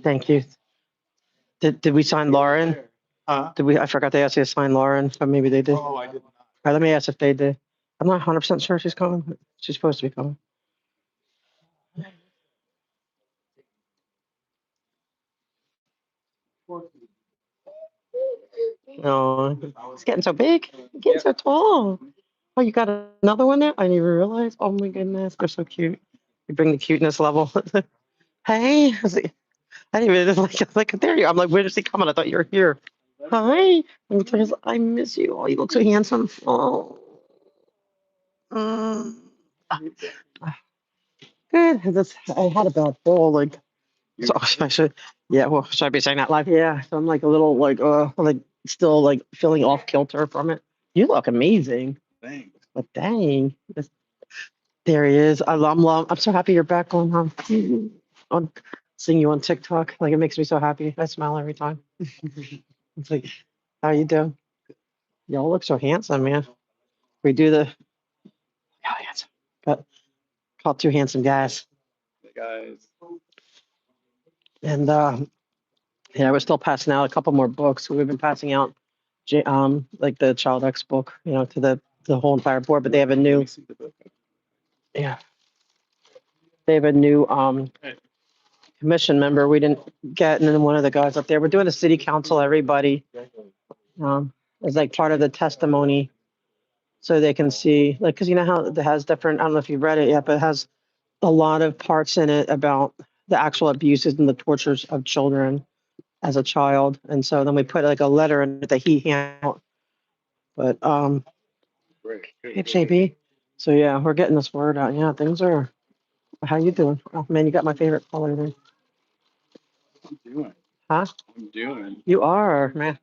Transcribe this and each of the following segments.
Thank you. Did we sign Lauren? Did we? I forgot they asked you to sign Lauren, but maybe they did. All right, let me ask if they did. I'm not 100% sure she's coming. But she's supposed to be coming. Oh, it's getting so big. It's getting so tall. Oh, you got another one there? I didn't even realize. Oh my goodness, they're so cute. You bring the cuteness level. Hey, I didn't even like there you. I'm like, where is he coming? I thought you were here. Hi. Let me tell you, I miss you. Oh, you look so handsome. Oh. Mm. Good. I had a bad fall. So I should, yeah. Well, should I be saying that live? Yeah. So I'm like a little like still like feeling off kilter from it. You look amazing. Thanks. But dang, there he is. I'm so happy you're back on seeing you on TikTok. Like it makes me so happy. I smile every time. It's like, how you doing? Y'all look so handsome, man. We do the yeah, handsome. Got called two handsome guys. Hey guys. And yeah, we're still passing out a couple more books. We've been passing out like the Child X book, to the whole entire board, but they have a new yeah. They have a new commission member we didn't get, and then one of the guys up there. We're doing a city council, everybody. As like part of the testimony so they can see, like, because you know how it has different, I don't know if you've read it yet, but it has a lot of parts in it about the actual abuses and the tortures of children as a child. And so then we put like a letter in it that he handed out. But hey, JB. So yeah, we're getting this word out. Yeah, things are, how you doing? Oh man, you got my favorite color there. I'm doing. Huh? I'm doing. You are, man.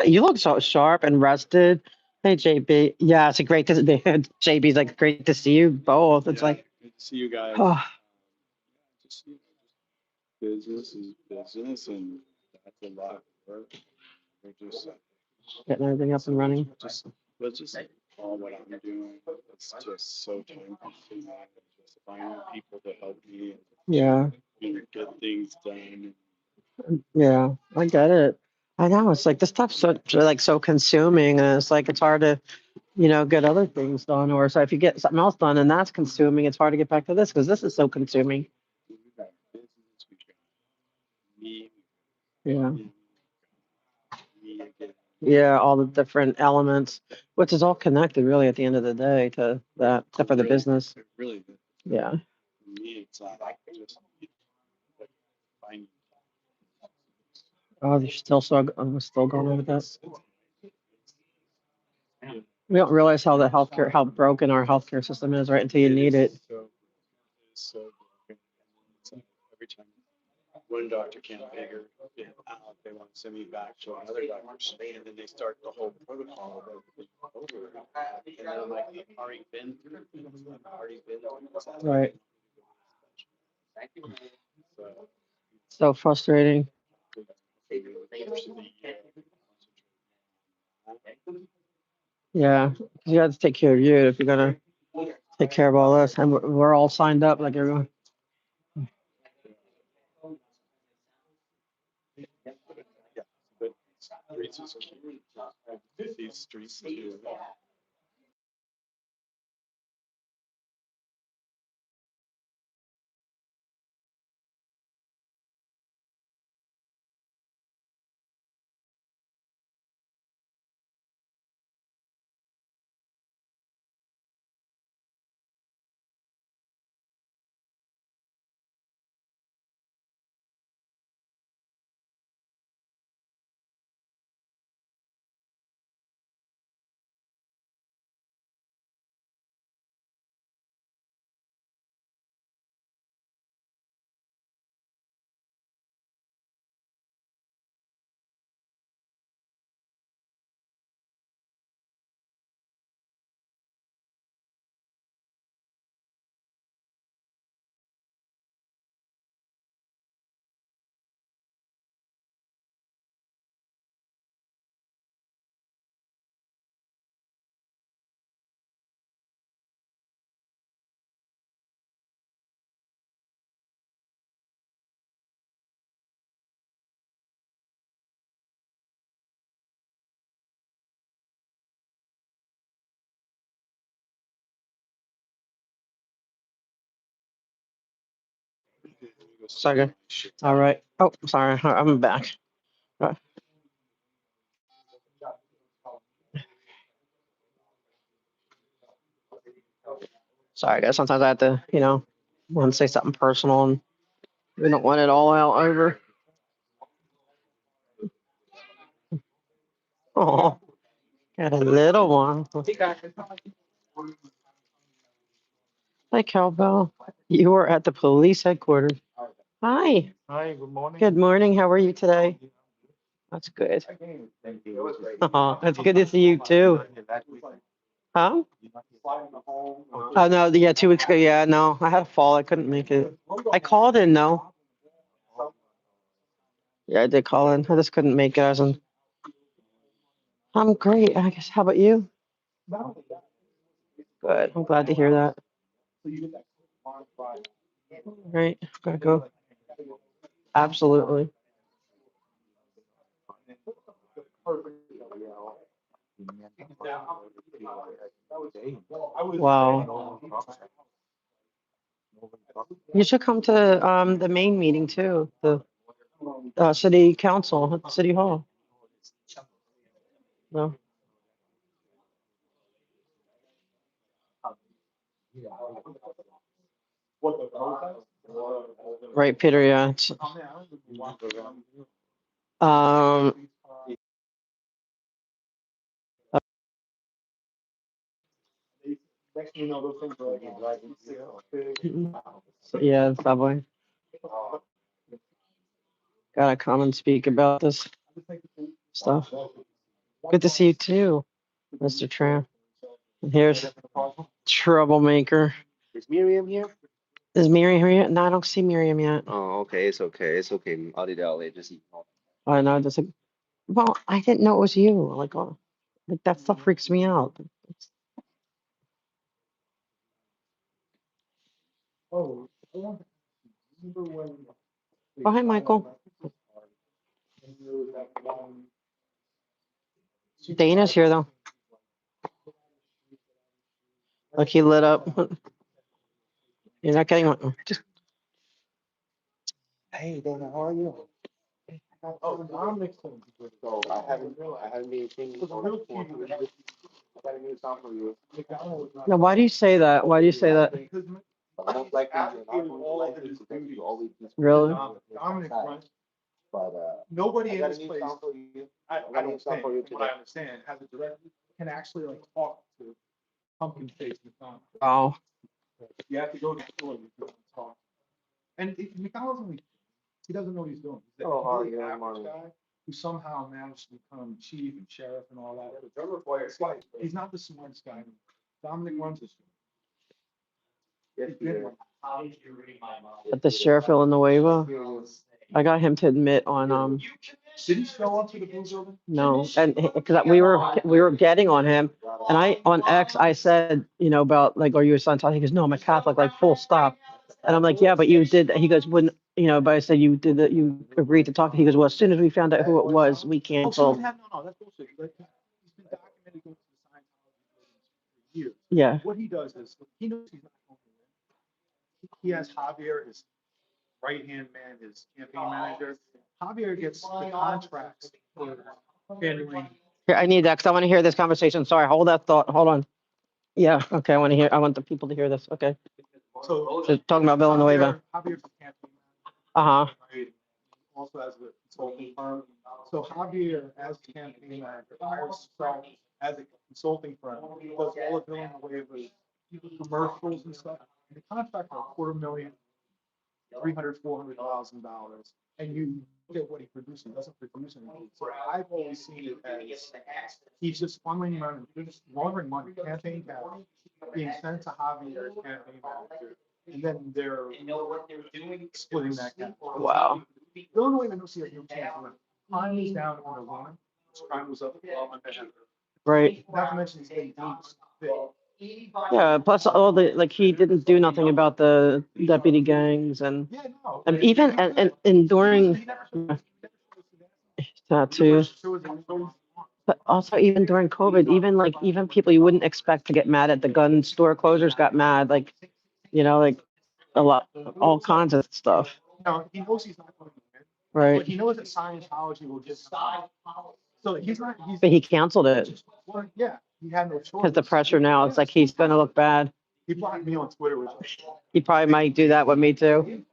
You look so sharp and rested. Hey JB. Yeah, it's a great to JB's like great to see you both. It's like good to see you guys. oh, Just business is business, and that's a lot of work. We're just getting everything up and running. that's just all what I'm doing. It's just so time consuming. Just finding people to help me Yeah. and get things done. Yeah, I get it. I know it's like this stuff's so consuming, and it's like it's hard to, get other things done. Or so if you get something else done and that's consuming, it's hard to get back to this because this is so consuming. We've got business, we've got me, Yeah, me again. yeah, all the different elements, which is all connected really at the end of the day to that, except for the business. Really, Yeah. for me, it's just finding. Oh, you're I'm still going on with that. We don't realize how broken our healthcare system is right until you need it. So broken. It's like every time one doctor can't figure it out, they want to send me back to another doctor, and then they start the whole protocol of everything over. And then I'm like, I've already been through this. I've already been through this. Right. So, So frustrating. Yeah, 'cause you have to take care of you if you're gonna take care of all this, and we're all signed up like everyone. yeah, but streets is cute. These streets too. Second. All right. Oh, sorry. I'm back. Uh, Sorry, guys. Sometimes I have to, want to say something personal, and we don't want it all out over. Oh, got a little one. Hi, Cowbell. You were at the police headquarters. Hi. Hi, good morning. Good morning. How are you today? That's good. That's good to see you too. Huh? Oh no, yeah, 2 weeks ago. Yeah, no, I had a fall. I couldn't make it. I called in though. Yeah, I did call in. I just couldn't make it. I'm great. I guess. How about you? Good. I'm glad to hear that. Right. Gotta go. Absolutely. Wow. You should come to the main meeting too. The city council at City Hall. No. Right, Peter. Yeah. Um. Yeah, subway. Gotta come and speak about this stuff. Good to see you too, Mr. Tramp. And here's Troublemaker. Is Miriam here? Is Miriam here yet? No, I don't see Miriam yet. Oh, okay, it's okay, it's okay. I'll do that later. Just I know. Just like, well, I didn't know it was you. Like, oh, like that stuff freaks me out. Oh, hi, Michael. Dana's here though. Like he lit up. You're not getting one. Just Hey, Dana, how are you? Oh, so I haven't been thinking for like 4 years. I got a new song for you. now. Why do you say that? Why do you say that? Most likely you're not going to like it because you always be Really? But Nobody I in got a this new place, song for you. I got a new don't song think, for you from what I today. understand, has a direct, can actually like talk to Pumpkin Face McDonald. Oh, You have to go to the store to talk. And McDonald's only, he doesn't know what he's doing. He's a Oh, how are really you? average guy who somehow managed to become chief and sheriff and all that. It's like, he's not the smartest guy. Dominic runs this. Yes, He's he been is. at the sheriff Villanueva, I got him to admit on Did he show up to the Blue Building? no, and because we were getting on him, and I on X I said about like, are you a Scientologist? He goes, no, I'm a Catholic, like full stop. And I'm like, yeah, but you did. He goes, wouldn't but I said you did that. You agreed to talk. He goes, well, as soon as we found out who it was, we Oh, so canceled. no, that's bullshit. Like, he's been documented going to the Scientology buildings for years. Yeah, What he does is he knows he's not going to win. He has Javier, his right-hand man, his campaign manager. Javier gets the contracts for handling. here, I need that because I want to hear this conversation. Sorry, hold that thought. Hold on. Yeah, okay. I want to hear. I want the people to hear this. Okay. So Talking about Villanueva. Javier's the campaign Uh huh. manager. Right? Also has a consulting firm. So Javier, as the campaign manager, hires himself as a consulting firm. He does all of Villanueva's commercials and stuff. The contract for $250,000, $400,000, and you look at what he produces. He doesn't produce anything. So I've always seen it as he's just funneling money, just laundering money, campaign cash, being sent to Javier's campaign manager, and then they're splitting that cash. Wow. Illinois, I don't see a real chance. Crime was down in the line. Crime was up. Right. Not to mention he's getting deep. Yeah. Plus, all the like he didn't do nothing about the deputy gangs and Yeah, no. even and during that too. But also even during COVID, even people you wouldn't expect to get mad at the gun store closers got mad. Like like a lot, all kinds of stuff, No, he knows he's not going to win, right? but he knows that Scientology will just stop. So he's, But he canceled it well, yeah, he had no because choice. the pressure now. It's like he's gonna look bad. He blocked me on Twitter, which He probably might do that with me too.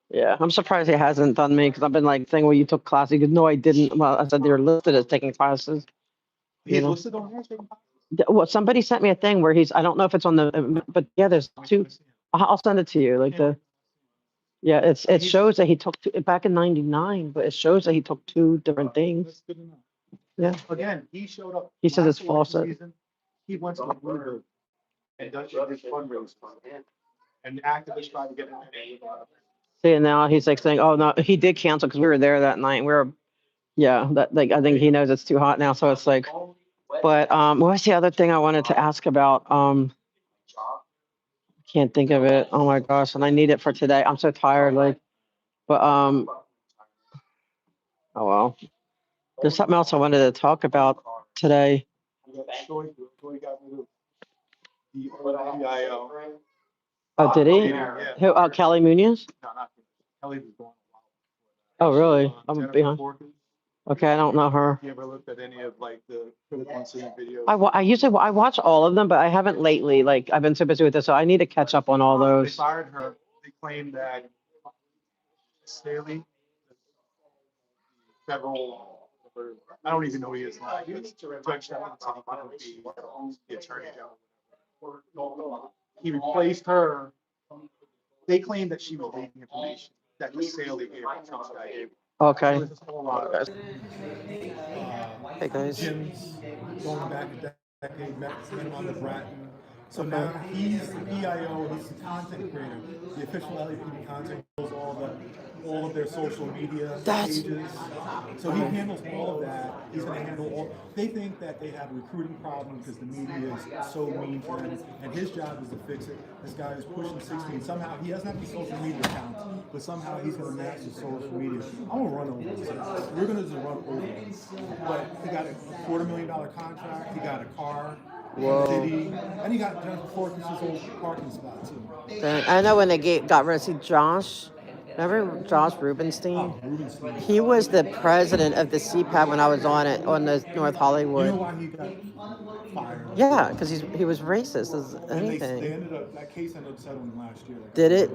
Yeah, I'm surprised he hasn't done me because I've been like saying, "Well, you took classes." He goes, "No, I didn't." Well, I said they're listed as taking classes. he's You know, listed on there. Well, somebody sent me a thing where he's. I don't know if it's on the, but yeah, there's two. I'll send it to you. Like yeah, it shows that he took two, back in '99, but it shows that he took two different things. That's good enough. Yeah, Again, he showed up. he says it's last false. election season. He went to the Bloomberg and did his fundraiser. And activists tried to get in. See, and now he's like saying, "Oh no, he did cancel because we were there that night. We were, yeah, that like I think he knows it's too hot now, so it's like." But what was the other thing I wanted to ask about? Can't think of it. Oh my gosh, and I need it for today. I'm so tired. Like, but oh well. There's something else I wanted to talk about today. Troy got rid of the old PIO. Oh, did he? Yeah. Who? Kelly Munoz? No, not Kelly was gone. Oh, really? I'm Jennifer behind. Forkins. Okay, I don't know her. You ever looked at any of like the critical incident videos? I usually I watch all of them, but I haven't lately. Like I've been so busy with this, so I need to catch up on all They those. fired her. They claimed that Staley, federal, I don't even know who he is now. Judge Shenanigans said he wanted to be the attorney general. He replaced her. They claimed that she was leaking information that the Staley gave, Trump's guy gave. Okay. There's a whole lot of Hey guys. Jim's going back a decade, met him on the Bratton. So now he's the PIO, he's the content creator. The official LAPD content knows all of their social media pages. So he handles all of that. He's going to handle all. They think that they have a recruiting problem because the media is so mean to them, and his job is to fix it. This guy is pushing 16. Somehow he doesn't have any social media accounts, but somehow he's going to master social media. I'm going to run over this. We're going to just run over this. But he got a $250,000 contract. He got a car. Whoa. City, and he got Jennifer Forkins' old parking spot too. I know when they got rid of Josh. Remember Josh Rubenstein? Rubenstein. He was the president of the CPAP when I was on it on the North Hollywood. You know why he got fired? Yeah, because he was racist as And anything. they ended up, that case ended up settling last year. Did it?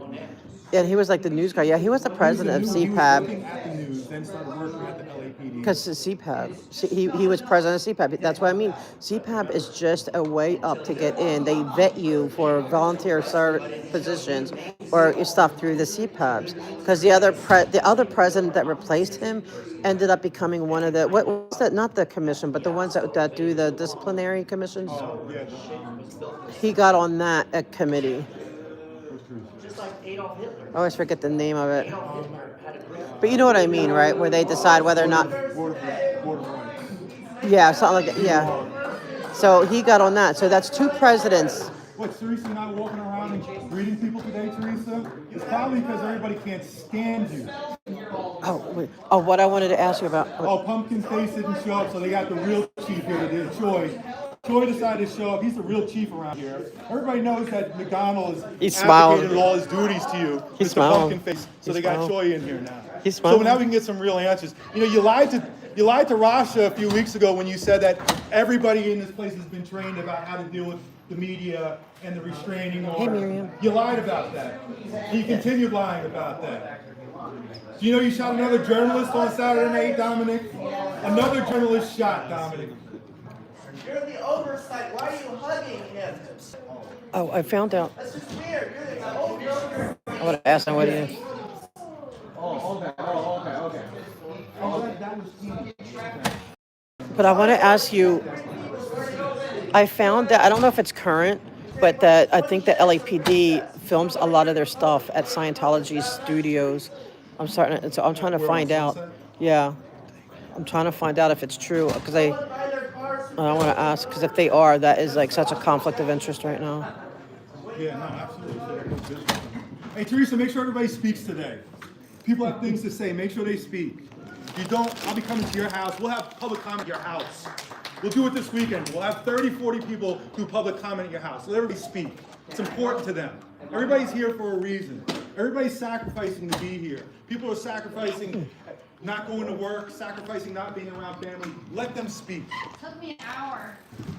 Yeah, he was like the news guy. Yeah, he was the president of He was CPAP. working at the news, then started working at the LAPD. Because CPAP, he was president of CPAP. That's what I mean. CPAP is just a way up to get in. They vet you for volunteer positions or stuff through the CPAPs. Because the other president that replaced him ended up becoming one of the what was that? Not the commission, but the ones that do the disciplinary commissions. Oh, yeah. He got on that committee. I always forget the name of it. But you know what I mean, right? Where they decide whether or not. Board of Rights. Yeah, something like that. Yeah. So he got on that. So that's two presidents. What, Teresa not walking around and greeting people today, Teresa? It's probably because everybody can't stand you. Oh, wait. Oh, what I wanted to ask you about. Oh, Pumpkin Face didn't show up, so they got the real chief here today, Troy. Troy decided to show up. He's the real chief around here. Everybody knows that McDonald is abdicated all his duties to you. He's Mr. Pumpkin Face. So they got Troy in here now. He's so now we can get some real answers. You know, you lied to Rasha a few weeks ago when you said that everybody in this place has been trained about how to deal with the media and the restraining order. Hey, Miriam. You lied about that. And you continued lying about that. Do you know you shot another journalist on Saturday night, Dominic? Another journalist shot, Dominic. You're the oversight. Why are you hugging him? Oh, I found out. That's just weird. You're the over. I want to ask him what he is. But I want to ask you. I found that I don't know if it's current, but that I think the LAPD films a lot of their stuff at Scientology studios. I'm trying to find out. Yeah, I'm trying to find out if it's true because I want to ask because if they are, that is like such a conflict of interest right now. Yeah, no, absolutely. Hey, Teresa, make sure everybody speaks today. People have things to say. Make sure they speak. If you don't, I'll be coming to your house. We'll have public comment at your house. We'll do it this weekend. We'll have 30, 40 people do public comment at your house. Let everybody speak. It's important to them. Everybody's here for a reason. Everybody's sacrificing to be here. People are sacrificing not going to work, sacrificing not being around family. Let them speak. It took me an hour.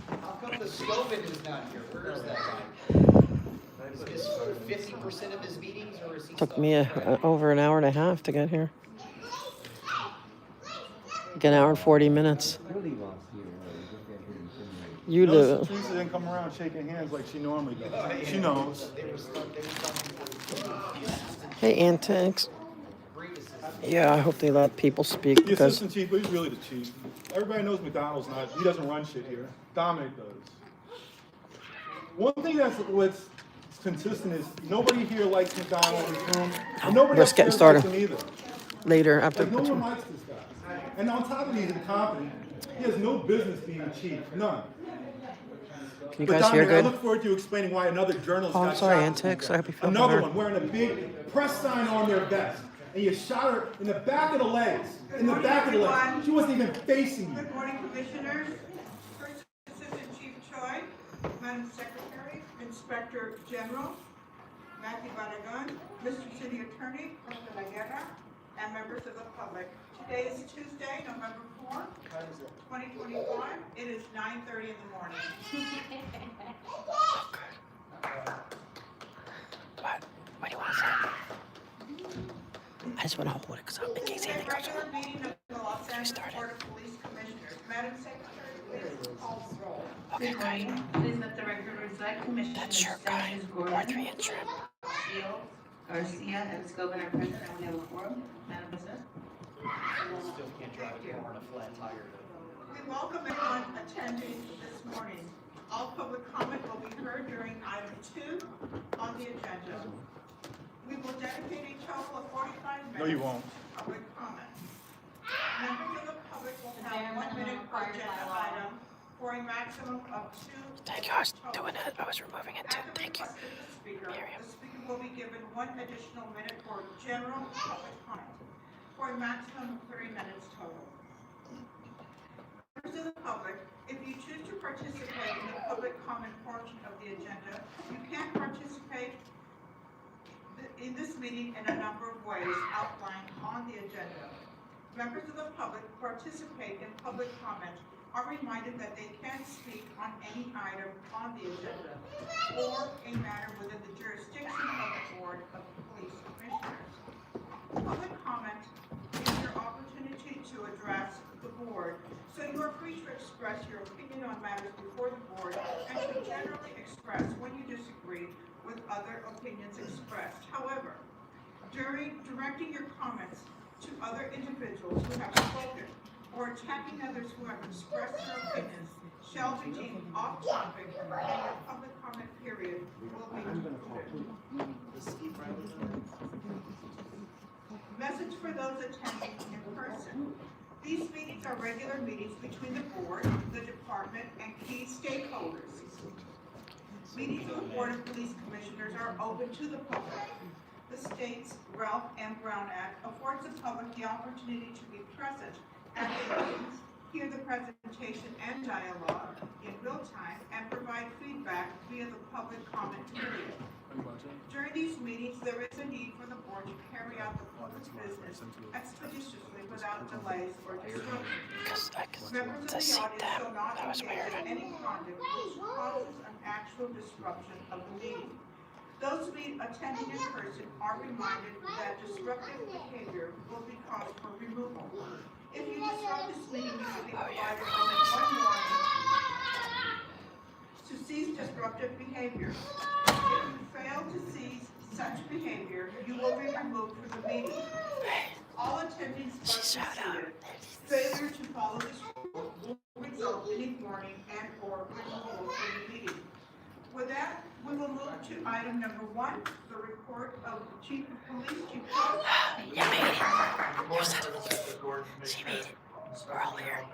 How come the Scovin is not here? Where is that guy? Is this 50% of his meetings, or is he? Took me over an hour and a half to get here. Like an hour and 40 minutes. You Notice live. Teresa didn't come around shaking hands like she normally does. She knows. Hey, Antics. Yeah, I hope they let people speak The because assistant chief, but he's really the chief. Everybody knows McDonald's not. He doesn't run shit here. Dominic does. One thing what's consistent is nobody here likes McDonald's in this room, and nobody We're else getting here started. likes him either. later after. Like, no one likes this guy. And on top of it, he's incompetent. He has no business being a chief. None. Can you But guys hear Dominic, I good? look forward to you explaining why another journalist Oh, got I'm sorry, shot. Antics. I hope you feel Another better. one wearing a big press sign on their vest. And you shot her in the back of the legs. In the back of the legs. She wasn't even facing you. Good morning, Commissioners. First Assistant Chief Choi, Madam Secretary, Inspector General, Matthew Barragan, Mr. City Attorney, Jose La Guerra, and members of the public. Today is Tuesday, November 4th, 2025. It is 9:30 in the morning. What do you want to say? I just want to hold it because in case A anything goes regular on. meeting of the Los Angeles started. Board of Police Commissioners. Madam Secretary, please call the roll. Okay, Good great. morning. Please let the record reflect Commissioners That's your guy. Sanchez, Or Gordon, 3 inch trim. Shields, Garcia, and Scobin are present, and we have a quorum. Madam President? Still can't drive a car on a flat tire. We welcome everyone attending this morning. All public comment will be heard during item 2 on the agenda. We will dedicate a total of 45 minutes. No, you won't. to public comment. Members of the public will The have bare 1 minute minimum per required by agenda law. item for a maximum of 2 Thank you. I was total. doing it. I was removing it too. At the Thank you. request of the speaker, Miriam. the speaker will be given 1 additional minute for general public comment, for a maximum of 30 minutes total. Members of the public, if you choose to participate in the public comment portion of the agenda, you can participate in this meeting in a number of ways outlined on the agenda. Members of the public who participate in public comment are reminded that they can speak on any item on the agenda or a matter within the jurisdiction of the Board of Police Commissioners. Public comment is your opportunity to address the board, so you are free to express your opinion on matters before the board and to generally express when you disagree with other opinions expressed. However, during directing your comments to other individuals who have spoken or attacking others who have expressed their opinions shall be deemed off topic, and your public comment period will be concluded. Message for those attending in person. These meetings are regular meetings between the board, the department, and key stakeholders. Meetings of the Board of Police Commissioners are open to the public. The state's Ralph M. Brown Act affords the public the opportunity to be present at the meetings, hear the presentation and dialogue in real time, and provide feedback via the public comment period. During these meetings, there is a need for the board to carry out the public's business expeditiously without delays or disruptions. Members of the audience shall not engage in any conduct which causes an actual disruption of the meeting. Those attending in person are reminded that disruptive behavior will be cause for removal. If you disrupt this meeting, you will be provided only 1 warning to cease disruptive behavior. If you fail to cease such behavior, you will be removed from the meeting. All attendees must be seated. Failure to follow this rule will result in a warning and or removal from the meeting. With that, we will move to item number 1, the report of the Chief of Police, Chief Cox. You made it. You said it. She made it. We're all here.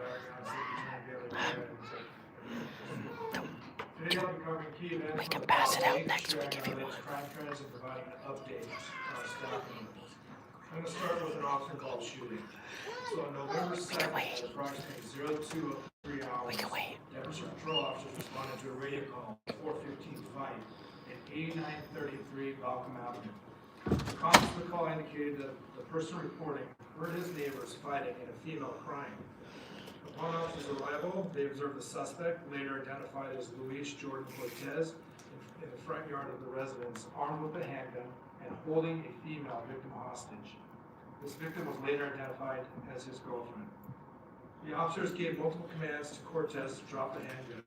We can pass it out next week if you want. Crime trends and providing an update on staff members. I'm going to start with an officer called shooting. So on November 2nd, at approximately 02 3 hours. We can wait. Devonshire patrol officers responded to a radio call, 415 fight at 8933 Balcom Avenue. The contents of the call indicated that the person reporting heard his neighbors fighting and a female crying. Upon officers' arrival, they observed the suspect, later identified as Luis Jordan Cortez, in the front yard of the residence, armed with a handgun and holding a female victim hostage. This victim was later identified as his girlfriend. The officers gave multiple commands to Cortez to drop the handgun.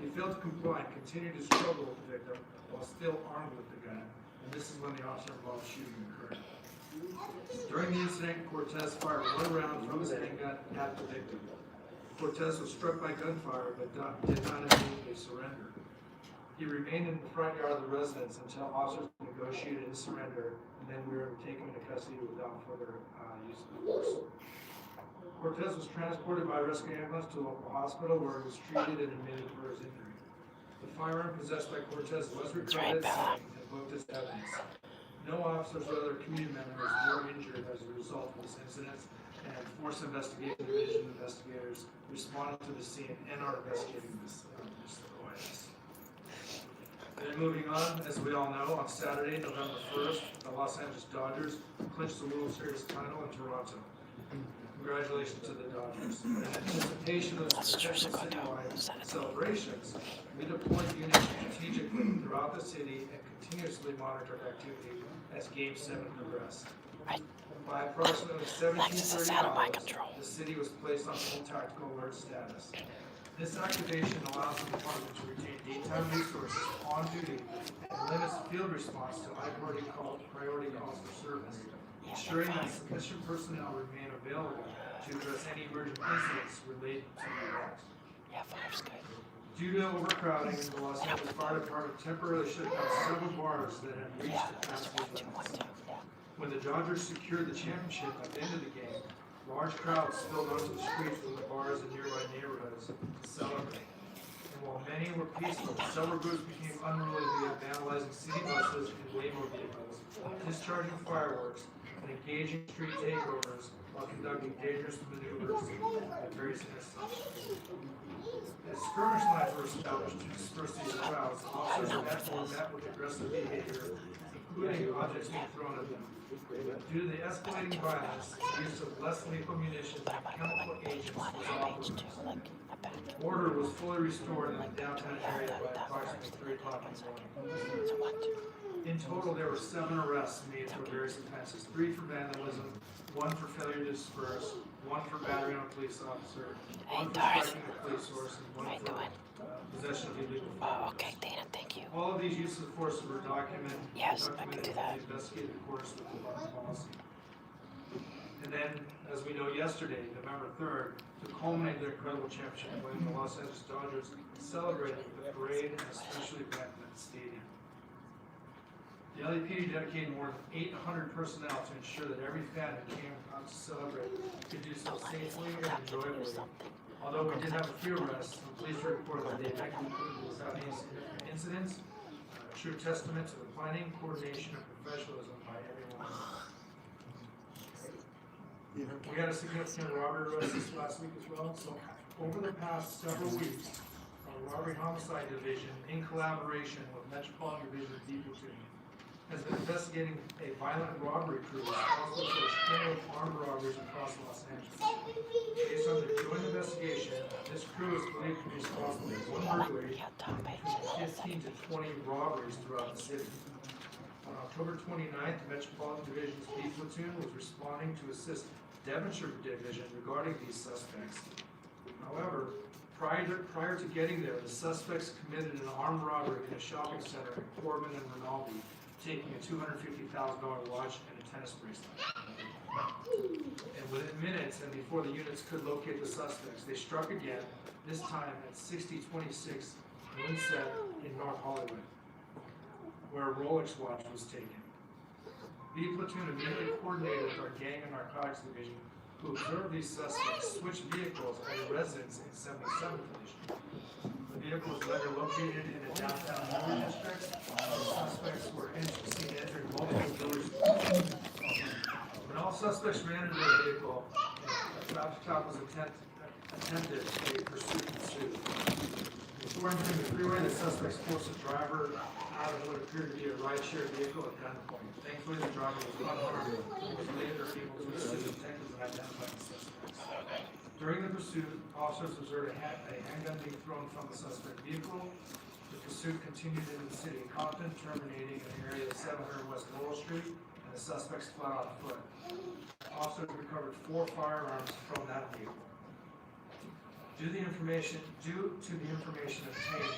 He failed to comply and continued to struggle with the victim while still armed with the gun, and this is when the officer-involved shooting occurred. During the incident, Cortez fired one round from his handgun at the victim. Cortez was struck by gunfire but did not immediately surrender. He remained in the front yard of the residence until officers negotiated his surrender, and then we were taken into custody without further use of force. Cortez was transported by a rescue ambulance to a local hospital where he was treated and admitted for his injury. The firearm possessed by Cortez was recovered at scene and booked as evidence. No officers or other community members were injured as a result of this incident, and Force Investigation Division investigators responded to the scene and are investigating this OIS. Then moving on, as we all know, on Saturday, November 1st, the Los Angeles Dodgers clinched the World Series title in Toronto. Congratulations to the Dodgers. In anticipation of the potential citywide celebrations, we deployed units strategically throughout the city and continuously monitored activity as Game 7 progressed. By approximately 17:30 hours, the city was placed on full tactical alert status. This activation allows the department to retain daytime resources on duty and limits field response to high priority calls for service, ensuring that sufficient personnel remain available to address any emergent incidents related to the event. Due to overcrowding, the Los Angeles Fire Department temporarily shut down several bars that had reached capacity limits. When the Dodgers secured the championship at the end of the game, large crowds spilled onto the streets from the bars in nearby neighborhoods to celebrate. And while many were peaceful, several groups became unruly via vandalizing city buses and Waymo vehicles, discharging fireworks, and engaging street takeovers while conducting dangerous maneuvers at various intersections. As skirmish lines were established to disperse these crowds, officers were met with aggressive behavior, including objects being thrown at them. Due to the escalating violence, use of less lethal munitions and chemical agents was authorized. Order was fully restored in the downtown area by approximately 3 o'clock in the morning. In total, there were 7 arrests made for various offenses, 3 for vandalism, 1 for failure to disperse, 1 for battery on a police officer, 1 for striking a police source, and 1 for possession of illegal firearms. Okay, Dana, thank you. All of these uses of force were documented. Yes, I can do that. And investigated in accordance with the Department policy. And then, as we know, yesterday, November 3rd, to culminate their incredible championship win, the Los Angeles Dodgers celebrated with a parade and a special event at the stadium. The LAPD dedicated more than 800 personnel to ensure that every fan who came out to celebrate could do so safely and enjoyably. Although we did have a few arrests, I'm pleased to report that the event concluded without any significant incidents, a true testament to the planning, coordination, and professionalism by everyone. We had a significant robbery arrest this last week as well. So over the past several weeks, our robbery homicide division, in collaboration with Metropolitan Division D Platoon, has been investigating a violent robbery crew responsible for extended armed robberies across Los Angeles. Based on the joint investigation, this crew is believed to be responsible for 1 burglary and 15 to 20 robberies throughout the city. On October 29th, the Metropolitan Division's B Platoon was responding to assist Devonshire Division regarding these suspects. However, prior to getting there, the suspects committed an armed robbery in a shopping center in Corbin and Rinaldi, taking a $250,000 watch and a tennis bracelet. And within minutes, and before the units could locate the suspects, they struck again, this time at 6026 Winsett in North Hollywood, where a Rolex watch was taken. B Platoon immediately coordinated with our Gang and Narcotics Division, who observed these suspects switch vehicles at a residence in 77th Division. The vehicle was later located in a downtown jewelry district. The suspects were seen entering multiple jewelry stores. When all suspects ran into the vehicle, a traffic stop was attempted a pursuit ensued. Before entering the freeway, the suspects forced the driver out of what appeared to be a rideshare vehicle at gunpoint. Thankfully, the driver was unharmed and was later able to assist detectives in identifying the suspects. During the pursuit, officers observed a handgun being thrown from the suspect vehicle. The pursuit continued into the city of Compton, terminating in the area of 700 West Laurel Street, and the suspects fled on foot. Officers recovered 4 firearms from that vehicle. Due to the information obtained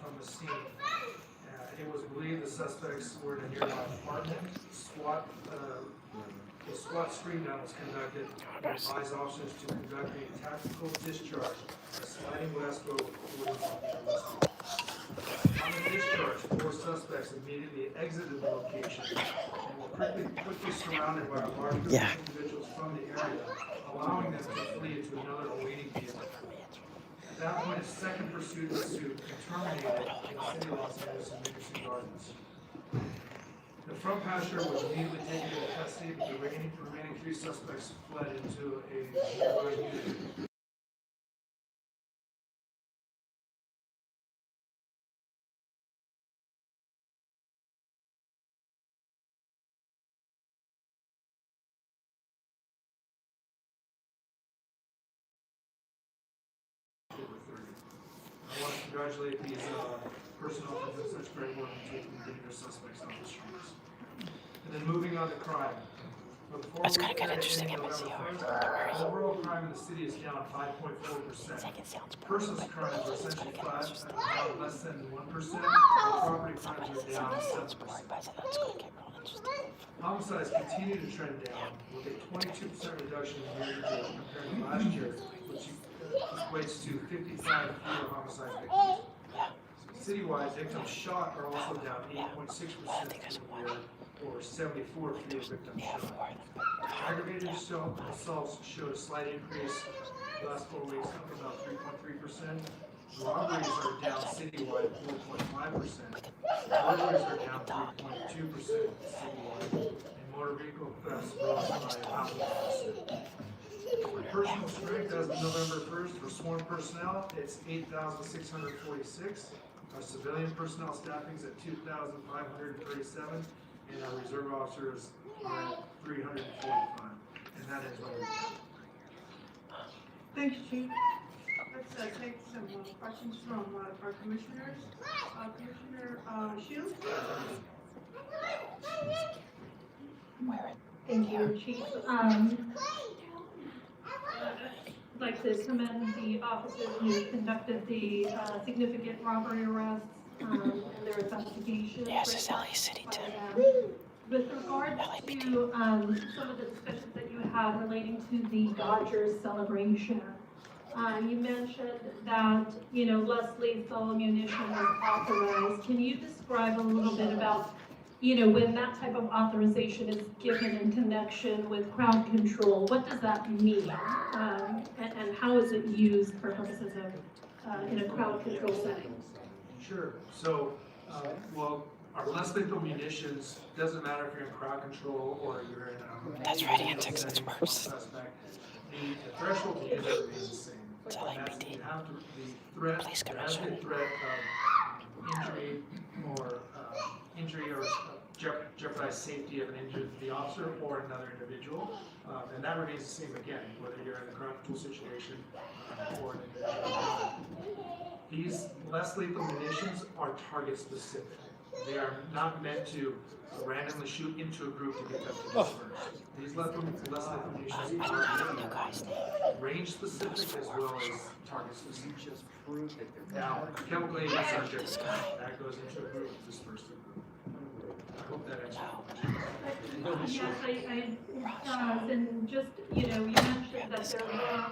from the scene, it was believed the suspects were in a nearby apartment. The SWAT screen down was conducted and advised officers to conduct a tactical discharge at a sliding glass door with boarding on the arrest. On the discharge, 4 suspects immediately exited the location and were quickly surrounded by a large group of individuals from the area, allowing them to flee to another awaiting vehicle. At that point, a second pursuit ensued and terminated in the city of Los Angeles and Nickerson Gardens. The front passenger was immediately taken into custody, but the remaining 3 suspects fled into a nearby unit. I want to congratulate these personnel for doing such great work and taking dangerous suspects off the streets. And then moving on to crime. It's going to get interesting in MCR. Overall crime in the city is down 5.4%. Persons crimes are essentially flat, down less than 1%. Property crimes are down 7%. Homicides continue to trend down, with a 22% reduction in year-to-date compared to last year, which equates to 55 fewer homicide victims. Citywide, victims shot are also down 8.6% year, or 74 fewer victims shot. Aggravated assaults showed a slight increase the last 4 weeks, up about 3.3%. Robberies are down citywide 4.5%. Burglaries are down 3.2% citywide, and motor vehicle thefts rose by about 1%. Personal strength as of November 1st for sworn personnel, it's 8,646. Our civilian personnel staffing is at 2,537, and our reserve officers are at 345. And that is what we're doing. Thanks, Chief. Let's take some questions from our commissioners. Commissioner Shields? Thank you, Chief. I'd like to commend the officers who conducted the significant robbery arrests and their investigation. Yes, it's LA City too. With regard to some of the discussions that you had relating to the Dodgers celebration, you mentioned that, less lethal ammunition was authorized. Can you describe a little bit about, when that type of authorization is given in connection with crowd control, what does that mean? And how is it used for purposes of, in a crowd control setting? Sure. So, our less lethal munitions, doesn't matter if you're in crowd control or you're in That's right, antics, it's worse. The threshold to use it remains the same. It's LAPD. You have to, the threat, Police there has to be commission. threat of injury or jeopardize safety of an injured the officer or another individual, and that remains the same again, whether you're in a crowd control situation or an individual. These less lethal munitions are target specific. They are not meant to randomly shoot into a group to get them to disperse. These less lethal munitions are range specific as well as target specific. Now, chemical agents are different. That goes into a group, dispersed a group. I hope that answers your question. Yes, and just, you mentioned that there were,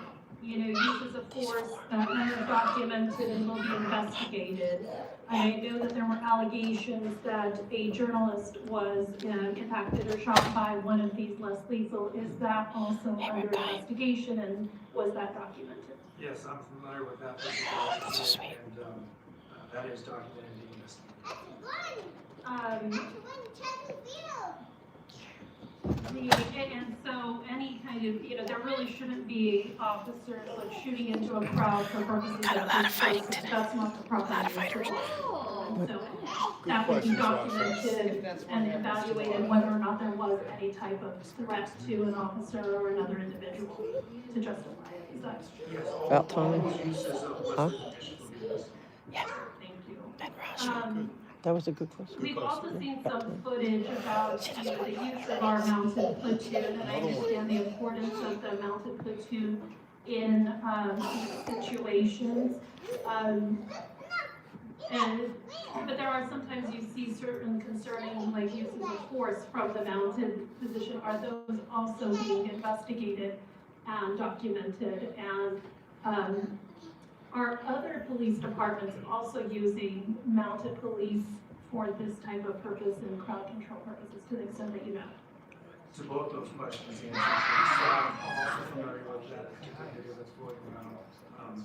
uses of force that are documented and will be investigated. I know that there were allegations that a journalist was impacted or shot by one of these less lethal. Is that also under investigation, and was that documented? Yes, I'm familiar with that. That's so sweet. And that is documented in the investigation. And so any kind there really shouldn't be officers like shooting into a crowd for purposes Got a of lot of fighting today. that's not the proper. A lot of fighters. So Good that would be question, Josh. documented and evaluated whether or not there was any type of threat to an officer or another individual to justify it. Is that? About time. Huh? Yeah. Thank you. And Raj. That was a good question. We've also seen some footage about the use of our mounted platoon, and I understand the importance of the mounted platoon in these situations. But there are sometimes you see certain concerning like uses of force from the mounted position. Are those also being investigated and documented? And are other police departments also using mounted police for this type of purpose and crowd control purposes to the extent that you know? To both those questions, the answer is yes. So I'm also familiar with that particular video that's floating around.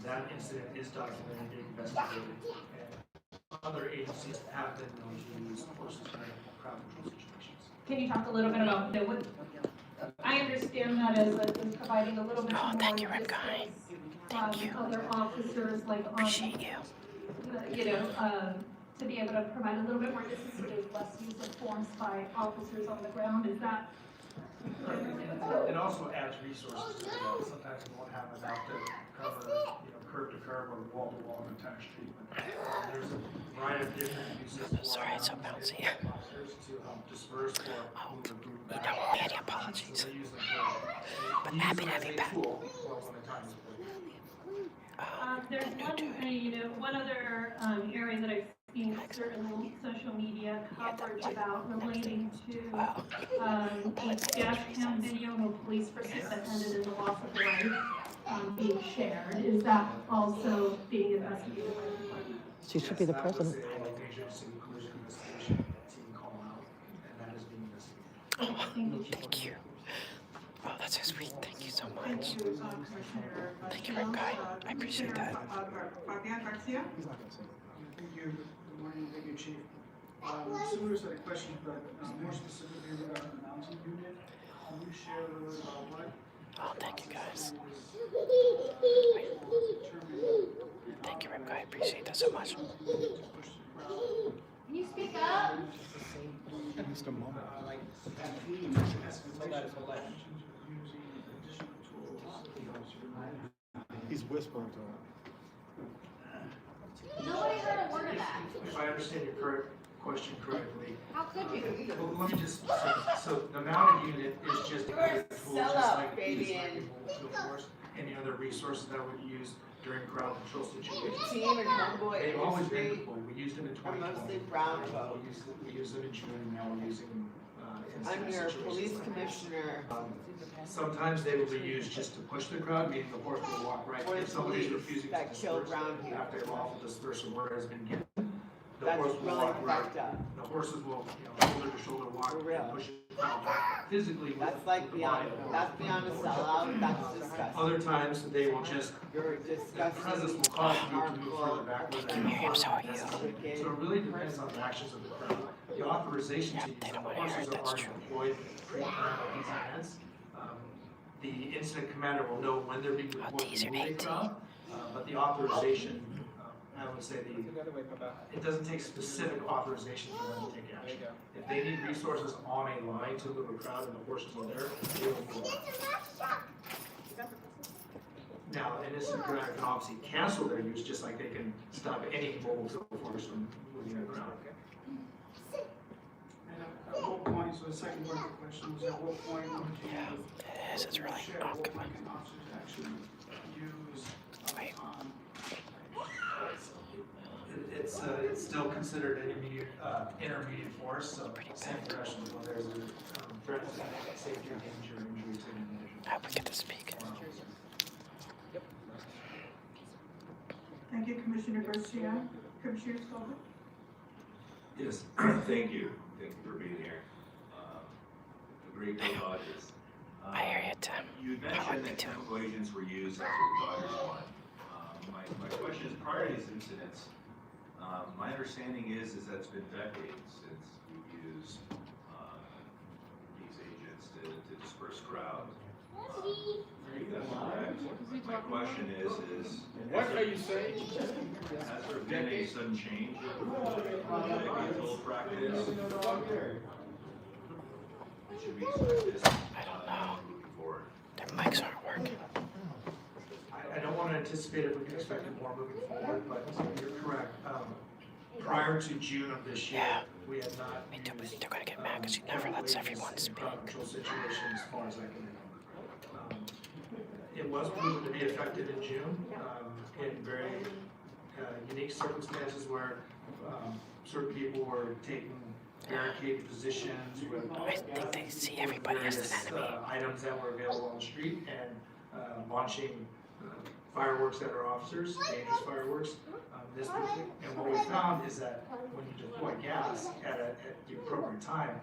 That incident is documented, being investigated, and other agencies have been known to use forces during crowd control situations. Can you talk a little bit about what? I understand that as providing a little bit more. Thank you, Red Guy. Thank you. Other officers like Appreciate you. To be able to provide a little bit more distance so there's less use of force by officers on the ground. Is that? It also adds resources to it. Sometimes you won't have enough to cover, curb to curb or wall to wall in an entire street. There's a variety of different uses for Sorry, it's so bouncy. officers to help disperse or move a group back. Any apologies. So they use them for, But happy to have you back. tool when the time is right. There's one other area that I've seen certain social media coverage about relating to a dash cam video of a police pursuit that ended in the loss of life being shared. Is that also being investigated by the department? She should be the president. That was a major city collision investigation team call out, and that is being investigated. Thank you. Oh, that's so sweet. Thank you so Thank much. you, Commissioner. Thank you, Red Guy. I appreciate that. Fabian Garcia? Thank you. Good morning. Thank you, Chief. Similar set of questions, but more specifically regarding the mountain unit. Can you share a little bit about what? Oh, thank you, guys. Thank you, Red Guy. I appreciate that so much. Can you speak up? Mr. Mom. He's whispering to him. Nobody heard a word of that. If I understand your correct question correctly. How could you? Well, let me just, so the mounted unit is just a tool, just like we use like a mobile field force, any other resources that we use during crowd control situations. Team and homeboy They've always been industry deployed. We used them in are 2020. mostly brown folks. We used them in June, and now we're using them in I'm certain your situations police like this. commissioner. Sometimes they will be used just to push the crowd, meaning the horse will walk right. Or If somebody's police refusing to that killed disperse, brown people. after a lawful dispersal order has been given, the That's horse will really walk right. fucked up. The horses will, shoulder to shoulder walk For real. and push the crowd back physically. with That's like the beyond, body. that's beyond a sellout, that's disgusting. Other times, they will just, You're the presence disgusting, will cause you to move further harmful, back. where Thank you, Miriam. So are you. wicked. So it really depends on the actions of the crowd. The authorization to use they the don't want to hear horses it, that's are true. deployed pre-planned by these events. The incident commander will know when they're being deployed these to are move a 18. crowd, but the authorization, I would say it doesn't take specific authorization for them to take action. If they need resources on a line to move a crowd and the horses are there, they will move. Now, an incident commander can obviously cancel their use, just like they can stop any mobile field force from moving a crowd. And at what point, so the second part of the question was at what point would you This is really share, off. what point can officers actually use Wait. It's still considered an intermediate force, so same question, when there's a threat to safety or danger or injury to an individual. I hope we get to speak. Thank you, Commissioner Garcia. Commissioner Scoble? Yes, thank you. Thank you for being here. Great day, Dodgers. I hear you, Tim. You I mentioned like me that too. chemical agents were used after the Dodgers won. My question is, prior to these incidents, my understanding is that it's been decades since we've used these agents to disperse crowds. my question is. What are you saying? Has there been a sudden change in the practice? Should we expect this moving forward? Their mics aren't working. I don't want to anticipate if we can expect it more moving forward, but you're correct. Prior to June of this year, we had not. They're gonna get mad because she never lets everyone speak. Control situation as far as I can remember. It was proven to be effective in June in very unique circumstances where certain people were taking barricaded positions with I think they see everybody as an enemy. items that were available on the street and launching fireworks at our officers, dangerous fireworks. And what we found is that when you deploy gas at the appropriate time,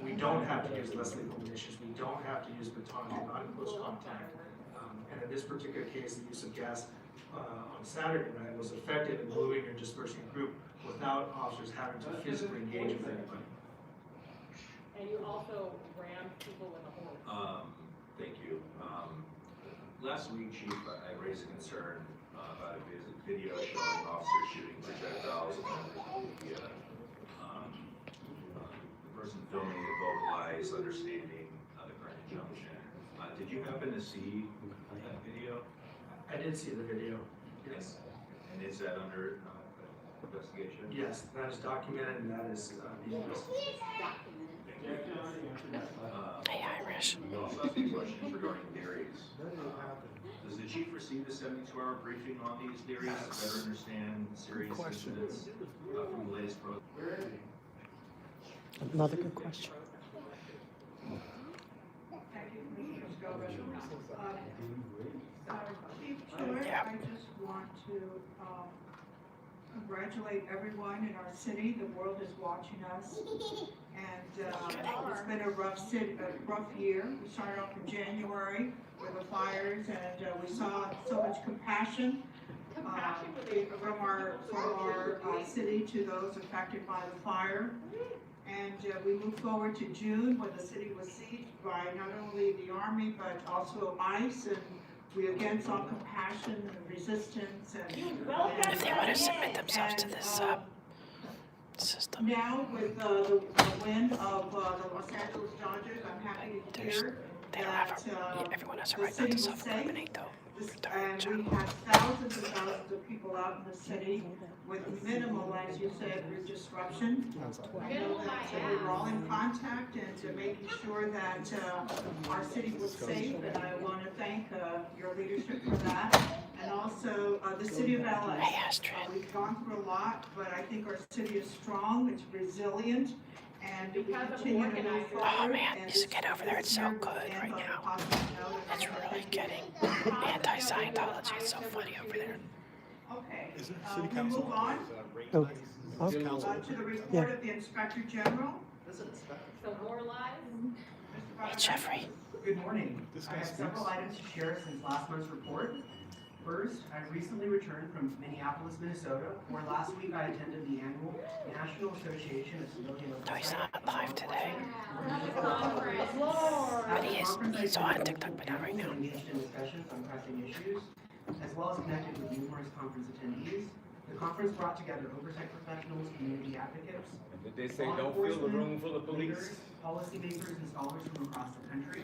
we don't have to use less lethal munitions. We don't have to use batons or non-close contact. And in this particular case, the use of gas on Saturday night was effective in moving or dispersing a group without officers having to physically engage with anybody. And you also rammed people in the hole. Thank you. Last week, Chief, I raised a concern about a video showing officers shooting projectiles and the person filming it vocalized understanding the current injunction. Did you happen to see that video? I did see the video, yes. And is that under investigation? Yes, that is documented and that is being investigated. Hey, Irish. We also have a question regarding theories. Does the chief receive a 72-hour briefing on these theories to better understand serious incidents from the latest program? Another good question. Thank you, Commissioner Scobie. Chief Stewart, I just want to congratulate everyone in our city. The world is watching us. And it's been a rough year. We started off in January with the fires, and we saw so much compassion from our city to those affected by the fire. And we moved forward to June when the city was sieged by not only the Army but also ICE, and we again saw compassion and resistance. And if they want to submit themselves to this system. Now with the win of the Los Angeles Dodgers, I'm happy to hear that everyone has a right not to self-incriminate, though. And we have thousands and thousands of people out in the city with minimal, as you said, disruption. I know that we were all in contact and making sure that our city was safe, and I want to thank your leadership for that. And also the city of LA. We've gone through a lot, but I think our city is strong, it's resilient, and we continue to move forward. Oh man, you should get over there. It's so good right now. It's really getting anti-Scientology. It's so funny over there. Okay, Is it we city council? move on Oh. to the report of the Inspector General. So more lies? Hey, Jeffrey. Good morning. I have several items to share since last month's report. First, I recently returned from Minneapolis, Minnesota, where last week I attended the annual National Association of Civilian Oversight. No, he's not live today. At But the conference, he's on TikTok, but not right now. engaged in discussions on pressing issues, as well as connected with numerous conference attendees. The conference brought together oversight professionals, community advocates, Did they say don't fill the room full of police? policymakers, and scholars from across the country.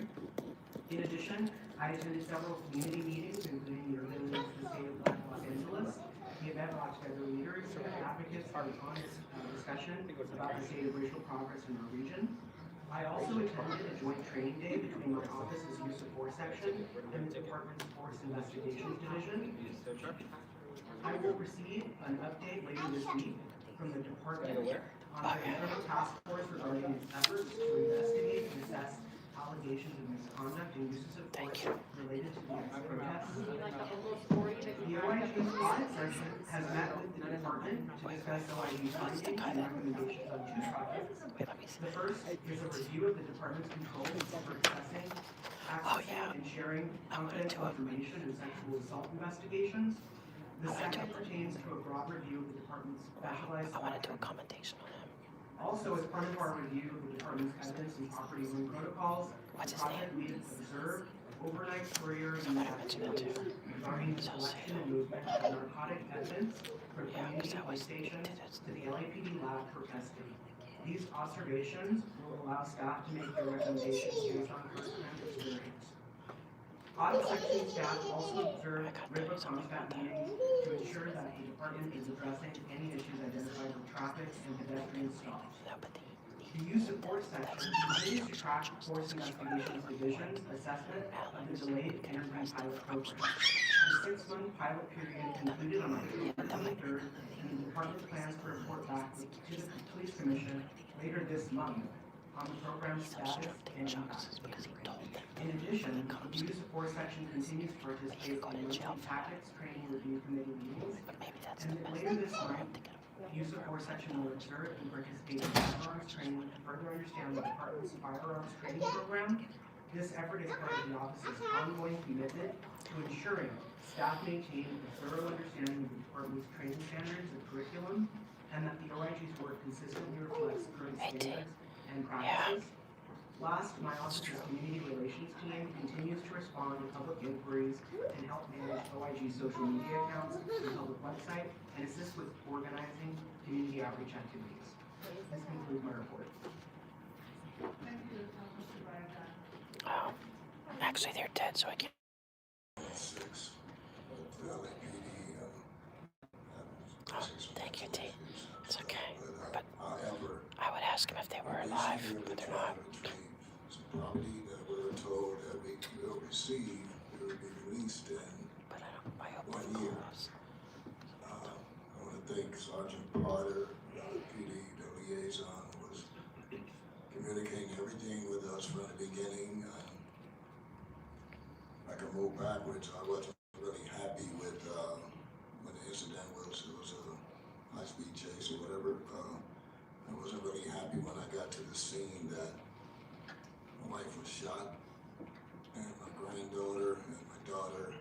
In addition, I attended several community meetings, including the Urban League for the State of Los Angeles. The event brought together leaders and advocates for an honest discussion about the state of racial progress in our region. I also attended a joint training day between my office's Use of Force section and the Department's Force Investigations Division. I will receive an update later this week from the Department on the internal task force regarding its efforts to investigate and assess allegations of misconduct and uses of force related to the ICE protests. The OIG's audit section has met with the department to discuss OIG's findings and recommendations on two projects. The first is a review of the department's controls for assessing, accessing, and sharing confidential information in sexual assault investigations. The second pertains to a broad review of the department's specialized. I want to do a commentation on him. Also, as part of our review of the department's evidence and property room protocols, the project lead observed overnight courier unit activities regarding the collection and movement of narcotic evidence from community police stations to the LAPD lab for testing. These observations will allow staff to make their recommendations based on first-hand experience. Audit section staff also observe RIPA COMSTAT meetings to ensure that the department is addressing any issues identified with traffic and pedestrian stops. The youth support section continues to track Force Investigations Division's assessment of the delayed interview pilot program. The 6-month pilot period concluded on October 23rd, and the department plans to report back to the Police Commission later this month on the program's status and impact. In addition, the youth support section continues to participate in emergency tactics training review committee meetings, and later this month, youth support section will observe and participate in firearms training to further understand the department's firearms training program. This effort is part of the office's ongoing commitment to ensuring staff maintain a thorough understanding of the department's training standards and curriculum, and that the OIG's work consistently reflects current standards and practices. Last, my office's community relations team continues to respond to public inquiries and help manage OIG social media accounts, the public website, and assist with organizing community outreach activities. This concludes my report. Thank you, Mr. Bryan. Oh, actually, they're dead, so I can't. 6 with the LAPD. Oh, thank you, T. It's okay. But however, I would ask them if they were alive, but they're not. Some property that we were told that we will receive, it will be released in 1 year. I want to thank Sergeant Potter, PD, the liaison, was communicating everything with us from the beginning. I can move backwards. I wasn't really happy with when the incident was. It was a high-speed chase or whatever. I wasn't really happy when I got to the scene that my wife was shot, and my granddaughter and my daughter,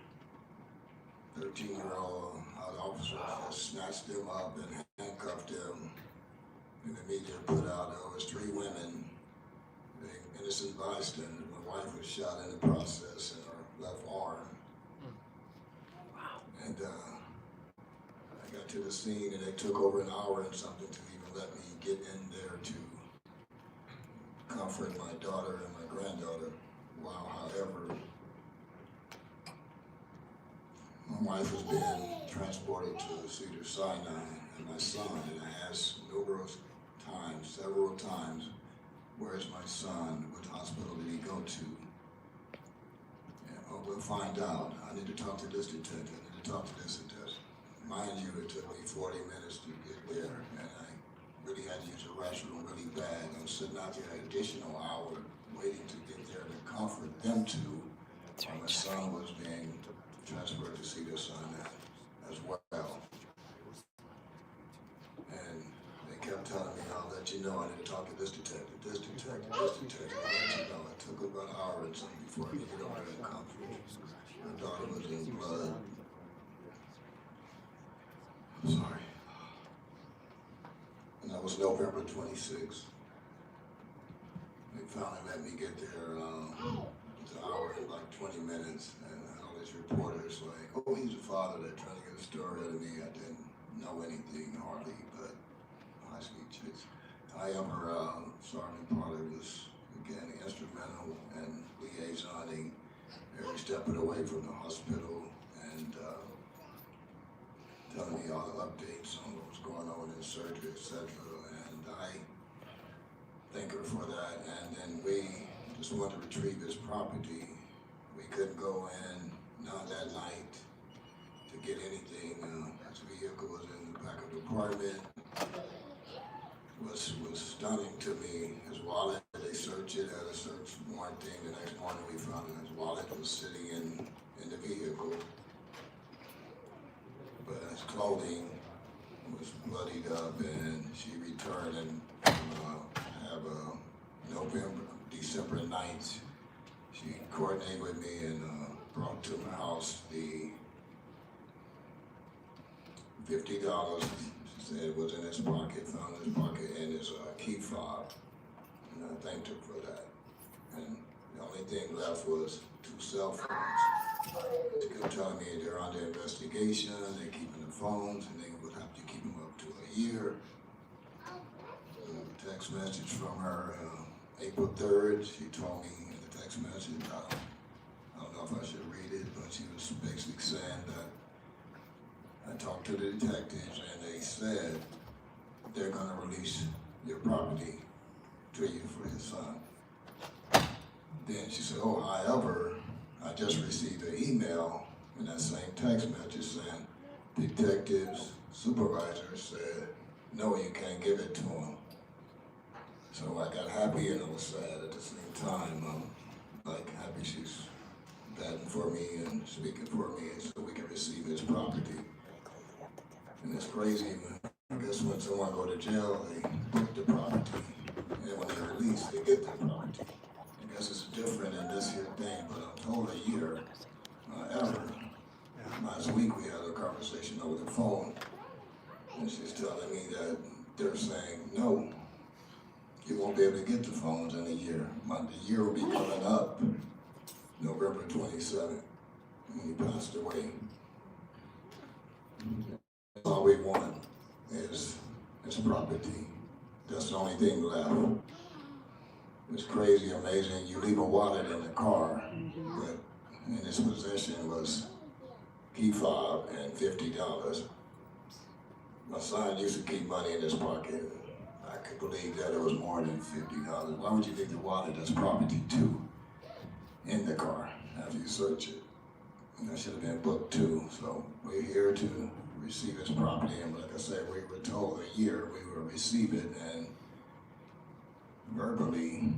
13-year-old officer, just snatched them up and handcuffed them. And the media put out there was 3 women, the innocent bystander. My wife was shot in the process in her left arm. And I got to the scene, and it took over an hour and something to even let me get in there to comfort my daughter and my granddaughter. Wow, however, my wife was being transported to Cedar Sinai, and my son, and I asked several times, where's my son? What hospital did he go to? And, oh, we'll find out. I need to talk to this detective. I need to talk to this detective. Mind you, it took me 40 minutes to get there, and I really had to use the restroom really bad. I was sitting out there an additional hour waiting to get there to comfort them two. My son was being transferred to Cedar Sinai as well. And they kept telling me, I'll let you know, I need to talk to this detective, this detective, this detective. I'll let you know. It took about an hour and something before I could get over there and comfort. My daughter was in blood. I'm sorry. And that was November 26th. They finally let me get there. It's an hour and like 20 minutes. And all these reporters like, oh, he's a father. They're trying to get a story out of me. I didn't know anything hardly, but high-speed chase. However, Sergeant Potter was, again, instrumental in liaisoning every step of the way from the hospital and telling me all the updates on what was going on in surgery, etc. And I thank her for that. And then we just wanted to retrieve his property. We couldn't go in, not that night, to get anything. His vehicle was in the back of the apartment. Was stunning to me. His wallet, they searched it at a search warrant thing. The next morning we found his wallet was sitting in the vehicle. But his clothing was bloodied up, and she returned and have a December 9th. She coordinated with me and brought to my house the $50. She said it was in his pocket, found his pocket and his key fob. And I thanked her for that. And The only thing left was 2 cell phones. She kept telling me they're under investigation, they're keeping the phones, and they would have to keep them up to a year. A text message from her April 3rd, she told me in the text message, I don't know if I should read it, but she was basically saying that I talked to the detectives and they said they're gonna release your property to you for his son. Then she said, oh, however, I just received an email in that same text message saying detectives, supervisor said, no, you can't give it to him. So I got happy and I was sad at the same time. Like happy she's batting for me and speaking for me so we can receive his property. And it's crazy, man. I guess when someone go to jail, they get the property. And when they're released, they get their property. I guess it's different in this here thing, but I'm told a year ever. Last week we had a conversation over the phone, and she's telling me that they're saying, no, you won't be able to get the phones in a year. The year will be coming up November 27th, when he passed away. All we want is property. That's the only thing left. It's crazy, amazing. You leave a wallet in the car, but in his possession was key fob and $50. My son used to keep money in his pocket. I could believe that it was more than $50. Why would you leave the wallet that's property too in the car after you search it? And that should have been booked too. So we're here to receive his property, and like I said, we were told a year we will receive it, and verbally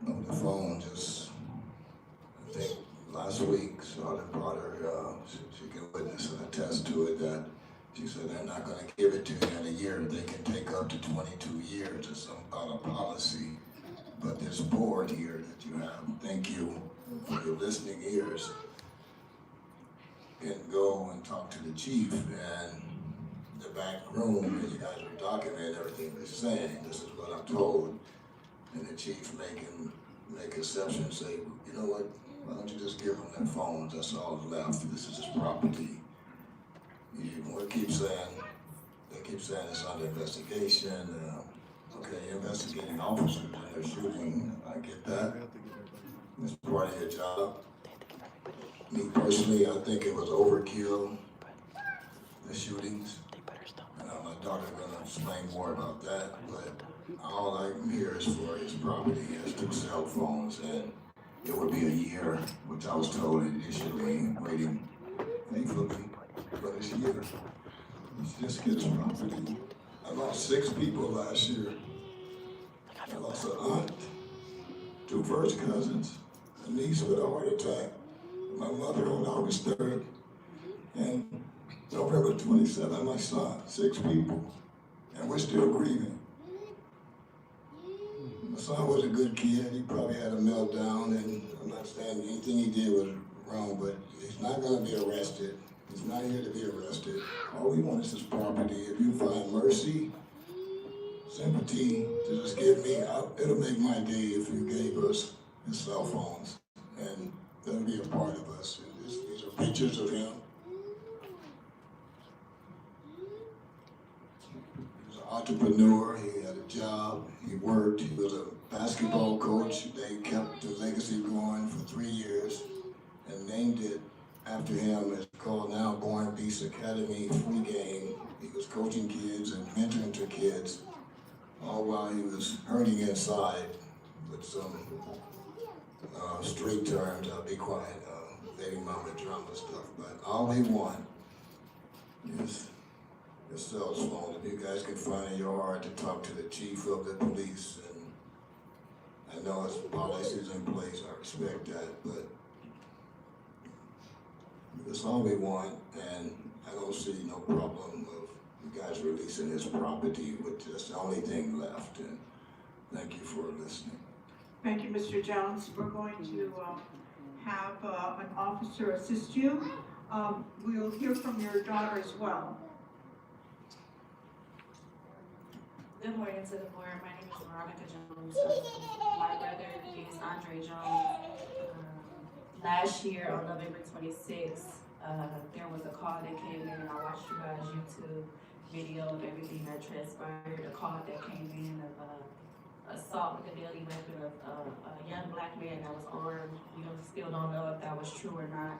over the phone just, I think last week, Charlotte brought her, she can witness and attest to it, that she said they're not going to give it to you in a year. They can take up to 22 years or some kind of policy. But this board here that you have, thank you for your listening ears, can go and talk to the chief and the back room, and you guys were documenting everything they're saying. This is what I'm told. And the chief make exceptions, say, you know what, why don't you just give them their phones? That's all left. This is his property. They keep saying it's under investigation. Okay, investigating officers and they're shooting. I get that. It's part of your job. Me personally, I think it was overkill, the shootings. My daughter's gonna explain more about that, but all I'm here is for his property. He has 2 cell phones, and it would be a year, which I was told initially, waiting faithfully for this year. Let's just get his property. I lost 6 people last year. I lost an aunt, 2 first cousins, a niece with a heart attack, my mother on August 3rd, and November 27th, my son, 6 people, and we're still grieving. My son was a good kid. He probably had a meltdown, and I'm not saying anything he did was wrong, but he's not going to be arrested. He's not here to be arrested. All we want is his property. If you find mercy, sympathy to just give me, it'll make my day if you gave us his cell phones, and that'll be a part of us. And these are pictures of him. He was an entrepreneur. He had a job. He worked. He was a basketball coach. They kept the legacy going for 3 years and named it after him. It's called now Born Beast Academy Free Game. He was coaching kids and mentoring to kids, all while he was hurting inside with some street terms. I'll be quiet, baby mama drama stuff. But all he want is his cell phone. If you guys can find in your heart to talk to the chief of the police, and I know his policies in place, I respect that, but that's all we want, and I don't see no problem of you guys releasing his property, which is the only thing left, and thank you for listening. Thank you, Mr. Jones. We're going to have an officer assist you. We'll hear from your daughter as well. Good morning to the board. My name is Veronica Jones. My brother is Andre Jones. Last year on November 26th, there was a call that came in, and I watched you guys' YouTube video of everything that transpired. A call that came in of assault with a deadly weapon of a young black man that was armed. We still don't know if that was true or not.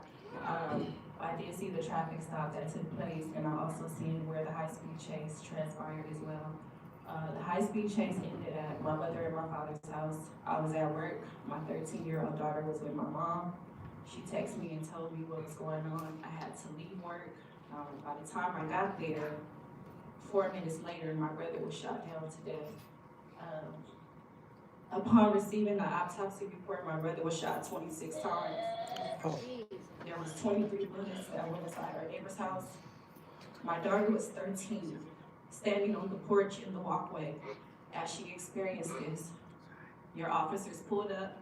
I did see the traffic stop that took place, and I also seen where the high-speed chase transpired as well. The high-speed chase ended at my mother and my father's house. I was at work. My 13-year-old daughter was with my mom. She texted me and told me what was going on. I had to leave work. By the time I got there, 4 minutes later, my brother was shot down to death. Upon receiving the autopsy report, my brother was shot 26 times. There was 23 bullets that went inside our neighbor's house. My daughter was 13, standing on the porch in the walkway as she experienced this. Your officers pulled up,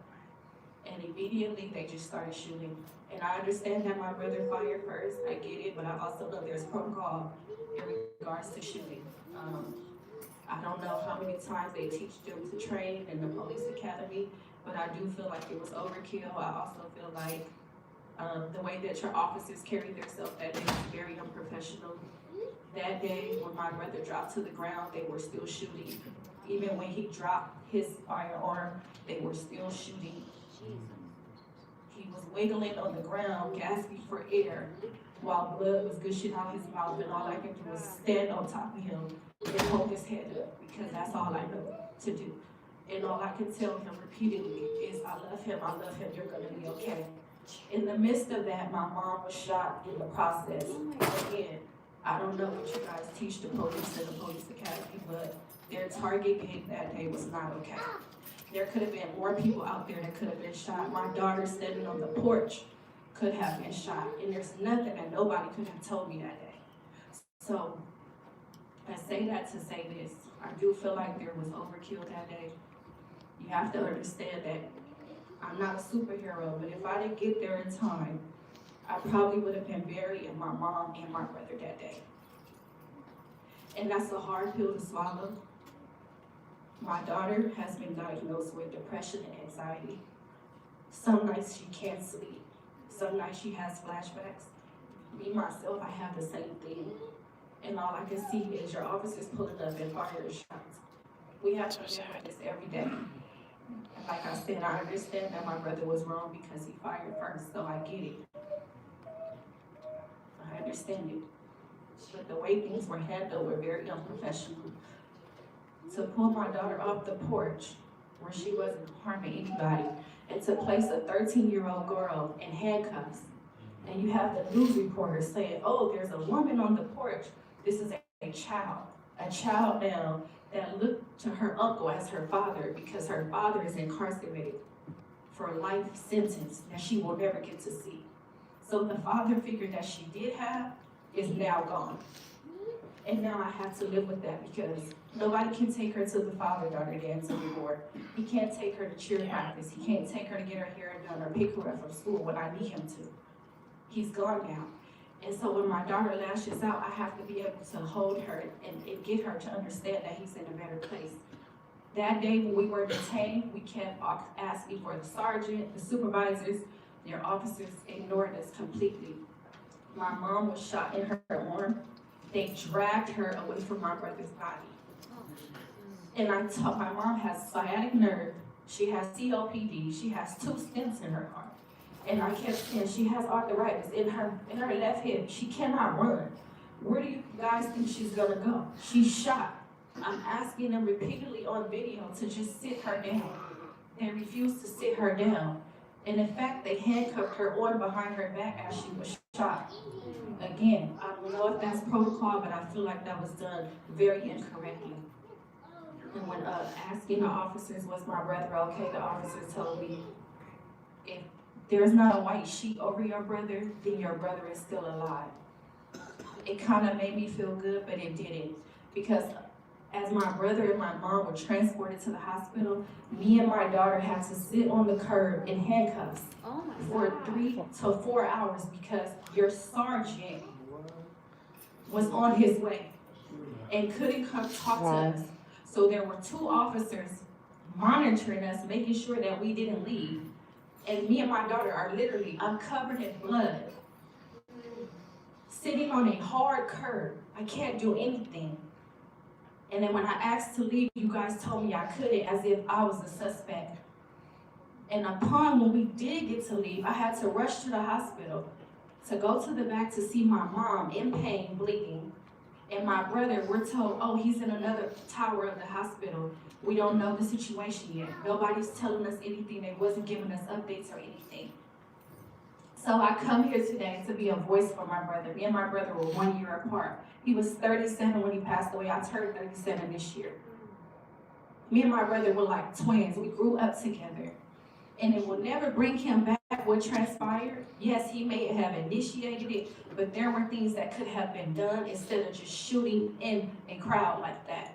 and immediately they just started shooting. And I understand that my brother fired first, I get it, but I also know there's protocol in regards to shooting. I don't know how many times they teach them to train in the police academy, but I do feel like it was overkill. I also feel like the way that your officers carried themselves that day was very unprofessional. That day, when my brother dropped to the ground, they were still shooting. Even when he dropped his firearm, they were still shooting. He was wiggling on the ground, gasping for air, while blood was gushing out his mouth, and all I could do was stand on top of him and hold his head up, because that's all I know to do. And all I can tell him repeatedly is, I love him, you're gonna be okay. In the midst of that, my mom was shot in the process. Again, I don't know what you guys teach the police in the police academy, but their target date that day was not okay. There could have been more people out there that could have been shot. My daughter standing on the porch could have been shot, and there's nothing that nobody could have told me that day. So I say that to say this. I do feel like there was overkill that day. You have to understand that I'm not a superhero, but if I didn't get there in time, I probably would have been burying my mom and my brother that day. And that's a hard pill to swallow. My daughter has been diagnosed with depression and anxiety. Some nights she can't sleep. Some nights she has flashbacks. Me, myself, I have the same thing. And all I can see is your officers pulling up and firing shots. We have to live with this every day. Like I said, I understand that my brother was wrong because he fired first, so I get it. I understand it. But the way things were handled were very unprofessional. To pull my daughter off the porch where she wasn't harming anybody, and to place a 13-year-old girl in handcuffs, and you have the news reporters saying, oh, there's a woman on the porch. This is a child now that looked to her uncle as her father because her father is incarcerated for a life sentence that she will never get to see. So the father figure that she did have is now gone. And now I have to live with that because nobody can take her to the father-daughter dance anymore. He can't take her to cheer practice. He can't take her to get her hair done or pick her up from school when I need him to. He's gone now. And so when my daughter lashes out, I have to be able to hold her and get her to understand that he's in a better place. That day when we were detained, we kept asking for the sergeant, the supervisors, their officers ignored us completely. My mom was shot in her arm. They dragged her away from my brother's body. And I taught my mom has sciatic nerve, she has COPD, she has 2 stents in her heart. And I kept saying she has arthritis in her left hip. She cannot run. Where do you guys think she's gonna go? She's shot. I'm asking them repeatedly on video to just sit her down. They refused to sit her down. And in fact, they handcuffed her on behind her back as she was shot. Again, I don't know if that's protocol, but I feel like that was done very incorrectly. And when asking the officers, was my brother okay, the officers told me, if there's not a white sheet over your brother, then your brother is still alive. It kind of made me feel good, but it didn't. Because as my brother and my mom were transported to the hospital, me and my daughter had to sit on the curb in handcuffs for 3 to 4 hours because your sergeant was on his way and couldn't come talk to us. So there were 2 officers monitoring us, making sure that we didn't leave. And me and my daughter are literally, I'm covered in blood, sitting on a hard curb. I can't do anything. And then when I asked to leave, you guys told me I couldn't, as if I was a suspect. And upon when we did get to leave, I had to rush to the hospital to go to the back to see my mom in pain, bleeding. And my brother, we're told, oh, he's in another tower of the hospital. We don't know the situation yet. Nobody's telling us anything. They wasn't giving us updates or anything. So I come here today to be a voice for my brother. Me and my brother were 1 year apart. He was 37 when he passed away. I turned 37 this year. Me and my brother were like twins. We grew up together. And it will never bring him back what transpired. Yes, he may have initiated it, but there were things that could have been done instead of just shooting in a crowd like that.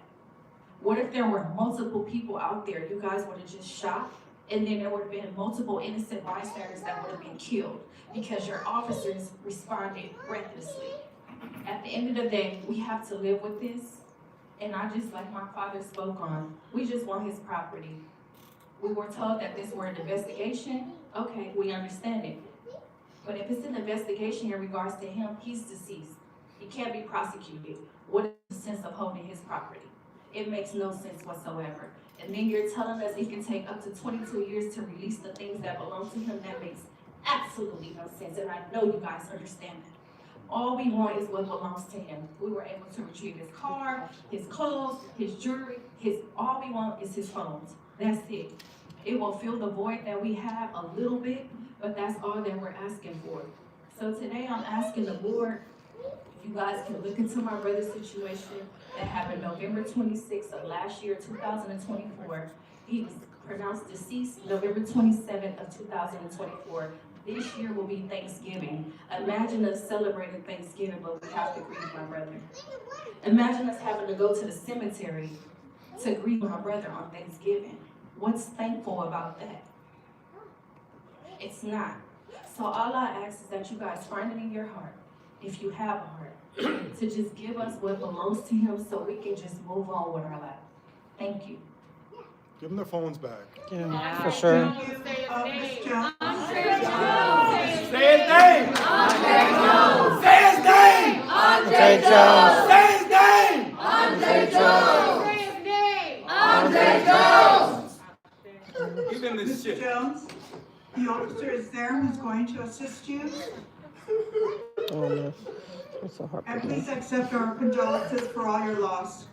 What if there were multiple people out there you guys would have just shot, and then there would have been multiple innocent bystanders that would have been killed because your officers responded recklessly? At the end of the day, we have to live with this. And I just, like my father spoke on, we just want his property. We were told that this were an investigation. Okay, we understand it. But if it's an investigation in regards to him, he's deceased. He can't be prosecuted. What is the sense of holding his property? It makes no sense whatsoever. And then you're telling us it can take up to 22 years to release the things that belong to him. That makes absolutely no sense. And I know you guys understand that. All we want is what belongs to him. We were able to retrieve his car, his clothes, his jewelry, all we want is his phones. That's it. It will fill the void that we have a little bit, but that's all that we're asking for. So today I'm asking the board, if you guys can look into my brother's situation that happened November 26th of last year, 2024. He was pronounced deceased November 27th of 2024. This year will be Thanksgiving. Imagine us celebrating Thanksgiving, but we have to grieve my brother. Imagine us having to go to the cemetery to grieve my brother on Thanksgiving. What's thankful about that? It's not. So all I ask is that you guys find it in your heart, if you have a heart, to just give us what belongs to him so we can just move on with our life. Thank you. Give them their phones back. Yeah, for sure. Say his name. Say his name! Andre Jones! Say his name! Andre Jones! Say his name! Andre Jones! Say his name. Andre Jones! Give him this shit. Jones, the officer is there who's going to assist you. Oh, no. It's so And heartbreaking. please accept our condolences for all your loss.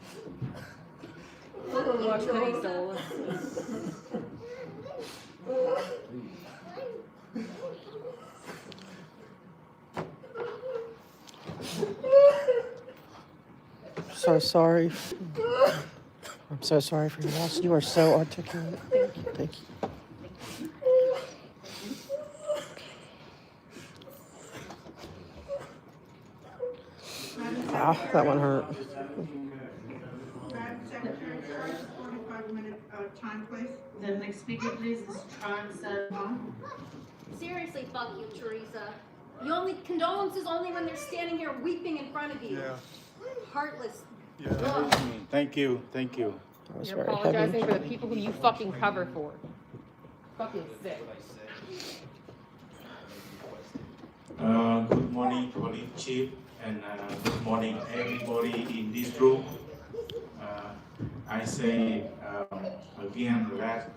So sorry. I'm so sorry for your loss. You are so articulate. Thank you. Thank you. Wow, that one hurt. Madam Secretary, 45-minute time, please. The next speaker, please, is Tron Salvan. Seriously, fuck you, Teresa. The only condolences only when they're standing here weeping in front of you. Yeah. Heartless. Yeah. Thank you, thank you. That was You're very apologizing heavy. for the people who you fucking cover for. Fucking sick. Good morning, Police Chief, and good morning, everybody in this room. I say again, last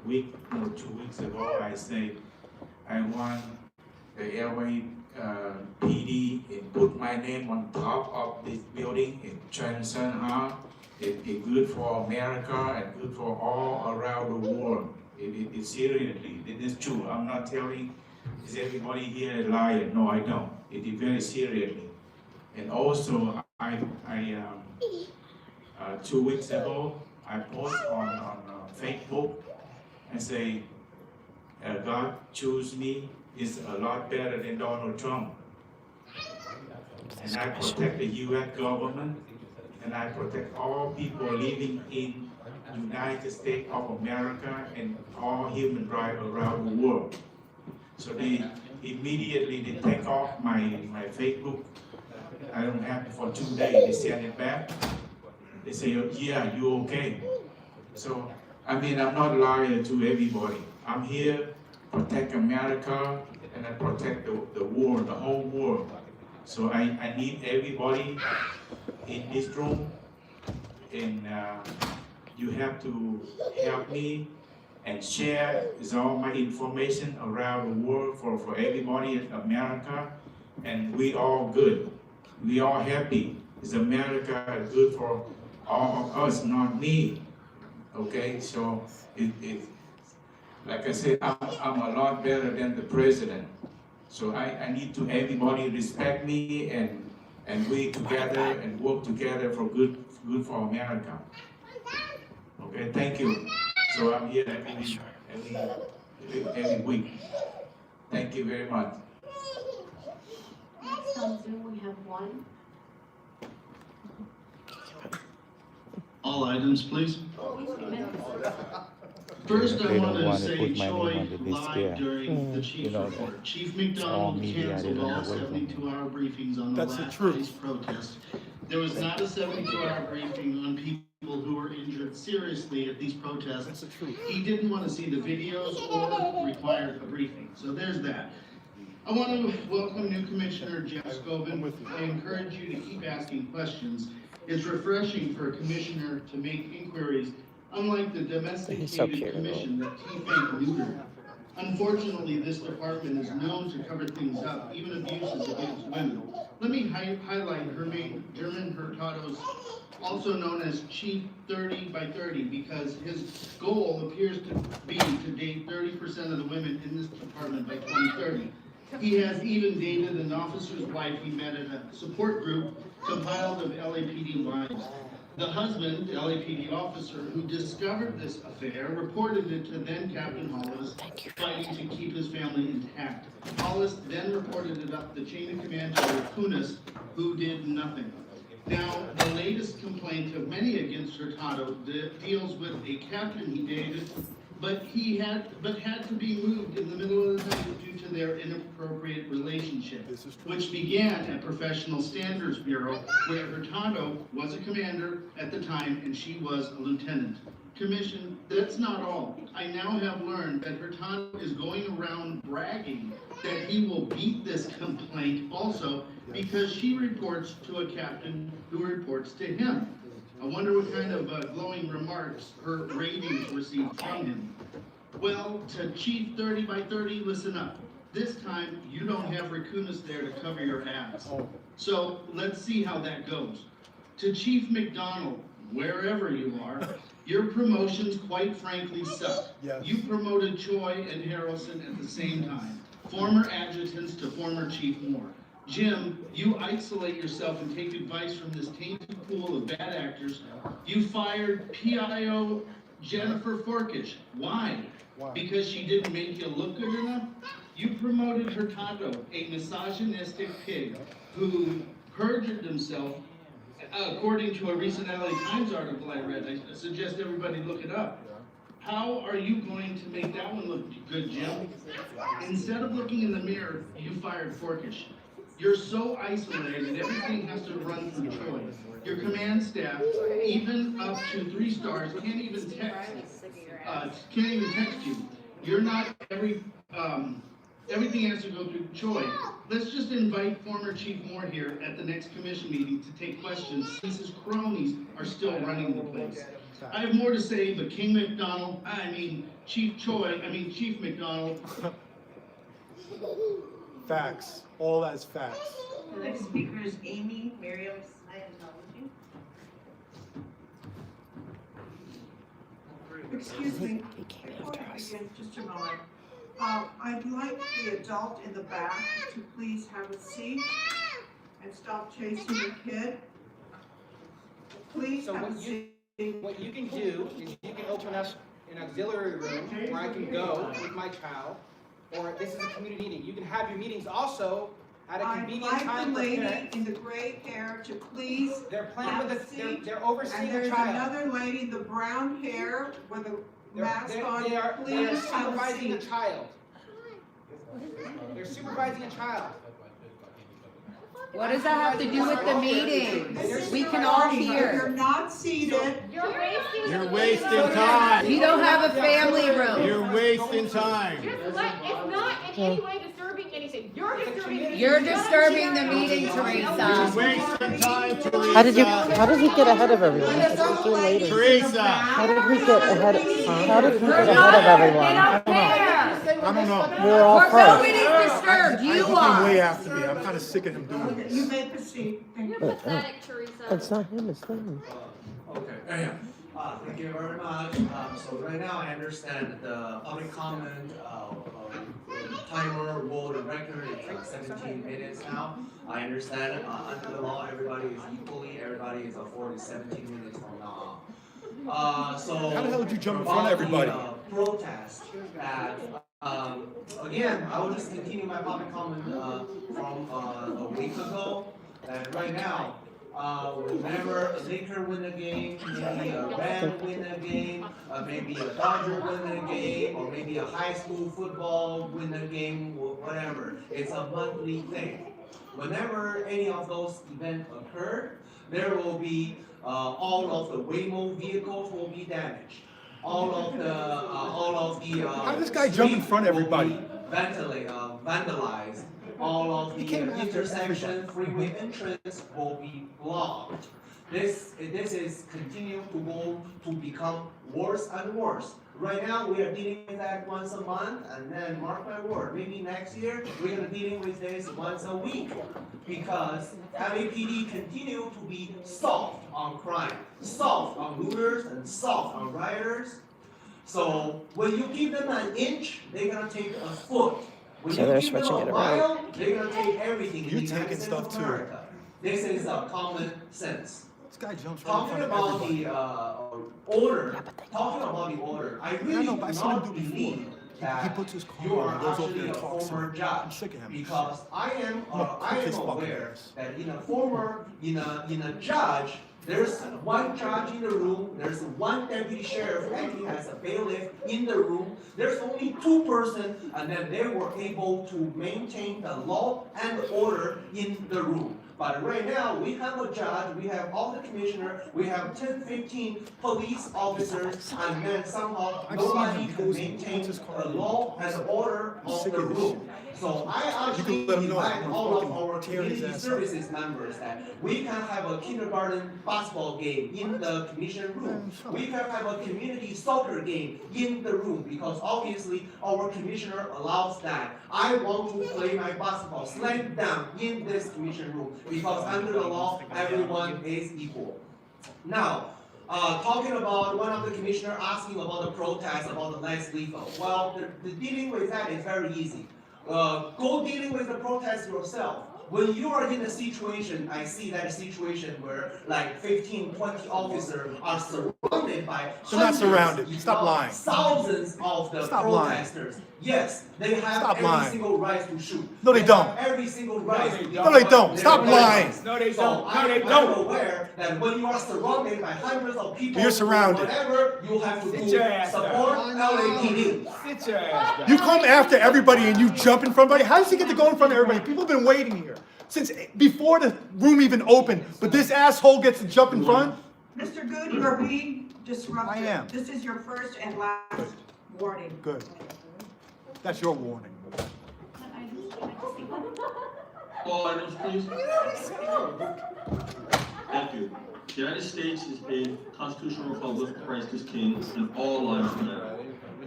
week or 2 weeks ago, I said I want the LA PD and put my name on top of this building and transcend harm. It's good for America and good for all around the world. It seriously, it is true. I'm not telling, is everybody here a liar? No, I don't. It is very seriously. And also, 2 weeks ago, I posted on Facebook and say, God choose me is a lot better than Donald Trump. And I protect the U.S. government, and I protect all people living in United States of America and all human rights around the world. So they immediately take off my Facebook. I don't have it for 2 days. They send it back. they say, yeah, you okay. So, I mean, I'm not lying to everybody. I'm here to protect America and I protect the world, the whole world. So I need everybody in this room, and you have to help me and share all my information around the world for everybody in America, and we all good. We all happy. Is America good for all of us, not me? Okay, so like I said, I'm a lot better than the president. So I need to everybody respect me and we together and work together for good for America. Okay, thank you. So I'm here every week. Thank you very much. Next on Zoom, we have one. All items, please. First, I want to say Choi lied during the chief report. Chief McDonald canceled all 72-hour briefings on the last day's protest. There was not a 72-hour briefing on people who were injured seriously at these protests. He didn't want to see the videos or required a briefing. So there's that. I want to welcome new Commissioner Jeff Scobin. I encourage you to keep asking questions. It's refreshing for a commissioner to make inquiries, unlike the domesticated commission that T-Fank neutered. Unfortunately, this department is known to cover things up, even abuses against women. Let me highlight Hermine German Hurtado's, also known as Chief 30 by 30, because his goal appears to be to date 30% of the women in this department by 2030. He has even dated an officer's wife he met at a support group compiled of LAPD wives. The husband, the LAPD officer who discovered this affair, reported it to then Captain Hollis, fighting to keep his family intact. Hollis then reported it up the chain of command to Kunis, who did nothing. Now, the latest complaint of many against Hurtado deals with a captain he dated, but had to be moved in the middle of the night due to their inappropriate relationship, which began at Professional Standards Bureau, where Hurtado was a commander at the time and she was a lieutenant. Commission, that's not all. I now have learned that Hurtado is going around bragging that he will beat this complaint also because she reports to a captain who reports to him. I wonder what kind of glowing remarks her ratings received from him. Well, to Chief 30 by 30, listen up. This time, you don't have Rakunas there to cover your ass. So let's see how that goes. To Chief McDonald, wherever you are, your promotions quite frankly suck. Yes. You promoted Choi and Harrelson at the same time. Former adjutants to former Chief Moore. Jim, you isolate yourself and take advice from this tainted pool of bad actors. You fired PIO Jennifer Forkish. Why? Because she didn't make you look good enough? You promoted Hurtado, a misogynistic pig who perjured himself, according to a recent LA Times article I read. I suggest everybody look it up. How are you going to make that one look good, Jim? Instead of looking in the mirror, you fired Forkish. You're so isolated, everything has to run through Troy. Your command staff, even up to 3 stars, can't even text you. You're not everything has to go through Troy. Let's just invite former Chief Moore here at the next commission meeting to take questions since his cronies are still running the place. I have more to say, but Chief McDonald. Facts. All that's facts. The next speaker is Amy Miriam Scientology. Excuse me, before you begin, just a moment. I'd like the adult in the back to please have a seat and stop chasing the kid. Please So have a seat. what you can do is you can open up an auxiliary room where I can go with my child, or this is a community meeting. You can have your meetings also at a convenient time. I'd like the lady in the gray hair to please They're playing have with a seat. they're overseeing and a child. there's another lady in the brown hair with a mask on. They are Please have a supervising a seat. child. They're supervising a child. What does that have to do with the meeting? We can all If you're hear. not seated, You're wasting time. You don't have a family room. You're wasting time. Just let, it's not in any way disturbing anything. You're disturbing the meeting. You're disturbing the meeting, You're Teresa. wasting time, Teresa. How did he get ahead of everyone? It's too late. Teresa. How did he get ahead of everyone? I don't know. We were all first. Nobody's disturbed. You He came are. way after me. I'm kind of sick of him doing okay, this. you may proceed. Thank you. You're pathetic, Teresa. It's not him, it's them. Okay. Thank you very much. So right now I understand the public comment timer world record is 17 minutes now. I understand under the law everybody is afforded 17 minutes from now on. So How the hell did you jump in front of everybody? Protest that again, I will just continue my public comment from a week ago. And right now, whenever a Laker win a game, maybe a Ram win a game, maybe a Dodger win a game, or maybe a high school football win a game, or whatever. It's a monthly thing. Whenever any of those events occur, there will be all of the Waymo vehicles will be damaged. All of the How did this guy jump in front of everybody? Vandalized. All of the intersection freeway entrance will be blocked. This is continue to go to become worse and worse. Right now we are dealing with that once a month, and then mark my word, maybe next year we're gonna dealing with this once a week, because LAPD continue to be soft on crime, soft on looters, and soft on rioters. So when you give them an inch, they're gonna take a foot. When So you they're give them switching a it around. mile, they're gonna take everything. You're in the United taking States stuff of too. America. This is common sense. This guy jumps right in Talking front of about everybody. the order, I really No, do but I've seen him not do before. believe that He puts his car you on are and goes over actually there a and talks to former him. I'm judge, sick of him. because I am his fucking aware ass. that in a judge, there's one judge in the room, there's one deputy sheriff acting as a bailiff in the room, there's only two persons, and then they were able to maintain the law and order in the room. But right now, we have a judge, we have all the commissioner, we have 10, 15 police officers, and then somehow nobody can maintain the law and order of the room. So I actually invite all of our community services members that we can have a kindergarten basketball game in the commission room. We can have a community soccer game in the room, because obviously our commissioner allows that. I want to play my basketball slam dunk in this commission room, because under the law, everyone is equal. Now, talking about one of the commissioners asking about the protest, about the less lethal. Well, the dealing with that is very easy. Go dealing with the protest yourself. When you are in a situation, I see that situation where like 15, 20 officers are surrounded by They're not surrounded. Stop lying. Thousands of the protesters. Yes, they have every single right to shoot. No, they don't. Every single right to No, they don't. Stop lying. No, they don't. No, they don't. I'm aware that when you are surrounded by hundreds of people, You're surrounded. whatever you have to do, support LAPD. Sit your ass down. You come after everybody and you jump in front of everybody. How does he get to go in front of everybody? People have been waiting here since before the room even opened. But this asshole gets to jump in front? Mr. Good, you are being disruptive. I am. This is your first and last warning. Good. That's your warning. All items, please. Thank you. The United States is a constitutional republic, Christ is king, and all lives matter.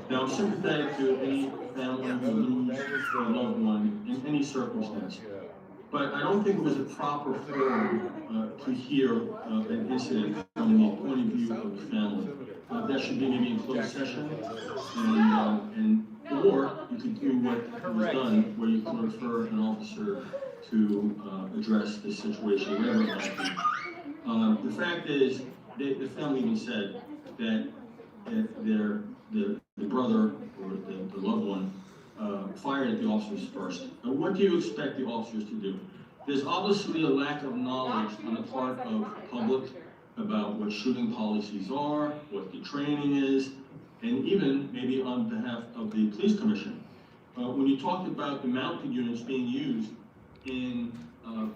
Now, I'm sympathetic to any family who lose their loved one in any circumstance. But I don't think it was a proper forum to hear an incident from the point of view of the family. That should be maybe in closed session, or you could do what was done, where you can refer an officer to address this situation, whatever it might be. The fact is, the family even said that the brother or the loved one fired at the officers first. Now, what do you expect the officers to do? There's obviously a lack of knowledge on the part of the public about what shooting policies are, what the training is, and even maybe on behalf of the police commission. When you talked about the mounted units being used, in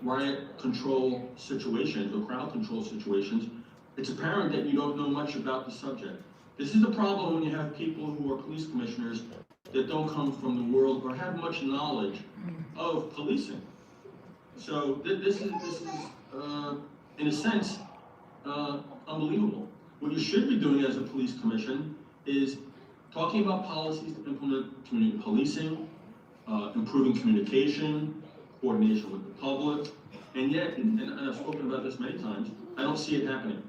riot control situations or crowd control situations, it's apparent that you don't know much about the subject. This is a problem when you have people who are police commissioners that don't come from the world or have much knowledge of policing. So this is in a sense, unbelievable. What you should be doing as a police commission is talking about policies to implement community policing, improving communication, coordination with the public, and yet, and I've spoken about this many times, I don't see it happening.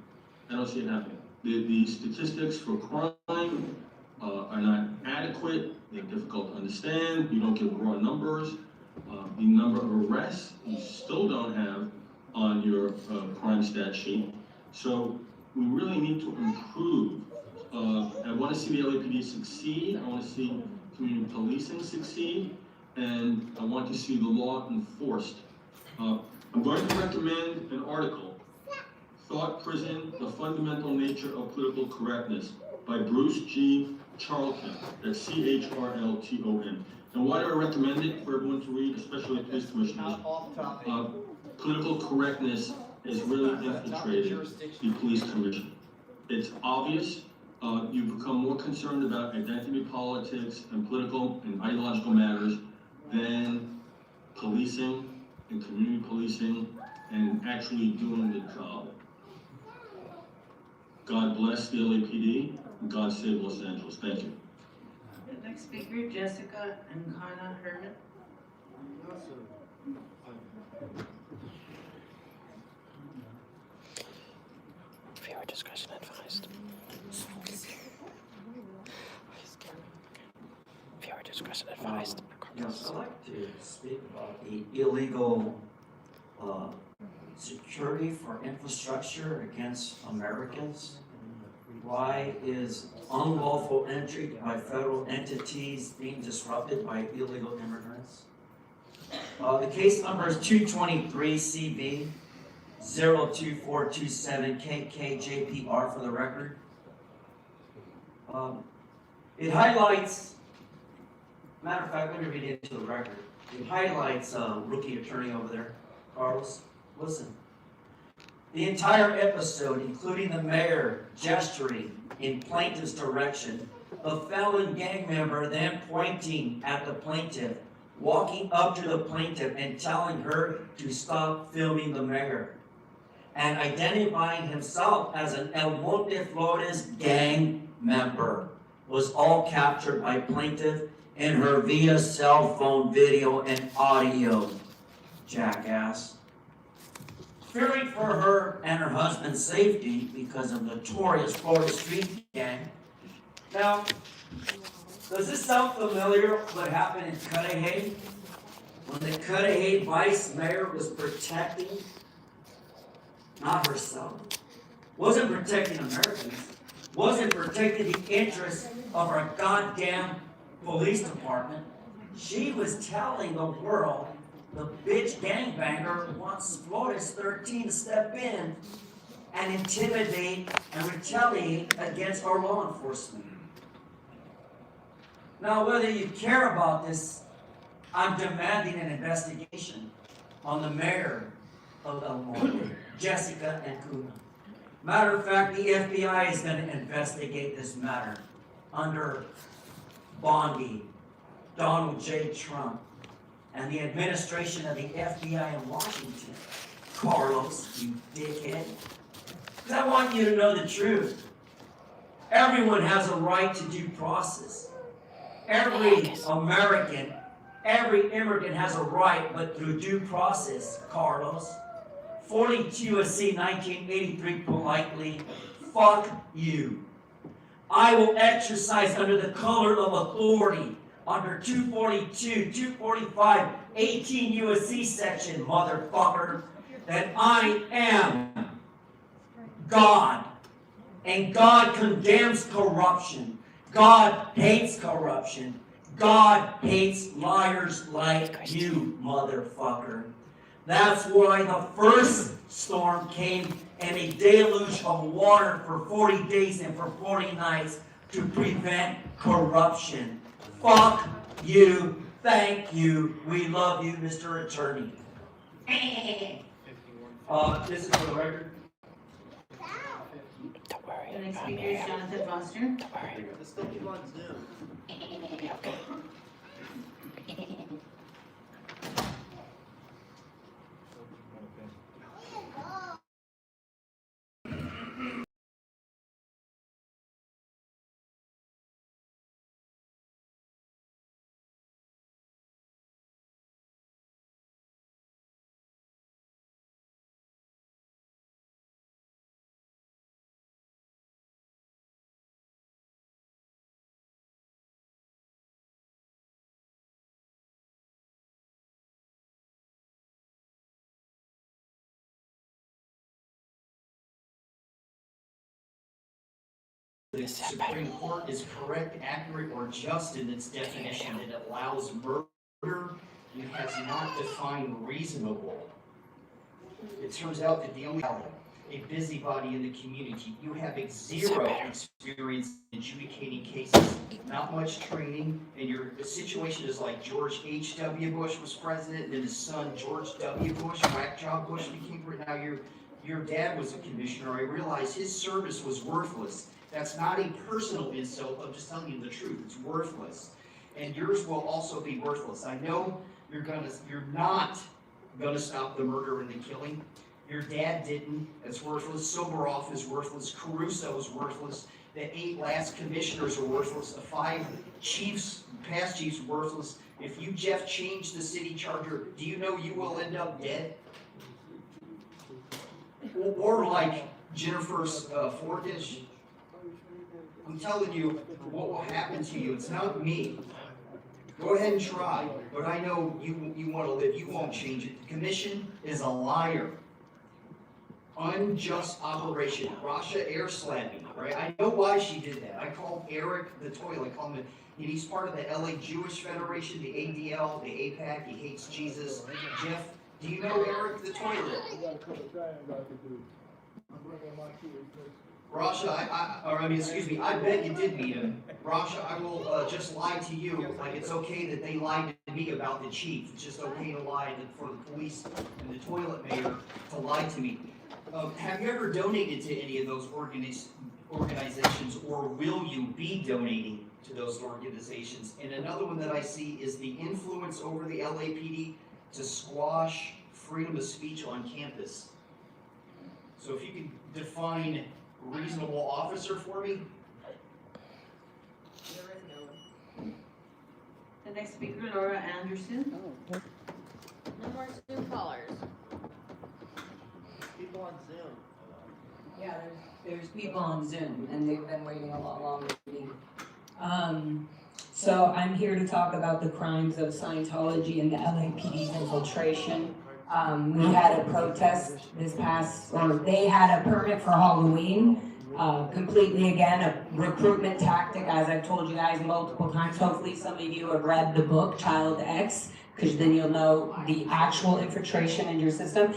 I don't see it happening. The statistics for crime are not adequate, they're difficult to understand, you don't give raw numbers. The number of arrests you still don't have on your crime stat sheet. So we really need to improve. I want to see the LAPD succeed, I want to see community policing succeed, and I want to see the law enforced. I'm going to recommend an article, Thought Prison, The Fundamental Nature of Political Correctness, by Bruce G. Charlton, that's C-H-R-L-T-O-N. And why do I recommend it for everyone to read, especially police commissioners? Political correctness has really infiltrated the police commission. It's obvious. You've become more concerned about identity politics and political and ideological matters than policing and community policing and actually doing the job. God bless the LAPD, and God save Los Angeles. Thank you. The next speaker, Jessica and Kana Herman. Viewer discretion advised. Viewer discretion advised. Yes, I'd like to speak about the illegal security for infrastructure against Americans. Why is unlawful entry by federal entities being disrupted by illegal immigrants? The case number is 223 CV 02427 KKJPR for the record. It highlights, matter of fact, let me read it into the record. It highlights rookie attorney over there, Carlos. Listen. The entire episode, including the mayor gesturing in plaintiff's direction, a felon gang member then pointing at the plaintiff, walking up to the plaintiff and telling her to stop filming the mayor, and identifying himself as an El Monte Flores gang member, was all captured by plaintiff in her via cell phone video and audio, jackass. Fearing for her and her husband's safety because of notorious Florida street gang. Now, does this sound familiar, what happened in Cudahy? When the Cudahy vice mayor was protecting, not herself, wasn't protecting Americans, wasn't protecting the interests of our goddamn police department. She was telling the world the bitch gangbanger wants Flores 13 to step in and intimidate and retaliate against our law enforcement. Now, whether you care about this, I'm demanding an investigation on the mayor of El Monte, Jessica and Kuna. Matter of fact, the FBI is going to investigate this matter under Bondi, Donald J. Trump, and the administration of the FBI in Washington. Carlos, you dickhead. Because I want you to know the truth. Everyone has a right to due process. Every American, every immigrant has a right, but through due process, Carlos. 42 U.S.C. 1983 politely, fuck you. I will exercise under the color of authority under 242, 245, 18 U.S.C. section, motherfucker, that I am God. And God condemns corruption. God hates corruption. God hates liars like you, motherfucker. That's why the first storm came in a deluge of water for 40 days and for 40 nights to prevent corruption. Fuck you, Thank you. We love you, Mr. Attorney. This is for the record. The next speaker is Jonathan Foster. Don't worry. Let's still keep on Zoom. The Supreme Court is correct, accurate, or just in its definition. It allows murder and has not defined reasonable. It turns out that the only a busybody in the community. You have zero experience in adjudicating cases, not much training, and your situation is like George H.W. Bush was president, and then his son George W. Bush, whack job Bush became president. Now your dad was a commissioner. I realize his service was worthless. That's not a personal insult. I'm just telling you the truth. It's worthless, and yours will also be worthless. I know you're not gonna stop the murder and the killing. Your dad didn't. It's worthless. Soboroff is worthless. Caruso is worthless. The 8 last commissioners are worthless. The 5 chiefs, past chiefs, are worthless. If you, Jeff, change the city charter, do you know you will end up dead? Or like Jennifer's Forkish. I'm telling you what will happen to you. It's not me. Go ahead and try, but I know you want to live. You won't change it. The commission is a liar. Unjust operation. Rasha air slamming, right? I know why she did that. I called Eric the toilet. I called him, and he's part of the LA Jewish Federation, the ADL, the APAC. He hates Jesus. Jeff, do you know Eric the toilet? Rasha, I bet you did meet him. Rasha, I will just lie to you. Like, it's okay that they lied to me about the chief. It's just okay to lie for the police and the toilet mayor to lie to me. Have you ever donated to any of those organizations, or will you be donating to those organizations? And another one that I see is the influence over the LAPD to squash freedom of speech on campus. So if you can define reasonable officer for me. The next speaker, Laura Anderson. No more Zoom callers. People on Zoom. Yeah, there's people on Zoom, and they've been waiting a lot longer than me. So I'm here to talk about the crimes of Scientology and the LAPD's infiltration. We had a protest they had a permit for Halloween. Completely, again, a recruitment tactic, as I've told you guys multiple times. Hopefully some of you have read the book, Child X, because then you'll know the actual infiltration in your system.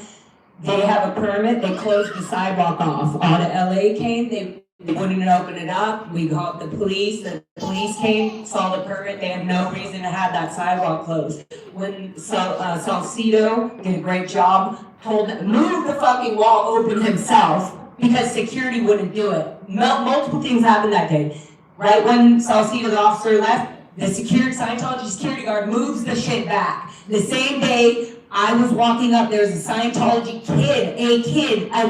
They have a permit, they closed the sidewalk off. All the LA came, they wouldn't open it up. We called the police came, saw the permit, they had no reason to have that sidewalk closed. When Salcido did a great job, told them, move the fucking wall open himself, because security wouldn't do it. Multiple things happened that day. Right when Salcido's officer left, the Scientology security guard moves the shit back. The same day, I was walking up, there's a Scientology kid, an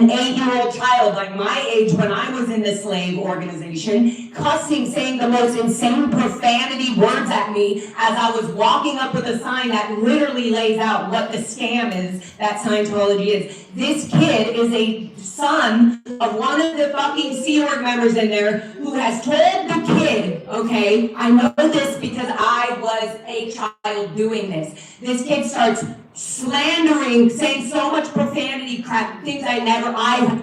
8-year-old child, like my age when I was in the slave organization, cussing, saying the most insane profanity words at me as I was walking up with a sign that literally lays out what the scam is that Scientology is. This kid is a son of one of the fucking Sea Org members in there who has told the kid, okay, I know this because I was a child doing this. This kid starts slandering, saying so much profanity crap, things I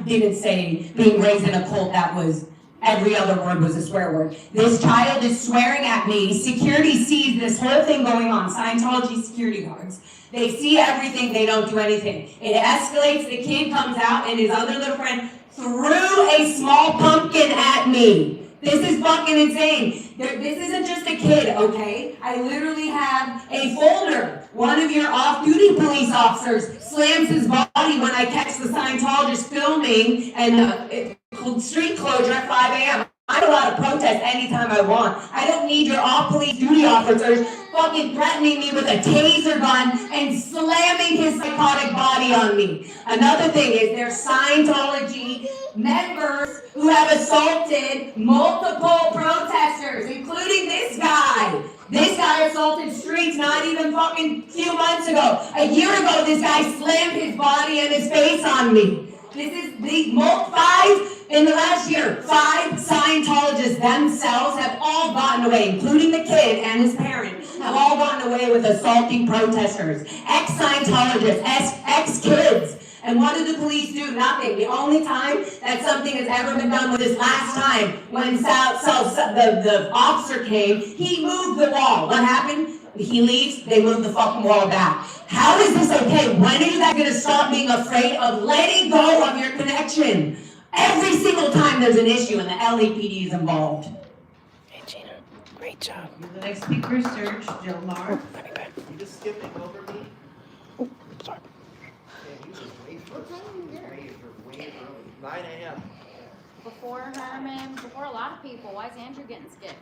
didn't say, being raised in a cult that was, every other word was a swear word. This child is swearing at me. Security sees this whole thing going on, Scientology security guards. They see everything, they don't do anything. It escalates, the kid comes out and his other little friend threw a small pumpkin at me. This is fucking insane. This isn't just a kid, okay? I literally have a folder. One of your off-duty police officers slams his body when I catch the Scientologist filming and street closure at 5 a.m. I'm allowed to protest anytime I want. I don't need your off-police duty officers fucking threatening me with a taser gun and slamming his psychotic body on me. Another thing is there's Scientology members who have assaulted multiple protesters, including this guy. This guy assaulted streets not even fucking few months ago. A year ago, this guy slammed his body and his face on me. This is the five in the last year. 5 Scientologists themselves have all gotten away, including the kid and his parent, have all gotten away with assaulting protesters. Ex-Scientologists, ex-kids. And what did the police do? Nothing. The only time that something has ever been done was this last time when the officer came, he moved the wall. What happened? He leaves, they move the fucking wall back. How is this okay? When are you guys gonna stop being afraid of letting go of your connection? Every single time there's an issue and the LAPD is involved. Hey Gina, great job. The next speaker, Serge Gilmar. You just skipping over me? Oh, sorry. Yeah, you was way early. 9 a.m. Before Herman, before a lot of people. Why is Andrew getting skipped?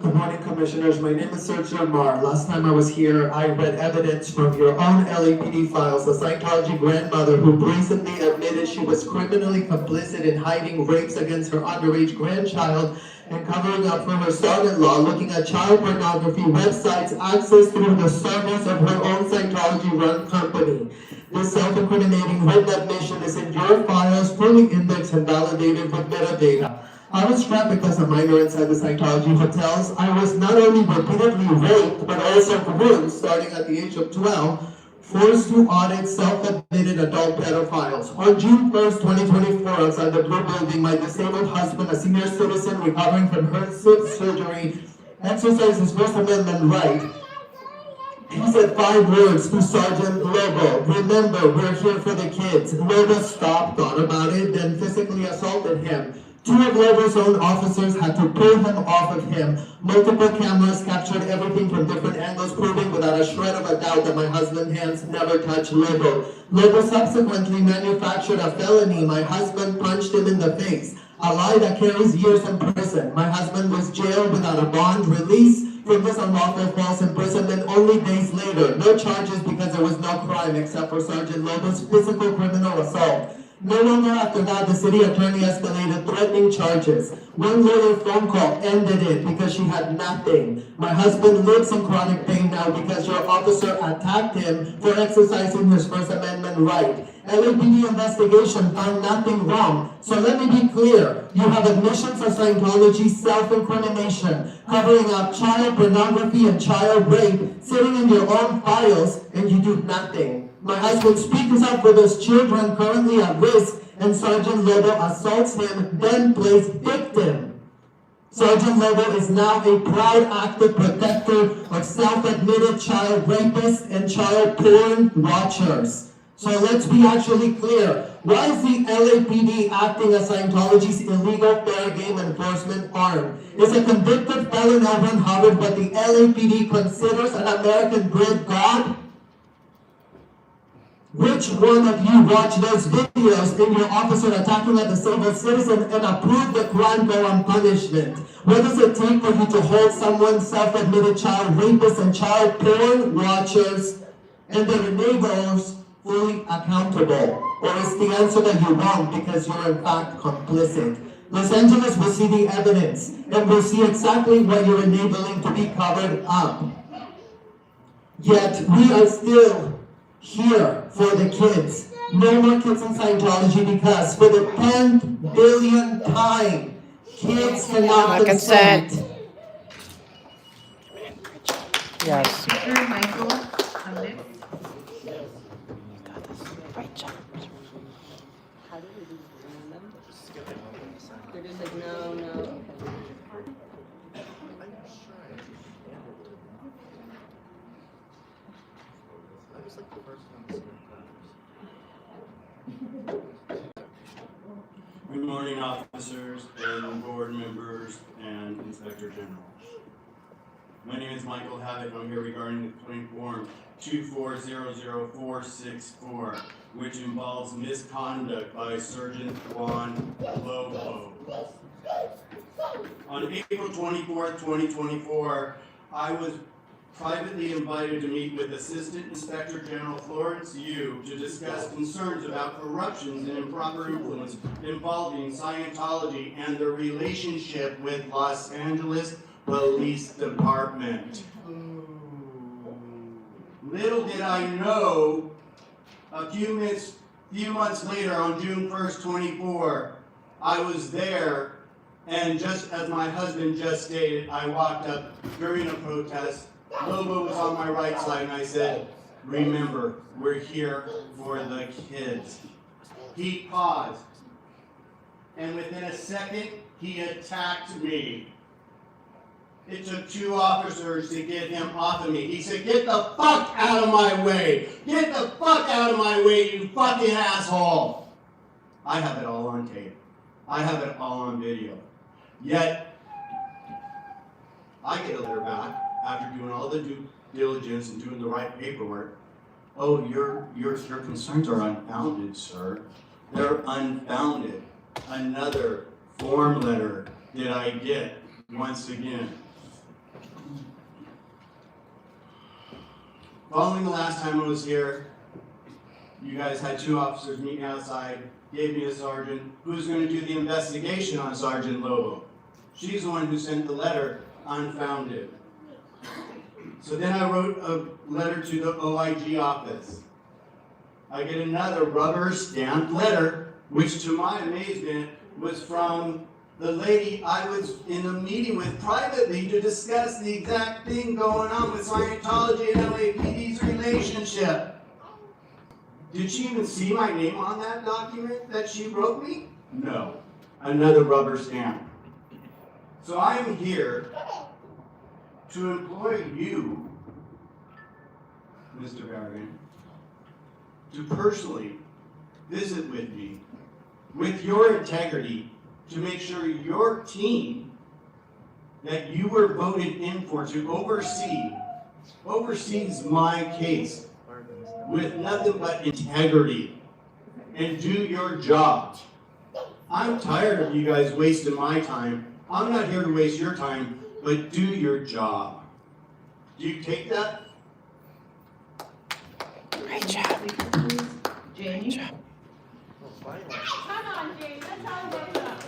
Good morning, Commissioners. My name is Serge Gilmar. Last time I was here, I read evidence from your own LAPD files. The Scientology grandmother who recently admitted she was criminally complicit in hiding rapes against her underage grandchild and covering up for her son-in-law, looking at child pornography websites accessed through the servers of her own Scientology-run company. This self-incriminating written admission is in your files, fully indexed and validated with metadata. I was trapped because a minor inside the Scientology hotels. I was not only repeatedly raped, but also groomed, starting at the age of 12, forced to audit self-admitted adult pedophiles. On June 1st, 2024, outside the Blue Building, my disabled husband, a senior citizen recovering from her surgery, exercised his First Amendment right. He said 5 words to Sergeant Lobo. Remember, we're here for the kids. Lobo stopped, thought about it, then physically assaulted him. 2 of Lobo's own officers had to pull him off of him. Multiple cameras captured everything from different angles, proving without a shred of a doubt that my husband's hands never touched Lobo. Lobo subsequently manufactured a felony. My husband punched him in the face. A lie that carries years in prison. My husband was jailed without a bond, release from this unlawful false imprisonment only days later. No charges because there was no crime except for Sergeant Lobo's physical criminal assault. No longer after that, the city attorney escalated threatening charges. One lawyer phone call ended it because she had nothing. My husband lives in chronic pain now because your officer attacked him for exercising his First Amendment right. LAPD investigation found nothing wrong. So let me be clear. You have admissions of Scientology self-incrimination, covering up child pornography and child rape, sitting in your own files, and you do nothing. My husband speaks up for those children currently at risk, and Sergeant Lobo assaults him, then plays victim. Sergeant Lobo is now a proud active protector of self-admitted child rapists and child porn watchers. So let's be actually clear. Why is the LAPD acting as Scientology's illegal fair game enforcement arm? Is a convicted felon Elvin Howard what the LAPD considers an American grid god? Which one of you watched those videos in your officer attacking a disabled citizen and approved the crime go unpunishment? What does it take for you to hold someone self-admitted child rapists and child porn watchers and their enablers fully accountable? Or is the answer that you won't because you're in fact complicit? Los Angeles will see the evidence and will see exactly what you're enabling to be covered up. Yet we are still here for the kids. No more kids in Scientology because for the 10th billionth time, kids cannot consent. Yes. Speaker, Michael, next. Great job. How do we remember? They're just like, no. I was like the first one to see Good morning, officers and board members and Inspector General. My name is Michael Havoc. I'm here regarding the complaint form 2400464, which involves misconduct by Sergeant Juan Lobo. On April 24th, 2024, I was privately invited to meet with Assistant Inspector General Florence Yu to discuss concerns about corruptions and improper influence involving Scientology and their relationship with Los Angeles Police Department. Little did I know, a few months later on June 1st, 24, I was there, and just as my husband just stated, I walked up during a protest. Lobo was on my right side, and I said, remember, we're here for the kids. He paused, and within a second, he attacked me. It took 2 officers to get him off of me. He said, get the fuck out of my way. Get the fuck out of my way, you fucking asshole. I have it all on tape. I have it all on video. Yet, I get a letter back after doing all the due diligence and doing the right paperwork. Oh, your concerns are unfounded, sir. They're unfounded. Another form letter did I get once again. Following the last time I was here, you guys had 2 officers meet me outside, gave me a sergeant who's going to do the investigation on Sergeant Lobo. She's the one who sent the letter, unfounded. So then I wrote a letter to the OIG office. I get another rubber stamped letter, which to my amazement was from the lady I was in a meeting with privately to discuss the exact thing going on with Scientology and LAPD's relationship. Did she even see my name on that document that she wrote me? No. Another rubber stamp. So I am here to employ you, Mr. Berrigan, to personally visit with me, with your integrity, to make sure your team that you were voted in for to oversees my case with nothing but integrity and do your job. I'm tired of you guys wasting my time. I'm not here to waste your time, but do your job. Do you take that? Great job. Great job. Come on, James, let's all wake up.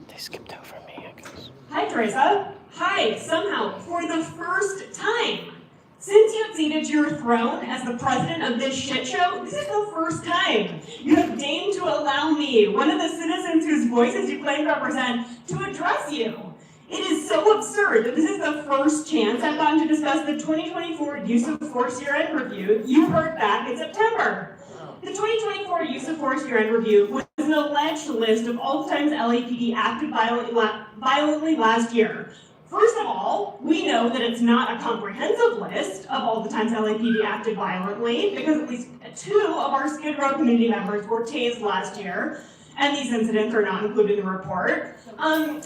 They skipped over me, I guess. Hi, Teresa. Hi, somehow, for the first time, since you acceded to your throne as the president of this shit show, this is the first time you have deigned to allow me, one of the citizens whose voices you claim to represent, to address you. It is so absurd that this is the first chance I've gotten to discuss the 2024 Use of Force Year-End Review you heard back in September. The 2024 Use of Force Year-End Review was an alleged list of all the times LAPD acted violently last year. First of all, we know that it's not a comprehensive list of all the times LAPD acted violently, because at least 2 of our Skid Row community members were tased last year, and these incidents are not included in the report.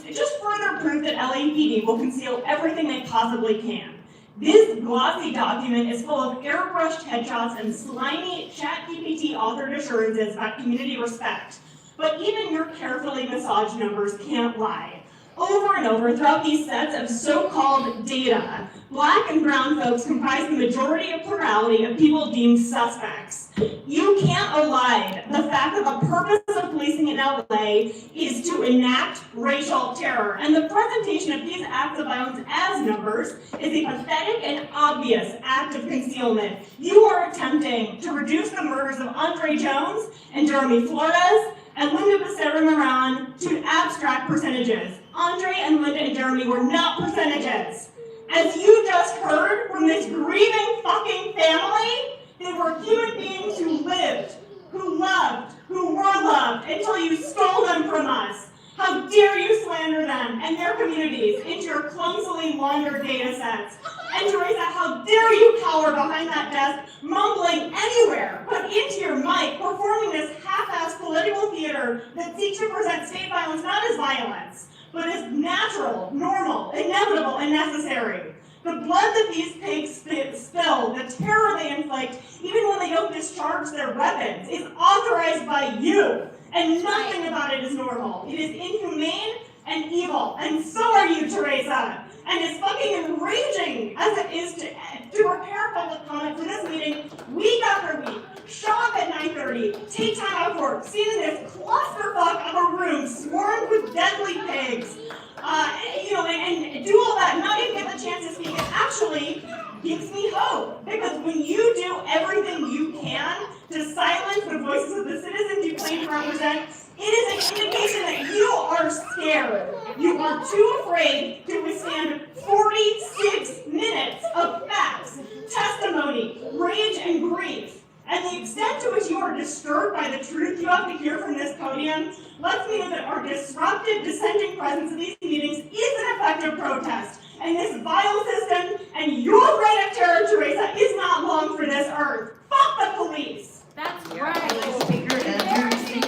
Just further proof that LAPD will conceal everything they possibly can. This glossy document is full of airbrushed headshots and slimy ChatGPT authored assurances about community respect. But even your carefully massaged numbers can't lie. Over and over throughout these sets of so-called data, Black and brown folks comprise the majority of plurality of people deemed suspects. You can't elide the fact that the purpose of policing in LA is to enact racial terror, and the presentation of these acts of violence as numbers is a pathetic and obvious act of concealment. You are attempting to reduce the murders of Andre Jones and Jeremy Flores and Linda Becerra-Moran to abstract percentages. Andre and Linda and Jeremy were not percentages. As you just heard from this grieving fucking family, they were human beings who lived, who loved, who were loved until you stole them from us. How dare you slander them and their communities into your clumsily laundered data sets? And Teresa, how dare you cower behind that desk, mumbling anywhere but into your mic, performing this half-assed political theater that seeks to present state violence not as violence, but as natural, normal, inevitable, and necessary. The blood that these pigs spill, the terror they inflict, even when they don't discharge their weapons, is authorized by you. And nothing about it is normal. It is inhumane and evil. And so are you, Teresa. And as fucking enraging as it is to prepare public comment for this meeting week after week, show up at 9:30, take time out of work, sit in this clusterfuck of a room swarmed with deadly pigs, and do all that, not even get the chance to speak, it actually gives me hope. Because when you do everything you can to silence the voices of the citizens you claim to represent, it is an indication that you are scared. You are too afraid to withstand 46 minutes of facts, testimony, rage, and grief. And the extent to which you are disturbed by the truth you have to hear from this podium lets me know that our disruptive, dissenting presence in these meetings is an effective protest. And this vile system and your reign of terror, Teresa, is not long for this earth. Fuck the police! That's right. Embarrassing, Teresa.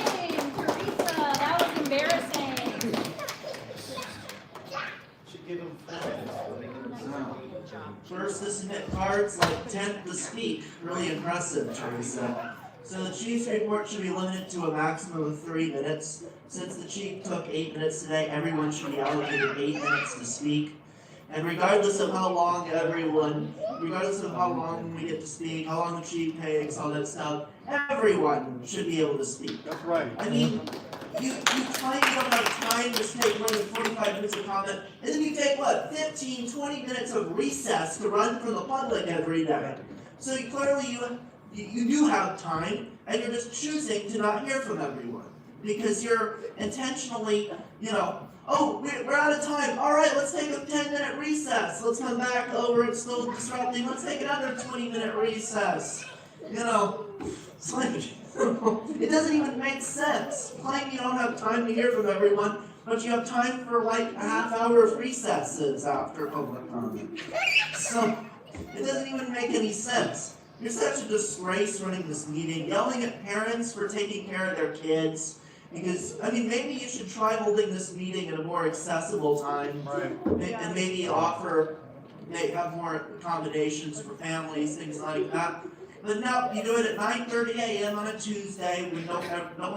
That was embarrassing. Should give him 4 minutes. First to submit cards, like 10th to speak. Really impressive, Teresa. So the chief's report should be limited to a maximum of 3 minutes. Since the chief took 8 minutes today, everyone should be allocated 8 minutes to speak. And regardless of how long we get to speak, how long the chief takes, all that stuff, everyone should be able to speak. That's right. I mean, you claim you don't have time to take more than 45 minutes of comment, and then you take, 15, 20 minutes of recess to run for the public every day. So you do have time, and you're just choosing to not hear from everyone. Because you're intentionally, oh, we're out of time. All right, let's take a 10-minute recess. Let's come back over. It's still disrupting. Let's take another 20-minute recess. It's like, it doesn't even make sense. Claim you don't have time to hear from everyone, but you have time for like a half hour of recesses after public comment. So it doesn't even make any sense. You're such a disgrace running this meeting, yelling at parents for taking care of their kids. Because, maybe you should try holding this meeting at a more accessible time. Right. And maybe have more accommodations for families, things like that. But no, you do it at 9:30 a.m. on a Tuesday when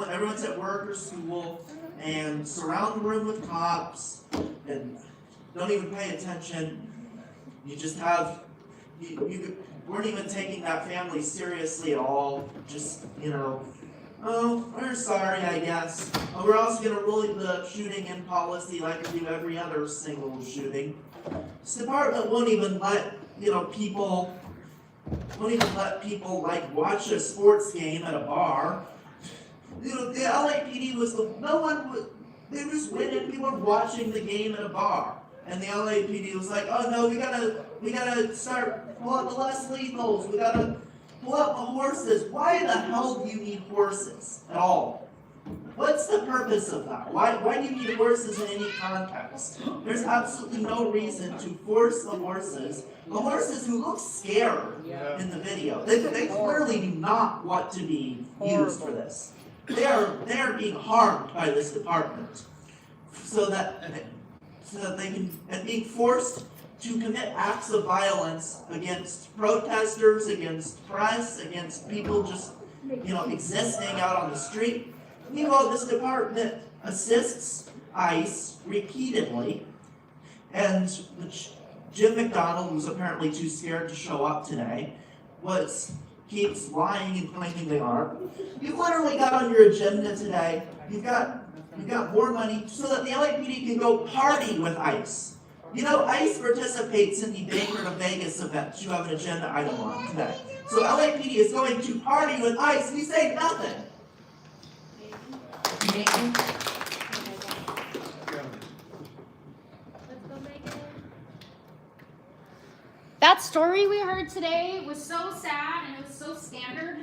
everyone's at work or school, and surround the room with cops, and don't even pay attention. You just have, you weren't even taking that family seriously at all. Just, oh, we're sorry, I guess. We're also going to rule the shooting in policy like we do every other single shooting. This department won't even let, people watch a sports game at a bar. The LAPD they just went and people were watching the game at a bar. And the LAPD was like, oh no, we gotta pull out the less lethals, we gotta pull out the horses. Why the hell do you need horses at all? What's the purpose of that? Why do you need horses in any context? There's absolutely no reason to force the horses who look scared in the video. They clearly do not want to be used for this. They are being harmed by this department. So that they can, and being forced to commit acts of violence against protesters, against press, against people just, existing out on the street. Meanwhile, this department assists ICE repeatedly, and Jim McDonald, who's apparently too scared to show up today, keeps lying and claiming they are. You've literally got on your agenda today, you've got more money so that the LAPD can go party with ICE. ICE participates in the Baker to Vegas event you have an agenda item on today. So LAPD is going to party with ICE, we say nothing. That story we heard today was so sad and it was so standard.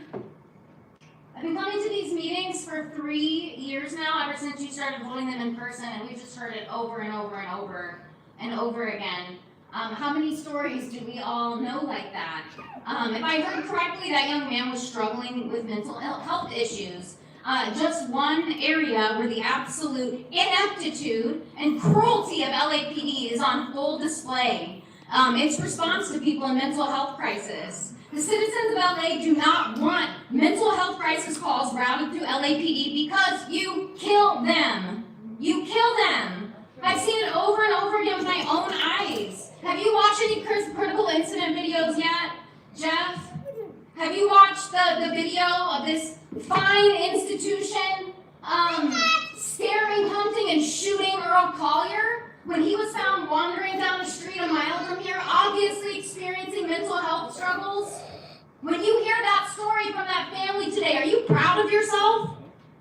I've been coming to these meetings for 3 years now, ever since you started holding them in person, and we've just heard it over and over and over and over again. How many stories do we all know like that? If I heard correctly, that young man was struggling with mental health issues. Just one area where the absolute ineptitude and cruelty of LAPD is on full display. Its response to people in mental health crisis. The citizens of LA do not want mental health crisis calls routed through LAPD because you kill them. You kill them. I've seen it over and over again with my own eyes. Have you watched any critical incident videos yet, Jeff? Have you watched the video of this fine institution scaring, hunting, and shooting Earl Collier when he was found wandering down the street a mile from here, obviously experiencing mental health struggles? When you hear that story from that family today, are you proud of yourself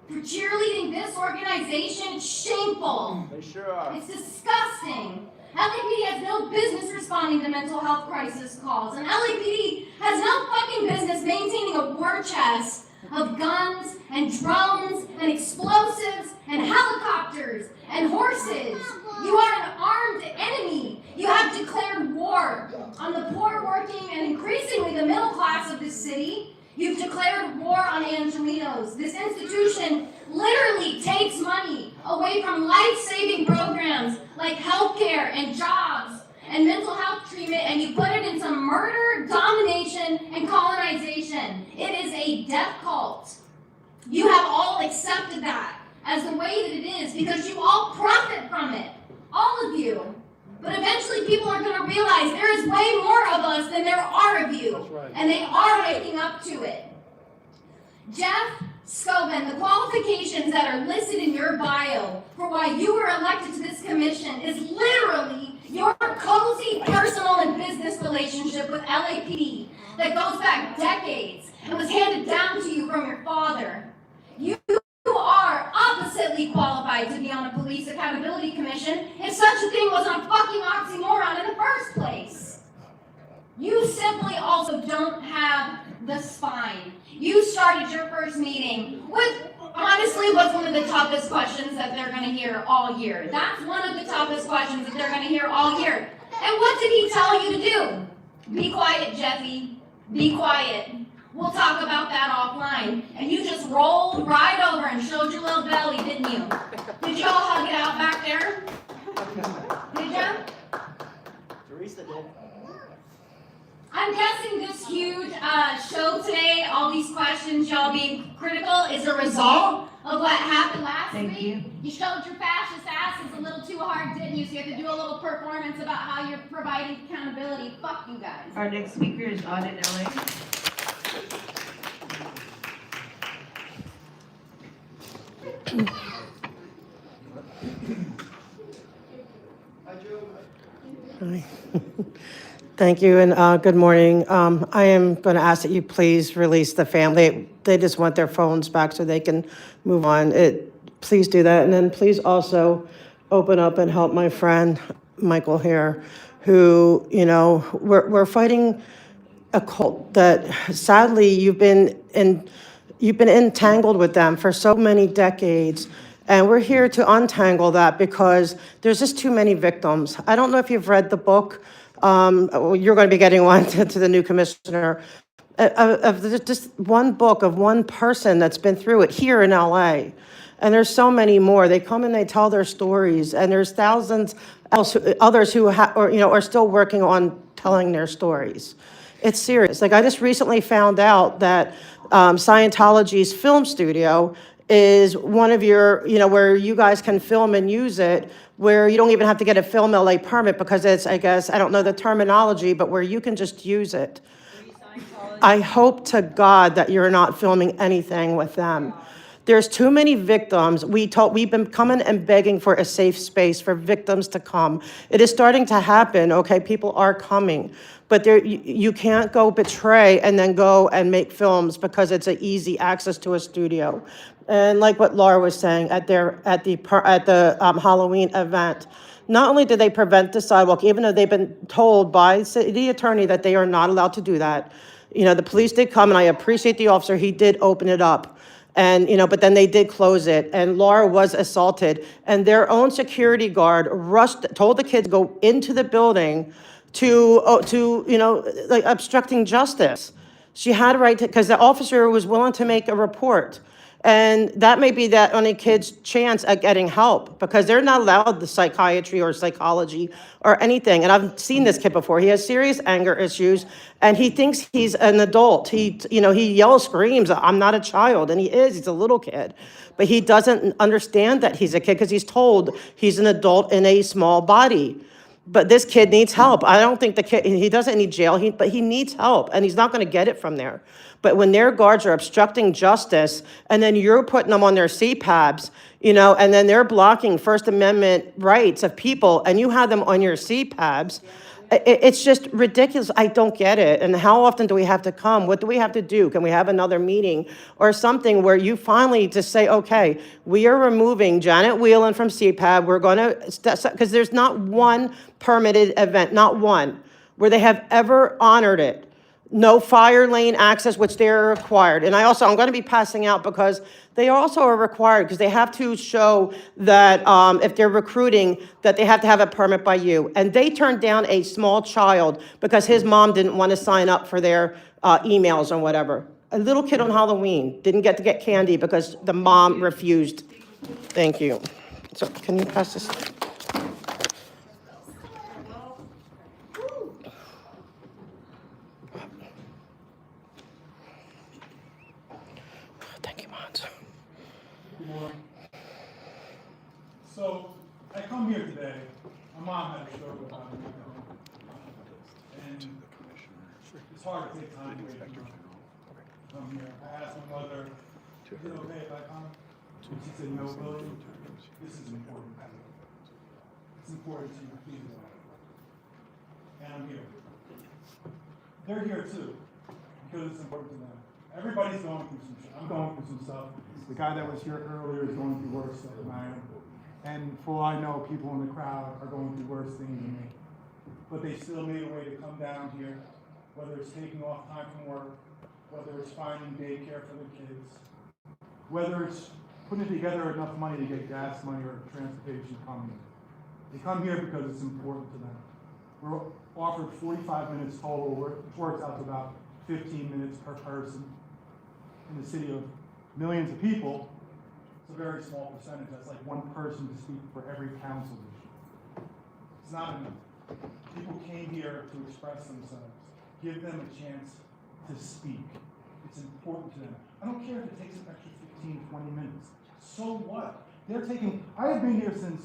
for cheerleading this organization? It's shameful. They sure are. It's disgusting. LAPD has no business responding to mental health crisis calls, and LAPD has no fucking business maintaining a war chest of guns and drones and explosives and helicopters and horses. You are an armed enemy. You have declared war on the poor, working, and increasingly the middle class of this city. You've declared war on Angelinos. This institution literally takes money away from life-saving programs like healthcare and jobs and mental health treatment, and you put it into murder, domination, and colonization. It is a death cult. You have all accepted that as the way that it is because you all profit from it. All of you. But eventually people are going to realize there is way more of us than there are of you. Right. And they are waking up to it. Jeff Scobin, the qualifications that are listed in your bio for why you were elected to this commission is literally your cozy personal and business relationship with LAPD that goes back decades and was handed down to you from your father. You are oppositely qualified to be on a police accountability commission if such a thing wasn't a fucking oxymoron in the first place. You simply also don't have the spine. You started your first meeting with, honestly, what's one of the toughest questions that they're going to hear all year. That's one of the toughest questions that they're going to hear all year. And what did he tell you to do? Be quiet, Jeffy. Be quiet. We'll talk about that offline. And you just rolled right over and showed your little belly, didn't you? Did you all hug it out back there? Did you? Teresa did. I'm guessing this huge show today, all these questions, y'all being critical, is a result of what happened last week. You showed your fascist asses a little too hard, didn't you? So you have to do a little performance about how you're providing accountability. Fuck you guys. Our next speaker is Audit LA. Hi. Thank you and good morning. I am going to ask that you please release the family. They just want their phones back so they can move on. Please do that. And then please also open up and help my friend Michael here, who, we're fighting a cult that sadly you've been entangled with them for so many decades. And we're here to untangle that because there's just too many victims. I don't know if you've read the book. You're going to be getting one to the new commissioner. Of just one book of one person that's been through it here in LA. And there's so many more. They come and they tell their stories. And there's thousands others who are still working on telling their stories. It's serious. Like I just recently found out that Scientology's film studio is one of your, where you guys can film and use it, where you don't even have to get a Film LA permit because it's, I guess, I don't know the terminology, but where you can just use it. I hope to God that you're not filming anything with them. There's too many victims. We've been coming and begging for a safe space for victims to come. It is starting to happen, okay? People are coming. But you can't go betray and then go and make films because it's an easy access to a studio. And like what Laura was saying at the Halloween event, not only did they prevent the sidewalk, even though they've been told by the attorney that they are not allowed to do that. The police did come, and I appreciate the officer. He did open it up. And, but then they did close it, and Laura was assaulted, and their own security guard told the kids to go into the building to like obstructing justice. She had a right to, because the officer was willing to make a report. And that may be that only kid's chance at getting help, because they're not allowed the psychiatry or psychology or anything. And I've seen this kid before. He has serious anger issues, and he thinks he's an adult. He yells, screams, "I'm not a child," and he is. He's a little kid, but he doesn't understand that he's a kid because he's told he's an adult in a small body. But this kid needs help. I don't think he doesn't need jail, but he needs help, and he's not going to get it from there. But when their guards are obstructing justice, and then you're putting them on their CPABs, and then they're blocking First Amendment rights of people, and you have them on your CPABs, it's just ridiculous. I don't get it. And how often do we have to come? What do we have to do? Can we have another meeting or something where you finally just say, okay, we are removing Janet Whelan from CPAB. We're going to, because there's not one permitted event, not one, where they have ever honored it. No fire lane access, which they're required. And I'm going to be passing out, because they also are required, because they have to show that if they're recruiting, that they have to have a permit by you. And they turned down a small child because his mom didn't want to sign up for their emails or whatever. A little kid on Halloween didn't get to get candy because the mom refused. Thank you. So can you pass this? So, I come here today, my mom had a stroke about a week ago, and it's hard to take time away from her. Come here, I asked my mother, is it okay if I come? And she said, no, William, this is important. It's important to you, please. And I'm here. They're here too, because it's important to them. Everybody's going through some shit. I'm going through some stuff. The guy that was here earlier is going through worse stuff than I am. And for all I know, people in the crowd are going through worse things than me. But they still made a way to come down here, whether it's taking off time from work, whether it's finding daycare for their kids, whether it's putting together enough money to get gas money or transportation coming. They come here because it's important to them. We're offered 45 minutes total, which works out to about 15 minutes per person. In the city of millions of people, it's a very small percentage. That's like one person to speak for every council issue. It's not enough. People came here to express themselves. Give them a chance to speak. It's important to them. I don't care if it takes an extra 15, 20 minutes. So what? I have been here since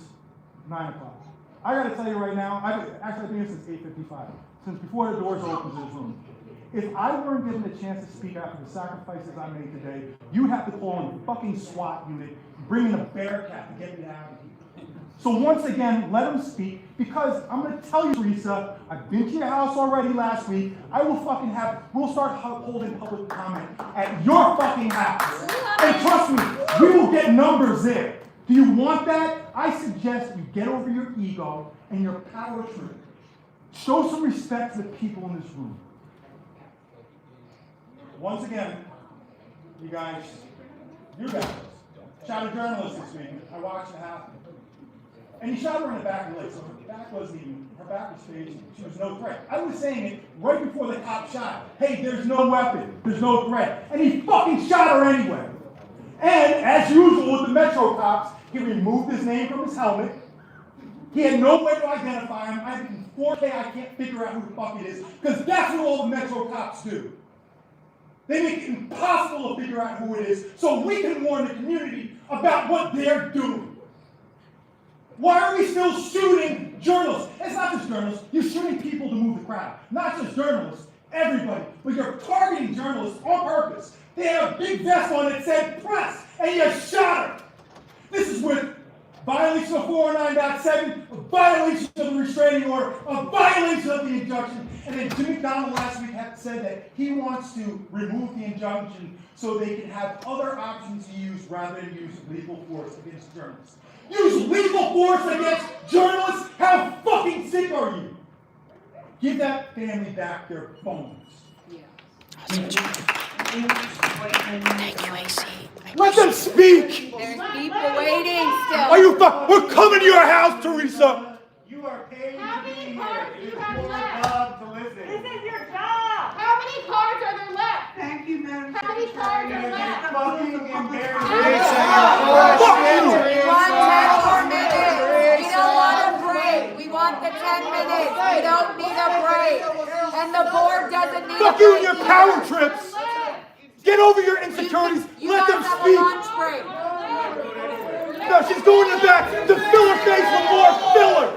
9 o'clock. I gotta tell you right now, I've been here since 8:55, since before the doors opened to this room. If I weren't given a chance to speak after the sacrifices I made today, you'd have to call in a fucking SWAT unit, bring in a Bearcat to get me out of here. So once again, let them speak, because I'm gonna tell you, Teresa, I've been to your house already last week. We'll start holding public comment at your fucking house. And trust me, we will get numbers there. Do you want that? I suggest you get over your ego and your power trip. Show some respect to the people in this room. Once again, you guys shot a journalist this week. I watched it happen. And he shot her in the back of the leg, so her back was facing, she was no threat. I was saying it right before the cop shot. Hey, there's no weapon, there's no threat. And he fucking shot her anyway. And as usual with the Metro cops, he removed his name from his helmet. He had no way to identify him. In 4K, I can't figure out who the fuck it is, because that's what all the Metro cops do. They make it impossible to figure out who it is, so we can warn the community about what they're doing. Why are we still shooting journalists? It's not just journalists. You're shooting people to move the crowd. Not just journalists, everybody. But you're targeting journalists on purpose. They had a big vest on that said press, and you shot her. This is with violation of 409.7, a violation of the restraining order, a violation of the injunction. And then Jim McDonald last week said that he wants to remove the injunction so they can have other options to use rather than use lethal force against journalists. Use lethal force against journalists? How fucking sick are you? Give that family back their phones. Thank you, AC. Let them speak. There's people waiting still. Are you we're coming to your house, Teresa. You are paid to be here. It is your job to listen. This is your job. How many cards are there left? Thank you, Madam How many cards are left? Fucking embarrassing. We want 10 more minutes. We don't want a break. We want the 10 minutes. We don't need a break. And the board doesn't need a break. Fuck you and your power trips. Get over your insecurities. Let them speak. Lunch break. No, she's going to the back to fill her face with more filler.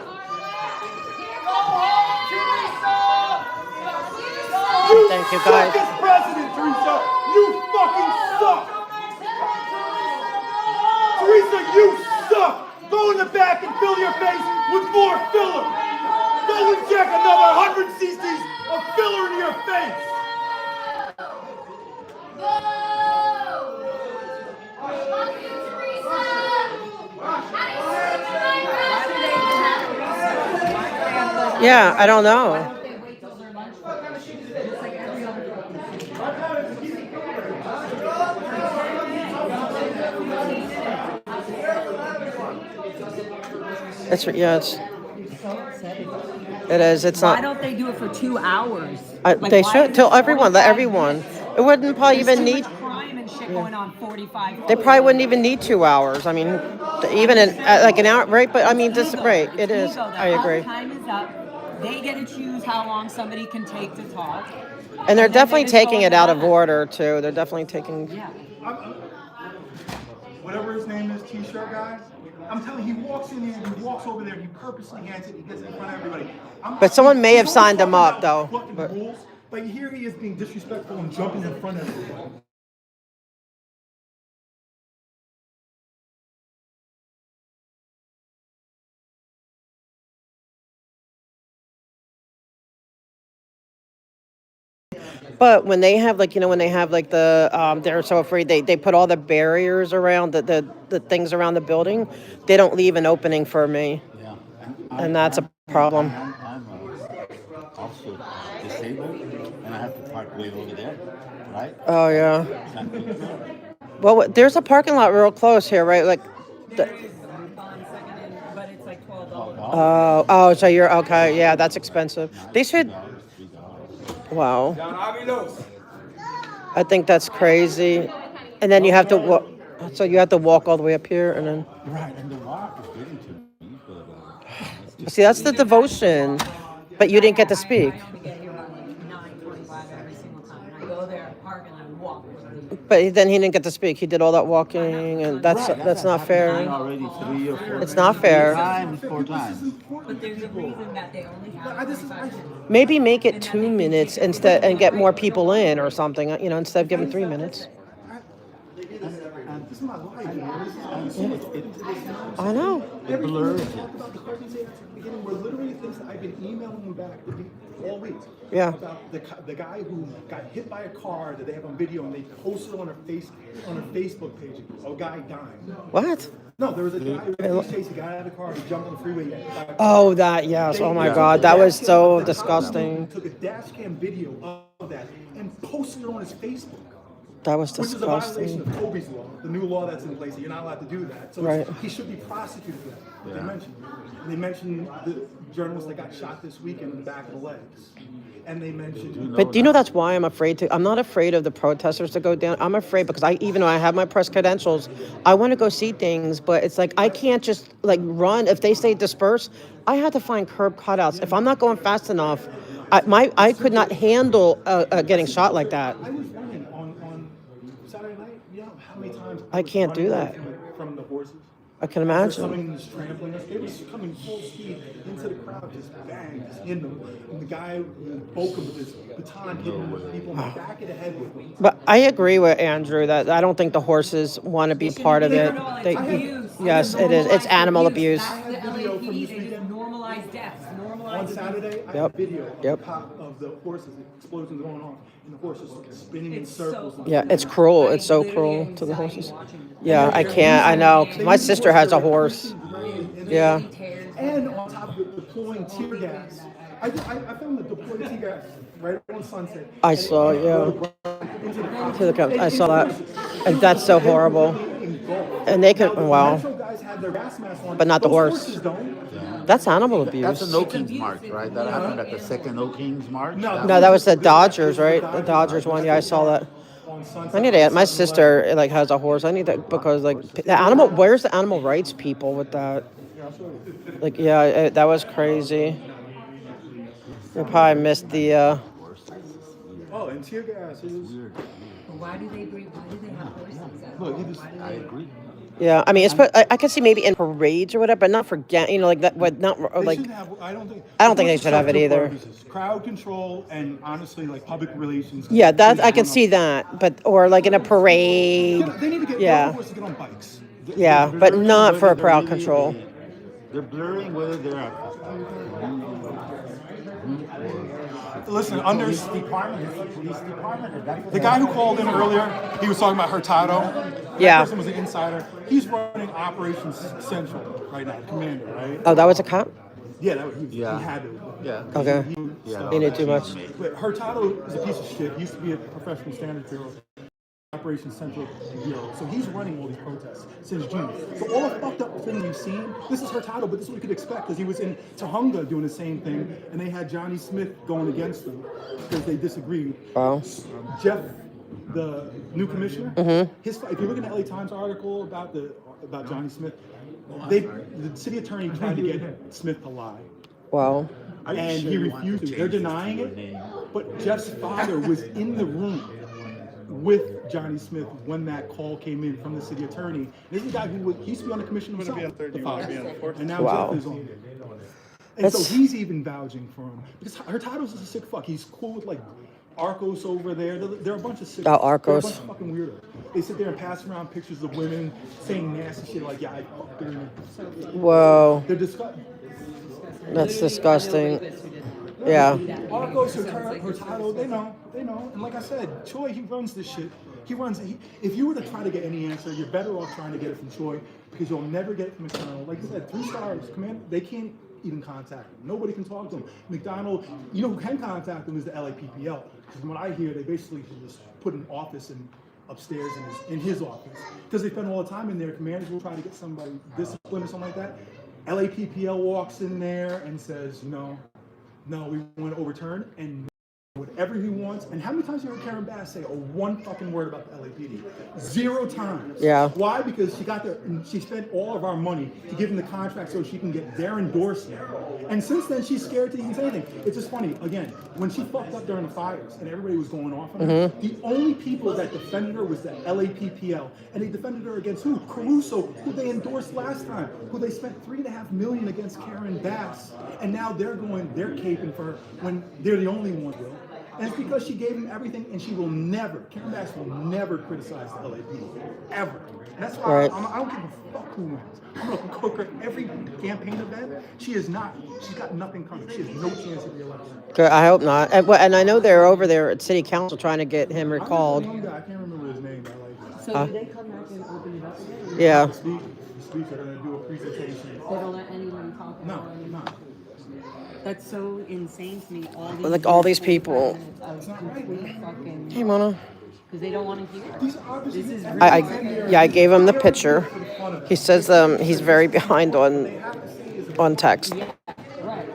Thank you, guys. Suck as president, Teresa. You fucking suck. Teresa, you suck. Go in the back and fill your face with more filler. Go inject another 100 cc's of filler in your face. Yeah, I don't know. It is. It's not. Why don't they do it for 2 hours? They should tell everyone. Let everyone. It wouldn't probably even need. Crime and shit going on 45. They probably wouldn't even need 2 hours. I mean, even like an hour, right? But I mean, this right. It is. I agree. Time is up. They get to choose how long somebody can take to talk. And they're definitely taking it out of order too. They're definitely taking. Yeah. Whatever his name is, T-shirt guy. I'm telling you, he walks in here, he walks over there, he purposely hands it, he gets it in front of everybody. But someone may have signed him up though. But here he is being disrespectful and jumping in front of everybody. But when they have when they have the they're so afraid they put all the barriers around the things around the building, they don't leave an opening for me. Yeah. And that's a problem. I'm also disabled, and I have to park way over there, right? Oh yeah. Well, there's a parking lot real close here, right? Like. But it's like $12. Oh, so you're okay. Yeah, that's expensive. They should. Wow. I think that's crazy. And then you have to walk. So you have to walk all the way up here and then. Right, and the walk is getting to me, but See, that's the devotion. But you didn't get to speak. But then he didn't get to speak. He did all that walking, and that's not fair. already 3 or 4. It's not fair. 4 times. But there's a reason that they only have. Maybe make it 2 minutes instead, and get more people in or something. Instead of giving 3 minutes. This is my life, I know. It blurs it. Were literally things that I've been emailing him back all week. Yeah. About the guy who got hit by a car that they have on video and they posted on her Facebook page. A guy dying. What? No, there was a guy who chased a guy out of the car. He jumped on the freeway. Oh, that yes. Oh my God, that was so disgusting. Took a dash cam video of that and posted it on his Facebook. That was Which is a violation disgusting. of Kobe's law, the new law that's in place. You're not allowed to do that. So Right. he should be prosecuted for that. Yeah. They mentioned the journalist that got shot this weekend in the back of the legs. And they mentioned. But do you know that's why I'm afraid to? I'm not afraid of the protesters to go down. I'm afraid because even though I have my press credentials, I want to go see things. But it's like I can't just run. If they say disperse, I have to find curb cutouts. If I'm not going fast enough, I could not handle getting shot like that. I was running on Saturday night. You know how many times I can't do that. from the horses. I can They're imagine. coming and just trampling us. They were just coming full speed into the crowd, just bang, just in them. And the guy broke him with his baton, hitting him with people in the back of the head with him. But I agree with Andrew that I don't think the horses want to be part of it. Yes, it is. It's animal abuse. That's the LAPD. They just normalize deaths. On Saturday, I have a video of the horses, the explosion going on, and the horses spinning in circles. Yeah, it's cruel. It's so cruel to the horses. Yeah, I can't. I know. My sister has a horse. Yeah. And on top of it, deploying tear gas. I filmed the deployed tear gas right on Sunset. I saw, yeah. To the I saw that. And that's so horrible. And they could, wow. But not the horse. That's animal abuse. That's a No Kings March, right? That happened at the second No Kings March. No, that was the Dodgers, right? The Dodgers one. Yeah, I saw that. I need to. My sister like has a horse. I need that because like the animal. Where's the animal rights people with that? Like, yeah, that was crazy. We probably missed the. Oh, and tear gas is. Why do they have horses? I agree. Yeah, I mean, it's. I could see maybe in parades or whatever, but not for like that. But not like. I don't think they should have it either. Crowd control and honestly, like public relations. Yeah, that I can see that, but or like in a parade. They need to get horses to get on bikes. Yeah, but not for a crowd control. They're blurring whether they're at Listen, under the police department, the guy who called in earlier, he was talking about Hurtado. Yeah. That person was an insider. He's running Operations Central right now, commander, right? Oh, that was a cop? Yeah, he had to. Yeah. Okay. He did too much. But Hurtado is a piece of shit. He used to be a professional standards bureau. Operations Central Bureau. So he's running all these protests since June. So all the fucked up things we've seen, this is Hurtado, but this is what we could expect because he was in Tahunga doing the same thing, and they had Johnny Smith going against them because they disagreed. Wow. Jeff, the new commissioner, if you look at the LA Times article about Johnny Smith, the city attorney tried to get Smith to lie. Wow. And he refused to. They're denying it, but Jeff's father was in the room with Johnny Smith when that call came in from the city attorney. This is a guy who used to be on the commission himself, and now Jeff is on it. And so he's even vouching for him because Hurtado's a sick fuck. He's cool with like Arcos over there. They're a bunch of sick. Oh, Arcos. They're a bunch of fucking weirdos. They sit there and pass around pictures of women saying nasty shit like, "Yeah, I fucked her." Whoa. They're disgusting. That's disgusting. Yeah. Arcos, Hurtado, they know. And like I said, Choi, he runs this shit. If you were to try to get any answer, you're better off trying to get it from Choi because you'll never get it from McDonald. Like I said, 3 stars, command, they can't even contact him. Nobody can talk to him. McDonald, you know who can contact him is the LAPPL. Because from what I hear, they basically just put an office upstairs in his office. Because they spend all the time in there, commanders will try to get somebody disciplined or something like that. LAPPL walks in there and says, no, we want to overturn and whatever he wants. And how many times have you heard Karen Bass say one fucking word about the LAPD? 0 times. Yeah. Why? Because she got there and she spent all of our money to give them the contract so she can get their endorsement. And since then, she's scared to even say anything. It's just funny. Again, when she fucked up during the fires and everybody was going off on her, the only people that defended her was the LAPPL. And they defended her against who? Caruso, who they endorsed last time, who they spent $3.5 million against Karen Bass. And now they're caping for her when they're the only one, Will. And it's because she gave him everything, and she will never, Karen Bass will never criticize the LAPD, ever. And that's why I don't give a fuck who wins. I'm going to cook her every campaign event. She's got nothing coming. She has no chance of re-election. Good, I hope not. And I know they're over there at City Council trying to get him recalled. I can't remember his name. So do they come back and open it up again? Yeah. The speakers are going to do a presentation. They don't let anyone talk about it? No. That's so insane to me. All these people. Hey, Mona. Because they don't want to hear. This is I gave him the picture. He says he's very behind on text. Yeah, right.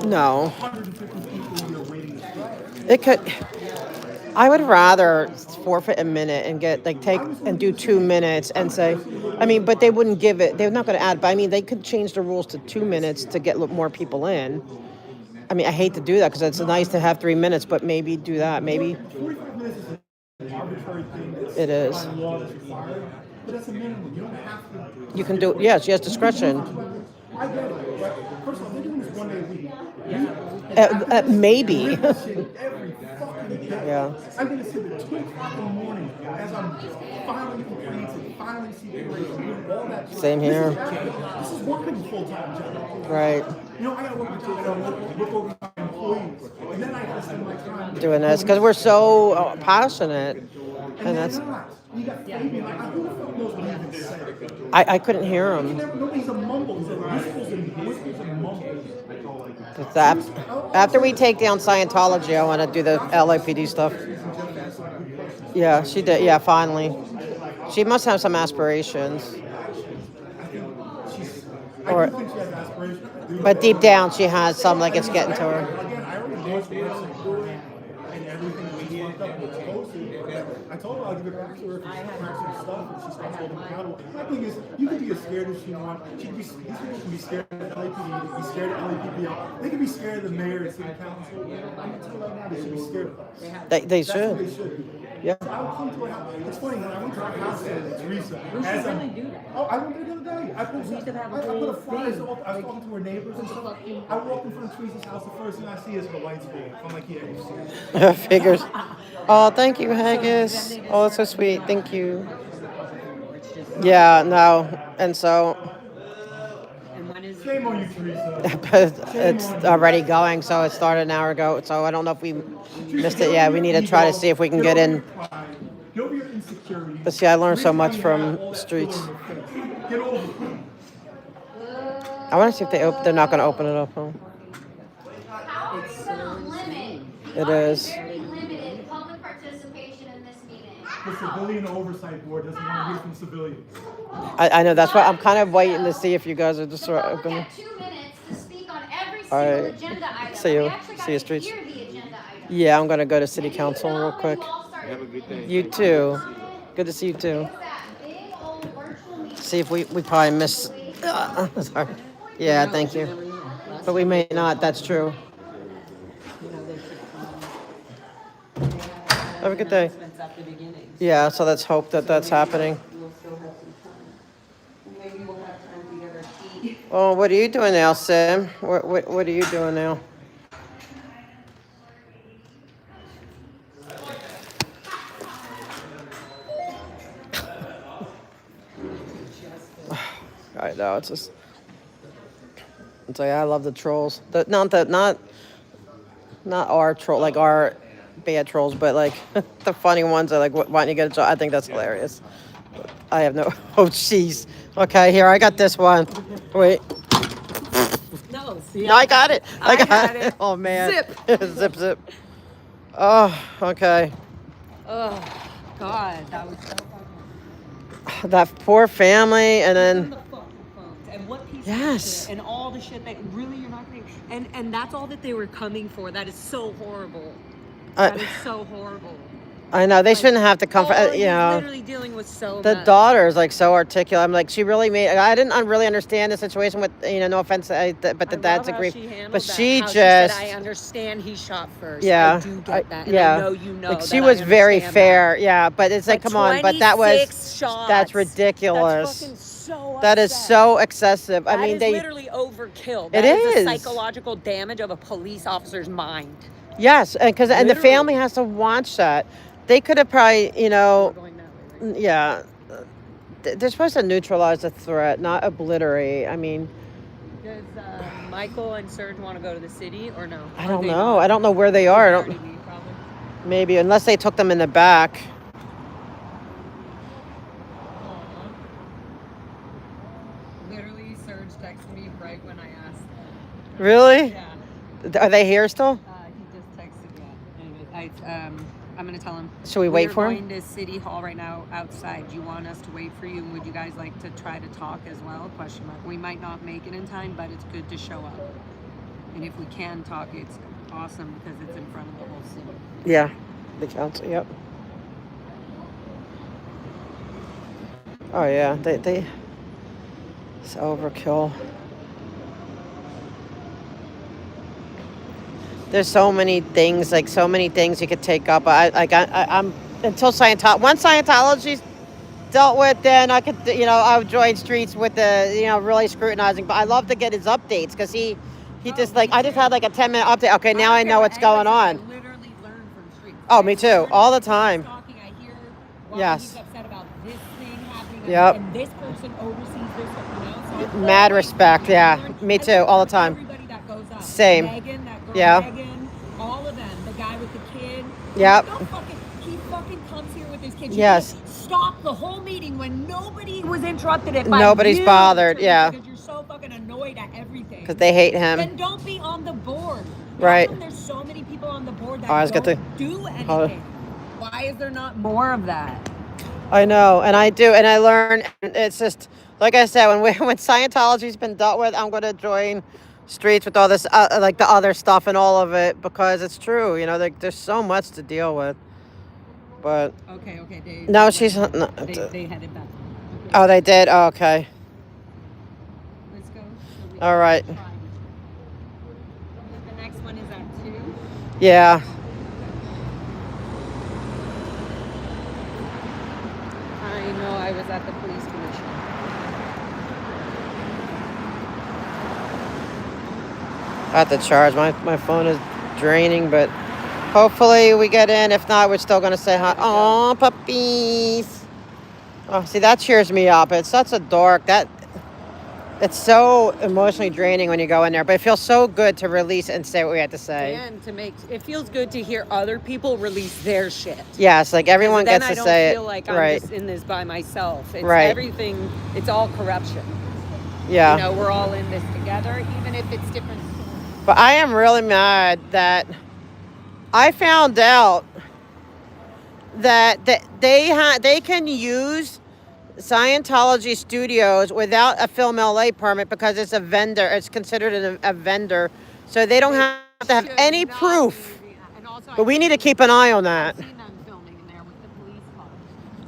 No. It could. I would rather forfeit a minute and do 2 minutes and say, but they wouldn't give it. They're not going to add. But they could change the rules to 2 minutes to get more people in. I hate to do that because it's nice to have 3 minutes, but maybe do that. Maybe 45 minutes is an arbitrary thing. It is. By law that's required, but that's a minimum. You don't have to. You can do. Yeah, she has discretion. I get it. But first of all, they're doing this 1 day a week. Maybe. Yeah. I'm going to sit at 2 o'clock in the morning as I'm filing complaints and filing CPAs and doing all that. Same here. This is working a full-time job. Right. I got to work with look over my employees. And then I got to spend my time doing this because we're so passionate. And that's. You got Fabian. Who the fuck knows what he even said? I couldn't hear him. Nobody's a mumble. He's a whispers and mumbles. After we take down Scientology, I want to do the LAPD stuff. Yeah, she did. Yeah, finally. She must have some aspirations. Or, but deep down, she has some, like it's getting to her. Again, I already know she works and everything that she's fucked up with supposed to. I told her I'll give it back to her if she cracks some stuff and she starts holding accountable. My thing is, you can be as scared as you want. These people can be scared of LAPD, they can be scared of LAPD, they can be scared of the mayor and city council. I'm going to tell you right now, they should be scared of us. They should. They should. Yeah. So I would come to her house. It's funny, when I went to her house with Teresa, I went there the other day. I put a flyers up. I was talking to her neighbors and stuff. I walked in front of Teresa's house. The first thing I see is her lights go off. I'm like, yeah, you see it. Figures. Oh, thank you, Haggis. Oh, that's so sweet. Thank you. Yeah, no. And so. Shame on you, Teresa. It's already going, so it started an hour ago. So I don't know if we missed it. Yeah, we need to try to see if we can get in. But see, I learned so much from streets. I want to see if they're not going to open it up. Huh? It is. Limited public participation in this meeting. The Civilian Oversight Board doesn't want to hear from civilians. I know, that's why I'm kind of waiting to see if you guys are just going to. 2 minutes to speak on every All single right. agenda item. See you, streets. Yeah, I'm going to go to City Council real quick. Have a good day. You too. Good to see you too. See if we probably miss. Sorry. Yeah, thank you. But we may not. That's true. Have a good day. Yeah, so let's hope that that's happening. Oh, what are you doing now, Sam? What are you doing now? I know, it's just. It's like I love the trolls. Not our troll, like our bad trolls, but like the funny ones are like, why don't you get a job? I think that's hilarious. I have no. Oh, jeez. Okay, here I got this one. Wait. No, see, No, I got it. I got it. Oh man. Zip. Zip. Oh, okay. Oh, God, that was so fucking. That poor family, and then. And what piece Yes. of shit, and all the shit that really you're not getting, and that's all that they were coming for. That is so horrible. That is so horrible. I know they shouldn't have to come for. You know, literally dealing with so the much. daughter is like so articulate. I'm like, she really made. I didn't really understand the situation with, you know, no offense, but the dad's agreed. But she just. just. She said, I understand he shot first. Yeah, I do get that. And yeah. I know you know. Like that she was very understand fair. that. Yeah, but it's like, come on, but that was. 26 shots. That's ridiculous. That's fucking so that is so excessive. I mean, is they literally overkill. It That is is the psychological damage of a police officer's mind. Yes, and the family has to watch that. They could have probably, you know, yeah. They're supposed to neutralize the threat, not obliterate. I mean, Does Michael and Serge want to go to the city or no? I don't know. I don't know where they are. I don't. Maybe unless they took them in the back. Literally, Serge texted me right when I asked. Really? Yeah. Are they here still? He just texted me. Anyways, I'm gonna tell him. Should we wait for him? We're going to City Hall right now outside. Do you want us to wait for you? And would you guys like to try to talk as well? Question mark. We might not make it in time, but it's good to show up. And if we can talk, it's awesome because it's in front of the whole city. Yeah, the council. Yep. Oh yeah, they. It's overkill. There's so many things you could take up. I'm until Scientology. Once Scientology's dealt with, then I could, you know, I would join streets with the, you know, really scrutinizing. But I love to get his updates because he just like, I just had like a 10-minute update. Okay, now I know what's going on. Literally learn from streets. Oh, me too, all the time. Yes. He's upset about this thing happening. Yep. And this person oversees this, you know. So Mad respect. Yeah, me too, all the time. everybody that goes up. Same. Megan, that girl Yeah. Megan, all of them. The guy with the kid. Yep. He fucking comes here with his kid. Yes. stop the whole meeting when nobody was interrupted it by Nobody's you, bothered, Teresa, yeah. because you're so fucking annoyed at everything. Because they hate him. Then don't be on the board. Right. How come there's so many people on the board that Oh, I was don't got do hold on. anything? Why is there not more of that? I know, and I do, and I learn. It's just like I said, when Scientology's been dealt with, I'm going to join streets with all this, like the other stuff and all of it, because it's true. You know, there's so much to deal with. But Okay. no, she's no, They headed back. Oh, they did. Oh, okay. Let's go. All right. The next one is at 2. Yeah. I know I was at the police commission. I have to charge. My phone is draining, but hopefully we get in. If not, we're still going to say hi. Aw, puppies. Oh, see, that cheers me up. It's such a dark. It's so emotionally draining when you go in there, but it feels so good to release and say what we had to say. And to make it feels good to hear other people release their shit. Yes, like everyone Then gets to say I it. don't feel like I'm Right. just in this by myself. It's Right. everything. It's all corruption. Yeah. You know, we're all in this together, even if it's different. But I am really mad that I found out that they can use Scientology studios without a Film LA permit because it's a vendor. It's considered a vendor, so they don't have to have any proof. But we need to keep an eye on that.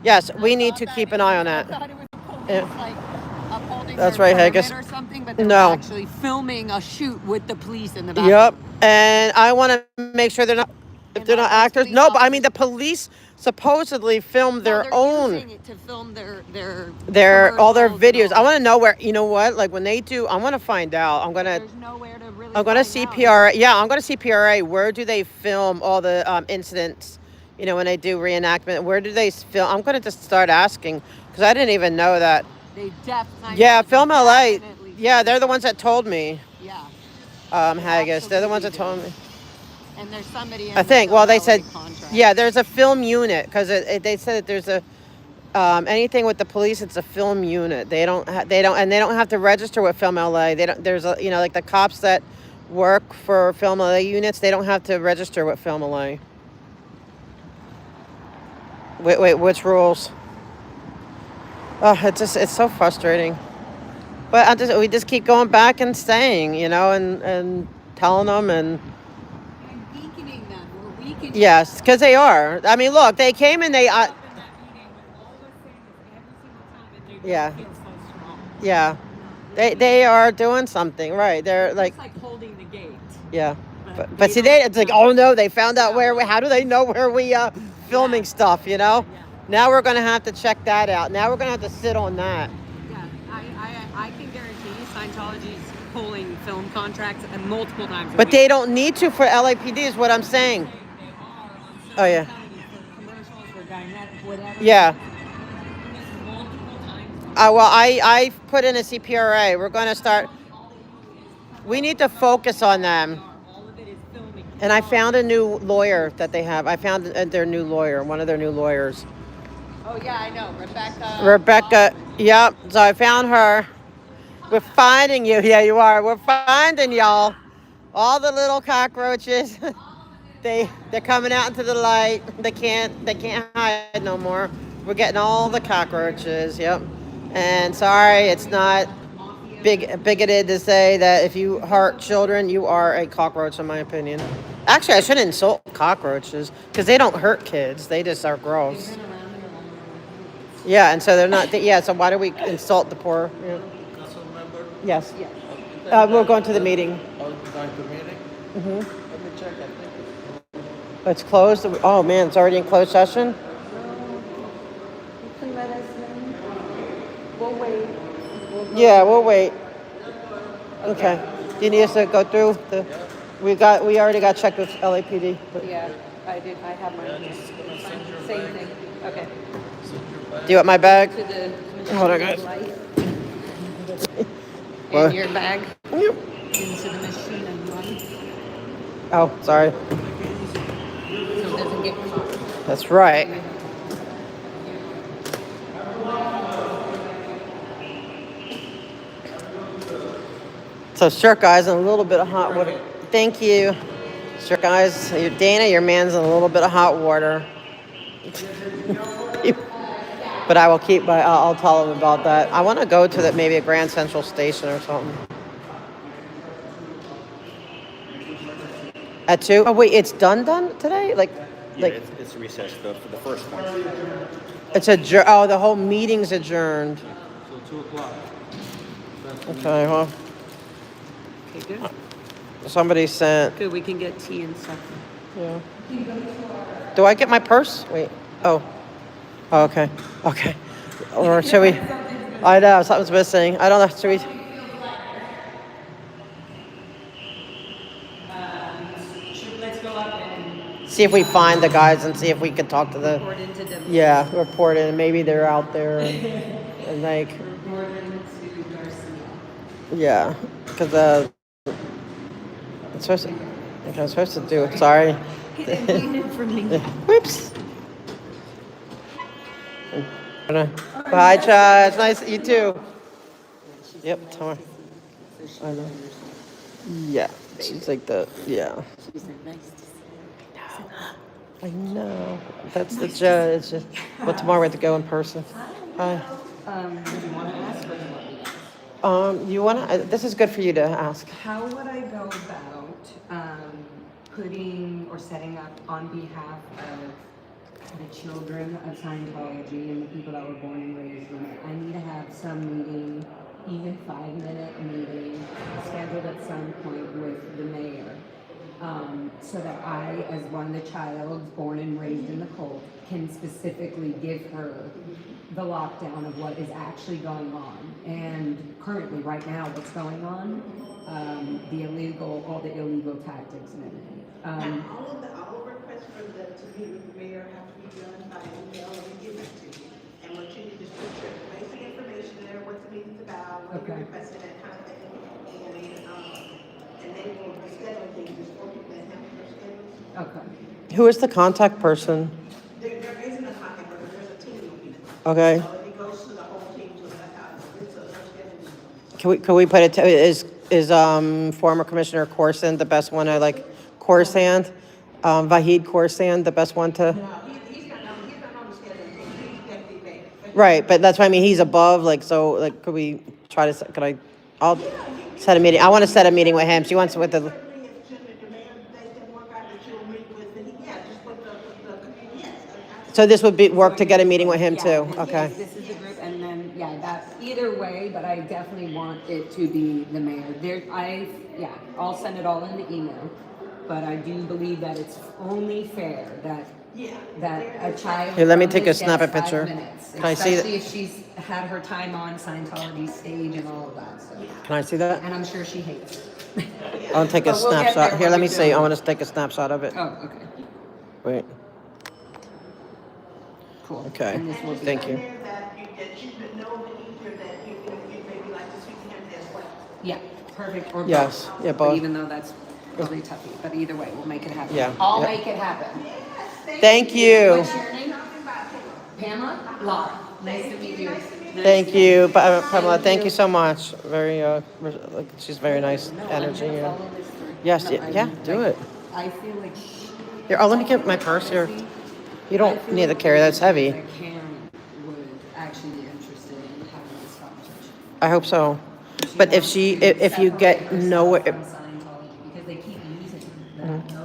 Yes, we need to keep an eye on that. Yeah. That's right, Haggis. Or something, but they're No. actually filming a shoot with the police in the back. Yep. And I want to make sure they're not, if they're not actors. No, but I mean the police supposedly filmed their own. Using it to film all their videos. I want to know where. You know what? Like when they do, I want to find out. I'm gonna CPRA. Yeah, I'm gonna CPRA. Where do they film all the incidents? You know, when they do reenactment, where do they film? I'm gonna just start asking because I didn't even know that. They definitely. Yeah, Film LA. Yeah, they're the ones that told me. Yeah. Haggis. They're the ones that told me. And there's somebody in I think. the Well, they LA said. contract. Yeah, there's a film unit because they said that there's a anything with the police. It's a film unit. They don't have to register with Film LA. They don't. There's a like the cops that work for Film LA units. They don't have to register with Film LA. Wait, which rules? Oh, it's so frustrating. But we just keep going back and staying, you know, and telling them and Weakening them. We're weakening. yes, because they are. I mean, look, they came and they yeah, yeah, they are doing something right. They're like holding the gate. yeah, but see, it's like oh no, they found out how do they know where we filming stuff, you know? Now we're gonna have to check that out. Now we're gonna have to sit on that. Yeah, I can guarantee you Scientology's pulling film contracts multiple times a But week. they don't need to for LAPD is what I'm saying. Oh yeah. Yeah. Well, I put in a CPRA. We're going to start. We need to focus on them. And I found a new lawyer that they have. I found their new lawyer, one of their new lawyers. Oh yeah, I know. Rebecca. Yep. So I found her. We're finding you. Yeah, you are. We're finding y'all. All the little cockroaches. They're coming out into the light. They can't hide no more. We're getting all the cockroaches. Yep. And sorry, it's not bigoted to say that if you hurt children, you are a cockroach, in my opinion. Actually, I shouldn't insult cockroaches because they don't hurt kids. They just are gross. Yeah, and so they're not. Yeah, so why do we insult the poor? You know? Yes. We're going to the meeting. Oh, going to the meeting? Mm-hmm. Let me check. I think It's closed. Oh man, it's already in closed session. You can let us in. We'll wait. Yeah, we'll wait. Okay. Do you need us to go through the? We already got checked with LAPD. But Yeah, I did. I have mine. Same thing. Okay. do you want my bag? To the Hold on, guys. And your bag. Yep. Into the machine and run. Oh, sorry. So it doesn't get caught. That's right. So shirt guys in a little bit of hot water. Thank you. Shirt guys, Dana, your man's in a little bit of hot water. But I will keep. I'll tell him about that. I want to go to maybe a Grand Central Station or something. At 2? Oh wait, it's done today? Yeah, it's recessed for the first one. It's adjourned. Oh, the whole meeting's adjourned. So 2 o'clock. Okay, well. Okay, good. Somebody sent. Good, we can get tea and stuff. Yeah. Do I get my purse? Wait. Oh. Oh, okay. Okay. Or should we? I know something's missing. I don't know. Should we? Let's go up and See if we find the guys and see if we can talk to the. report into them. Yeah, report in. Maybe they're out there and like. Report into Garcia. Yeah, because I'm supposed to. Like I'm supposed to do. Sorry. Whoops. Bye, Chad. It's nice. You too. Yep. Tomorrow. I know. Yeah. She's like the. Yeah. I know. That's the judge. But tomorrow we have to go in person. Hi. Do you want to ask or do you want me to ask? You wanna? This is good for you to ask. How would I go about putting or setting up on behalf of the children of Scientology and the people that were born and raised in it? I need to have some meeting, even 5-minute meeting, scheduled at some point with the mayor, so that I, as one of the child born and raised in the cult, can specifically give her the lockdown of what is actually going on. And currently, right now, what's going on, all the illegal tactics and everything. All requests for the, to meet with the mayor have to be done by email and we give it to you. And what you need is put your basic information there, what the meeting's about, what you're requesting, that kind of thing. And they will schedule things before people that have their schedules. Okay. Who is the contact person? There isn't a contact, but there's a team of people. Okay. So it goes to the whole team, so that's how it's a schedule. Can we put it? Is former Commissioner Corson the best one? I like Corsand, Vahid Corsand, the best one to. He's not on the schedule, he's deputy mayor. Right, but that's what I mean. He's above, could we try to? I'll set a meeting. I want to set a meeting with him. She wants with the. So this would be work to get a meeting with him too. Okay. This is the group, and then that either way. But I definitely want it to be the mayor. I'll send it all in the email. But I do believe that it's only fair that a child. Here, let me take a snap a gets 5 picture. minutes, Can I see that? especially if she's had her time on Scientology stage and all of that. So. Can I see that? And I'm sure she hates it. I want to take a But we'll get snapshot. there Here, when let we me see. go. I want to take a snapshot of it. Oh, okay. Wait. Cool. Okay. And this will be Thank you. Yeah, perfect. Or Yes. both. Yeah, But both. even though that's really toughy, but either way, we'll make it happen. Yeah, I'll yeah. make it happen. Thank you. What's your name? Pamela? Laura. Nice to meet you. Thank you, Pamela. Thank you so much. Very, she's very nice energy. Yeah. Yes. Yeah. Do it. I feel like Here. Oh, let me get my purse here. You don't need to carry. That's heavy. Karen would actually be interested in having this conversation. I hope so. But if you get nowhere. Because they keep using that. No, you're in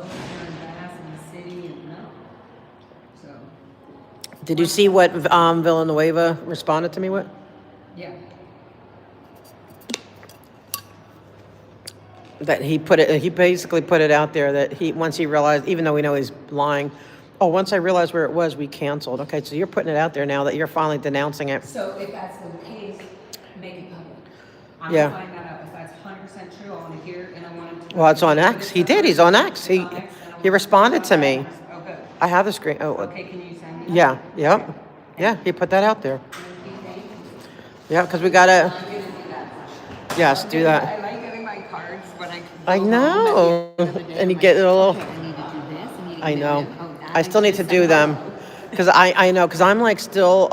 the city and no. So. Did you see what Villanueva responded to me with? Yeah. That he basically put it out there that once he realized, even though we know he's lying, once I realized where it was, we canceled. Okay, so you're putting it out there now that you're finally denouncing it. So if that's the case, make it public. I'm Yeah. gonna find that out. If that's 100% true, I wanna hear and I want to. Well, it's on X. He did. He's on X. He responded to me. Oh, good. I have the screen. Oh, Okay, can you send me that? yeah. Yep. Yeah, he put that out there. Yeah, because we gotta. Yes, do I that. like getting my cards when I know. And you get it a little. I know. I still need to do them because I know because I'm like still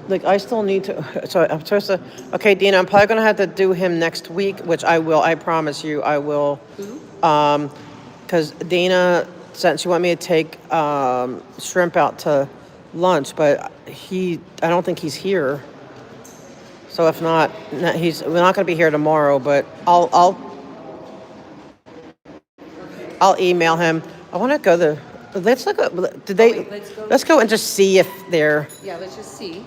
like I still need to. So I'm supposed to. Okay, Dina, I'm probably gonna have to do him next week, which I will. I promise you, I will. Because Dana said she wanted me to take shrimp out to lunch, but I don't think he's here. So if not, we're not gonna be here tomorrow. But I'll email him. I want to go to. Let's look at. Did they? wait, let's go. Let's go and just see if they're. Yeah, let's just see.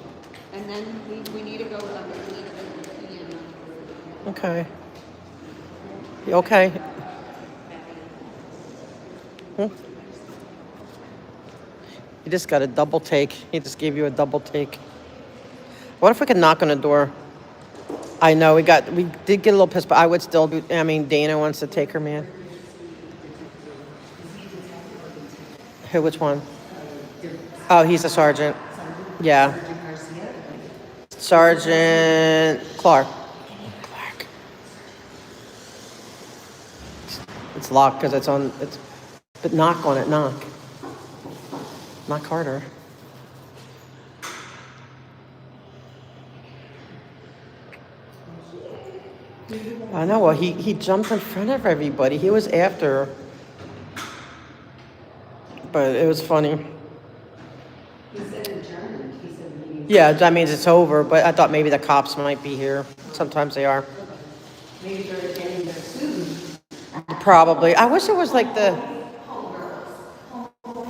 And then we need to go with them. Okay. You okay? Hmm? You just got a double take. He just gave you a double take. What if we could knock on the door? I know we did get a little pissed, but I would still do. I mean, Dana wants to take her man. Who? Which one? Oh, he's a sergeant. Yeah. Sergeant Clark. It's locked because it's on. But knock on it. Knock. Knock harder. I know. Well, he jumped in front of everybody. He was after her. But it was funny. He said in German. He said Yeah, that means it's over. But I thought maybe the cops might be here. Sometimes they are. maybe they're getting their food. Probably. I wish it was like the.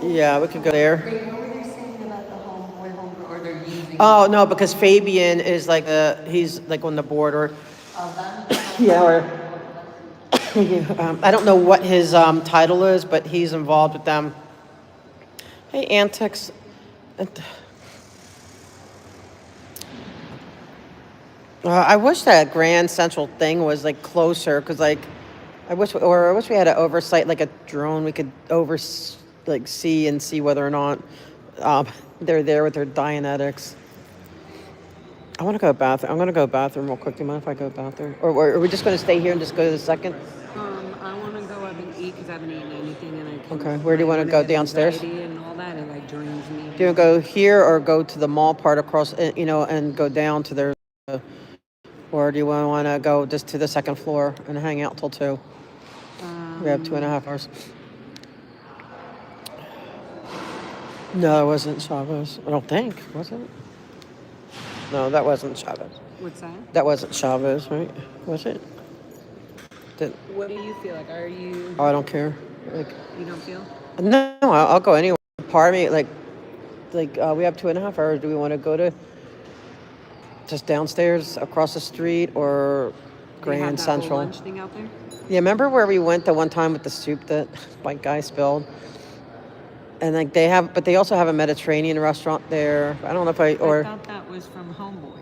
Yeah, we could go there. What were they saying about the home or they're using? Oh no, because Fabian is like he's like on the border. Yeah, or I don't know what his title is, but he's involved with them. Hey, Antics. I wish that Grand Central thing was like closer, because like I wish we had an oversight, like a drone we could see and see whether or not they're there with their Dianetics. I want to go to the bathroom. I'm going to go to the bathroom real quick. Do you mind if I go to the bathroom? Or are we just going to stay here and just go to the second? I want to go up and eat because I haven't eaten anything, and I can. Okay. Where do you want to go? Downstairs? And all that, it like drains me. Do you want to go here or go to the mall part across, and go down to their, or do you want to go just to the second floor and hang out till 2? We have 2.5 hours. No, it wasn't Chavez. I don't think. Was it? No, that wasn't Chavez. What's that? That wasn't Chavez, right? Was it? What do you feel like? Are you? Oh, I don't care. Like, you don't feel? no, I'll go anywhere. Part of me, like we have 2.5 hours. Do we want to go to just downstairs across the street or Grand Central? Whole lunch thing out there? Yeah, remember where we went the one time with the soup that my guy spilled? And like they also have a Mediterranean restaurant there. I don't know if I thought that was from Homeboys.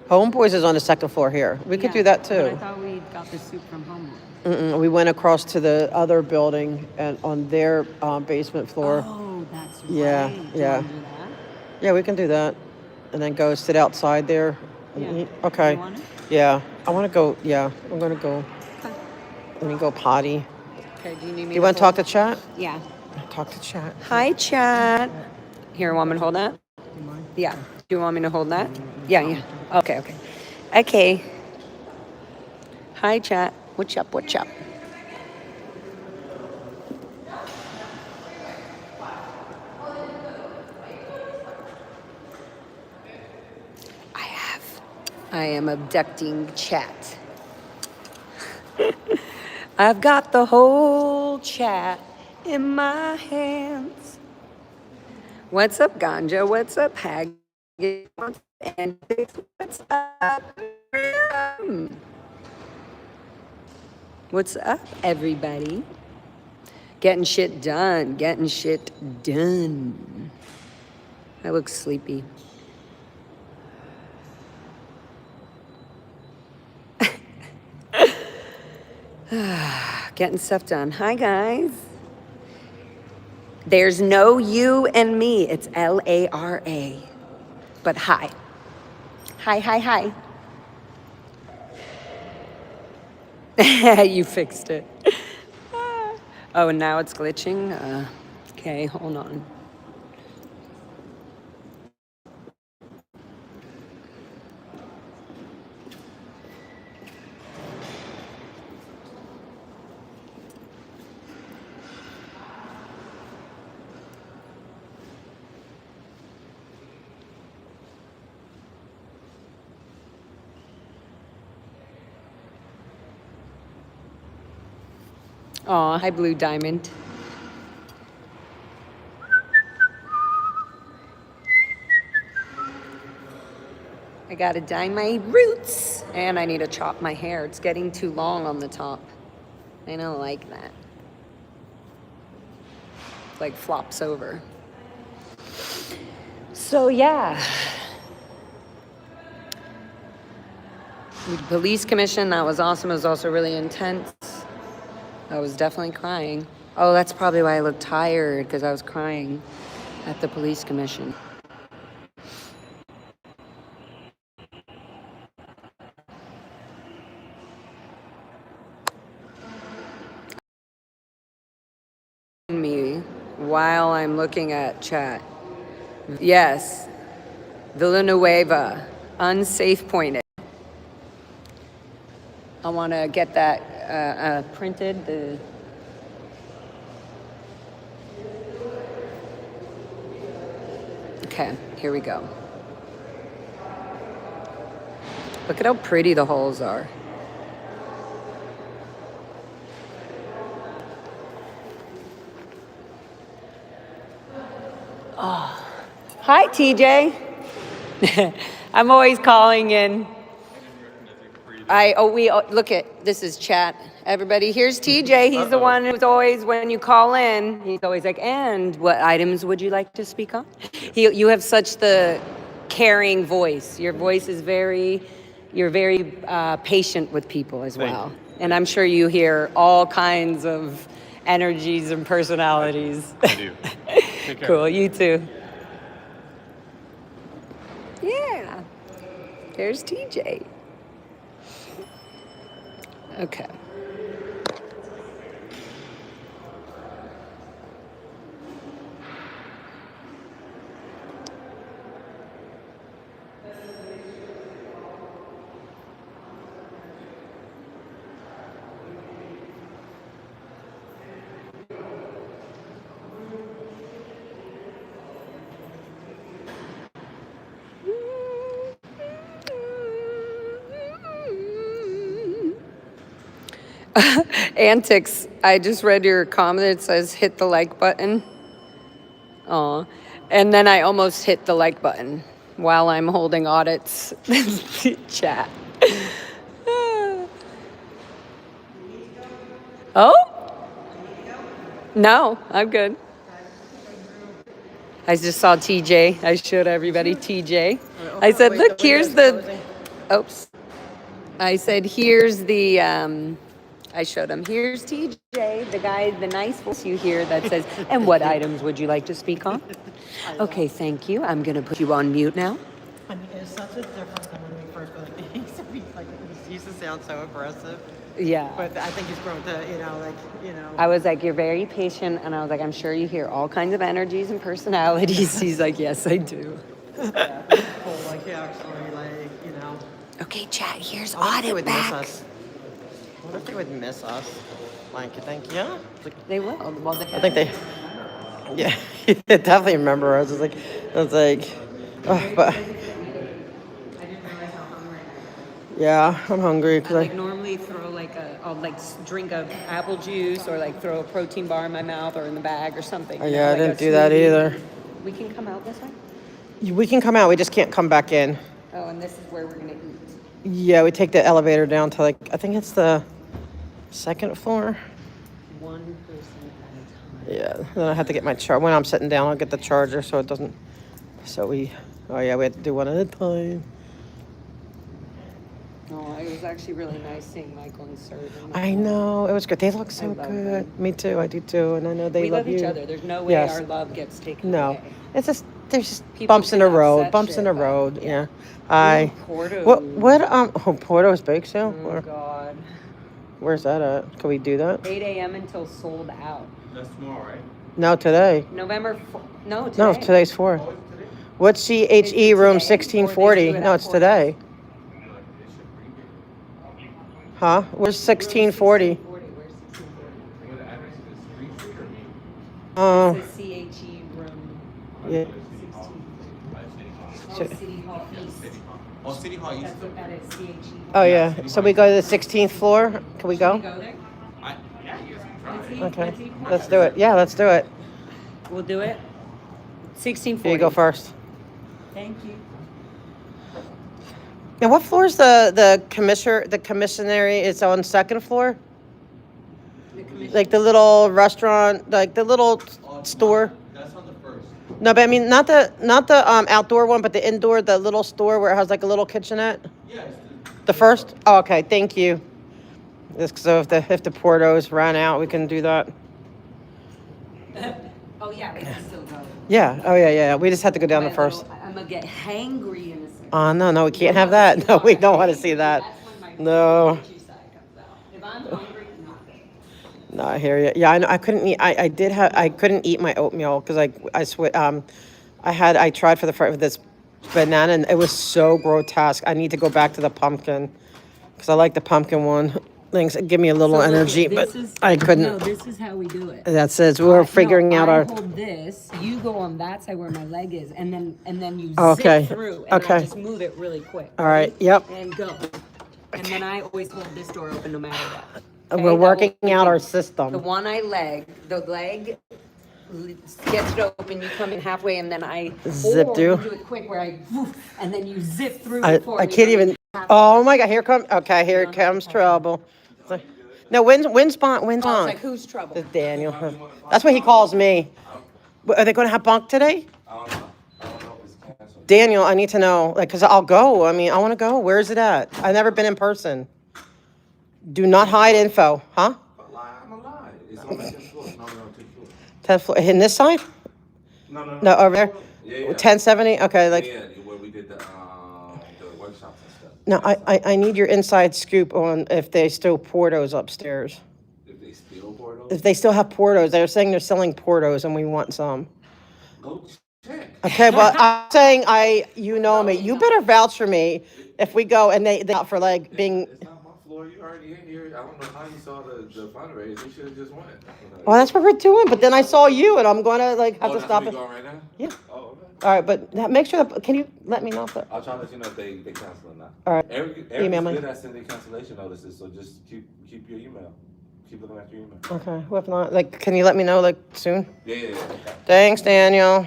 Homeboys is on the second floor here. We could do that too. But I thought we got the soup from Homeboys. We went across to the other building and on their basement floor. Oh, that's right. Yeah, yeah. Do that? Yeah, we can do that. And then go sit outside there. Yeah. And eat. Okay. You want it? Yeah. I want to go. Yeah, I'm going to go. Okay. Let me go potty. Okay, do you need me You want to talk to chat? Yeah. Talk to chat. Hi, chat. Here, want me to hold that? Yeah. Do you want me to hold that? Yeah. Okay. Okay. Hi, chat. What's up? I am abducting chat. I've got the whole chat in my hands. What's up, Ganja? What's up, Hag? And what's up, Graham? What's up, everybody? Getting shit done. I look sleepy. Getting stuff done. Hi, guys. There's no you and me. It's Lara. But hi. Hi. You fixed it. Oh, and now it's glitching? Okay, hold on. Aw, hi, Blue Diamond. I gotta dye my roots, and I need to chop my hair. It's getting too long on the top. I don't like that. Like flops over. So yeah. The police commission, that was awesome. It was also really intense. I was definitely crying. Oh, that's probably why I look tired, because I was crying at the police commission. Me while I'm looking at chat. Yes, Villanueva, unsafe pointed. I want to get that printed. Okay, here we go. Look at how pretty the holes are. Oh. Hi, TJ. I'm always calling in. Look at, this is chat. Everybody, here's TJ. He's the one who's always, when you call in, he's always like, and what items would you like to speak on? You have such the caring voice. Your voice is you're very patient with people as well. And I'm sure you hear all kinds of energies and personalities. I do. Take care. Cool, you too. Yeah, there's TJ. Okay. Antics, I just read your comment. It says hit the like button. Aw. And then I almost hit the like button while I'm holding audits chat. Oh? No, I'm good. I just saw TJ. I showed everybody TJ. I said, look, here's the... Oops. I said, here's the... I showed him, here's TJ, the guy, the nice voice you hear that says, and what items would you like to speak on? Okay, thank you. I'm going to put you on mute now. I mean, it's such a difference than when we first got it. He used to be like, he used to sound so aggressive. Yeah. But I think he's grown to, I was like, you're very patient. And I was like, I'm sure you hear all kinds of energies and personalities. He's like, yes, I do. Yeah, cool. Like, he actually, Okay, chat, here's What if they audit would back. miss us? What if they would miss us? Like, you think, yeah? They will. Well, I think they, yeah, they definitely remember us. It's like, oh, but. Yeah, I'm hungry because I normally throw I'll drink a apple juice or throw a protein bar in my mouth or in the bag or something. Oh, yeah, I didn't do that either. We can come out this way? We can come out, we just can't come back in. Oh, and this is where we're gonna eat. Yeah, we take the elevator down to I think it's the second floor. One person at a time. Yeah, then I have to get my charger. When I'm sitting down, I'll get the charger so it doesn't, we had to do one at a time. Oh, it was actually really nice seeing Michael and Serge. I know, it was good. They look so good. Them. Me too, I do too, and I know they love you. We love each other. There's no way our love gets taken away. It's just, there's just People bumps in the road, yeah. Porto's bake sale? Oh, God. Where's that at? Can we do that? 8 a.m. until sold out. That's tomorrow, right? No, today. November 4th. No, today. No, today's 4th. What's CHE room 1640? No, it's today. Huh? Where's 1640? It's a CHE room. Yeah. City Hall East. Oh, City Hall East. That's what that is, CHE. Oh, yeah. So we go to the 16th floor? Can we go? Can we go there? Yeah, you guys can try. Okay, let's do it. Yeah, let's do it. We'll do it. 1640. Here you go first. Thank you. Now, what floor is the commissionary? It's on second floor? Like the little restaurant, like the little store? That's on the first. No, but I mean, not the outdoor one, but the indoor, the little store where it has like a little kitchenette? Yes. The first? Oh, okay, thank you. Just so if the Portos ran out, we can do that. Oh, yeah, we can still go. Yeah, oh yeah. We just had to go down the first. I'm gonna get hangry in a second. Oh, no, we can't have that. No, we don't want to see that. No. If I'm hungry, No, I hear you. Yeah, I know. I couldn't eat. I couldn't eat my oatmeal because I tried for this banana and it was so grotesque. I need to go back to the pumpkin because I like the pumpkin one. Things give me a little energy, but I couldn't. No, this is how we do it. That says we're figuring out I our. hold this. You go on that side where my leg is, and then you Okay. zip through, and Okay. I just move it really quick. All right. Yep. And go. And then I always hold this door open no matter what. We're working out our system. The the leg gets it open, you come in halfway, and then I Zip or through. you do it quick where I and then you zip through. I can't even. Oh my God! Here comes trouble. No, when's on? I was like, who's trouble? It's Daniel. That's what he calls me. Are they going to have bunk today? Daniel, I need to know, like, cause I'll go. I mean, I want to go. Where is it at? I've never been in person. Do not hide info, huh? I'm alive. It's on the 10th floor. No, 10th floor. In this side? No. No, over there. Yeah. 1070. Okay, like. Yeah, where we did the workshops and stuff. No, I need your inside scoop on if they still Portos upstairs. If they steal Portos? If they still have Portos, they're saying they're selling Portos and we want some. Go check. Okay, well, I'm saying you know me. You better vouch for me if we go and they out for like being. It's not my floor. You already in here. I don't know how you saw the fundraiser. You should have just went. Well, that's what we're doing. But then I saw you, and I'm going to like have to stop it. Going right now? Yeah. Oh, okay. All right, but make sure that. Can you let me know if that? I'll try to let you know if they cancel or not. All right. Everybody's Email me. good at sending cancellation notices, so just keep your email. Keep looking at your email. Okay. Well, if not, like, can you let me know like soon? Yeah. Thanks, Daniel.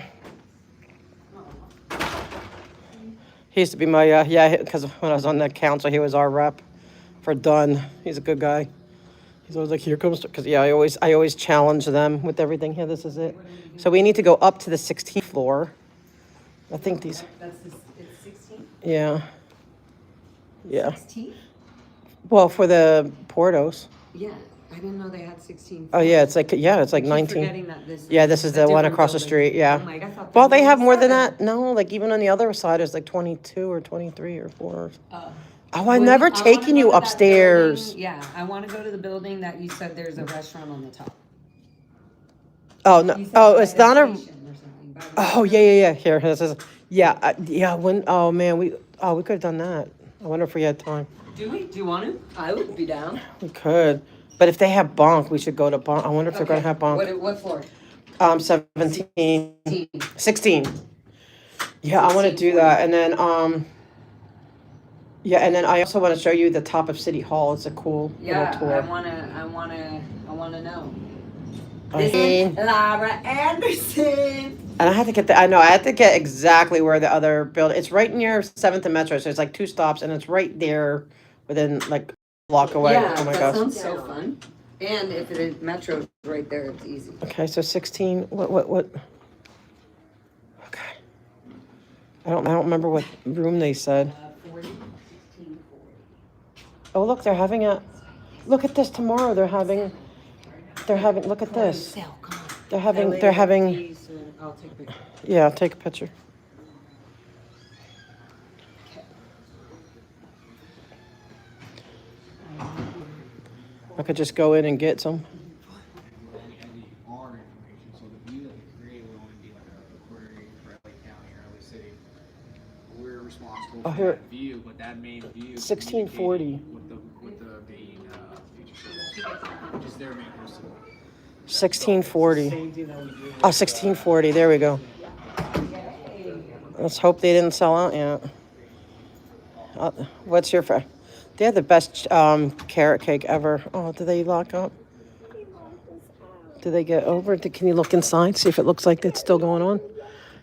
He used to be my because when I was on the council, he was our rep for Dunn. He's a good guy. He's always like, here comes, because I always challenge them with everything. Here, this is it. So we need to go up to the 16th floor. I think these. It's 16? Yeah. 16? Well, for the Portos. Yeah, I didn't know they had 16. Oh yeah, it's like it's like I keep 19. forgetting that this This is a the one different across the building. street. Yeah. Oh my God, I thought Well, there they was have more than 7. that. No, like even on the other side, it's like 22 or 23 or 4. Oh, I've Well, never I wanna taken go you to that upstairs. building. Yeah, I want to go to the building that you said there's a restaurant on the top. Oh no! You said Oh, by it's the not a. station or something, by the Oh yeah. Here, this is. Yeah. When? Oh man, we could have done that. I wonder if we had time. Do we? Do you want to? I would be down. We could, but if they have bunk, we should go to bunk. I wonder if they're gonna have bunk. What floor? 17, 16. Yeah, I want to do that, and then yeah, and then I also want to show you the top of City Hall. It's a cool Yeah, little tour. I wanna know. I This mean- is Laura Anderson. And I had to get I had to get exactly where the other building. It's right near 7th and Metro, so it's like 2 stops, and it's right there, within like a block away. Yeah, Oh my that gosh. sounds so fun. And if it is Metro right there, it's easy. Okay, so 16. What? Okay. I don't remember what room they said. 40, 16, 40. Oh look, they're having a. Look at this tomorrow. They're having. Look at this. They're having. I'll take a picture. Yeah, I'll take a picture. I could just go in and get some. Our information, so the view that we create will only be like a query for LA County or LA City. We're responsible Oh, for here. that view, but that main view. is 1640. communicating with the main future service, which is their main person. 1640. Oh, 1640. There we go. Let's hope they didn't sell out yet. What's your They have the best carrot cake ever. Oh, do they lock up? Do they get over? Can you look inside, see if it looks like it's still going on?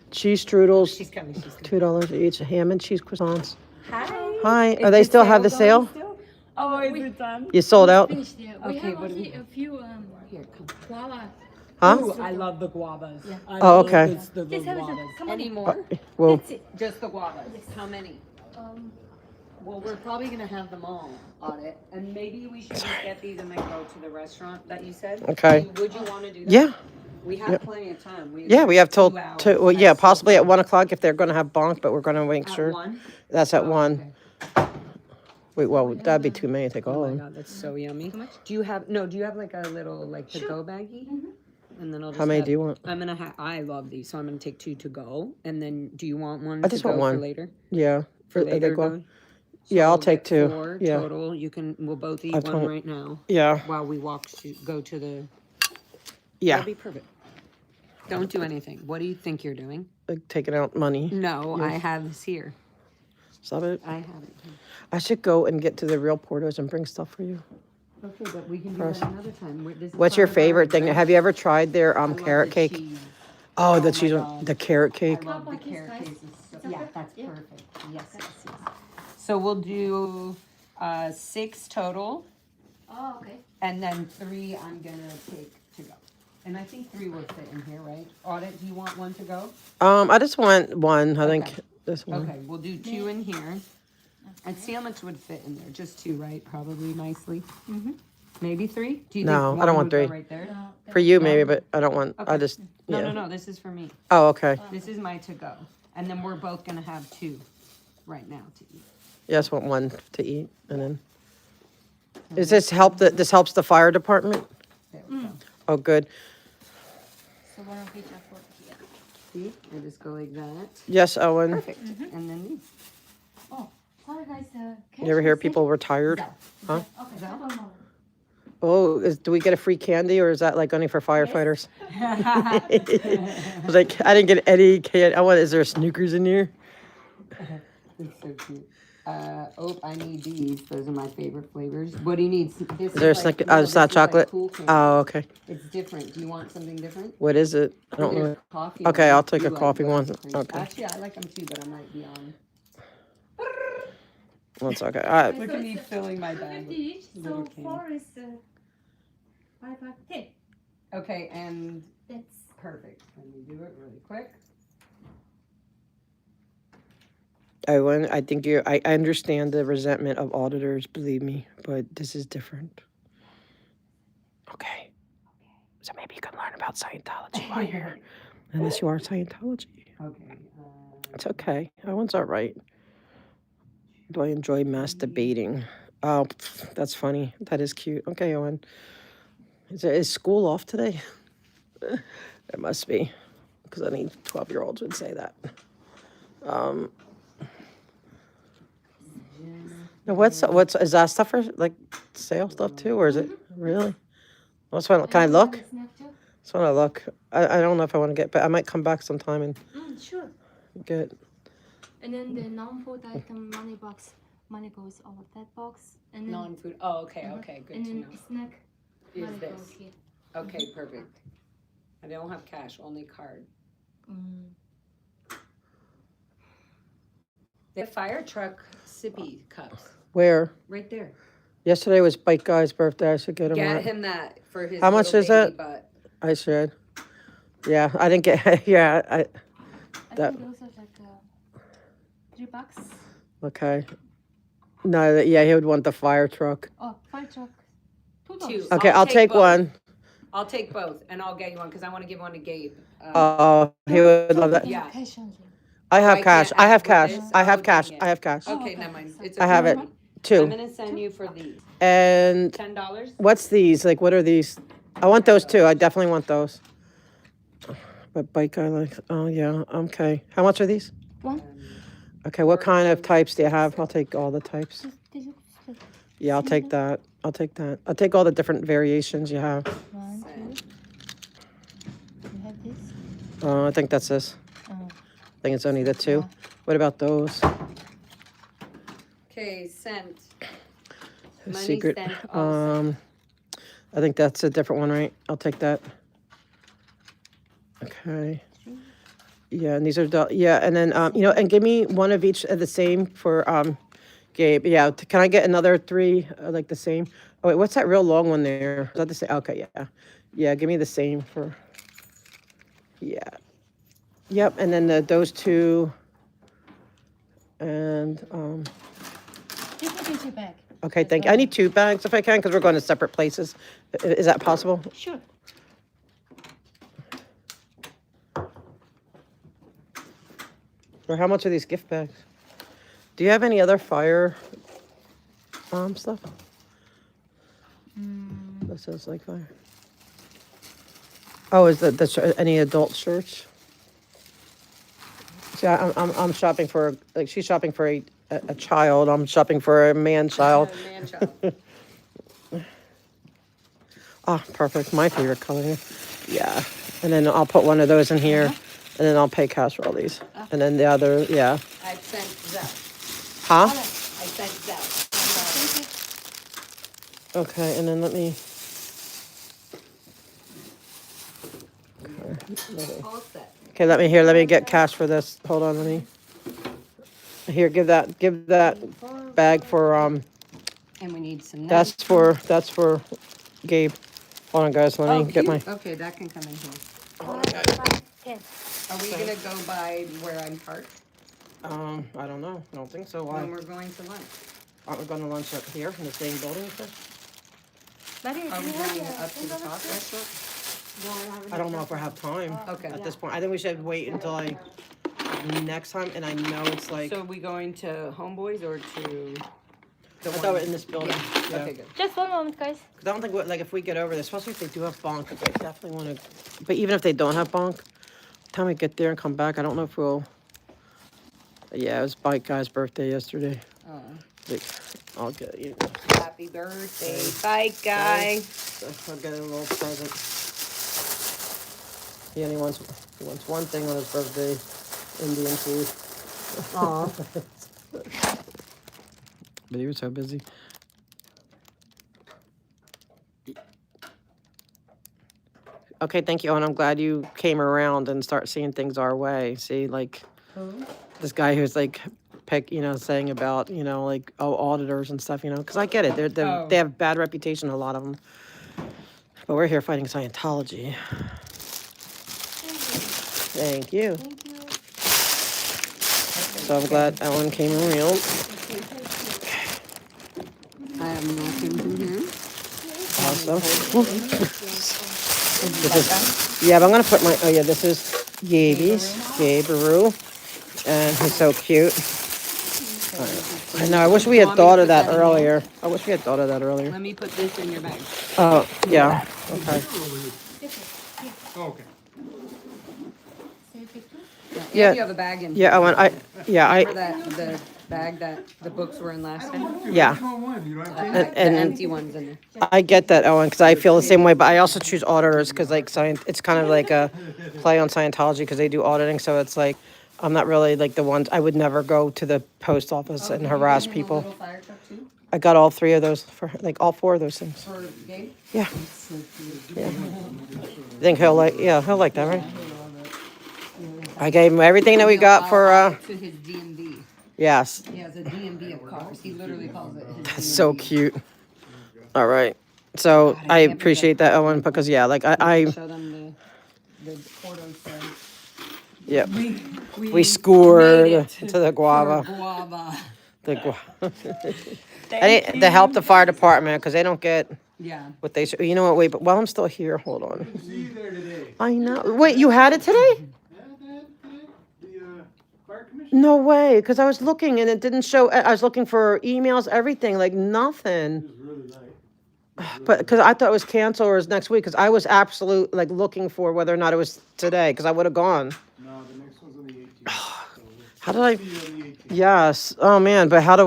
Cheese strudels, She's coming. $2 each. Ham and cheese croissants. Hi. Hi. Is Are they the still have the going sale? still? Oh, is it done? You sold out? Finished there. We Okay, have what do we only a few guava. Huh? Ooh, I love the guavas. Yeah. I Oh, love okay. the Just have guavas. it. Come on. Any more? Well, That's it. Just the guavas. How many? Um, Well, we're probably gonna have them all on it, and maybe we should just get these and then go to the restaurant that you said. Okay. Would you want to do that? yeah. We have Yeah. plenty of time. We We have till 2 hours. 2. Well, yeah, possibly at 1 o'clock if they're going to have bonk, but we're going to make At sure. 1? That's at Oh, 1. okay. Wait, well, that'd be too many. Take all Oh of my them. god, that's so yummy. Do you have like a little like to go baggie? And then I'll just How many have- do you want? I'm gonna I love these, so I'm gonna take 2 to go. And then do you want one I just to want go for one. later? Yeah. For Are they later go- go? Yeah, I'll we'll take get 2. 4 Yeah. total. We'll both eat I've one told- right now. Yeah. While we go to the. Yeah. That'll be perfect. Don't do anything. What do you think you're doing? Like taking out money. No, Yes. I have this here. Stop it. I have it here. I should go and get to the real Portos and bring stuff for you. Okay, but we can do First. that another time. This is What's your part of our favorite thing? event. Have you ever tried their I love carrot the cake? cheese. Oh, the my cheese one, God. the carrot cake. I love the carrot guys. cake. Yeah, that's Yeah. perfect. Yes, yes, yes. So we'll do 6 total, oh, okay. and then 3 I'm gonna take to go. And I think 3 will fit in here, right? Audit, do you want 1 to go? I just want 1. I think Okay. this one. Okay, we'll do 2 in here. And see how much would fit in there. Just 2, right? Probably nicely. Maybe 3? Do you No, think I one don't want would go 3. right there? For you, maybe, but I don't want. I Okay. just. No, Yeah. no, this is for me. Oh, okay. This is my to go. And then we're both gonna have 2 right now to eat. Yeah, I just want 1 to eat, and then. Is this help? This helps the fire department? There we go. Oh, good. So one of each are for here. See? I just go like that. Yes, Owen. Perfect. And then these. Oh, sorry guys. You ever hear people retired? Huh? Okay, I don't know. Oh, do we get a free candy, or is that like only for firefighters? Like I didn't get any candy. Is there snookers in here? It's so cute. I need these. Those are my favorite flavors. What do you need? This Is there a like, snick? no, Oh, it's this not is like chocolate. cool candy. Oh, okay. It's different. Do you want something different? What is it? I don't There's know. coffee Okay, one. I'll take You a like coffee those, one. right? Okay. Actually, I like them too, but I might be on. That's okay. All right. Look at me filling my bag with Each, little so candy. 4 is 5, 10. Okay, and That's perfect. Let me do it really quick. Owen, I think I understand the resentment of auditors, believe me, but this is different. Okay. So maybe you can learn about Scientology while you're here. Unless you are Scientology. Okay. It's okay. Owen's all right. Do I enjoy masturbating? Oh, that's funny. That is cute. Okay, Owen. Is school off today? It must be, because any 12-year-olds would say that. Now what's is that stuff for like sale stuff too, or is it really? What's one? Can I look? Just want to look. I don't know if I want to get, but I might come back sometime and Sure. get. And then the non-food item money goes out of that box. And then Non-food. Oh, okay, okay, good and to then know. snack Is money this? goes here. Okay, perfect. I don't have cash, only card. They have fire truck sippy cups Where? right there. Yesterday was Bike Guy's birthday. I should get him Get that. him that for his. How much little is baby it? butt. I should. Yeah, I didn't get. Yeah, I that. think those are like $3. Okay. No, yeah, he would want the fire truck. Oh, fire truck. Two. Okay, I'll take both. one. I'll take both, and I'll get you one because I want to give one to Gabe. Oh, he would love that. Yeah. I have I cash. can't I add have with cash. this. I have Oh, cash. dang it. I have cash. Okay, never mind. It's I have it. I'm 2. gonna send you for these. And $10. what's these? Like, what are these? I want those too. I definitely want those. But Bike Guy likes. Oh yeah. Okay. How much are these? 1. Okay. What kind of types do you have? I'll take all the types. Yeah, I'll take that. I'll take that. I'll take all the different variations you have. 1, 2. You have this? I think that's this. I think it's only the 2. What about those? Okay, sent. Money Secret. sent. All sent. I think that's a different one, right? I'll take that. Okay. Yeah, and these are, yeah, and then, and give me one of each of the same for, Gabe. Yeah, can I get another 3, like the same? Oh, wait, what's that real long one there? Is that the same? Okay, yeah. Yeah, give me the same for, yeah. Yep, and then those 2, and, Just give me 2 back. okay, thank you. I need 2 bags if I can, because we're going to separate places. Is that possible? Sure. Or how much are these gift bags? Do you have any other fire, stuff? That says like fire. Oh, is that any adult shirts? See, I'm shopping for, like, she's shopping for a child. I'm shopping for a man child. Man child. Ah, perfect. My favorite color. Yeah. And then I'll put one of those in here, and then I'll pay cash for all these. And then the other, yeah. I sent Zell. Huh? I sent Zell. Okay, and then let me. All set. Okay, let me get cash for this. Hold on, let me. Here, give that bag for And we need some. that's for Gabe. Hold on, guys. Let me get my. Okay, that can come in here. Hold on, guys. Are we gonna go by where I'm parked? I don't know. I don't think so. Why? When we're going to lunch? Aren't we going to lunch up here in the same building? Are we going up to the top restaurant? I don't know if we have time. Okay. At this point, I think we should wait until next time. And I know it's like. So are we going to Homeboys or to? I thought we're in this building. Yeah. Okay, good. Just one moment, guys. Because I don't think like if we get over this, especially if they do have bonk, I definitely want to. But even if they don't have bonk, time we get there and come back, I don't know if we'll. Yeah, it was Bike Guy's birthday yesterday. Oh. Like, I'll get you. Happy birthday, Bike Guy. I'll get a little present. He only wants one thing on his birthday: Indian food. Aw. But he was so busy. Okay, thank you, and I'm glad you came around and start seeing things our way. See, like this guy who's like, saying about, like, auditors and stuff, because I get it. They have bad reputation, a lot of them. But we're here fighting Scientology. Thank you. So I'm glad Ellen came around. I have nothing to do. Awesome. But I'm gonna put my. Oh yeah, this is Gabriel, and he's so cute. I know. I wish we had thought of that earlier. Let me put this in your bag. Oh yeah. Okay. Okay. Yeah. You have a bag in. Yeah. Remember that the bag that the books were in last time? Yeah. The empty ones in there. I get that, Owen, because I feel the same way. But I also choose auditors because, like, it's kind of like a play on Scientology because they do auditing. So it's like I'm not really like the ones. I would never go to the post office and harass people. I got all 3 of those for like all 4 of those things. For Gabe? Yeah. Yeah. I think he'll like that, right? I gave him everything that we got for. To his DMV. Yes. He has a DMV of cars. He literally calls it his That's so cute. All right. So I appreciate that, Owen, because like I show them the Porto said. Yep. We scored to the guava. The guava. To help the fire department because they don't get what they should. You know what? Wait, but while I'm still here, hold on. See you there today. I know. Wait, you had it today? No way, because I was looking and it didn't show. I was looking for emails, everything, like nothing. But because I thought it was canceled or it was next week, because I was like looking for whether or not it was today, because I would have gone. No, the next one's on the 18th. How did I? Yes. Oh man, but how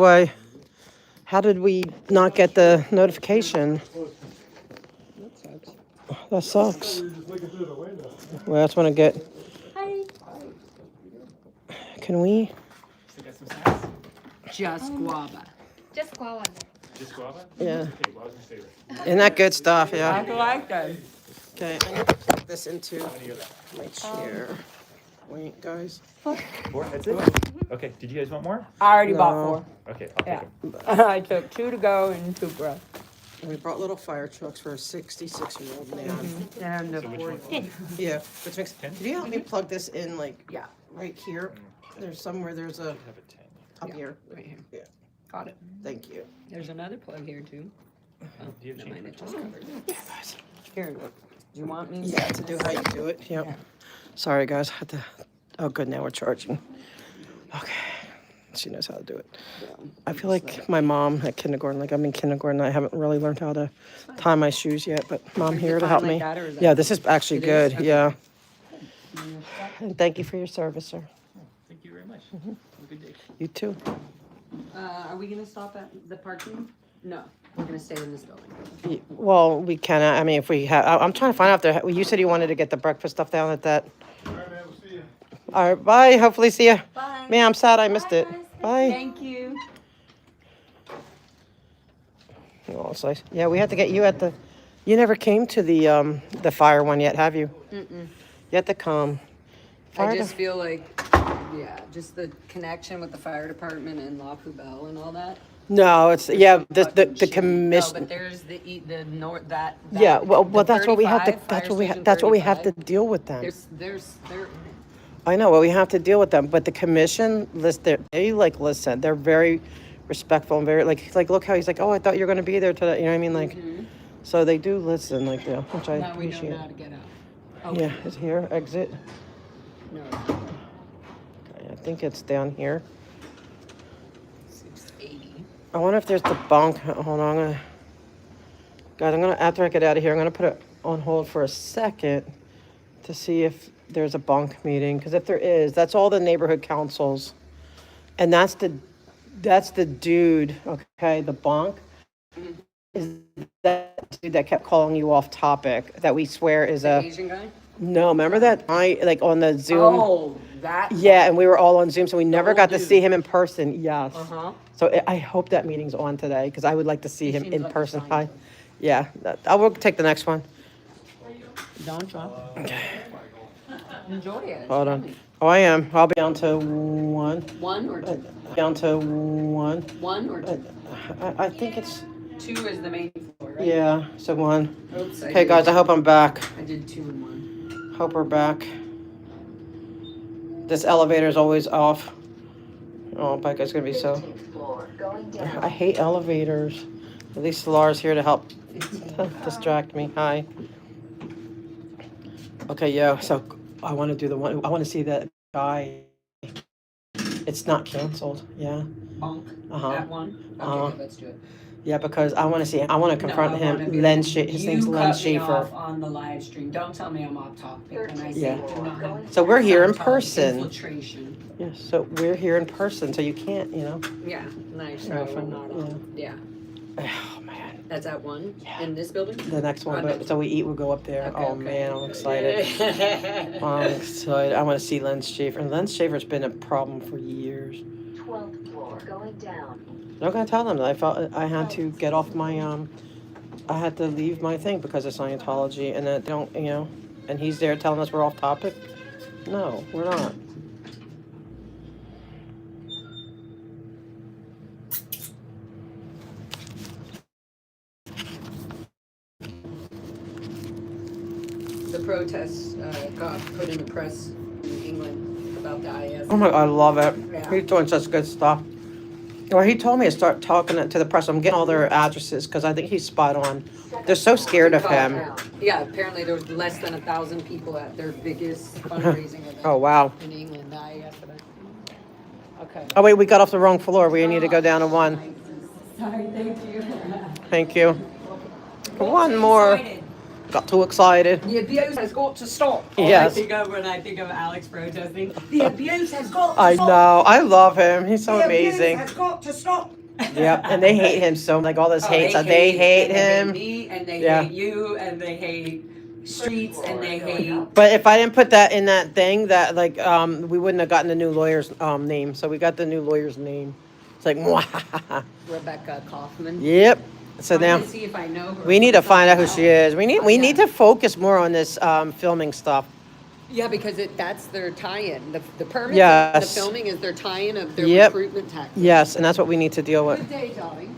did we not get the notification? That sucks. Well, that's when I get. Can we? Just guava. Just guava. Yeah. Isn't that good stuff? Yeah. I like that. Okay, I need to plug this into my chair. Wait, guys. Four? That's it? Okay. Did you guys want more? I already No. bought 4. Okay, I'll take them. I took 2 to go and 2 for us. We brought little fire trucks for a 66-year-old man. And the So which 40. one? Yeah, which makes. Can you help me plug this in, like, right here? There's somewhere. There's a up here. Right here. Yeah. Got it. Thank you. There's another plug here too. Oh, Do you have never mind, change it just covered it. Here, look. Do you want me? Yeah, to do how you do it. Yep. Sorry, guys. Had to. Oh, good. Now we're charging. Okay. She knows how to do it. I feel like my mom at kindergarten. Like I'm in kindergarten. I haven't really learned how to tie my shoes yet, but Mom Is here it to help fine like me. that, or is that- Yeah, this is actually It is? good. Okay. Yeah. And thank you for your service, sir. Thank you very much. Have a good day. You too. Are we gonna stop at the parking? No, we're gonna stay in this building. Well, we can. I mean, if we have, I'm trying to find out if there. You said you wanted to get the breakfast stuff down at that. All right, man, we'll see you. All right, bye. Hopefully, see you. Bye. Man, I'm sad I missed it. Bye. Thank you. Oh, it's nice. Yeah, we had to get you at the. You never came to the fire one yet, have you? Mm-mm. You have to come. I just feel like, just the connection with the fire department and La Poubelle and all that. No, it's the No, commission. but there's the north that. Yeah, well, the that's what we have to. 35, That's Fire what we. Station That's what we have to 35. deal with them. There's I know. Well, we have to deal with them, but the commission they like listen. They're very respectful and very like look how he's like, oh, I thought you were going to be there today. You know what I mean? Like, so they do listen, like that, which I now we appreciate. know how to get out. Oh, Yeah, it's here. Exit. No. Okay, I think it's down here. 680. I wonder if there's the bunk. Hold on, guys. After I get out of here, I'm gonna put it on hold for a second to see if there's a bunk meeting. Because if there is, that's all the neighborhood councils, and that's the dude. Okay, the bunk is that dude that kept calling you off topic that we swear is The a. Asian guy? No, remember that I like on the Zoom. Oh, that. Yeah, and we were all on Zoom, so we never got to see him in person. Yes. Uh-huh. So I hope that meeting's on today because I would like to see him seems in like a person. fine Hi. Yeah, I will take the next one. Don't try. Enjoy it. Hold on. Oh, I am. I'll be down to one. One or two? Down to one. One or two? I think it's. 2 is the main floor, right? Yeah, so one. Oops, Okay, guys, I hope I'm back. I did 2 and 1. Hope we're back. This elevator's always off. Oh, Becca's gonna be so. I hate elevators. At least Laura's here to help distract me. Hi. Okay, yeah. So I want to do the one. I want to see that guy. It's not canceled. Yeah. Bunk. Uh-huh. That one? Okay, Uh-huh. let's do it. Yeah, because I want to see. I want to confront No, I wanna him. be- His name's You Len cut me Schaefer. off on the live stream. Don't tell me I'm off topic when I say Yeah. do not have So we're here in Scientology person. Infiltration. Yeah. So we're here in person. So you can't. Yeah, nice. Yeah, No, fine, not yeah. on. Yeah. Oh man. That's at 1 in this building? The next one, Oh, but next so we eat. We'll go up there. Okay, Oh okay. man, I'm excited. I'm excited. I want to see Len Schaefer. And Len Schaefer's been a problem for years. 12th floor going down. I'm not gonna tell them that I felt I had to get off my I had to leave my thing because of Scientology, and that they don't and he's there telling us we're off topic. No, we're not. The protests got put in the press in England about the IS. Oh my God, I love it. Yeah. He's doing such good stuff. Well, he told me to start talking to the press. I'm getting all their addresses because I think he's spot on. They're so scared of him. Yeah, apparently there was less than 1,000 people at their biggest fundraising event. Oh, wow. In England, the IS event. Okay. Oh wait, we got off the wrong floor. We need to go down to 1. Sorry, thank you. Thank you. One more. Got too excited. The abuse has got to stop. Yes. I think of when I think of Alex protesting. The abuse has got to I stop. know. I love him. He's so The abuse amazing. has got to stop. Yep, and they hate him so like all this Oh, hate. they They hate and him. They hate me, and they Yeah. hate you, and they hate streets, and they hate. But if I didn't put that in that thing, that like we wouldn't have gotten the new lawyer's name. So we got the new lawyer's name. It's like, mwah. Rebecca Kaufman. Yep. So I'm now gonna see if I know her. we need to find out who she is. We need to focus more on this filming stuff. Yeah, because that's their tie-in. The permits and the Yes. filming is their tie-in of their Yep. recruitment tactics. Yes, and that's what we need to deal with. Good day, darling.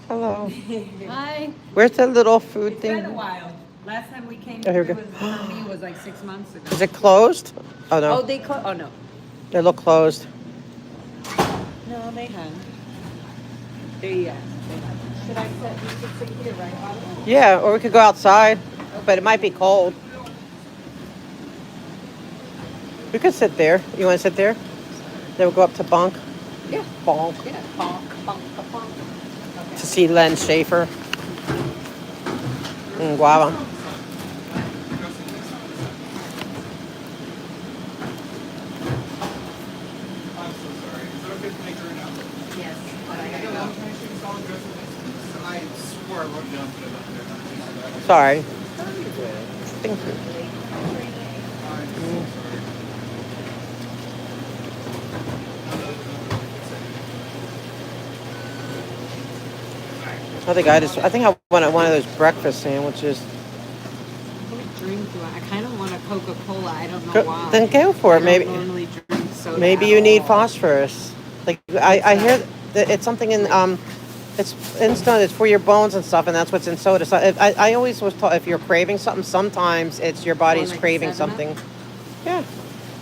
Hello. Hi. Where's the little food It's thing? been a while. Last time we came Oh, here we through go. for me was like 6 months ago. Is it closed? Oh no. Oh, they closed. Oh no. They look closed. No, they haven't. They Should I set? We should sit here, right, Bobby? Yeah, or we could go outside, but it might be cold. We could sit there. You want to sit there? Then we'll go up to Bunk. Yeah. Bonk. Yeah. Bonk, bonk, bonk. To see Len Schaefer. Guava. Yes. Sorry. Thank you. I think I wanted one of those breakfast sandwiches. What drink do I kind of want a Coca-Cola. I don't know why. Then go for it. I Maybe. don't normally drink soda Maybe at you need all. phosphorus. Like I hear that it's something in it's in stone. It's for your bones and stuff, and that's what's in soda. So I always was taught if you're craving something, sometimes it's your body's like craving 7 Up? something. Yeah.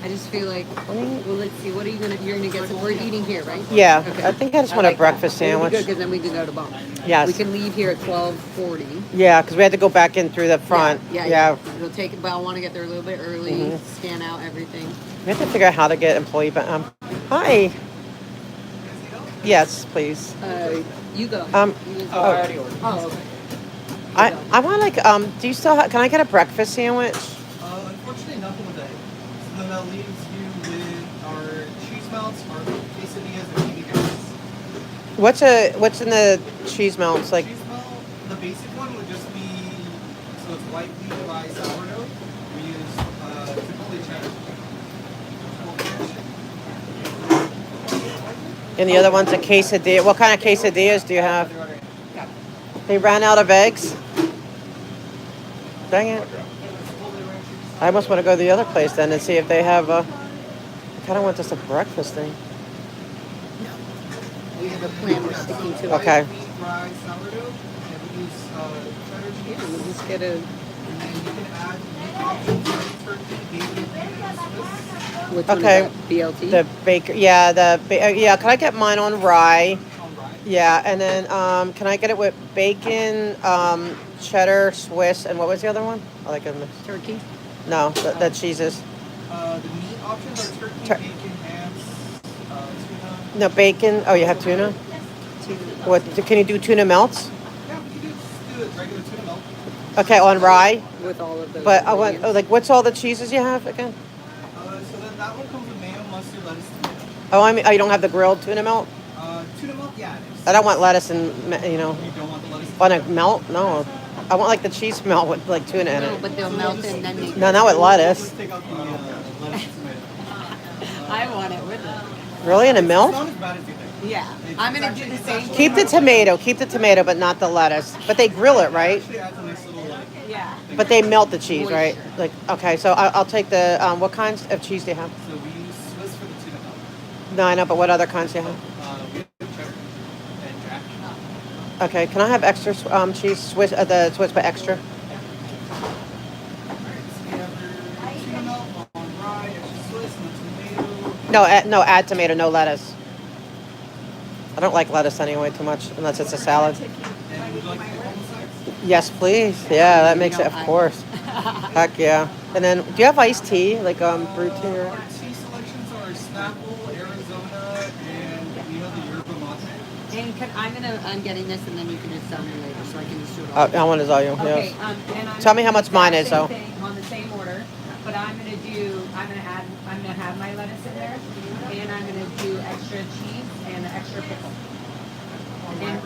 I just feel like, well, let's see. What are you you're gonna get some? We're eating here, right? Yeah. Okay. I think I just want a like breakfast that. It'll be sandwich. good because then we can go to Bunk. Yes. We can leave here at 12:40. Yeah, because we had to go back in through the front. Yeah. It'll take it, but I want to get there a little bit early. Mhm. Scan out everything. We have to figure out how to get employee. Hi. Yes, please. You go. Oh. I already ordered. Oh, okay. I want like do you still can I get a breakfast sandwich? Unfortunately, nothing with egg. So then that leaves you with our cheese melts, our quesadillas, and baby carrots. What's in the cheese melts like? Cheese melt, the basic one would just be, so it's white wheat rye sourdough. We use typically cheddar. And the other one's a quesadilla. What kind of quesadillas do you have? They ran out of eggs. Dang it. I almost want to go to the other place then and see if they have I kind of want just a breakfast thing. We have a plan we're sticking to. Okay. White wheat rye sourdough, and we use cheddar cheese. Yeah, we'll just get a. And then you can add meat options like turkey, bacon, and Swiss. Which one is Okay. that? BLT? The baker. Yeah, yeah, can I get mine on rye? Yeah, and then can I get it with bacon, cheddar, Swiss, and what was the other one? Oh, like a turkey? No, the cheeses. The meat options are turkey, Tur- bacon, hams, tuna. No, bacon. Oh, you have tuna? What, can you do tuna melts? Yeah, we can do it regular tuna melt. Okay, on rye? With all of those. But I want, like, what's all the cheeses you have again? So then that one comes with mayo, mustard, lettuce, tomato. Oh, I mean, you don't have the grilled tuna melt? Tuna melt, yeah, it is. I don't want lettuce and, you know. You don't want the lettuce? On a melt? No. I want like the cheese melt with like tuna in No, it. but they'll melt and then they. No, not with lettuce. Just take out the lettuce and tomato. I want it with it. Really, in a It's melt? not as bad as you think. Yeah, I'm gonna do the same. Keep the tomato, but not the lettuce. But they grill it, right? Actually adds a nice little Yeah. But they melt the cheese, right? Like, okay, so I'll take the, what kinds of cheese do you have? So we use Swiss for the tuna melt. No, I know, but what other kinds do you have? We have cheddar and jack. Okay, can I have extra cheese, Swiss, the Swiss, but extra? Tuna melt on rye, extra Swiss, and tomato. No, add tomato, no lettuce. I don't like lettuce anyway too much, unless it's a salad. And would you like pickle on the side? Yes, please. Yeah, that makes it, of course. Heck yeah. And then, do you have iced tea, like brewed tea? Or? Our tea selections are Snapple, Arizona, and we have the yerba mate. And I'm getting this, and then you can just tell me later, so I can just do it all. I want to tell you, Okay. yes. And I'm Tell me how much mine is, same though. thing on the same order, but I'm gonna have my lettuce in there, and I'm gonna do extra cheese and extra pickle. And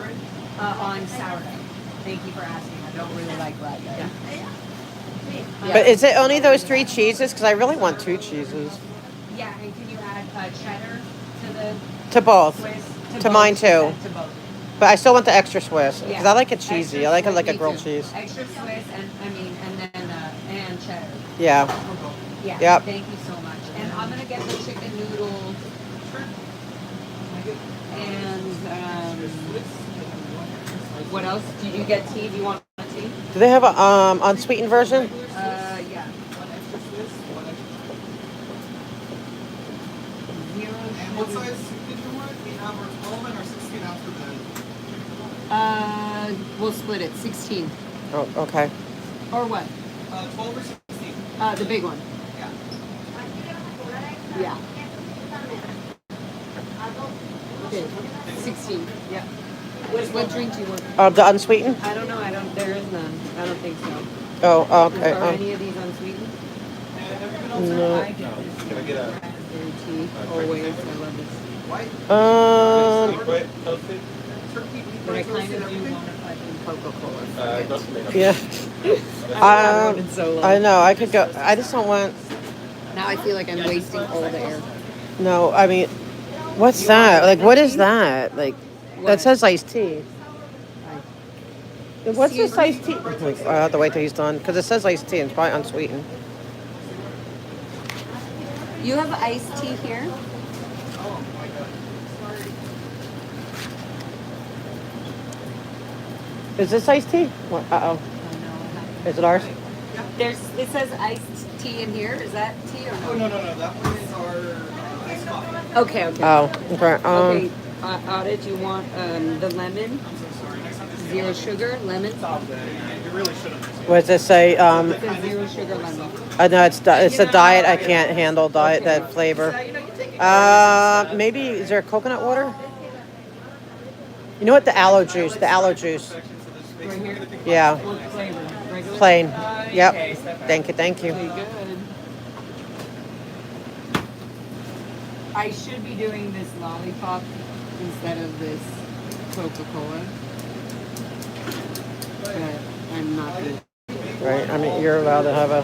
on sourdough. Thank you for asking. I don't really like rye though. Yeah. But is it only those 3 cheeses? Because I really want 2 cheeses. Yeah, and can you add cheddar to the To both. Swiss? To both, mine, she too. said, To both. But I still want the extra Swiss because Yeah. I like it cheesy. I like it like a Me grilled too. cheese. Extra Swiss and then cheddar. Yeah. Yeah. Yep. Thank you so much. And I'm gonna get the chicken noodles. And what else? Did you get tea? Do you want tea? Do they have a unsweetened version? Yeah. And what size did you want? We have our 12 and our 16 ounce for the. We'll split it. 16. Oh, okay. Or what? 12 or 16? The big one. Yeah. Yeah. Okay. 16. Yeah. What drink do you want? The unsweetened? I don't know. There is none. I don't think so. Oh, okay. Are any of these unsweetened? No. I get this. Can I get a tea? Always. I love this. But I kind of do want to fucking Coca-Cola. Yeah. I know. I could go. I just don't want. Now I feel like I'm wasting all the air. No, I mean, what's that? Like, what is that? Like, that says iced tea. What's this iced tea? I have to wait till he's done because it says iced tea and it's probably unsweetened. You have iced tea here? Is this iced tea? Uh oh. Is it ours? It says iced tea in here. Is that tea or no? Oh, no. That one is our iced coffee. Okay. Oh, okay. Okay. Audit, you want the lemon? Zero sugar, lemon? You really shouldn't. What does this say? It says zero sugar lemon. No, it's a diet. I can't handle that flavor. Maybe is there coconut water? You know what? The aloe juice. Right here? Yeah. What flavor? Regular? Plain. Yep. Thank you. Okay, good. I should be doing this lollipop instead of this Coca-Cola. But I'm not good. Right. I mean, you're allowed to have a.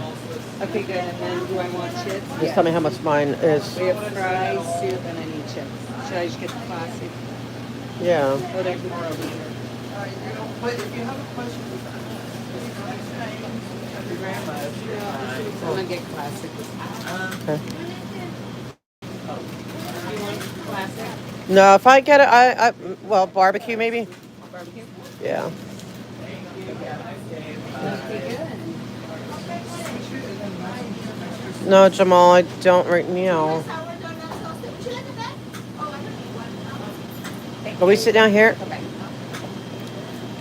Okay, good. And then do I want chips? Just tell me how much mine is. We have fries, soup, and I need chips. Should I just get the classic? Yeah. Oh, there's more over here. But if you have a question, your grandma, I'm gonna get classic. Okay. You want classic? No, if I get it, well, barbecue maybe. Barbecue? Yeah. Okay, good. No, Jamal, I don't right now. Can we sit down here? Okay.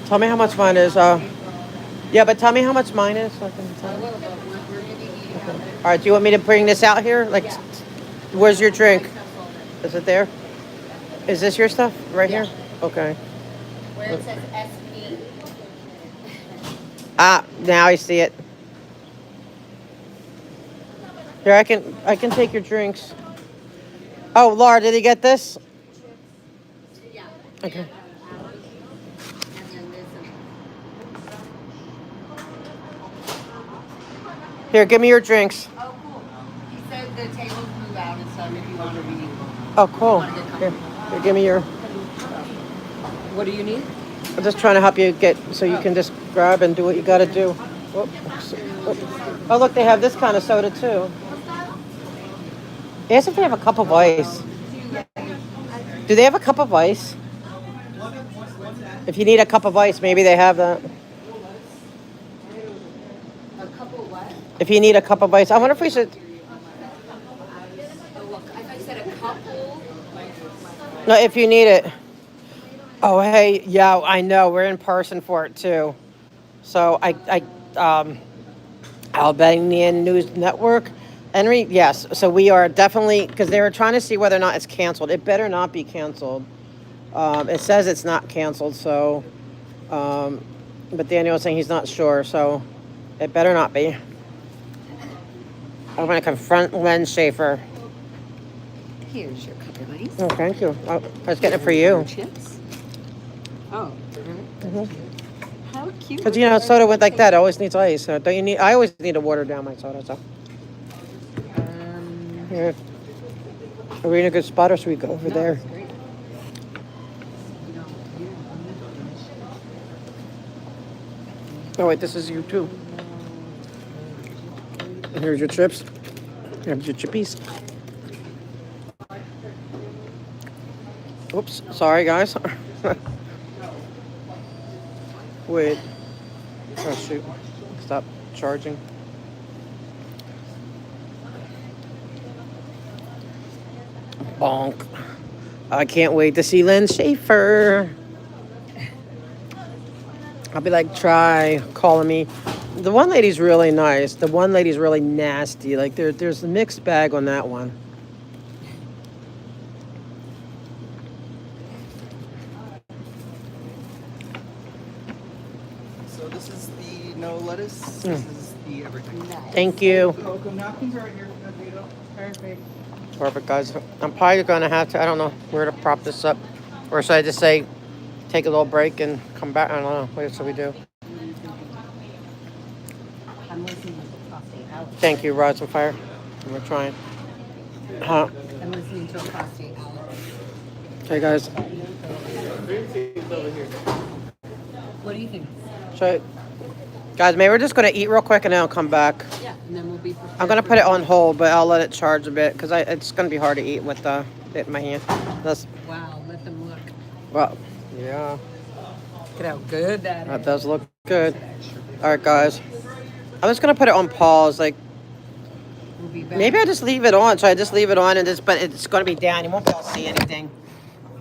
Tell me how much mine is. Yeah, but tell me how much mine is. So I can tell. We're gonna be eating out. All right. Do you want me to bring this out here? Like, where's your drink? Is it there? Is this your stuff right here? Okay. Where it says SP. Now I see it. Here, I can take your drinks. Oh, Laura, did he get this? Yeah. Okay. And then this Here, give me your drinks. Oh, cool. He said the tables move out and stuff if you want to read. Oh, cool. Here, give me your. What do you need? I'm just trying to help you get so you can just grab and do what you got to do. Whoops. Oh, look, they have this kind of soda too. Ask if they have a cup of ice. Do they have a cup of ice? If you need a cup of ice, maybe they have that. A couple what? If you need a cup of ice, I wonder if we should. Oh, look, I thought you said a couple. No, if you need it. Oh, hey, yeah, I know. We're in person for it too. So Albanian News Network. Henry, yes. So we are definitely, because they were trying to see whether or not it's canceled. It better not be canceled. It says it's not canceled, so, but Daniel was saying he's not sure, so it better not be. I'm going to confront Len Schaefer. Here's your cup of ice. Oh, thank you. I was getting it for you. Chips. Oh. How cute. Because, you know, soda went like that. It always needs ice. So don't you need? I always need to water down my soda, so. Here. Are we in a good spot or should we go over there? Oh wait, this is you too. And here's your chips. Here's your chippies. Oops, sorry guys. Wait. Oh shoot. Stop charging. Bonk. I can't wait to see Lynn Schaefer. I'll be like, try calling me. The one lady's really nice. The one lady's really nasty. Like there's a mixed bag on that one. So this is the no lettuce. This is the everything. Thank you. Cocoa napkins are right here. Perfect. Perfect, guys. I'm probably gonna have to. I don't know where to prop this up, or should I just say, take a little break and come back? I don't know. What should we do? I'm listening to prostate out. Thank you, Rods and Fire. We're trying. Huh? I'm listening to a prostate out. Okay, guys. What do you think? So, guys, maybe we're just gonna eat real quick and then I'll come back. Yeah, and then we'll be prepared. I'm gonna put it on hold, but I'll let it charge a bit because it's gonna be hard to eat with it in my hand. Wow, let them look. Well, yeah. Look at how good that That is. does look good. All right, guys. I'm just gonna put it on pause. Like, We'll be back. maybe I just leave it on. So I just leave it on, and but it's gonna be down. You won't be able to see anything,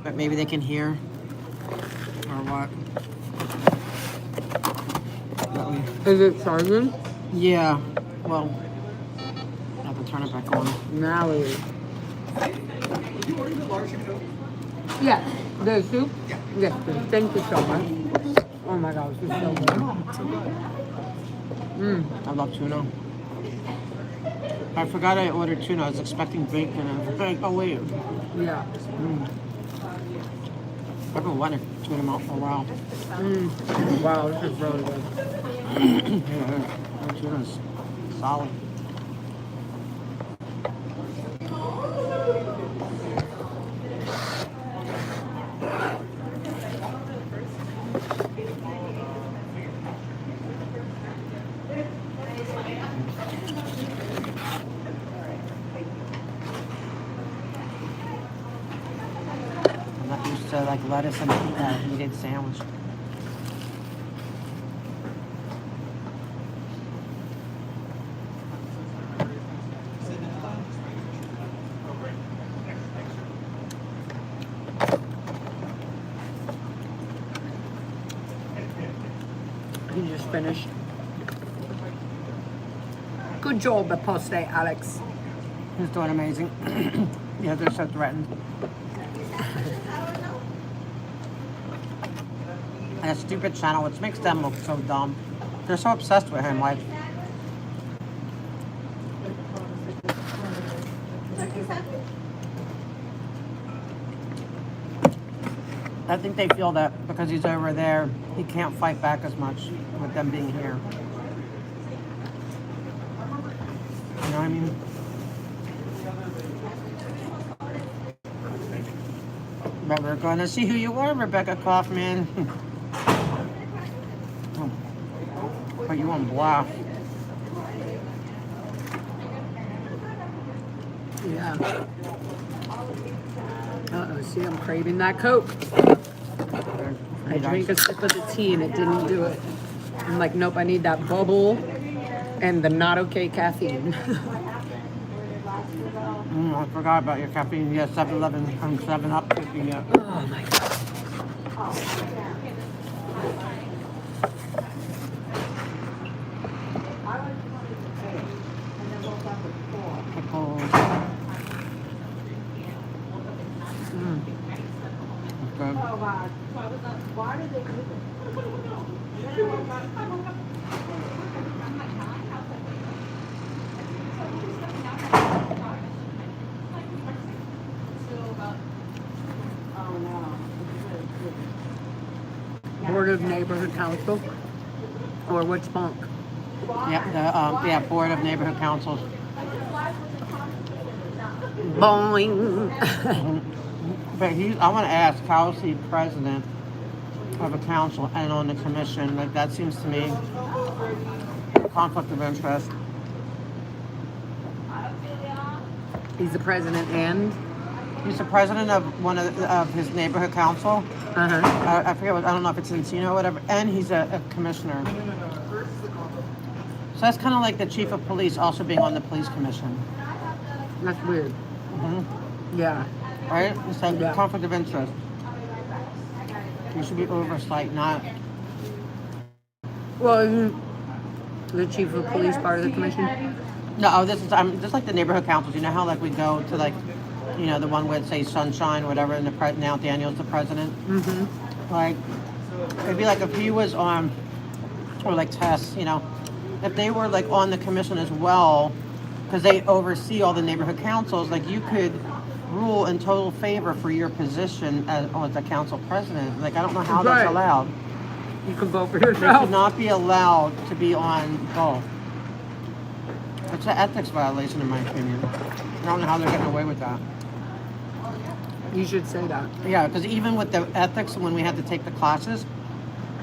but maybe they can hear or what. Is it charging? Yeah. Well, I have to turn it back on. Now it is. Did you order the large Coke? Yeah. The soup? Yeah. Yes, please. Thank you so much. Oh my gosh, it's so good. So good. I love tuna. I forgot I ordered tuna. I was expecting bacon. And I was like, oh wait. Yeah. I've been wanting tuna melt for a while. Wow, this is really good. Yeah, tuna's solid. I'm not used to like lettuce and heated sandwich. You just finished. Good job, apostate Alex. He's doing amazing. Yeah, they're so threatened. And a stupid channel, which makes them look so dumb. They're so obsessed with him, like. I think they feel that because he's over there, he can't fight back as much with them being here. You know what I mean? But we're going to see who you are, Rebecca Kaufman. Put you on blast. Yeah. Uh-oh, see, I'm craving that Coke. I drank a sip of the tea and it didn't do it. I'm like, nope, I need that bubble and the not okay caffeine. I forgot about your caffeine. Yeah, 7-Eleven and 7-Up. Yeah. Oh my God. Pickles. That's good. Why did they do Board of Neighborhood Council, or which bunk? Yeah, Board of Neighborhood Councils. Boing. But I want to ask, how is he president? of a council and on the commission. Like, that seems to me a conflict of interest. He's the president and? He's the president of one of his neighborhood council. I forget what, I don't know if it's Encino or whatever, and he's a commissioner. So that's kind of like the chief of police also being on the police commission. That's weird. Yeah. Right? It's like conflict of interest. You should be oversight, not. Well, isn't the chief of police part of the commission? No, this is just like the neighborhood councils. You know how like we go to like, you know, the one with say Sunshine or whatever, and now Daniel's the president. Like, it'd be like if he was on, or like Tess, you know, if they were like on the commission as well, because they oversee all the neighborhood councils. Like, you could rule in total favor for your position as the council president. Like, I don't know how that's allowed. You can vote for They yourself. should not be allowed to be on both. It's an ethics violation, in my opinion. I don't know how they're getting away with that. You should say that. Yeah, because even with the ethics, when we had to take the classes,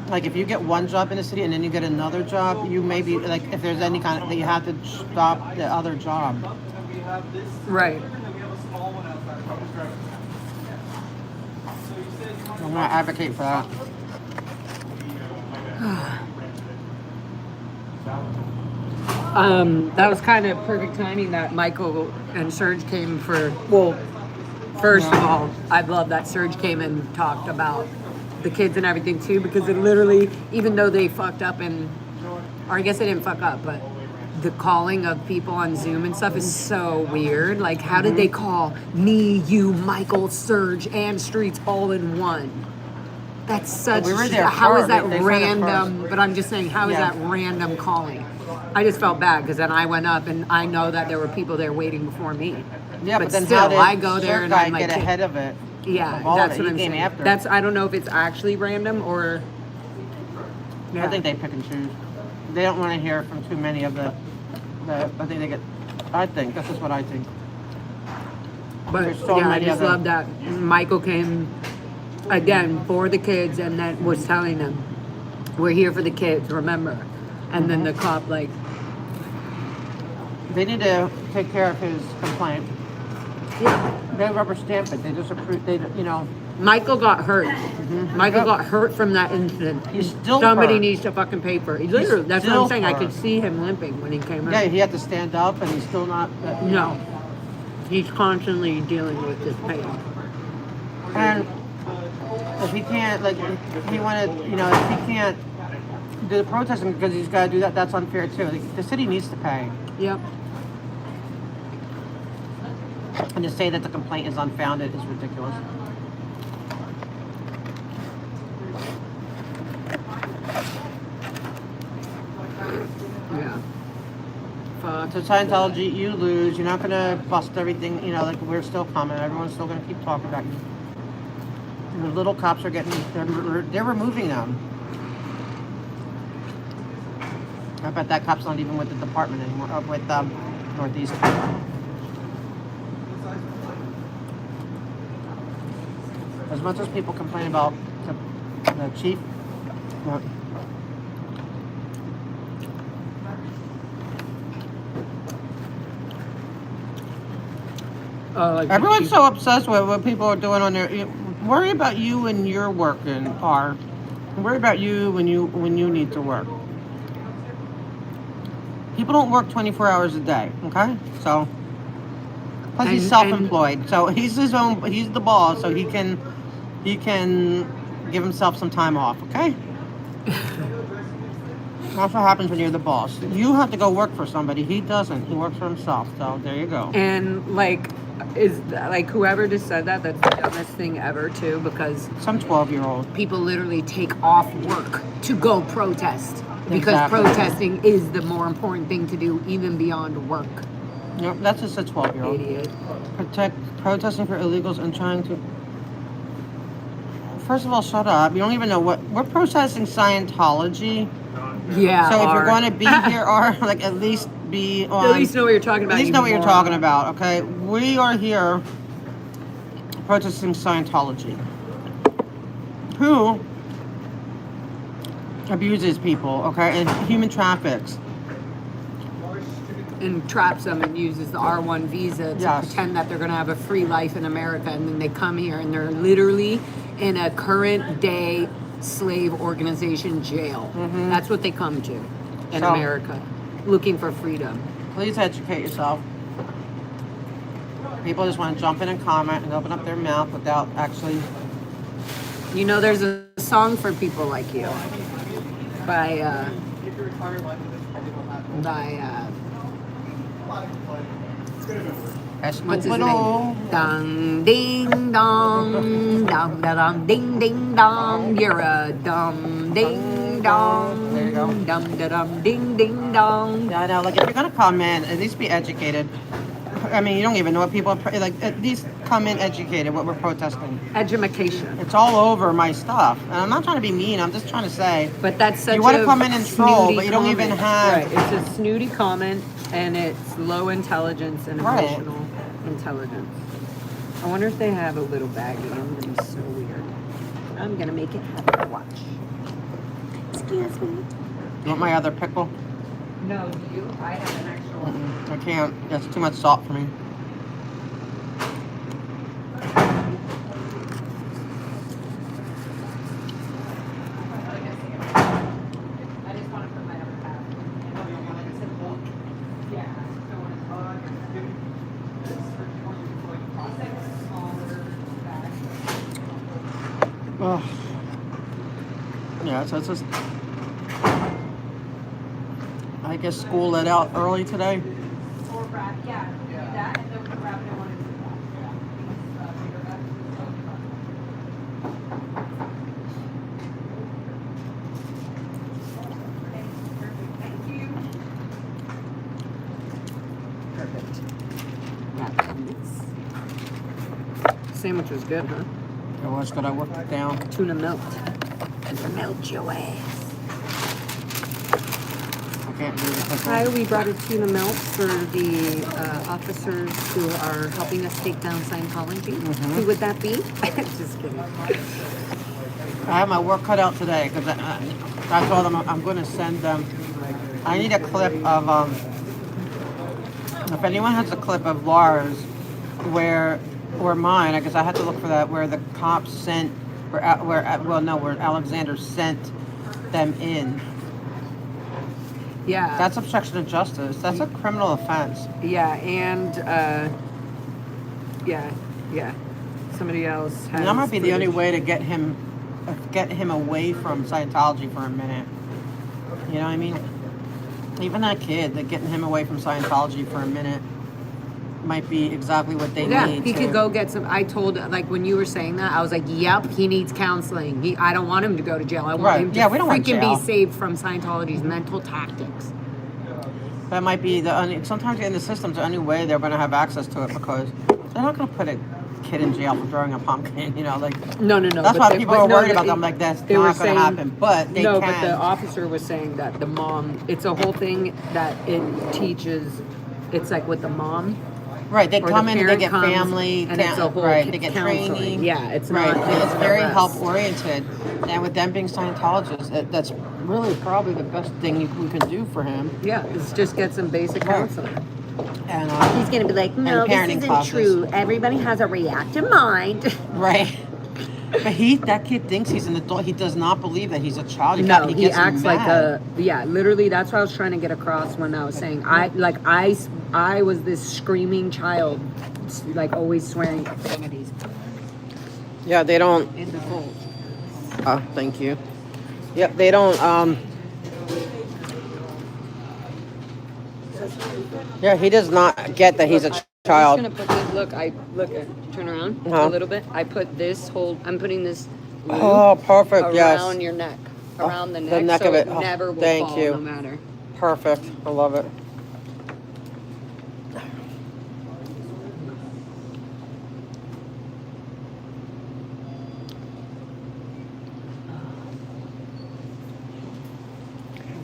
like if you get one job in the city and then you get another job, you may be like, if there's any kind of, that you have to stop the other job. Right. I'm gonna advocate for that. That was kind of perfect timing that Michael and Serge came for. Well, first of all, I love that Serge came and talked about the kids and everything too, because it literally, even though they fucked up or I guess they didn't fuck up, but the calling of people on Zoom and stuff is so weird. Like, how did they call me, you, Michael, Serge, and Streets all in one? That's such. We were there how is first. that They said it random? first. But I'm just saying, how is that random calling? I just felt bad because then I went up and I know that there were people there waiting before me. Yeah, but then still, how did I go there and guy I'm like, get ahead of it? yeah, Of all that's of it? what He I'm came saying. after. That's I don't know if it's actually random or. I think they pick and choose. They don't want to hear from too many of the. I think they get. I think this is what I think. But There's so yeah, I many just of them. love that Michael came again for the kids and then was telling them, "We're here for the kids, remember." And then the cop like. They need to take care of his complaint. Yeah. They rubber stamp it. They just approve. They, you know. Michael got hurt. Michael got hurt from that incident. He's still Somebody hurt. needs to fucking pay for it. Literally, that's what I'm still saying. I could hurt. see him limping when he came out. Yeah, he had to stand up, and he's still not. No. He's constantly dealing with this pain. And if he can't, like, if he wanted, you know, if he can't do the protesting because he's got to do that, that's unfair too. Like, the city needs to pay. Yep. And to say that the complaint is unfounded is ridiculous. Yeah. Fuck. So Scientology, you lose. You're not going to bust everything. You know, like, we're still coming. Everyone's still going to keep talking about you. And the little cops are getting, they're removing them. I bet that cop's not even with the department anymore, with Northeast. As much as people complain about the chief, everyone's so obsessed with what people are doing on their. Worry about you when you're working, or worry about you when you need to work. People don't work 24 hours a day, okay? So, plus he's self-employed, so he's his own. He's the boss, so he can give himself some time off, okay? That's what happens when you're the boss. You have to go work for somebody. He doesn't. He works for himself. So there you go. And like, is like whoever just said that, that's the dumbest thing ever too, because some 12-year-old people literally take off work to go protest because Exactly. protesting is the more important thing to do, even beyond work. Yep, that's just a 12-year-old. Idiot. Protesting for illegals and trying to. First of all, shut up. You don't even know what we're protesting. Scientology. Yeah. So if you're going to be here, or like at least be on. At least know what you're talking about. At least know what you're talking about. Okay, we are here protesting Scientology, who abuses people, okay, and human traffics. And traps them and uses the R1 visa to pretend that they're going to have a free life in America, and then they come here and they're literally in a current day slave organization jail. That's what they come to in America, looking for freedom. Please educate yourself. People just want to jump in and comment and open up their mouth without actually... You know, there's a song for people like you by what's his name? Dong ding dong, dong da dong ding ding dong. You're a dumb ding dong. There you go. Dum da dum ding ding dong. Yeah, I know. Like, if you're gonna come in, at least be educated. I mean, you don't even know what people are, like, at least come in educated what we're protesting. Education. It's all over my stuff. And I'm not trying to be mean, I'm just trying to say. But that's such you want a to come in and troll, but you don't comment. even have. Right. It's a snooty comment, and it's low intelligence and emotional intelligence. I wonder if they have a little baggie. I'm gonna be so weird. I'm gonna make it happen. Watch. Excuse me. You want my other pickle? No, do you? I have an extra one. I can't. That's too much salt for me. Oh. Yeah, so it's just... I guess school let out early today. Sandwich was good, huh? It was good. I worked it down. Tuna melt. Melt your ass. I can't do the pickle. Hi, we brought a tuna melt for the officers who are helping us take down Scientology. Who would that be? Just kidding. I have my work cut out today because I told them I'm going to send them. I need a clip of if anyone has a clip of Laura's or mine, because I had to look for that, where the cops sent, where Alexander sent them in. Yeah. That's obstruction of justice. That's a criminal offense. Yeah, and yeah. Somebody else has. And that might be the only way to get him away from Scientology for a minute. You know what I mean? Even that kid, that getting him away from Scientology for a minute might be exactly what they need. Yeah, he could go get some. I told, like, when you were saying that, I was like, yep, he needs counseling. I don't want him to go to jail. I want him to we don't want freaking jail. be saved from Scientology's mental tactics. That might be the only, sometimes in the system's the only way they're going to have access to it, because they're not going to put a kid in jail for throwing a pumpkin, you know, like. No. That's why people are worried about them, like, that's not going to happen, but they can. But the officer was saying that the mom, it's a whole thing that it teaches, it's like with the mom. Right, they come in and they get family, and it's a whole they get counseling. training. Yeah, it's right. not. It's very help oriented, and with them being Scientologists, that's really probably the best thing we can do for him. Yeah, it's just get some basic counseling. And he's gonna be like, no, this isn't classes. true. Everybody has a reactive mind. Right. But that kid thinks he's an adult. He does not believe that he's a child. He Acts like literally, that's what I was trying to get across when I was saying, I was this screaming child, like always swearing profanities. Yeah, they don't. In the cold. Oh, thank you. Yep, they don't, yeah, he does not get that he's a child. I'm just gonna put this, turn around a little bit. I put this I'm putting this perfect, around your neck, around the neck, the neck so of it. never will Thank fall, you. no matter. Perfect, I love it.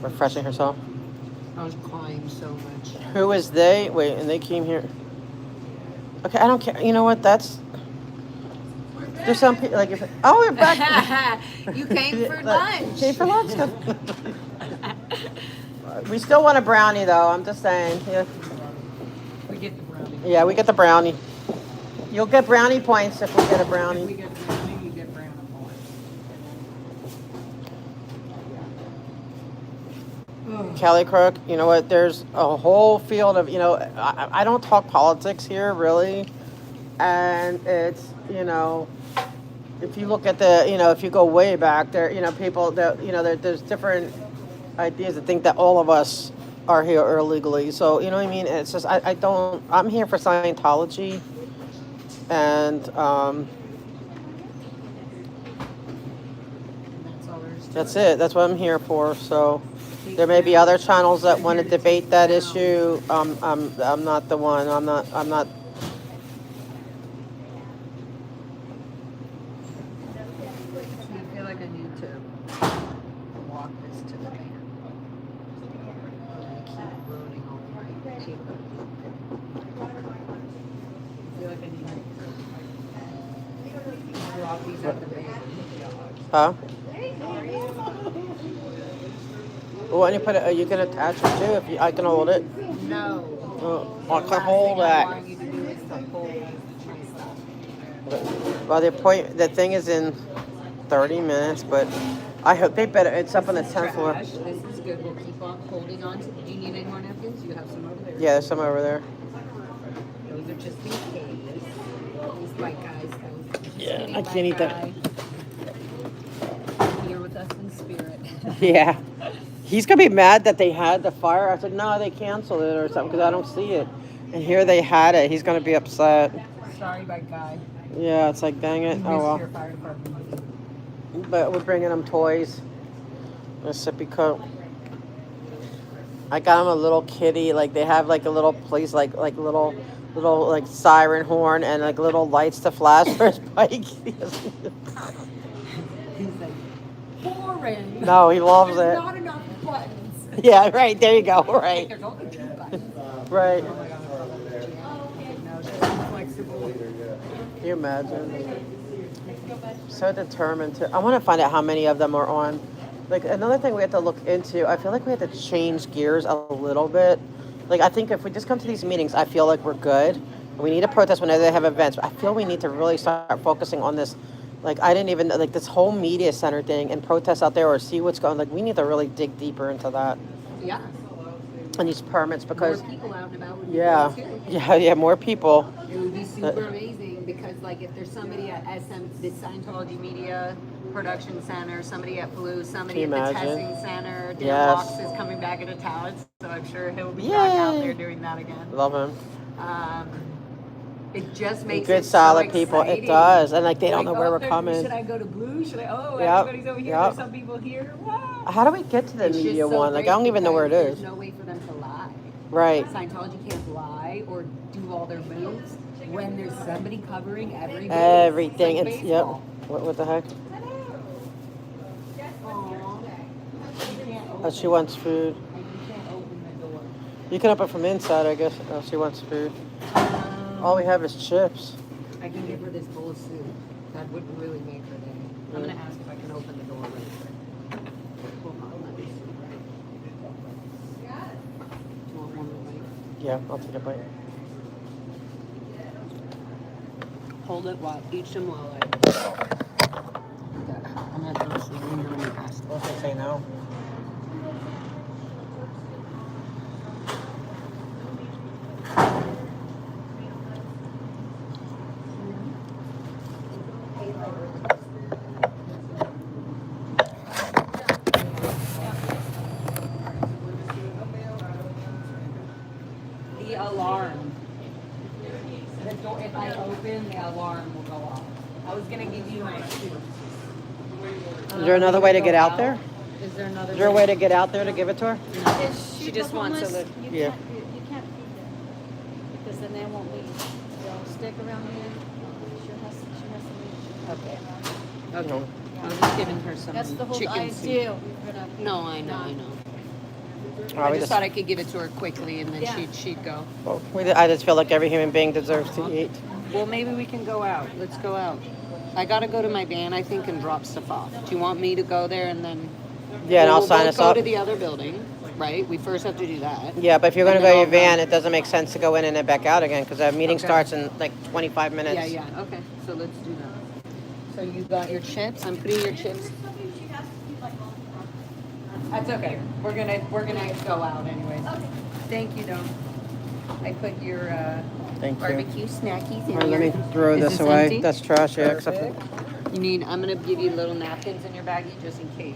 Refreshing herself. I was crying so much. Who is they? Wait, and they came here. Okay, I don't care. You know what? That's There's some people like if we're back. You came for lunch. Came for lunch. We still want a brownie though. I'm just saying. Yeah. We get the brownie. Yeah, we get the brownie. You'll get brownie points if we get a brownie. If we get brownie, you get brownie points. Kelly Crook, you know what? There's a whole field of, I don't talk politics here really. And it's, if you look at if you go way back there, people that, there's different ideas that think that all of us are here illegally. So, you know what I mean? It's just, I'm here for Scientology. And that's it. That's what I'm here for. So there may be other channels that want to debate that issue. I'm not the one. I'm not. I feel like I need to walk this to the van. I keep ruining all my paper. I feel like I need to drop these at the van. Huh? Oh, and you put it. You can attach it too. If I can hold it. No. I can hold that. What I want you to do is to hold my stuff. Well, the thing is in 30 minutes, but I hope they better. It's up on the 10th floor. This is good. We'll keep on holding on to. Do you need any more napkins? You have some over there. Yeah, there's some over there. Those are just in case. These white guys. Yeah, I can't eat that. Here with us in spirit. Yeah. He's going to be mad that they had the fire. I said, no, they canceled it or something because I don't see it. And here they had it. He's going to be upset. Sorry, white guy. Yeah, it's like, dang it. Oh, well. Your fire department. But we're bringing him toys. A sippy coat. I got him a little kitty. Like, they have, like, a little place, like little, like, siren horn and, like, little lights to flash for his bike. He's like, boring. No, he loves There's it. not enough buttons. Yeah, right. There you go. Right. There's only 2 buttons. Right. No, she's flexible. Can you imagine? So determined to. I want to find out how many of them are on. Like, another thing we have to look into, I feel like we have to change gears a little bit. Like, I think if we just come to these meetings, I feel like we're good. We need to protest whenever they have events. But I feel we need to really start focusing on this. Like, I didn't even, like, this whole media center thing and protests out there or see what's going on. Like, we need to really dig deeper into that. Yeah. And these permits because. More people out and about would be Yeah. good too. Yeah, more people. It would be super amazing because, like, if there's somebody at the Scientology Media Production Center, somebody at Blue, somebody at the imagine? Testing Center, Dan Yes. Locks is coming back into town, so I'm sure he'll be back out Yay. there doing that again. Love him. It just makes Good, it solid so people. exciting. It does. And, like, they don't know where we're there- coming. Should I go to Blue? Should I? Oh, Yep, everybody's over here. yep. There's some people here. Wow. How do we get to the It's just media so one? Like, I great don't even know where it because is. There's no way for them to lie. Right. Scientology can't lie or do all their moves when there's somebody covering every move. Everything. It's like It's, yep. baseball. What the heck? Oh, she wants food. You can open from inside, I guess. Oh, she wants food. All we have is chips. I can give her this bowl of soup. That would really make her day. I'm gonna ask if I can open the door really quick. Hold on, let me see. Do you want one more bite? Yeah, I'll take a bite. Hold it while eat them while I'm gonna throw some room in the pasta. What's it say now? The alarm. The door, if I open, the alarm will go off. I was gonna give you my soup. Is there another way to get out there? Is there another Is there a way to get out there to give it to her? She just wants a little. Yeah. You can't feed them because then they won't leave. They'll stick around here. She has to leave. Okay. I was just giving her some That's the whole chicken soup. idea. No, I know. Oh, I we just just- thought I could give it to her quickly and then Yeah. she'd go. Well, I just feel like every human being deserves to eat. Well, maybe we can go out. Let's go out. I gotta go to my van, I think, and drop stuff off. Do you want me to go there and then? Yeah, and I'll we'll sign both us go up. to the other building, right? We first have to do that. Yeah, but if you're going to And go then your I'll van, run. it doesn't make sense to go in and then back out again because that meeting Okay. starts in like 25 minutes. Yeah, okay. So let's do that. So you got your chips. I'm putting your chips. That's okay. We're gonna go out anyways. Okay. Thank you, though. I put your Thank you. barbecue snackies in All right, let here. me throw Is this away. empty? That's trash, yeah, except for... Perfect. You need. I'm gonna give you little napkins in your baggie just in case.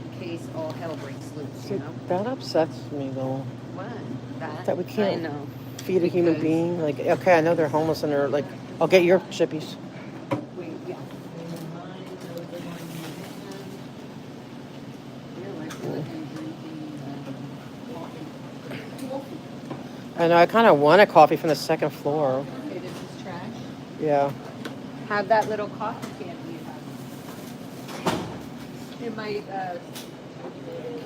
In case all hell breaks loose. You know. That upsets me, though. What? That we can't I know. feed a human being. Like, okay, I know they're homeless and they're like, I'll get your chippies. Wait, yeah. I know, I kind of want a coffee from the second floor. Okay, this is trash. Yeah. Have that little coffee can you have. It might,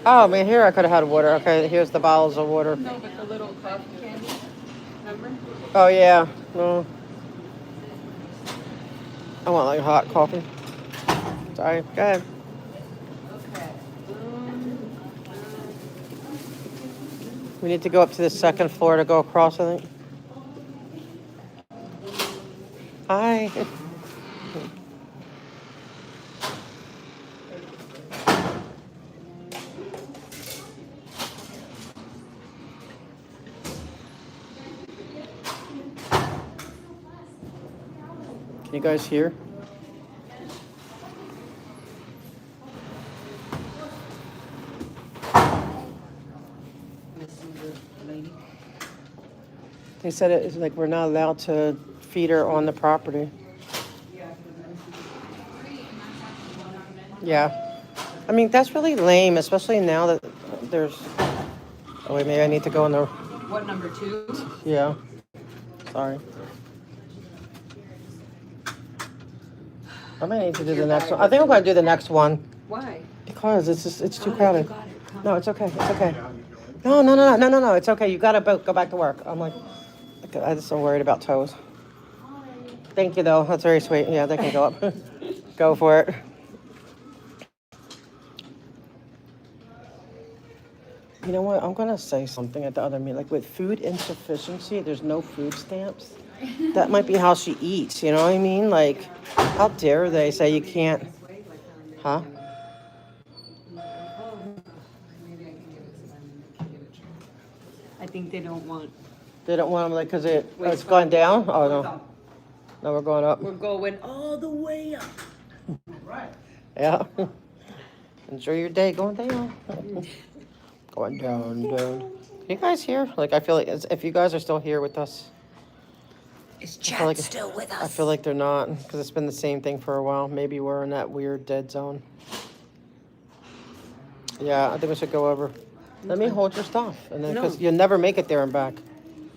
Oh, man, here I could have had water. Okay, here's the bottles of water. no, but the little coffee candy, remember? Oh, yeah. No. I want like hot coffee. Sorry, go ahead. Okay. We need to go up to the second floor to go across, I think. Hi. Can you guys hear? They said it is like we're not allowed to feed her on the property. Yeah. I mean, that's really lame, especially now that there's... Oh, wait, maybe I need to go in the... What, number 2? Yeah. Sorry. I might need to do the next one. I think I'm going to do the next one. Why? Because it's too crowded. No, it's okay. It's okay. No. It's okay. You got to go back to work. I'm like, I just am worried about toes. Thank you, though. That's very sweet. Yeah, they can go up. Go for it. You know what? I'm going to say something at the other meeting. Like with food insufficiency, there's no food stamps. That might be how she eats. You know what I mean? Like, how dare they say you can't? Huh? I think they don't want. They don't want them like because it's gone down. Oh no, no, we're going up. We're going all the way up. Right. Yeah. Enjoy your day going down. Going down. Can you guys hear? Like I feel like if you guys are still here with us. Is Chad still with us? I feel like they're not because it's been the same thing for a while. Maybe we're in that weird dead zone. Yeah, I think we should go over. Let me hold your stuff, and then because you'll never make it there and back.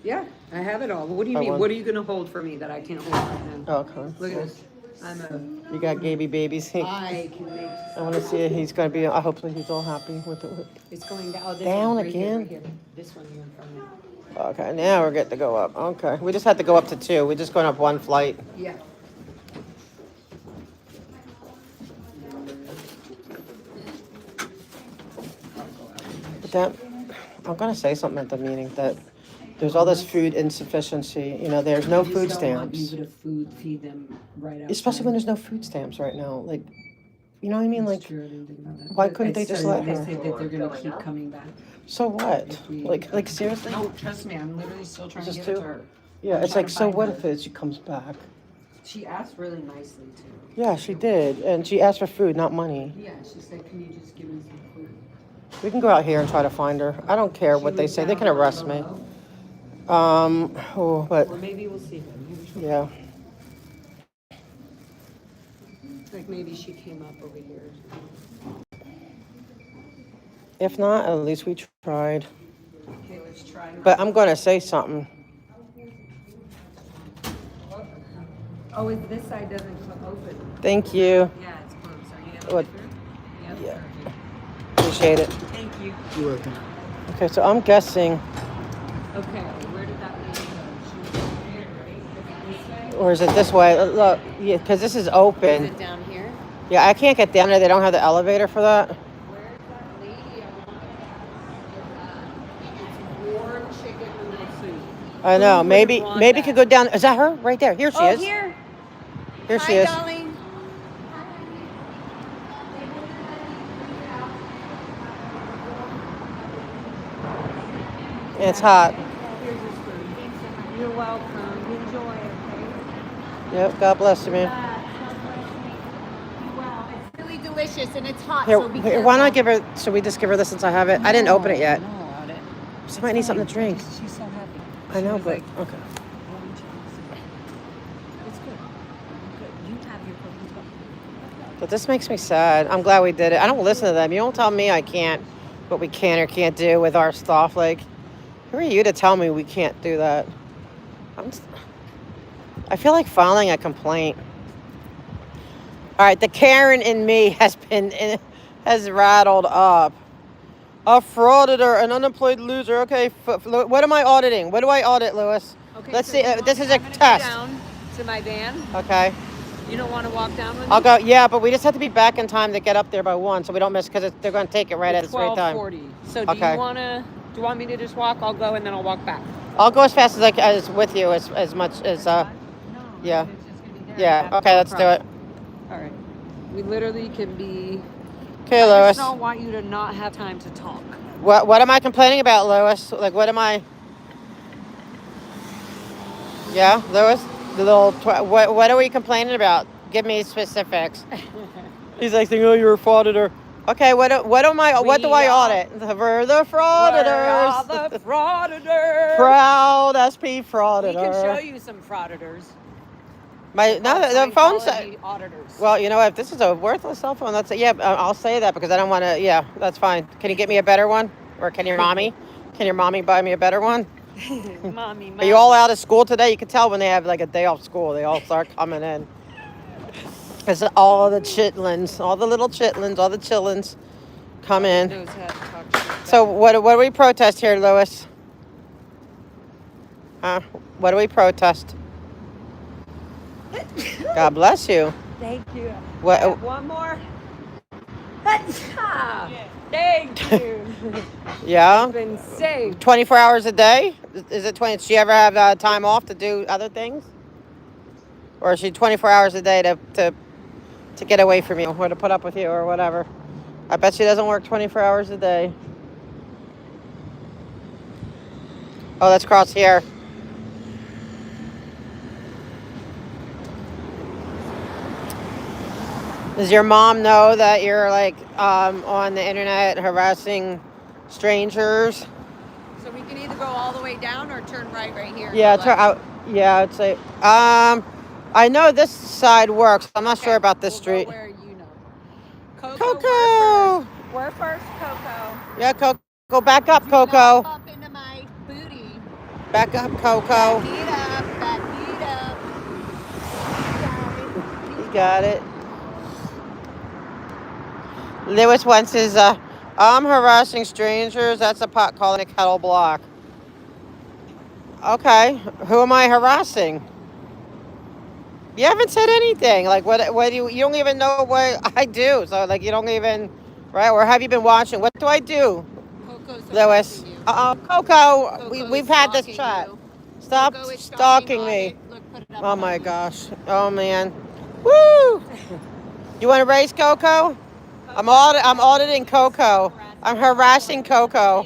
Yeah, I have it all. What do you mean? What are you gonna hold for me that I can't hold right now? Oh, okay. Look at this. You got Gaby babies. I can make. I want to see it. He's gonna be. Hopefully, he's all happy with it. It's going down. Oh, this Down one, right here, again? right here. This one here in front of me. Okay, now we're getting to go up. Okay, we just had to go up to 2. We're just going up 1 flight. Yeah. But that, I'm gonna say something at the meeting that there's all this food insufficiency. You know, there's no food stamps. You to feed them right out. Especially when there's no food stamps right now. Like, you know what I mean? Like, why couldn't they just let her? They said that they're gonna keep coming back. So what? Like seriously? No, trust me, I'm literally still trying to Just give it two? to her. Yeah, I'm it's trying like, to so find what her. if she comes back? She asked really nicely too. Yeah, she did. And she asked for food, not money. Yeah, she said, can you just give me some food? We can go out here and try to find her. I don't care what they say. They can arrest me. But Or maybe we'll see. yeah. Like maybe she came up over here. If not, at least we tried. Okay, let's try. But I'm going to say something. Oh, this side doesn't open. Thank you. Yeah, it's closed. Are you gonna What? get through? Yeah. Appreciate it. Thank you. You're welcome. Okay, so I'm guessing. Okay, where did that lady go? She was over here, right? This way? Or is it this way? Look, yeah, because this is open. Is it down here? Yeah, I can't get down there. They don't have the elevator for that. Where's that lady? It's warm chicken noodle soup. I know. Who Maybe wouldn't want could that? go down. Is that her? Right there. Here she Oh, is. here. Here Hi, she is. darling. It's hot. Here's your spoon. You're welcome. Enjoy, okay? Yep. God bless you, man. Wow, it's really delicious and it's hot, Here, so be here, why not careful. give her? Should we just give her this since I have it? I didn't open it yet. No, on it. Somebody needs something to drink. She's so happy. I know, She was but like, okay. it's good. Good. You have your cookies. But this makes me sad. I'm glad we did it. I don't listen to them. You don't tell me I can't, what we can or can't do with our stuff. Like, who are you to tell me we can't do that? I feel like filing a complaint. All right, the Karen in me has rattled up. A frauditor, an unemployed loser. Okay, what am I auditing? What do I audit, Lewis? Okay, Let's so see. This is a test. Go down to my van. Okay. You don't want to walk down with me? I'll go. Yeah, but we just have to be back in time to get up there by 1, so we don't miss because they're going to take it right at the same time. 12:40. So do Okay. you want me to just walk? I'll go and then I'll walk back. I'll go as fast as I can, as with you, as much as yeah. Yeah. Okay, let's do it. All right. We literally can be. Okay, I Lewis. just don't want you to not have time to talk. What am I complaining about, Lewis? Like, what am I? Yeah, Lewis. The little. What are we complaining about? Give me specifics. He's like saying, "Oh, you're a frauditor." Okay, what am I? What do I audit? We're the frauditors. We're all the frauditors. Proud SP frauditor. We can show you some frauditors. The phone said. Auditors. Well, you know, if this is a worthless cell phone, that's I'll say that because I don't want to. Yeah, that's fine. Can you get me a better one, or can your mommy buy me a better one? Mommy. Are you all out of school today? You can tell when they have like a day off school, they all start coming in. It's all the chitlins, all the little chitlins, all the chillins come in. So what do we protest here, Lewis? What do we protest? God bless you. Thank you. What? One more. Thank you. Yeah. You've been saved. 24 hours a day? Is it 20? Does she ever have time off to do other things? Or is she 24 hours a day to get away from you or to put up with you or whatever? I bet she doesn't work 24 hours a day. Oh, let's cross here. Does your mom know that you're like on the internet harassing strangers? So we can either go all the way down or turn right here. Yeah, turn out. Yeah, I'd say. I know this side works. I'm not sure about this street. Go where you know. Coco. We're first, Coco. Yeah, Coco, back up, Coco. Bump into my booty. Back up, Coco. Back up. You got it. Lewis wants his, I'm harassing strangers. That's a pot calling a kettle black. Okay, who am I harassing? You haven't said anything. Like, what do you don't even know what I do. So, like, you don't even, right? Or have you been watching? What do I do? Coco's Lewis. Coco, we've had this chat. Stop stalking me. Oh my gosh. Oh man. Woo! You want to race Coco? I'm auditing Coco. I'm harassing Coco.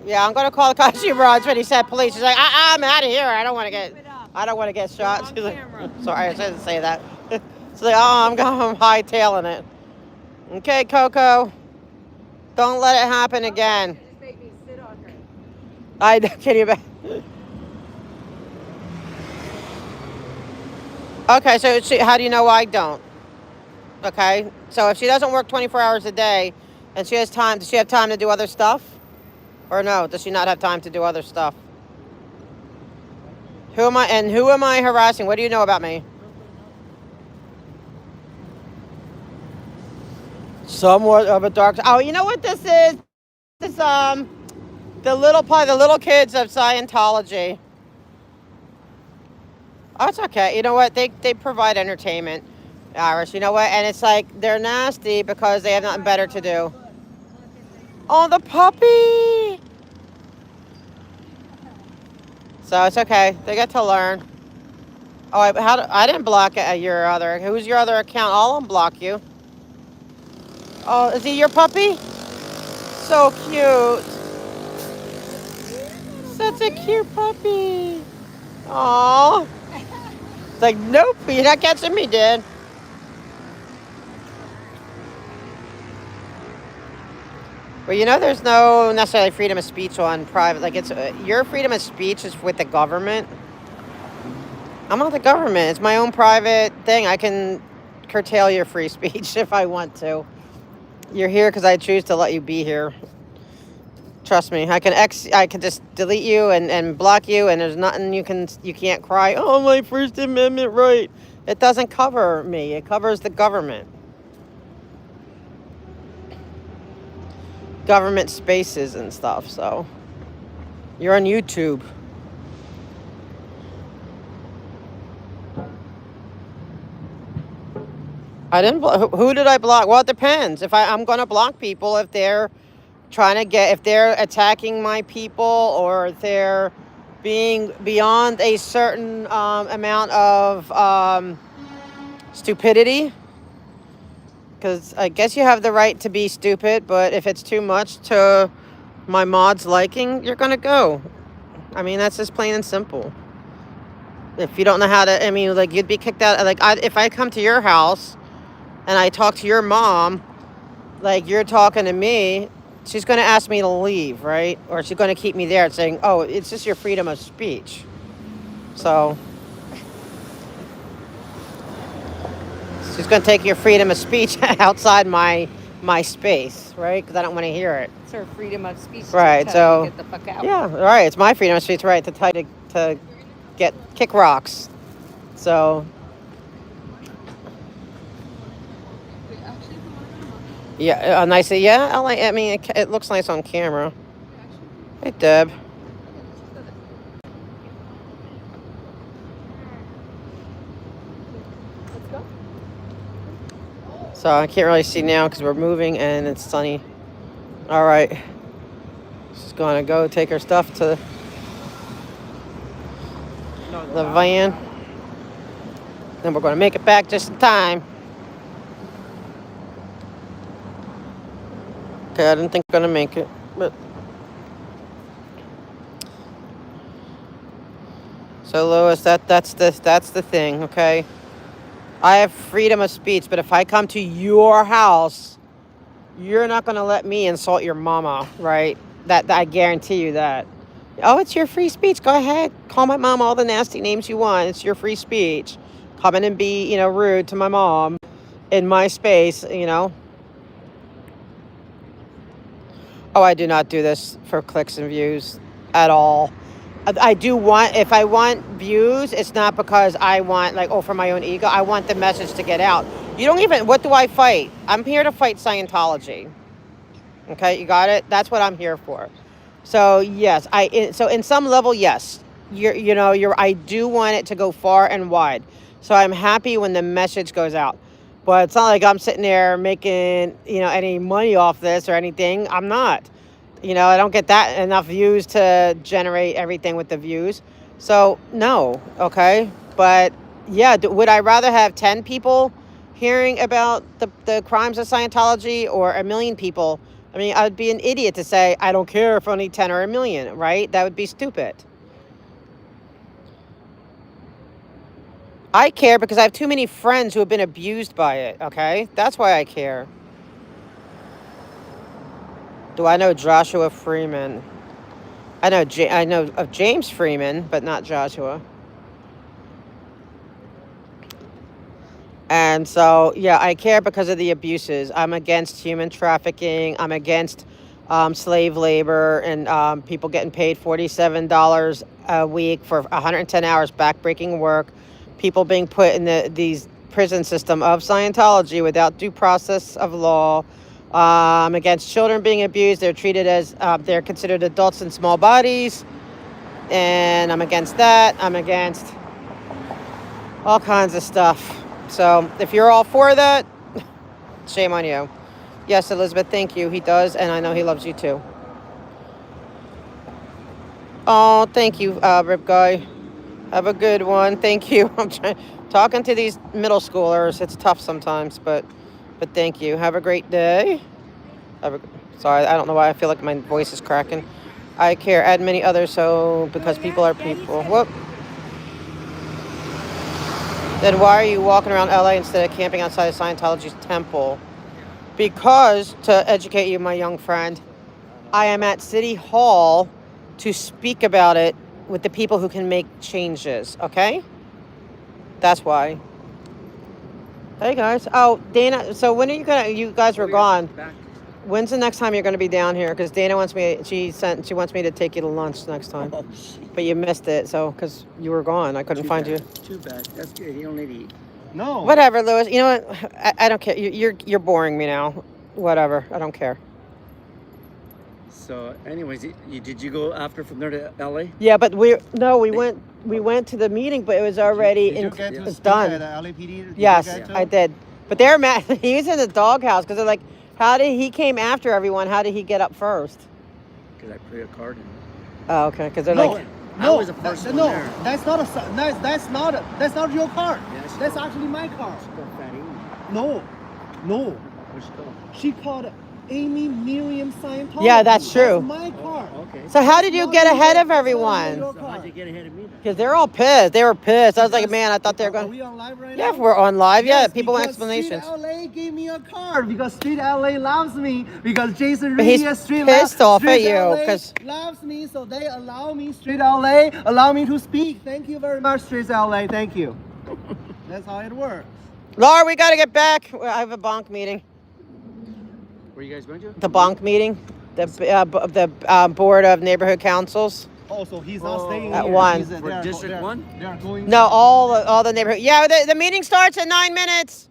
Yeah, I'm gonna call the cops. She runs when he said police. She's like, I'm out of here. I don't want to get shot. She's like, sorry, I shouldn't say that. She's like, I'm hightailing it. Okay, Coco. Don't let it happen again. I can you imagine? Okay, so how do you know I don't? Okay, so if she doesn't work 24 hours a day and she has time, does she have time to do other stuff? Or no, does she not have time to do other stuff? Who am I harassing? What do you know about me? Somewhat of a dark. Oh, you know what this is? This the little kids of Scientology. Oh, it's okay. You know what? They provide entertainment, Iris. You know what? And it's like they're nasty because they have nothing better to do. Oh, the puppy! So it's okay. They get to learn. Oh, I didn't block your other. Who's your other account? I'll unblock you. Oh, is he your puppy? So cute. Such a cute puppy. Aw. It's like, nope, you're not catching me, Dad. Well, you know, there's no necessarily freedom of speech on private. Like, it's your freedom of speech is with the government. I'm not the government. It's my own private thing. I can curtail your free speech if I want to. You're here because I choose to let you be here. Trust me. I can just delete you and block you, and there's nothing you can't cry. Oh, my First Amendment right. It doesn't cover me. It covers the government. Government spaces and stuff. So you're on YouTube. I didn't. Who did I block? Well, it depends. If I'm going to block people if they're if they're attacking my people or if they're being beyond a certain amount of stupidity. Because I guess you have the right to be stupid, but if it's too much to my mod's liking, you're going to go. I mean, that's just plain and simple. If you don't know how to, I mean, like, you'd be kicked out. Like, if I come to your house and I talk to your mom, like you're talking to me, she's going to ask me to leave, right? Or she's going to keep me there saying, oh, it's just your freedom of speech. So she's going to take your freedom of speech outside my space, right? Because I don't want to hear it. It's her freedom of speech Right, to tell so you to get the fuck out. yeah, right. It's my freedom of speech, right? To tell you to kick rocks. So yeah, nice. Yeah, I mean, it looks nice on camera. Hey, Deb. So I can't really see now because we're moving and it's sunny. All right. She's going to go take her stuff to the van. Then we're going to make it back just in time. Okay, I didn't think I'm going to make it, but... So, Lois, that's the thing, okay? I have freedom of speech, but if I come to your house, you're not going to let me insult your mama, right? That I guarantee you that. Oh, it's your free speech. Go ahead. Call my mom all the nasty names you want. It's your free speech. Come in and be, rude to my mom in my space, Oh, I do not do this for clicks and views at all. I do want, if I want views, it's not because I want, for my own ego. I want the message to get out. What do I fight? I'm here to fight Scientology. Okay, you got it? That's what I'm here for. So, yes, so in some level, yes. I do want it to go far and wide. So I'm happy when the message goes out. But it's not like I'm sitting there making, any money off this or anything. I'm not. I don't get that enough views to generate everything with the views. So, no, okay? But, yeah, would I rather have 10 people hearing about the crimes of Scientology or 1 million people? I mean, I'd be an idiot to say, I don't care if only 10 or 1 million, right? That would be stupid. I care because I have too many friends who have been abused by it, okay? That's why I care. Do I know Joshua Freeman? I know of James Freeman, but not Joshua. And so, yeah, I care because of the abuses. I'm against human trafficking. I'm against slave labor and people getting paid $47 a week for 110 hours backbreaking work. People being put in these prison system of Scientology without due process of law. I'm against children being abused. They're treated as, they're considered adults in small bodies. And I'm against that. I'm against all kinds of stuff. So if you're all for that, shame on you. Yes, Elizabeth, thank you. He does, and I know he loves you too. Oh, thank you, Rip Guy. Have a good one. Thank you. I'm talking to these middle schoolers. It's tough sometimes, but thank you. Have a great day. Sorry, I don't know why I feel like my voice is cracking. I care. Add many others, so because people are people. Whoop. Then why are you walking around LA instead of camping outside of Scientology's temple? Because, to educate you, my young friend, I am at City Hall to speak about it with the people who can make changes, okay? That's why. Hey, guys. Oh, Dana, so when are you guys were gone. When's the next time you're going to be down here? Because Dana wants me, she wants me to take you to lunch next time. Oh, shit. But you missed it, so, because you were gone. I couldn't find you. Too bad. That's good. You don't need to eat. No. Whatever, Louis. You know what? I don't care. You're boring me now. Whatever. I don't care. So, anyways, did you go after from there to LA? Yeah, but we went to the meeting, but it was already it's done. LAPD? Yes, I did. But they're mad. He's in the doghouse because they're like, he came after everyone. How did he get up first? Because I put a card in. Oh, okay. Because they're No, I was the first one there. that's not your car. Yeah, That's actually my car. She called Fat Amy. No. What's she called? She called Amy Miriam Scientology. Yeah, that's true. That's my car. Okay. So how did you get ahead of everyone? So how'd you get ahead of me then? Because they're all pissed. They were pissed. I was like, man, I thought they were going. Are we on live right Yeah, now? if we're on live. Yeah, Yes, people want because explanations. Street LA gave me a card because Street LA loves me because Jason But he's Reed Street pissed off at Street you, LA 'cause- loves me, so they allow me. Street LA allow me to speak. Thank you very much, Street LA. Thank you. That's how it works. Laura, we got to get back. I have a bonk meeting. Where are you guys going to? The bonk meeting. The board of neighborhood councils. Oh, so he's not staying At here. 1. For District 1? They are going. No, all the neighborhood. Yeah, the meeting starts in 9 minutes.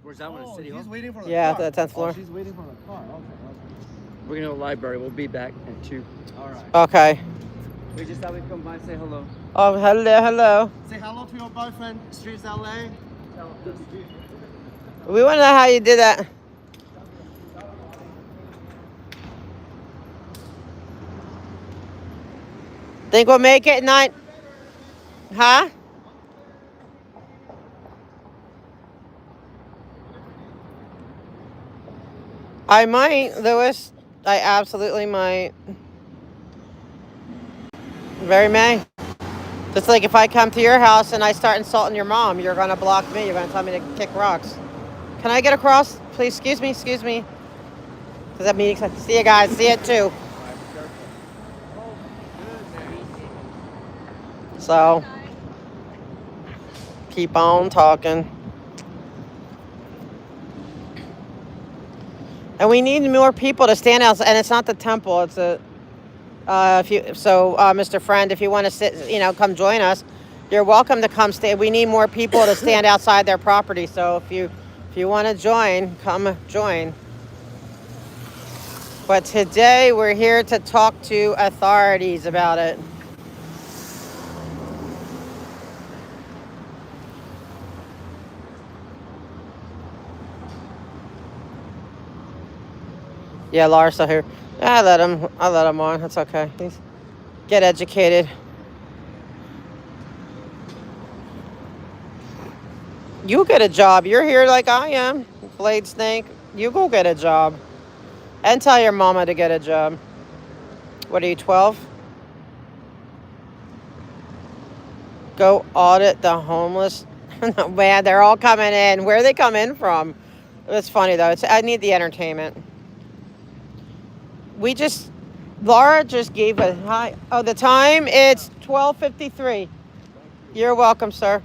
Where's that one? At City Hall? He's waiting for the Yeah, car. the 10th floor. Oh, she's waiting for the car. Okay. We're going to the library. We'll be back at 2. All right. Okay. We just thought we'd come by and say hello. Oh, hello. Say hello to your boyfriend, Streets LA. We want to know how you did that. Think we'll make it 9? Huh? I might, Louis. I absolutely might. Very may. Just like if I come to your house and I start insulting your mom, you're going to block me. You're going to tell me to kick rocks. Can I get across? Please, excuse me. Because that meeting's like, see you guys. See you too. So, keep on talking. And we need more people to stand out. And it's not the temple. It's a, Mr. Friend, if you want to sit, come join us, you're welcome to come stay. We need more people to stand outside their property. So if you want to join, come join. But today we're here to talk to authorities about it. Yeah, Laura's still here. I let him on. That's okay. Get educated. You get a job. You're here like I am, Blade Snake. You go get a job. And tell your mama to get a job. What are you, 12? Go audit the homeless. Man, they're all coming in. Where they come in from? It's funny though. I need the entertainment. Laura just gave a hi. Oh, the time, it's 12:53. You're welcome, sir.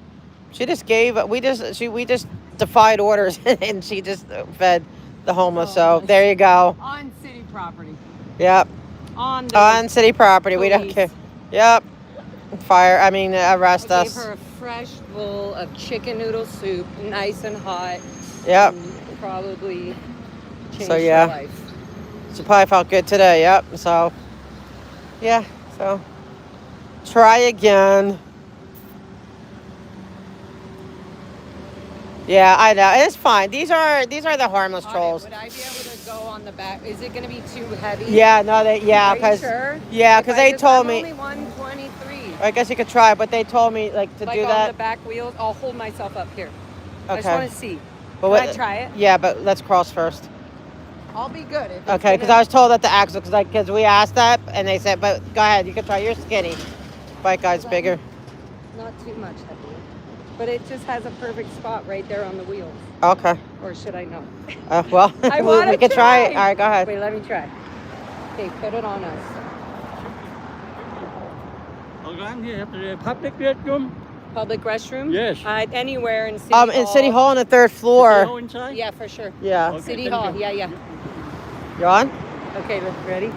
She just gave, we just defied orders and she just fed the homeless. So there you go. On city property. Yep. On city property. We don't care. Yep. Arrest I us. gave her a fresh bowl of chicken noodle soup, nice and hot. Yep. And probably changed So yeah. her life. She probably felt good today. Yep. So, yeah. So, try again. Yeah, I know. It's fine. These are the harmless trolls. Would I be able to go on the back? Is it going to be too heavy? Yeah, no, Are you because sure? they told I'm me. only 123. I guess you could try, but they told me like to Like do on that. the back wheels, I'll hold myself up here. I just Okay. want to see. But Can I try it? Yeah, but let's cross first. I'll be good. If it's Okay, because I was told that the axle, because we asked that, and they said, but go ahead, you can try. You're skinny. Bike guy's bigger. Not too much heavy. But it just has a perfect spot right there on the wheels. Okay. Or should I know? Well, I we can try it. All right, go ahead. Wait, let me try. Okay, put it on us. Public restroom? Public restroom? Yes. Anywhere in City Hall. In City Hall on the 3rd floor. City Hall inside? Yeah, for sure. Yeah. Okay, City thank Hall. you. Yeah. You're on? Okay, ready? All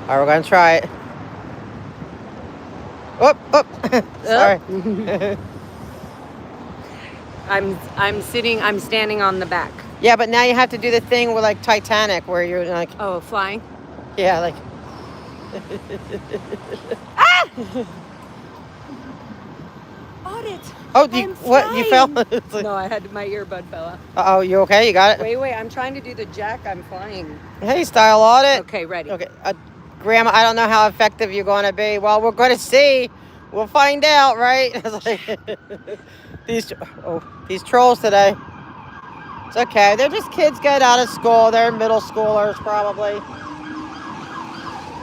right, we're gonna try it. Oh. Sorry. I'm standing on the back. Yeah, but now you have to do the thing with like Titanic where you're like, oh, flying? Yeah, like Audit. Oh, what? You fell? No, I had my earbud fell out. Oh, you okay? You got it? Wait, I'm trying to do the jack. I'm flying. Hey, style audit. Okay, ready. Okay, Grandma, I don't know how effective you're going to be. Well, we're going to see. We'll find out, right? These trolls today. It's okay. They're just kids getting out of school. They're middle schoolers, probably.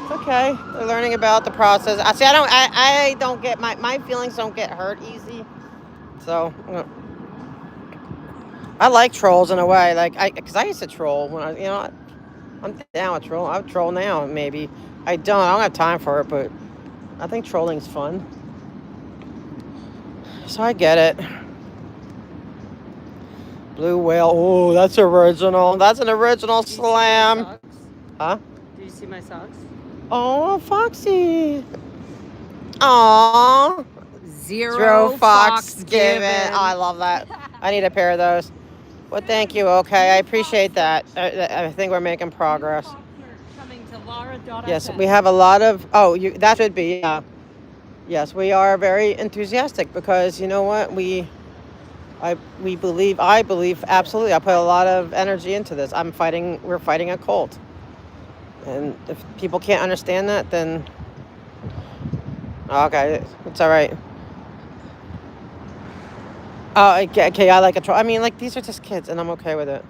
It's okay. They're learning about the process. I don't get my feelings don't get hurt easy. So, I like trolls in a way. Because I used to troll when I'm down with troll. I would troll now, maybe. I don't have time for it, but I think trolling's fun. So I get it. Blue whale. Oh, that's original. That's an original slam. Huh? Do you see my socks? Oh, Foxy. Aww. Zero fox given. given. Oh, I love that. I need a pair of those. Well, thank you. Okay, I appreciate that. I think we're making progress. Coming to Laura.fm. Yes, we have a lot of. Oh, that should be. Yeah. Yes, we are very enthusiastic because you know what I believe absolutely. I put a lot of energy into this. We're fighting a cult, and if people can't understand that, then okay, it's all right. Oh, okay, I like a troll. I mean, these are just kids, and I'm okay with it.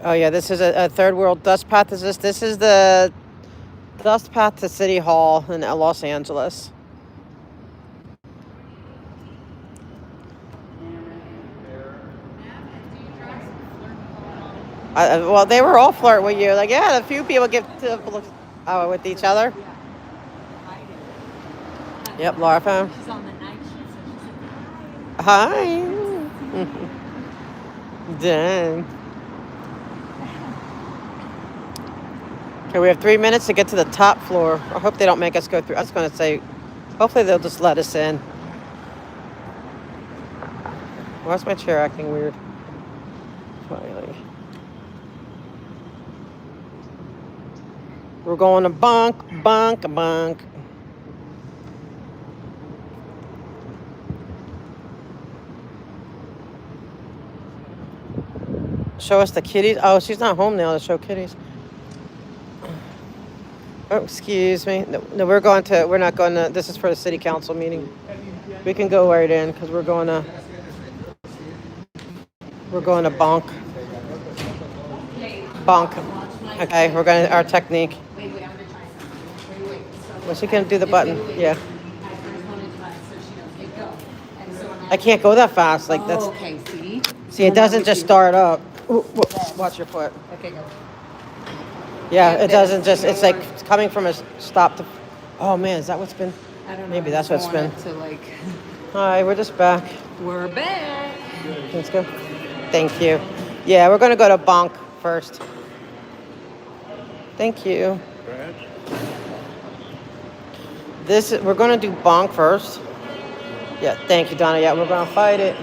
Oh yeah, this is a third world dust path. This is the dust path to City Hall in Los Angeles. Well, they were all flirting with you. Yeah, a few people give with each other. Yep, Laura found. She's on the night shift, so she's like, hi. Dang. Okay, we have 3 minutes to get to the top floor. I hope they don't make us go through. I was going to say, hopefully they'll just let us in. Why's my chair acting weird? Finally. We're going to bunk. Show us the kitties. Oh, she's not home now to show kitties. Oh, excuse me. No, we're not going to, this is for the city council meeting. We can go right in because we're going to bonk. Okay, we're going to, our technique. Well, she can do the button. Yeah. I can't go that fast. That's. Okay, see? See, it doesn't just start up. Ooh, watch your foot. Okay, go. Yeah, it doesn't just, it's like it's coming from a stop to, oh man, is that what's been? I don't know. Maybe that's what's been. Hi, we're just back. We're back. Let's go. Thank you. Yeah, we're going to go to bonk first. Thank you. Go ahead. We're going to do bonk first. Yeah, thank you, Donna. Yeah, we're going to fight it.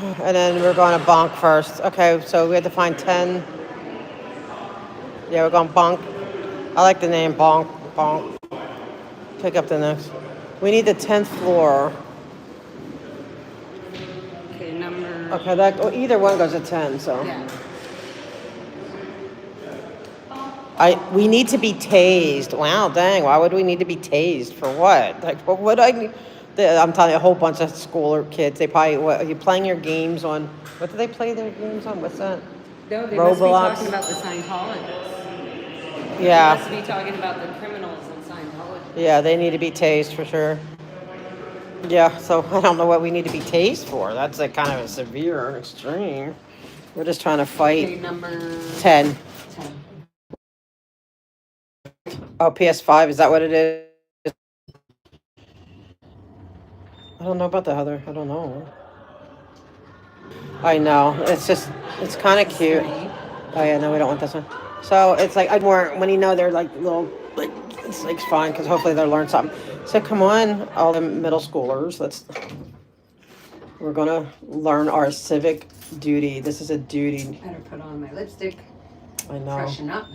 And then we're going to bonk first. Okay, so we have to find 10. Yeah, we're going bonk. I like the name bonk. Pick up the next. We need the 10th floor. Okay, either one goes at 10, so. Yeah. We need to be tased. Wow, dang, why would we need to be tased? For what? Like, what would I need? I'm telling you, a whole bunch of schooler kids, they probably, what, are you playing your games on, what do they play their games on? What's that? No, they Roblox? must be talking about the Scientologists. Yeah. They must be talking about the criminals in Scientology. Yeah, they need to be tased for sure. Yeah, so I don't know what we need to be tased for. That's like kind of a severe and extreme. We're just trying to fight. Okay, number 10. 10. Oh, PS5, is that what it is? I don't know about the other. I don't know. I know. It's just, it's kind of cute. Oh, yeah, no, we don't want this one. So it's like, I'd more, when you know they're like little, like, it's like fine, because hopefully they'll learn something. So come on, all the middle schoolers, we're going to learn our civic duty. This is a duty. Better put on my lipstick. I know. Freshen up.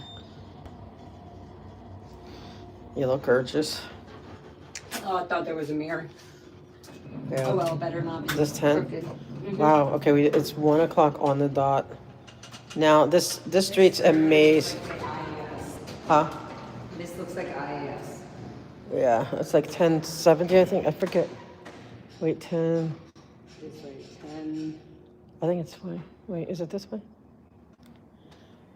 You look gorgeous. Oh, I thought there was a mirror. Yeah. Oh, well, better not be. Is this 10? crooked. Mhm. Wow, okay, it's 1 o'clock on the dot. Now, this street's a maze. Huh? This looks like IAS. Yeah, it's like 1070, I think. I forget. Wait, 10. It's like 10. I think it's wait, is it this way?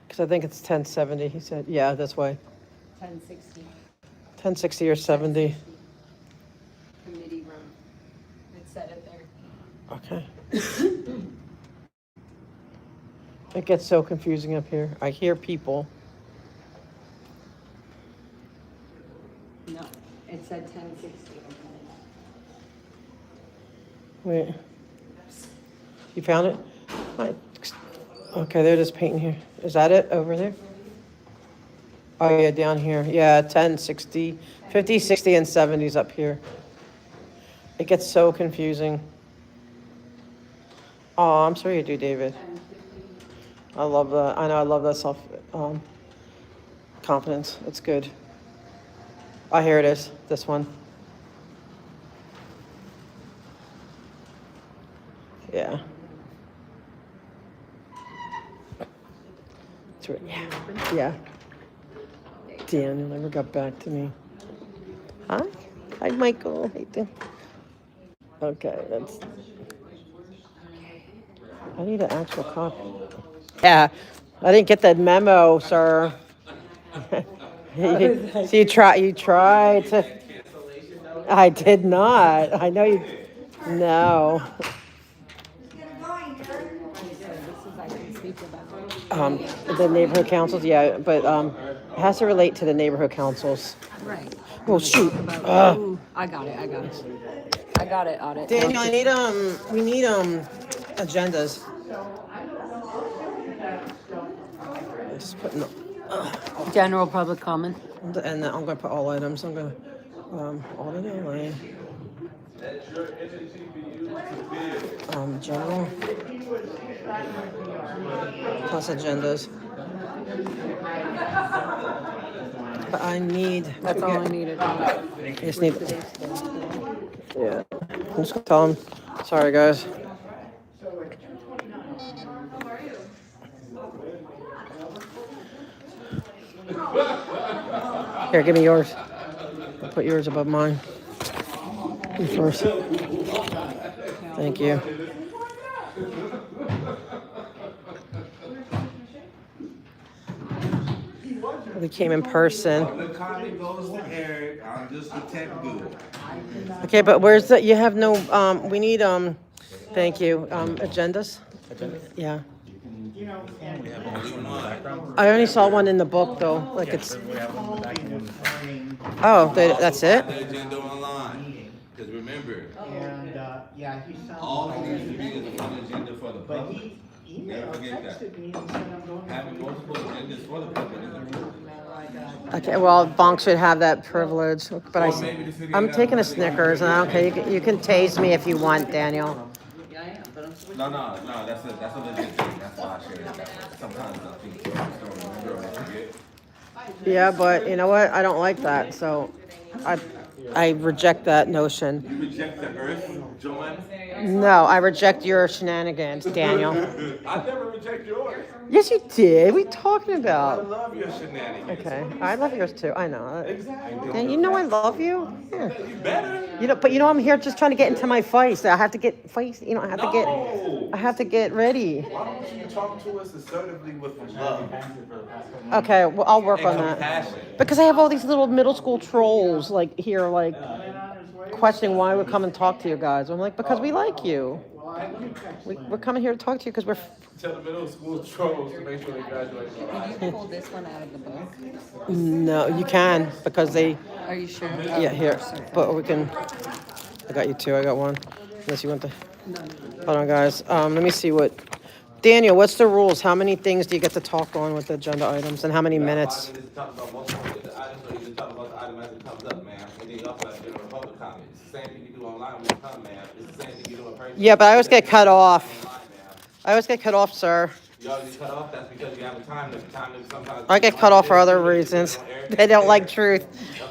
Because I think it's 1070, he said. Yeah, this way. 1060. 1060 or 70. Committee room. It said it there. Okay. It gets so confusing up here. I hear people. No, it said 1060. Wait. You found it? Okay, they're just painting here. Is that it over there? Oh, yeah, down here. Yeah, 10, 60, 50, 60, and 70s up here. It gets so confusing. Oh, I'm sorry you do, David. I love that. I know, I love that self confidence. It's good. Oh, here it is. This one. Yeah. That's right. Yeah. Yeah. Daniel never got back to me. Hi. Hi, Michael. Hey, Dan. Okay, that's. I need an actual copy. Yeah, I didn't get that memo, sir. So you tried to. I did not. I know you. No. The neighborhood councils, yeah, but it has to relate to the neighborhood councils. Right. Oh shoot. Ooh, I got it. I got it, Audit. Daniel, I need we need agendas. Just putting General public comment. And I'm gonna put all items. I'm gonna audit line. General plus agendas. But I need. That's all I needed. I just need. Yeah. I'm just gonna tell him. Sorry, guys. Here, give me yours. I'll put yours above mine. You first. Thank you. We came in person. The comment goes to Eric. I'm just a tech dude. Okay, but where's the? You have no. We need. Thank you. Agendas. Agendas? Yeah. You know, I only saw one in the book though. Like it's. and Oh, that's it. the agenda online. Because remember, yeah, he sounds. all it needs to be is one agenda for the But public. he Never forget that. texted me and said I'm going to. Having multiple agendas for the public is important. Okay, well, Bonk should have that privilege, but I'm taking a Snickers, and I don't care. You can tase me if you want, Daniel. No, that's a legit thing. That's why I share it. Sometimes I think you just don't remember or forget. Yeah, but you know what? I don't like that. So, I reject that notion. You reject the earth, Joanne? No, I reject your shenanigans, Daniel. I never reject yours. Yes, you did. What are you talking I about? love your shenanigans. Okay, What are you I love saying? yours too. I know. Exactly. And you know I love you. Yeah. You better. You know, but you know I'm here just trying to get into my face. I have to get face. You know, I No. have to get ready. Why don't you talk to us assertively with love Okay, well I'll work and on that. compassion? Because I have all these little middle school trolls like here, like questioning why we come and talk to you guys. I'm like, because we like you. We're coming here to talk to you because we're. Tell the middle school trolls to make sure they graduate. Did you pull this one out of the book? No, you can because they. Are you sure? Yeah, here. But we can. I got you two. I got one. Unless you want to. Hold on, guys. Let me see what. Daniel, what's the rules? How many things do you get to talk on with the agenda items, and how many minutes? 5 minutes to talk about most of the items, or you just talk about the item as it comes up, man. And then you also have general public comment. It's the same thing you do online when you come, man. It's the same thing you do in person. Yeah, but I always get cut off. I always get cut off, sir. You always get cut off. That's because you have a time limit. Sometimes I get cut off for other reasons. They don't like truth.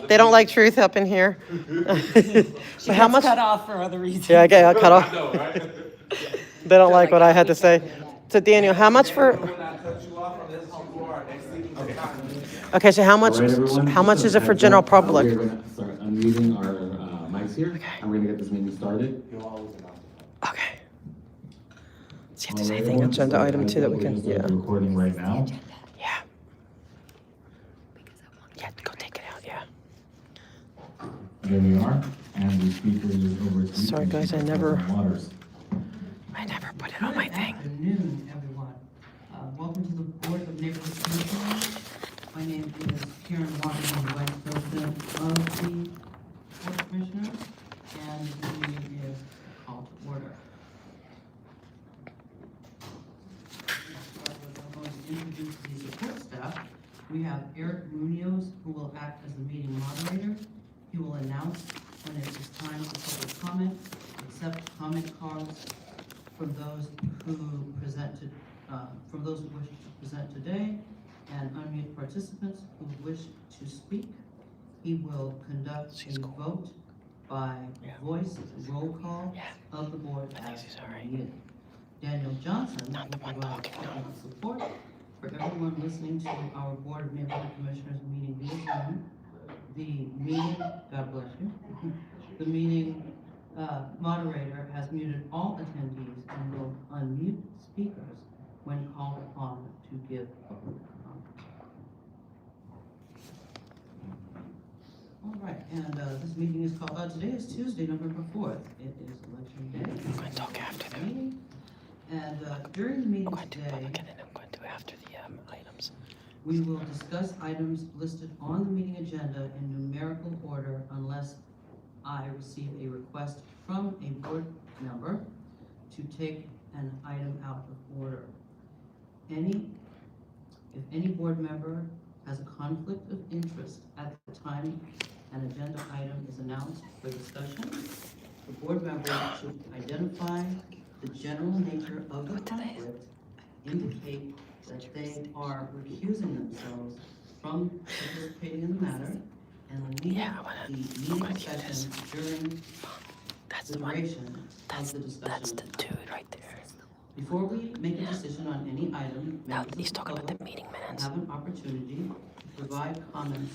They don't like truth up in here. She how gets much? cut off for other reasons. Yeah, I get cut off. I know, right? They don't like what I had to say. So Daniel, how much for? Okay, so how much? How much is it for general public? We're gonna start unmuting our mics here, and we're gonna get this meeting started. Okay. So you have to say anything agenda item too that we can. Yeah. Recording right now. Yeah. Yeah, go take it out. Yeah. There we are, and the speaker is over to. Sorry guys, I never Waters. put it on my thing. Good afternoon, everyone. Welcome to the Board of Neighborhood Commissioners. My name is Karen Waters, I'm the Vice President of the Board of Commissioners, and the meeting is called to order. I'm going to introduce the support staff. We have Eric Munoz, who will act as the meeting moderator. He will announce when it is time for public comment, accept comment cards from those who presented, from those who wish to present today, and unmute participants who wish to speak. He will conduct a vote by voice roll call of the board as needed. Daniel Johnson will provide technical support for everyone listening to our Board of Neighborhood Commissioners meeting via Zoom. The meeting, God bless you, the meeting moderator has muted all attendees and will unmute speakers when called upon to give public comment. All right, and this meeting is called, today is Tuesday, November 4th. It is election day. I'm going to talk after them. Meeting. And during the meeting today, I'm going to do after the items. we will discuss items listed on the meeting agenda in numerical order unless I receive a request from a board member to take an item out of order. If any board member has a conflict of interest at the time an agenda item is announced for discussion, the board member should identify the general nature of the conflict, indicate that they are recusing themselves from participating in the matter, and leave the meeting session during the duration of the discussion. That's the dude right there. Before we make a decision on any item, No, he's talking about the meeting minutes. have an opportunity to provide comments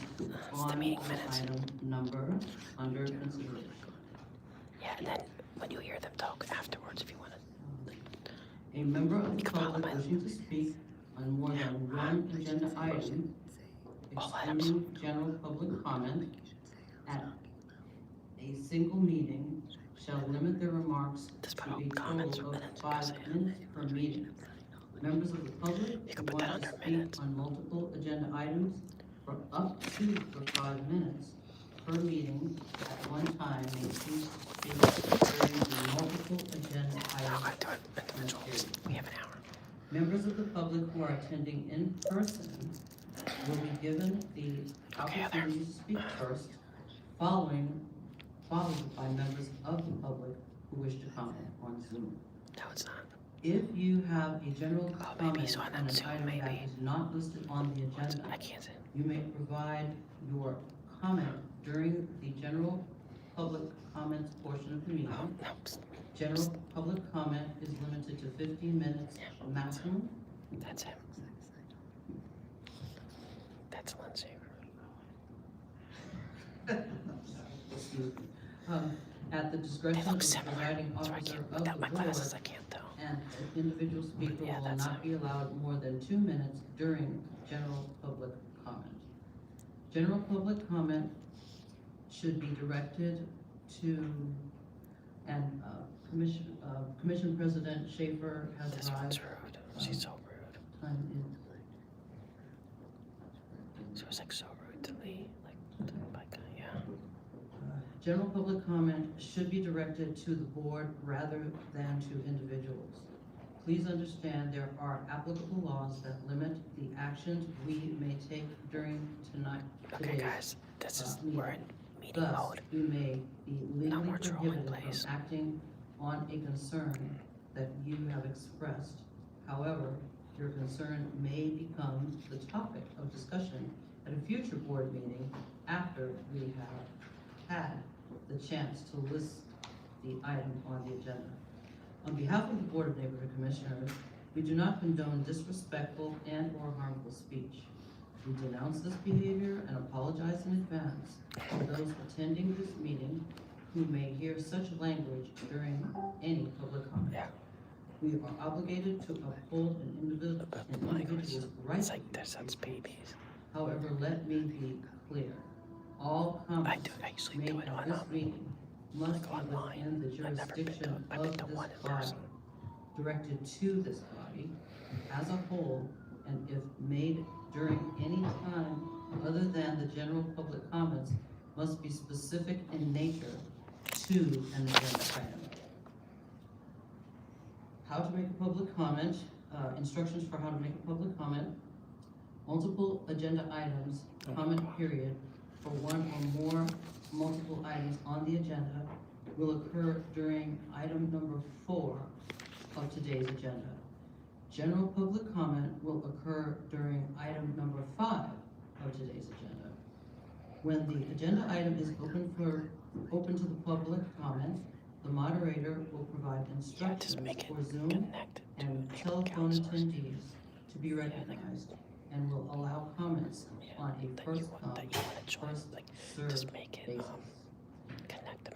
on the item number under consideration. Yeah, and then when you hear them talk afterwards, if you want to. A member of the public wishing to speak on more than one agenda item, excluding general public comment, at a single meeting shall limit their remarks to a total of 5 minutes per meeting. Members of the public who want to speak on multiple agenda items for up to 5 minutes per meeting at one time may choose to speak during the multiple agenda items. We have an hour. Members of the public who are attending in person will be given the opportunity to speak first, followed by members of the public who wish to comment on Zoom. No, it's not. If you have a general comment on on an item that is not listed on the agenda, I can't say. you may provide your comment during the general public comments portion of the meeting. General public comment is limited to 15 minutes maximum. That's him. That's Lindsay. Excuse me. At the discretion of the presiding officer of the board, and an individual speaker will not be allowed more than 2 minutes during general public comment. General public comment should be directed to, and Commission President Schaefer has This arrived. one's rude. She's so rude. Time She was like so rude to me. Like yeah. General public comment should be directed to the board rather than to individuals. Please understand there are applicable laws that limit the actions we may take during Okay, guys, this is we're in meeting Thus, mode. you may be No legally more trolling, prohibited please. from acting on a concern that you have expressed. However, your concern may become the topic of discussion at a future board meeting after we have had the chance to list the item on the agenda. On behalf of the Board of Neighborhood Commissioners, we do not condone disrespectful and/or harmful speech. We denounce this behavior and apologize in advance for those attending this meeting who may hear such language during any public comment. We are obligated to uphold an individual's rights. That's babies. However, let me be clear. All comments made at this meeting must be within the jurisdiction of this body, directed to this body as a whole, and if made during any time other than the general public comments, must be specific in nature to an agenda item. How to make a public comment, instructions for how to make a public comment, multiple agenda items, comment period, for one or more multiple items on the agenda will occur during item number 4 of today's agenda. General public comment will occur during item number 5 of today's agenda. When the agenda item is open to the public comment, the moderator will provide instructions for Zoom and telephone attendees to be recognized and will allow comments on a first come, first served basis.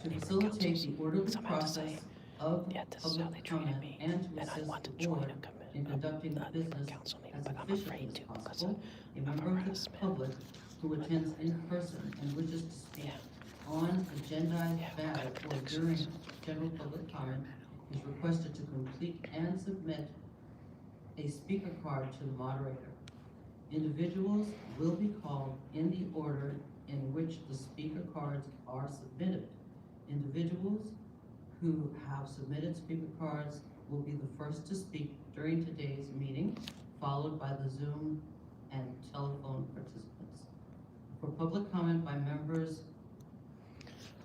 To facilitate the orderly process of public comment and to assist the board in conducting the business as efficiently as possible, a member of the public who attends in person and wishes to speak on agendized matter or during general public comment is requested to complete and submit a speaker card to the moderator. Individuals will be called in the order in which the speaker cards are submitted. Individuals who have submitted speaker cards will be the first to speak during today's meeting, followed by the Zoom and telephone participants. For public comment by members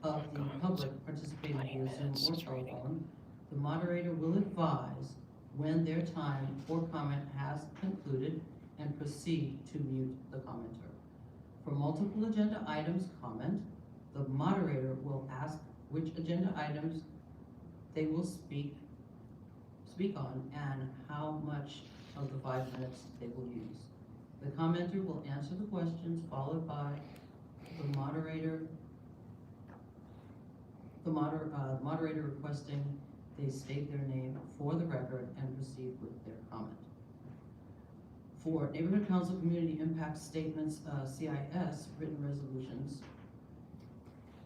of the public participating via Zoom or telephone, the moderator will advise when their time for comment has concluded and proceed to mute the commenter. For multiple agenda items comment, the moderator will ask which agenda items they will speak on and how much of the 5 minutes they will use. The commenter will answer the questions followed by the moderator requesting they state their name for the record and proceed with their comment. For Neighborhood Council Community Impact Statements, CIS, written resolutions,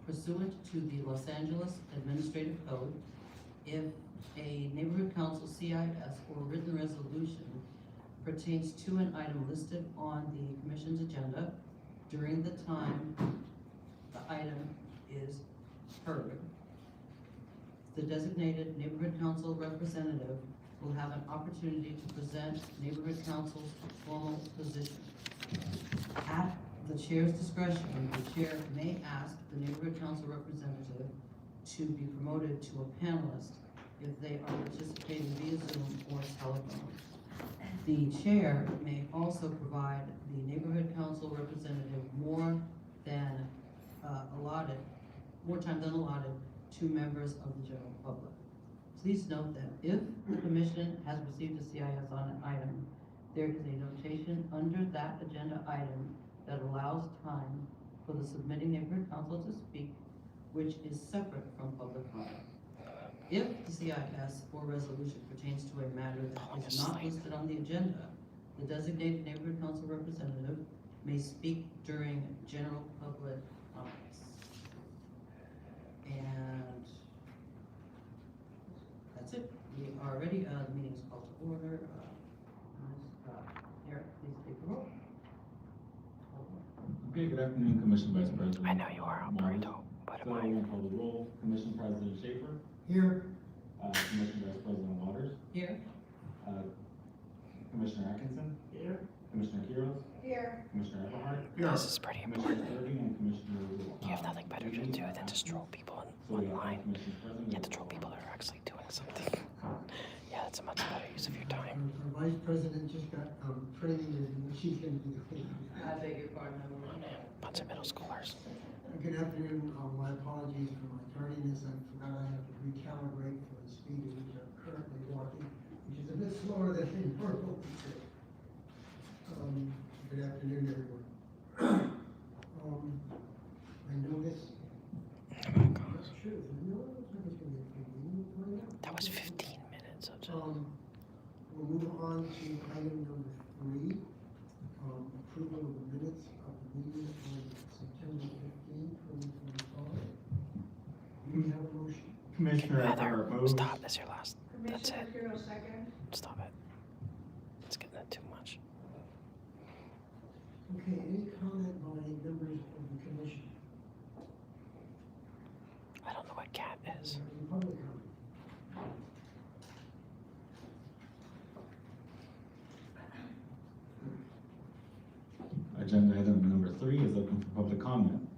pursuant to the Los Angeles Administrative Code, if a Neighborhood Council CIS or written resolution pertains to an item listed on the Commission's agenda during the time the item is heard, the designated Neighborhood Council representative will have an opportunity to present Neighborhood Council's formal position. At the chair's discretion, the chair may ask the Neighborhood Council representative to be promoted to a panelist if they are participating via Zoom or telephone. The chair may also provide the Neighborhood Council representative more than allotted, more time than allotted, to members of the general public. Please note that if the commission has received a CIS on an item, there is a notation under that agenda item that allows time for the submitting neighborhood council to speak, which is separate from public comment. If the CIS or resolution pertains to a matter that is not listed on the agenda, the designated neighborhood council representative may speak during general public comments. And that's it. We are ready. The meeting is called to order. Eric, please take the roll. Okay, good afternoon, Commission Vice President. I know you are, Alberto, but So I'm gonna call the roll. Commission President Schaefer. Here. Commission Vice President Waters. Here. Commissioner Atkinson. Here. Commissioner Quiroz. Here. Commissioner Everhart. Here. This is pretty Commissioner Sturdy and Commissioner. You have nothing better to do than just troll people online. You have to troll people that are actually doing something. Yeah, that's a much better use of your time. Our Vice President just got training in what she's going to do. I beg your pardon. Bunch of middle schoolers. Good afternoon. My apologies for my tardiness. I forgot I have to recalibrate for the speed at which I'm currently walking, which is a bit slower than normal. Good afternoon, everyone. I noticed. Oh my gosh. That was 15 minutes of We'll move on to item number 3, approval of the minutes of the meeting on September 15, 2025. Do we have a motion? Commissioner Heather, moves. stop. That's your last. That's Commissioner it. Kiro, second. Stop it. It's getting too much. Okay, any comment by members of the commission? I don't know what cat is. Any public comment? Agenda item number 3 is open for public comment.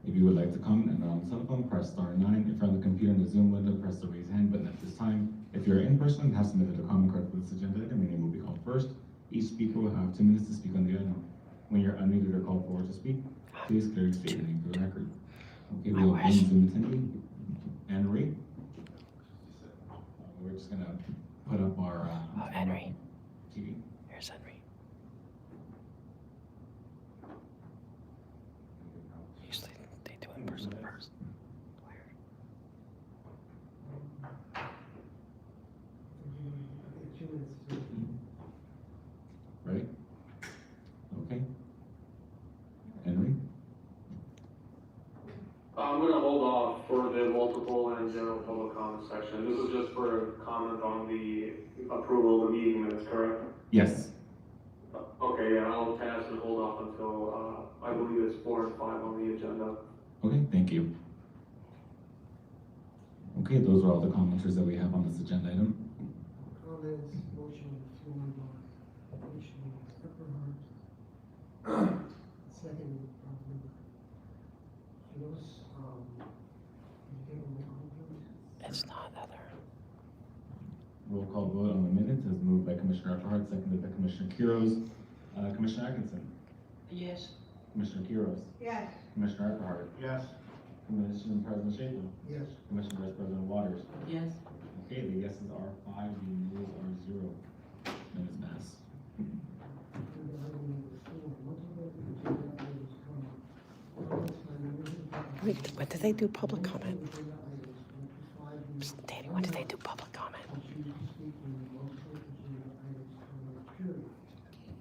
If you would like to comment and are on cell phone, press star 9. If you're on the computer in the Zoom window, press the raise hand button at this time. If you're in person and have submitted a comment card for this agenda item, your name will be called first. Each speaker will have 2 minutes to speak on the item. When you're unmuted or called forward to speak, please clearly state your name for the record. Okay, we have one Zoom attendee, Anne Marie. We're just gonna put up our Henry. TV. Here's Henry. Usually they do in person first. Ready? Okay. Henry? I'm gonna hold off for the multiple and general public comment section. This is just for a comment on the approval of the meeting minutes, correct? Yes. Okay, yeah, I'll pass and hold off until, I believe it's 4 and 5 on the agenda. Okay, thank you. Okay, those are all the commenters that we have on this agenda item. Comments, motion on the floor by Commissioner Everhart. Second, Quiroz. Can you give a roll call, please? It's not Heather. Roll call vote on the minutes is moved by Commissioner Everhart, seconded by Commissioner Quiroz. Commissioner Atkinson? Yes. Commissioner Quiroz? Yes. Commissioner Everhart? Yes. Commissioner President Schaefer? Yes. Commissioner Vice President Waters? Yes. Okay, the yeses are 5, the noes are 0. Minutes pass. Agenda item number 4, multiple agenda items comment. Comments by members of the public. Wait, when did they do public comment? Agenda items, 1 to 5 minutes. Danny, when did they do public comment? Choose to speak on the multiple agenda items comment period.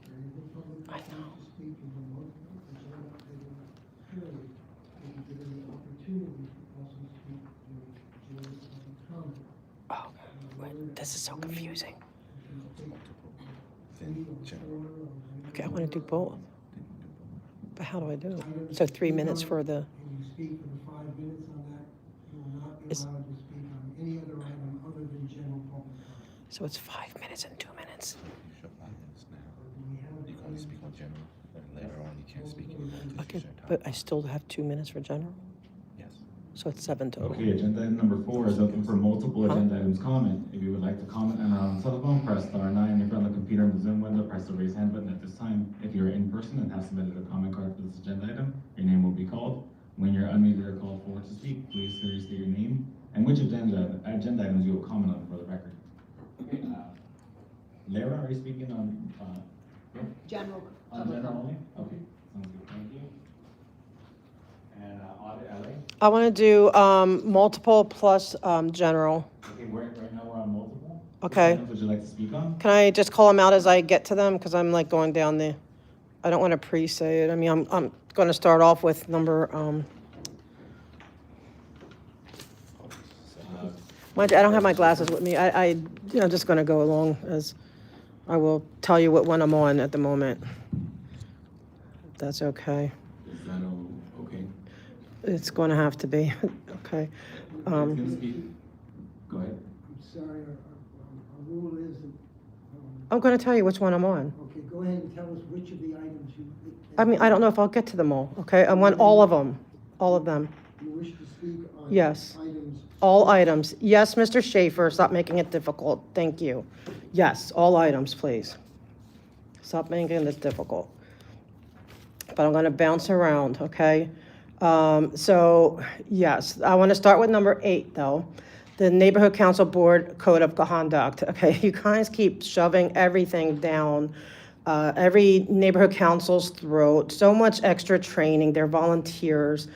For anything public I know. to speak in the multiple agenda item period, will be given the opportunity to also speak during general public comment. Oh, wait, this is so confusing. Okay, I want to do both. But how do I do it? So 3 minutes for the. And you speak for the 5 minutes on that, you will not be Is- allowed to speak on any other item other than general public comment. So it's 5 minutes and 2 minutes. You can only speak on general, and later on you can't speak. Okay, but I still have 2 minutes for general? Yes. So it's 7 total. Okay, agenda item number 4 is open for multiple agenda items comment. If you would like to comment and are on cell phone, press star 9. If you're on the computer in the Zoom window, press the raise hand button at this time. If you're in person and have submitted a comment card for this agenda item, your name will be called. When you're unmuted or called forward to speak, please clearly state your name and which agenda items you will comment on for the record. Okay, Lara, are you speaking on General. general only? Okay, sounds good. Thank you. And audit LA. I want to do multiple plus general. Okay, right now we're on multiple. Okay. Which items would you like to speak on? Can I just call them out as I get to them? Because I'm like going down the, I don't want to pre-say it. I mean, I'm going to start off with number, I don't have my glasses with me. I'm just going to go along as I will tell you what one I'm on at the moment. If that's okay. Is that okay? It's going to have to be. Okay. Go ahead. I'm sorry, our rule is that, I'm going to tell you which one I'm on. okay, go ahead and tell us which of the items you. I mean, I don't know if I'll get to them all, okay? I want all of them, all of them. You wish to speak on. Yes. Items. All items. Yes, Mr. Schaefer, stop making it difficult. Thank you. Yes, all items, please. Stop making it difficult. But I'm going to bounce around, okay? So, yes, I want to start with number 8, though. The Neighborhood Council Board Code of Conduct. Okay, you guys keep shoving everything down every neighborhood council's throat. So much extra training. They're volunteers.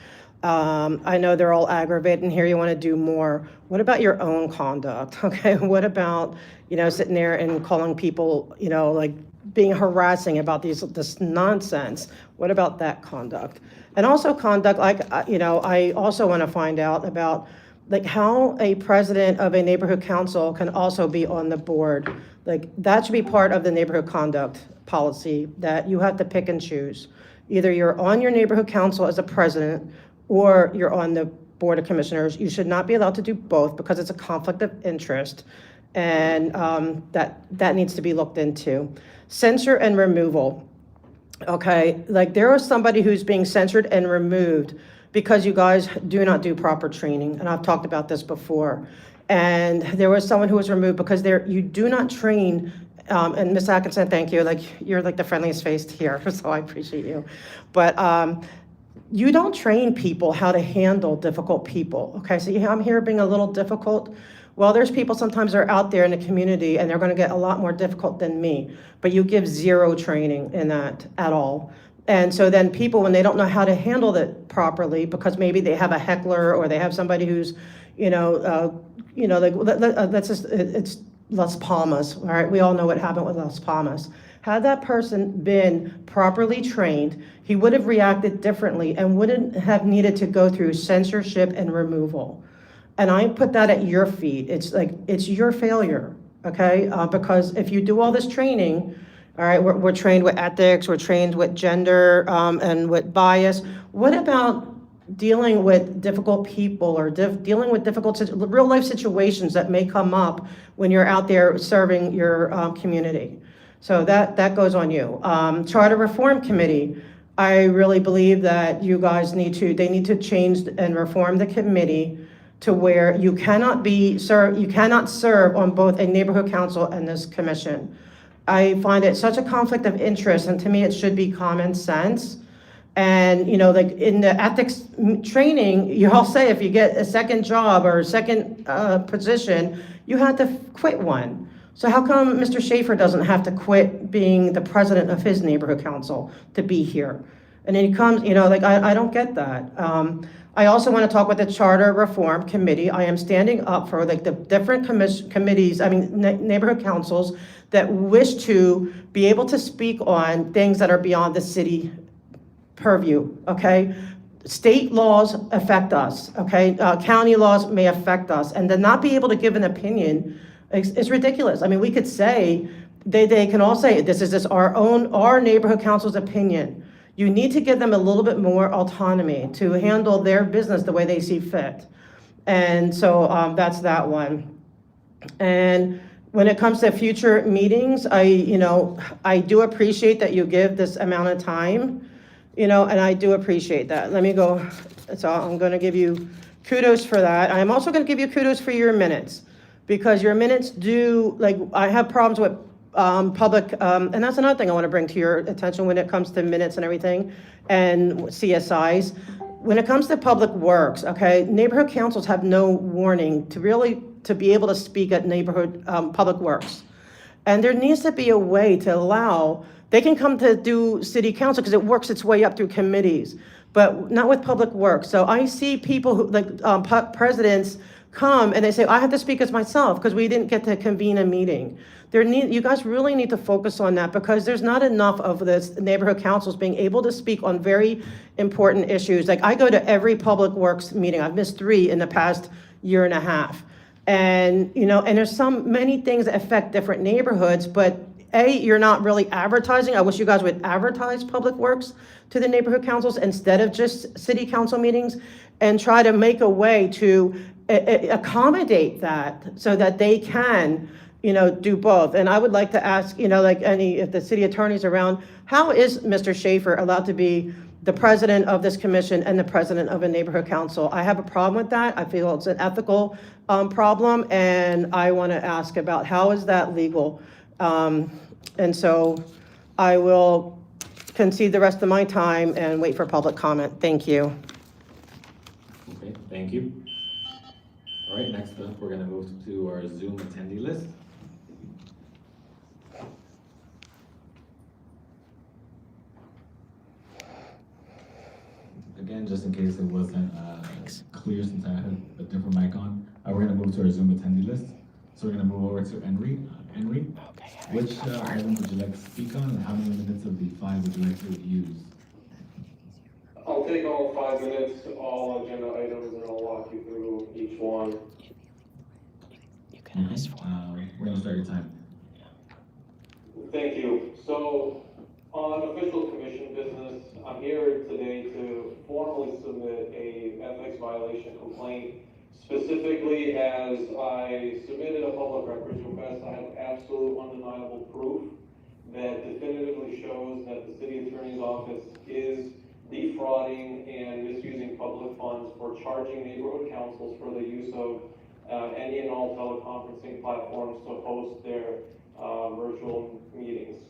I know they're all aggravated, and here you want to do more. What about your own conduct? Okay, what about, sitting there and calling people, like being harassing about this nonsense? What about that conduct? And also conduct, I also want to find out about like how a president of a neighborhood council can also be on the board. Like that should be part of the neighborhood conduct policy, that you have to pick and choose. Either you're on your neighborhood council as a president or you're on the board of commissioners. You should not be allowed to do both because it's a conflict of interest, and that needs to be looked into. Censure and removal. Okay, like there is somebody who's being censored and removed because you guys do not do proper training, and I've talked about this before. And there was someone who was removed because you do not train. And Ms. Atkinson, thank you. Like you're like the friendliest face here, so I appreciate you. But you don't train people how to handle difficult people. Okay, so I'm here being a little difficult. Well, there's people sometimes that are out there in the community and they're going to get a lot more difficult than me. But you give zero training in that at all. And so then people, when they don't know how to handle it properly, because maybe they have a heckler or they have somebody who's, let's just, it's Las Palmas, all right? We all know what happened with Las Palmas. Had that person been properly trained, he would have reacted differently and wouldn't have needed to go through censorship and removal. And I put that at your feet. It's your failure, okay? Because if you do all this training, all right, we're trained with ethics, we're trained with gender and with bias. What about dealing with difficult people or dealing with difficult real life situations that may come up when you're out there serving your community? So that goes on you. Charter Reform Committee, I really believe that you guys they need to change and reform the committee to where you cannot serve on both a neighborhood council and this commission. I find it such a conflict of interest, and to me, it should be common sense. And, like in the ethics training, you all say if you get a second job or a second position, you have to quit one. So how come Mr. Schaefer doesn't have to quit being the president of his neighborhood council to be here? And then he comes, I don't get that. I also want to talk with the Charter Reform Committee. I am standing up for the different committees, neighborhood councils that wish to be able to speak on things that are beyond the city purview, okay? State laws affect us, okay? County laws may affect us, and to not be able to give an opinion is ridiculous. We could say, they can all say, this is our neighborhood council's opinion. You need to give them a little bit more autonomy to handle their business the way they see fit. And so that's that one. And when it comes to future meetings, I do appreciate that you give this amount of time, and I do appreciate that. Let me go. So I'm going to give you kudos for that. I'm also going to give you kudos for your minutes, because your minutes I have problems with public, and that's another thing I want to bring to your attention when it comes to minutes and everything, and CSIs. when it comes to public works, okay, neighborhood councils have no warning to be able to speak at neighborhood, public works. And there needs to be a way to allow, they can come to do city council because it works its way up through committees, but not with public works. So I see people who, like, presidents come and they say, I have to speak as myself because we didn't get to convene a meeting. You guys really need to focus on that because there's not enough of this neighborhood councils being able to speak on very important issues. Like, I go to every public works meeting. I've missed 3 in the past year and a half. And, and there's many things that affect different neighborhoods, but you're not really advertising. I wish you guys would advertise public works to the neighborhood councils instead of just city council meetings, and try to make a way to accommodate that so that they can, do both. And I would like to ask, if the city attorney's around, how is Mr. Schaefer allowed to be the president of this commission and the president of a neighborhood council? I have a problem with that. I feel it's an ethical problem, and I want to ask about how is that legal? And so I will concede the rest of my time and wait for public comment. Thank you. Okay, thank you. All right, next up, we're gonna move to our Zoom attendee list. Again, just in case it wasn't clear since I had a different mic on, we're gonna move to our Zoom attendee list. So we're gonna move over to Henry. Henry, which item would you like to speak on, and how many minutes of the 5 would you like to use? I'll take all 5 minutes, all agenda items, and I'll walk you through each one. You can ask for we're gonna start your time. Thank you. So, on official commission business, I'm here today to formally submit a ethics violation complaint. Specifically, as I submitted a public records request, I have absolute undeniable proof that definitively shows that the city attorney's office is defrauding and misusing public funds for charging neighborhood councils for the use of any and all teleconferencing platforms to host their virtual meetings.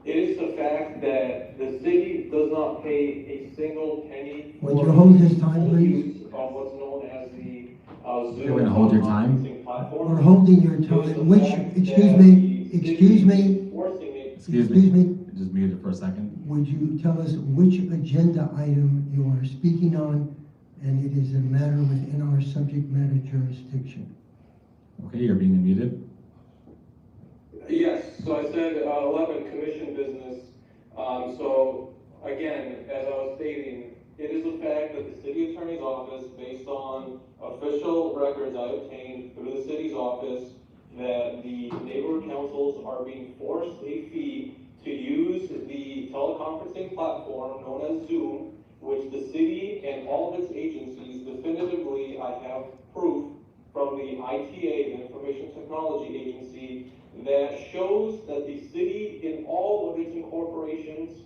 It is the fact that the city does not pay a single penny for would you hold his time, please? use of what's known as the Zoom You're gonna hold your time? platform. We're holding your time, which, excuse me, Just mute it for a second. would you tell us which agenda item you are speaking on, and it is a matter within our subject matter jurisdiction? Okay, you're being muted. Yes, so I said 11 commission business. So again, as I was stating, it is a fact that the city attorney's office, based on official records I obtained through the city's office, that the neighborhood councils are being forced a fee to use the teleconferencing platform known as Zoom, which the city and all of its agencies definitively, I have proof from the ITA, the Information Technology Agency, that shows that the city in all of its incorporations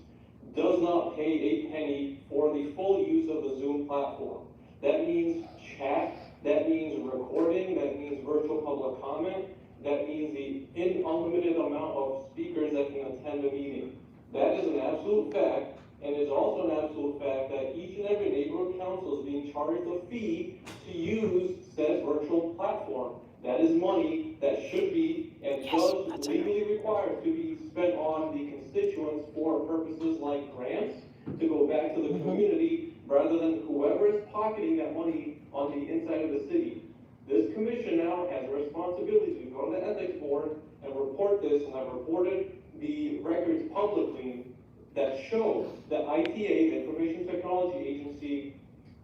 does not pay a penny for the full use of the Zoom platform. That means chat, that means recording, that means virtual public comment, that means the unlimited amount of speakers that can attend a meeting. That is an absolute fact, and it's also an absolute fact that each and every neighborhood council is being charged a fee to use said virtual platform. That is money that should be and does legally required to be spent on the constituents for purposes like grants, to go back to the community, rather than whoever is pocketing that money on the inside of the city. This commission now has a responsibility to go to the ethics board and report this, and I've reported the records publicly that show that ITA, the Information Technology Agency,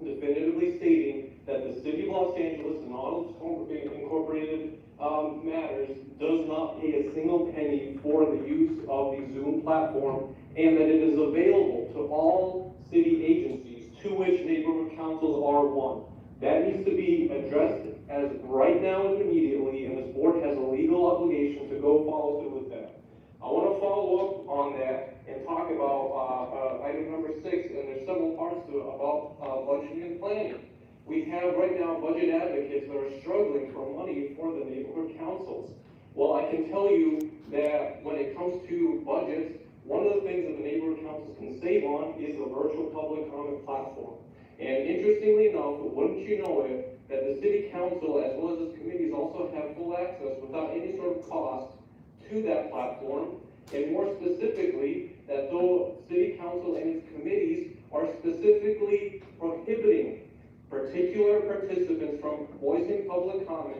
definitively stating that the city of Los Angeles and all its incorporated matters does not pay a single penny for the use of the Zoom platform, and that it is available to all city agencies, to which neighborhood councils are one. That needs to be addressed as right now and immediately, and this board has a legal obligation to go follow through with that. I want to follow up on that and talk about item number 6, and there's several parts to it about budgeting and planning. We have right now budget advocates that are struggling for money for the neighborhood councils. Well, I can tell you that when it comes to budgets, one of the things that the neighborhood councils can save on is a virtual public comment platform. And interestingly enough, wouldn't you know it, that the city council as well as its committees also have full access without any sort of cost to that platform, and more specifically, that though city council and its committees are specifically prohibiting particular participants from voicing public comment,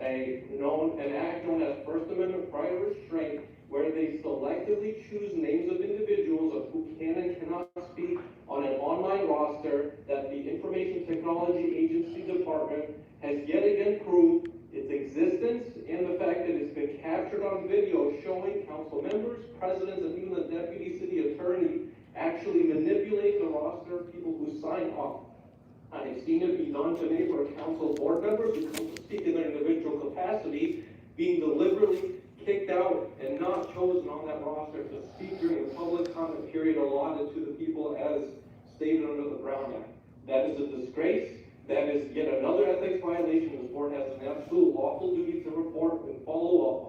an act known as First Amendment right of restraint, where they selectively choose names of individuals of who can and cannot speak on an online roster, that the Information Technology Agency Department has yet again proved its existence and the fact that it's been captured on video showing council members, presidents, and even the deputy city attorney actually manipulate the roster of people who sign up. I've seen it be done today for council board members who come to speak in their individual capacity, being deliberately kicked out and not chosen on that roster to speak during the public comment period allotted to the people as stated under the Brown Act. That is a disgrace. That is yet another ethics violation this board has an absolute lawful duty to report and follow up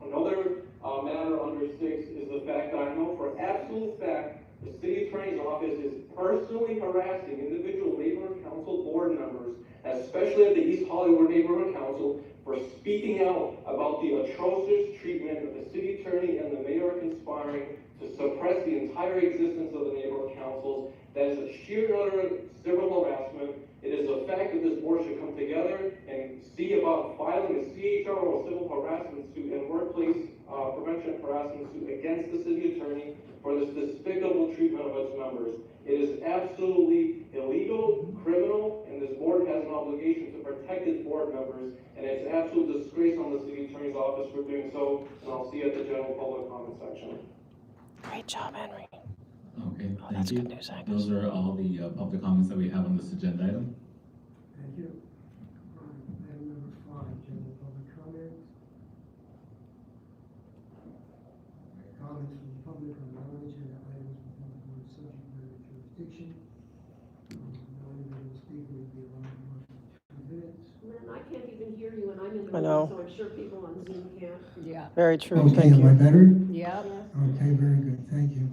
on. Another matter under 6 is the fact that I know for absolute fact the city attorney's office is personally harassing individual neighborhood council board members, especially at the East Hollywood Neighborhood Council, for speaking out about the atrocious treatment of the city attorney and the mayor conspiring to suppress the entire existence of the neighborhood councils. That is a sheer and utter civil harassment. It is a fact that this board should come together and see about filing a CHR or civil harassment suit and workplace prevention harassment suit against the city attorney for this despicable treatment of its members. It is absolutely illegal, criminal, and this board has an obligation to protect its board members, and it's an absolute disgrace on the city attorney's office for doing so, and I'll see you at the general public comment section. Great job, Henry. Okay, Oh, thank that's you. good news, Angus. Those are all the public comments that we have on this agenda item. Thank you. Item number 5, general public comments. Comments from the public on non-agenda items within the board's subject matter jurisdiction. No individual speaker will be allowed more than 2 minutes. Lynn, I can't even hear you and I'm in the I know. room, so I'm sure people on Zoom can't. Yeah. Very true. Okay, Thank am I you. better? Yep. Okay, very good, thank you.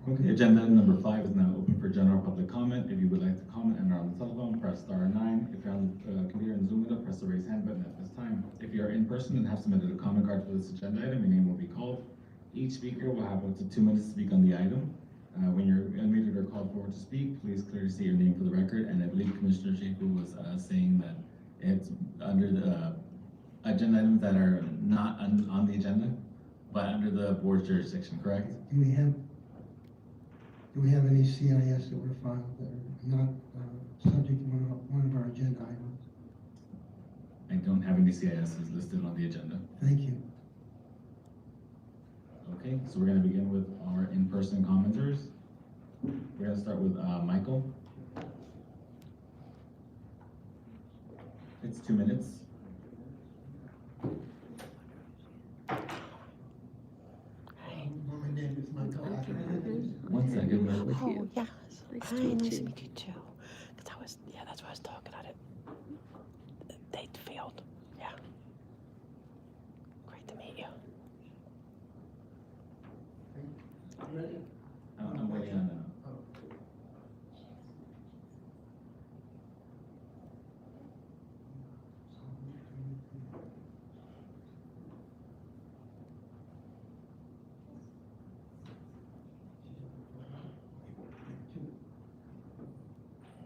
Okay, agenda item number 5 is now open for general public comment. If you would like to comment and are on the telephone, press star 9. If you're on the computer and Zoom window, press the raise hand button at this time. If you're in person and have submitted a comment card for this agenda item, your name will be called. Each speaker will have up to 2 minutes to speak on the item. When you're unmuted or called forward to speak, please clearly state your name for the record. And I believe Commissioner Schaefer was saying that it's under the agenda items that are not on the agenda, but under the board's jurisdiction, correct? Do we have any CIS that were filed that are not subject to one of our agenda items? I don't have any CISs listed on the agenda. Thank you. Okay, so we're going to begin with our in-person commenters. We're going to start with Michael. It's 2 minutes. My name is Michael. 1 second. Oh, yes. Hi, nice to meet you too. Because that's what I was talking about it. They failed. Yeah. Great to meet you. Ready? I'm waiting on that.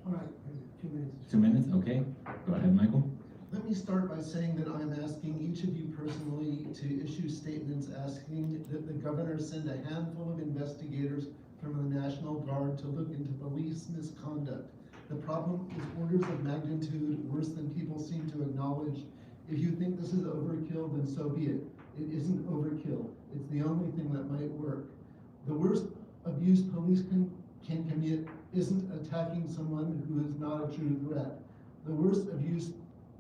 All right, 2 minutes. 2 minutes, okay. Go ahead, Michael. Let me start by saying that I'm asking each of you personally to issue statements asking that the governor send a handful of investigators from the National Guard to look into police misconduct. The problem is orders of magnitude worse than people seem to acknowledge. If you think this is overkill, then so be it. It isn't overkill. It's the only thing that might work. The worst abuse police can commit isn't attacking someone who is not a true threat. The worst abuse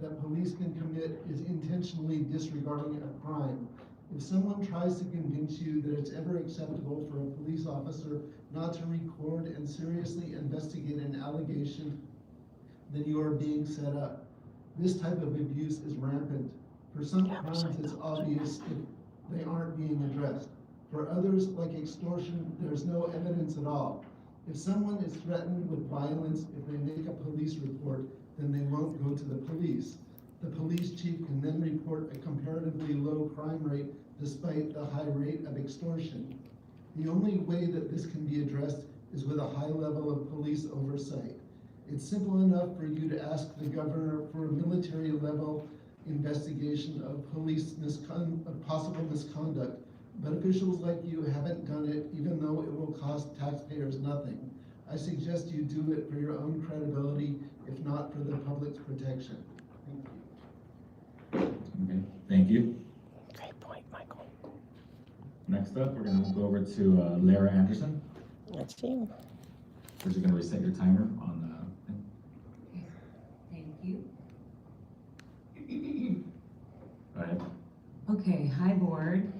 that police can commit is intentionally disregarding a crime. If someone tries to convince you that it's ever acceptable for a police officer not to record and seriously investigate an allegation, then you are being set up. This type of abuse is rampant. For some crimes, it's obvious if they aren't being addressed. For others, like extortion, there's no evidence at all. If someone is threatened with violence, if they make a police report, then they won't go to the police. The police chief can then report a comparatively low crime rate despite the high rate of extortion. The only way that this can be addressed is with a high level of police oversight. It's simple enough for you to ask the governor for a military level investigation of of possible misconduct, but officials like you haven't done it, even though it will cost taxpayers nothing. I suggest you do it for your own credibility, if not for the public's protection. Thank you. Okay, thank you. Great point, Michael. Next up, we're gonna go over to Lara Anderson. That's you. We're just gonna reset your timer on Thank you. go ahead. Okay, hi board.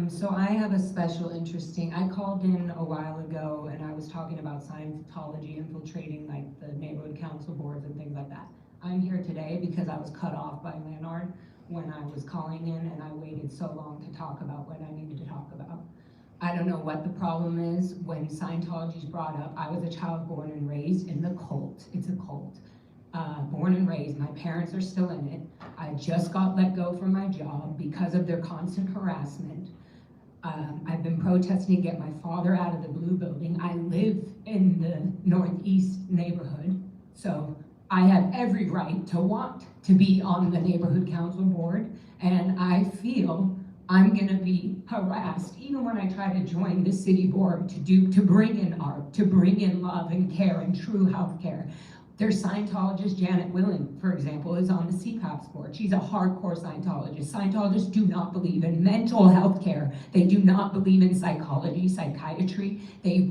So I have a special interesting, I called in a while ago and I was talking about Scientology infiltrating like the neighborhood council boards and things like that. I'm here today because I was cut off by Leonard when I was calling in and I waited so long to talk about what I needed to talk about. I don't know what the problem is when Scientology is brought up. I was a child born and raised in the cult. It's a cult. Born and raised, my parents are still in it. I just got let go from my job because of their constant harassment. I've been protesting to get my father out of the blue building. I live in the Northeast neighborhood, so I have every right to want to be on the neighborhood council board, and I feel I'm gonna be harassed even when I try to join the city board to bring in art, to bring in love and care and true health care. There's Scientologist Janet Willen, for example, is on the CPAPS board. She's a hardcore Scientologist. Scientologists do not believe in mental health care. They do not believe in psychology, psychiatry. They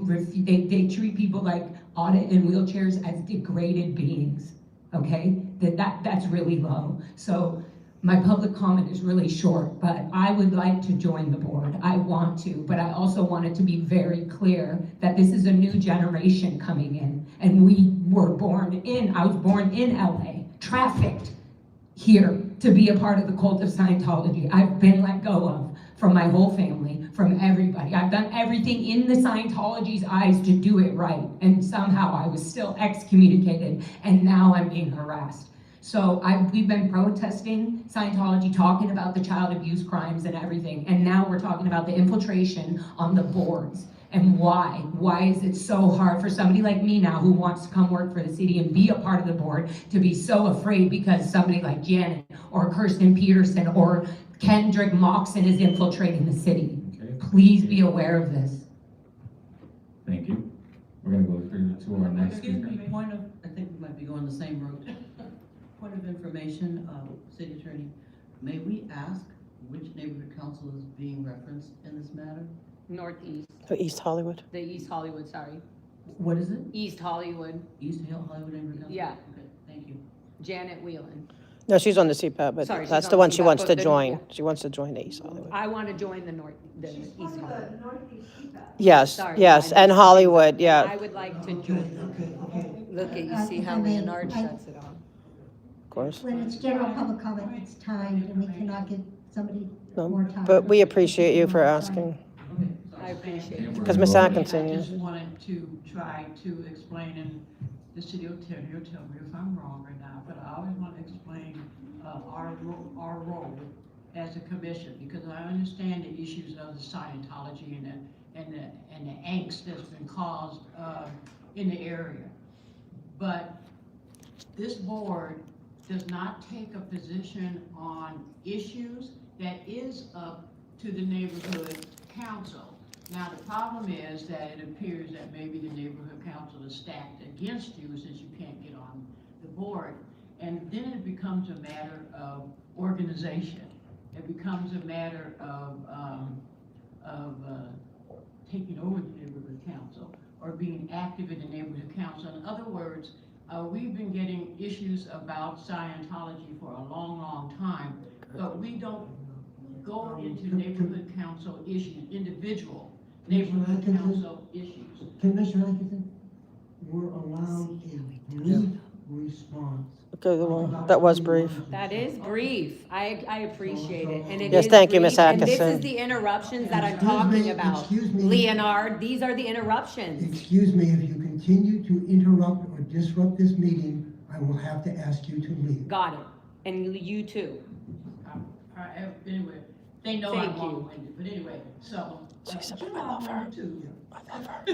treat people like audit in wheelchairs as degraded beings, okay? That's really low. So my public comment is really short, but I would like to join the board. I want to, but I also want it to be very clear that this is a new generation coming in, and I was born in LA, trafficked here to be a part of the cult of Scientology. I've been let go of from my whole family, from everybody. I've done everything in the Scientology's eyes to do it right, and somehow I was still excommunicated, and now I'm being harassed. So we've been protesting Scientology, talking about the child abuse crimes and everything, and now we're talking about the infiltration on the boards. And why? Why is it so hard for somebody like me now who wants to come work for the city and be a part of the board to be so afraid because somebody like Janet or Kirsten Peterson or Kendrick Moxon is infiltrating the city? Okay. Please be aware of this. Thank you. We're gonna go to our next Excuse speaker. me, I think we might be going the same route. Point of information, City Attorney, may we ask which neighborhood council is being referenced in this matter? Northeast. East Hollywood. The East Hollywood, sorry. What is it? East Hollywood. East Hollywood neighborhood council? Yeah. Okay, thank you. Janet Whelan. No, she's on the CPAP, but Sorry, that's she's the on one the she CPAP, wants but to the- join. yeah. She wants to join the East Hollywood. I want to join the East Hollywood. Yes, Sorry, yes, I and just- Hollywood, I yeah. would like to join. Look at, you see how Leonard shuts it off. Of course. When it's general public comment, it's timed, and we cannot give somebody more time. But we appreciate you for asking. I appreciate it. Because Ms. Atkinson, I yeah. just wanted to try to explain, and the city will tell me if I'm wrong or not, but I always want to explain our role as a commission, because I understand the issues of the Scientology and the angst that's been caused in the area. But this board does not take a position on issues that is up to the neighborhood council. Now, the problem is that it appears that maybe the neighborhood council is stacked against you since you can't get on the board. And then it becomes a matter of organization. It becomes a matter of taking over the neighborhood council or being active in the neighborhood council. In other words, we've been getting issues about Scientology for a long, long time, but we don't go into neighborhood council issues, individual neighborhood council issues. Commissioner Atkinson, we're allowed a brief response. Okay, well, that was brief. That is brief. I appreciate it, and it Yes, is thank you, Ms. brief, and this Atkinson. is the interruptions that I'm Excuse talking me, about. excuse me. Leonard, these are the interruptions. Excuse me, if you continue to interrupt or disrupt this meeting, I will have to ask you to leave. Got it. And you too. Anyway, they know Thank I'm you. long-winded, but anyway, so. You're I love her. long-winded too. I love her.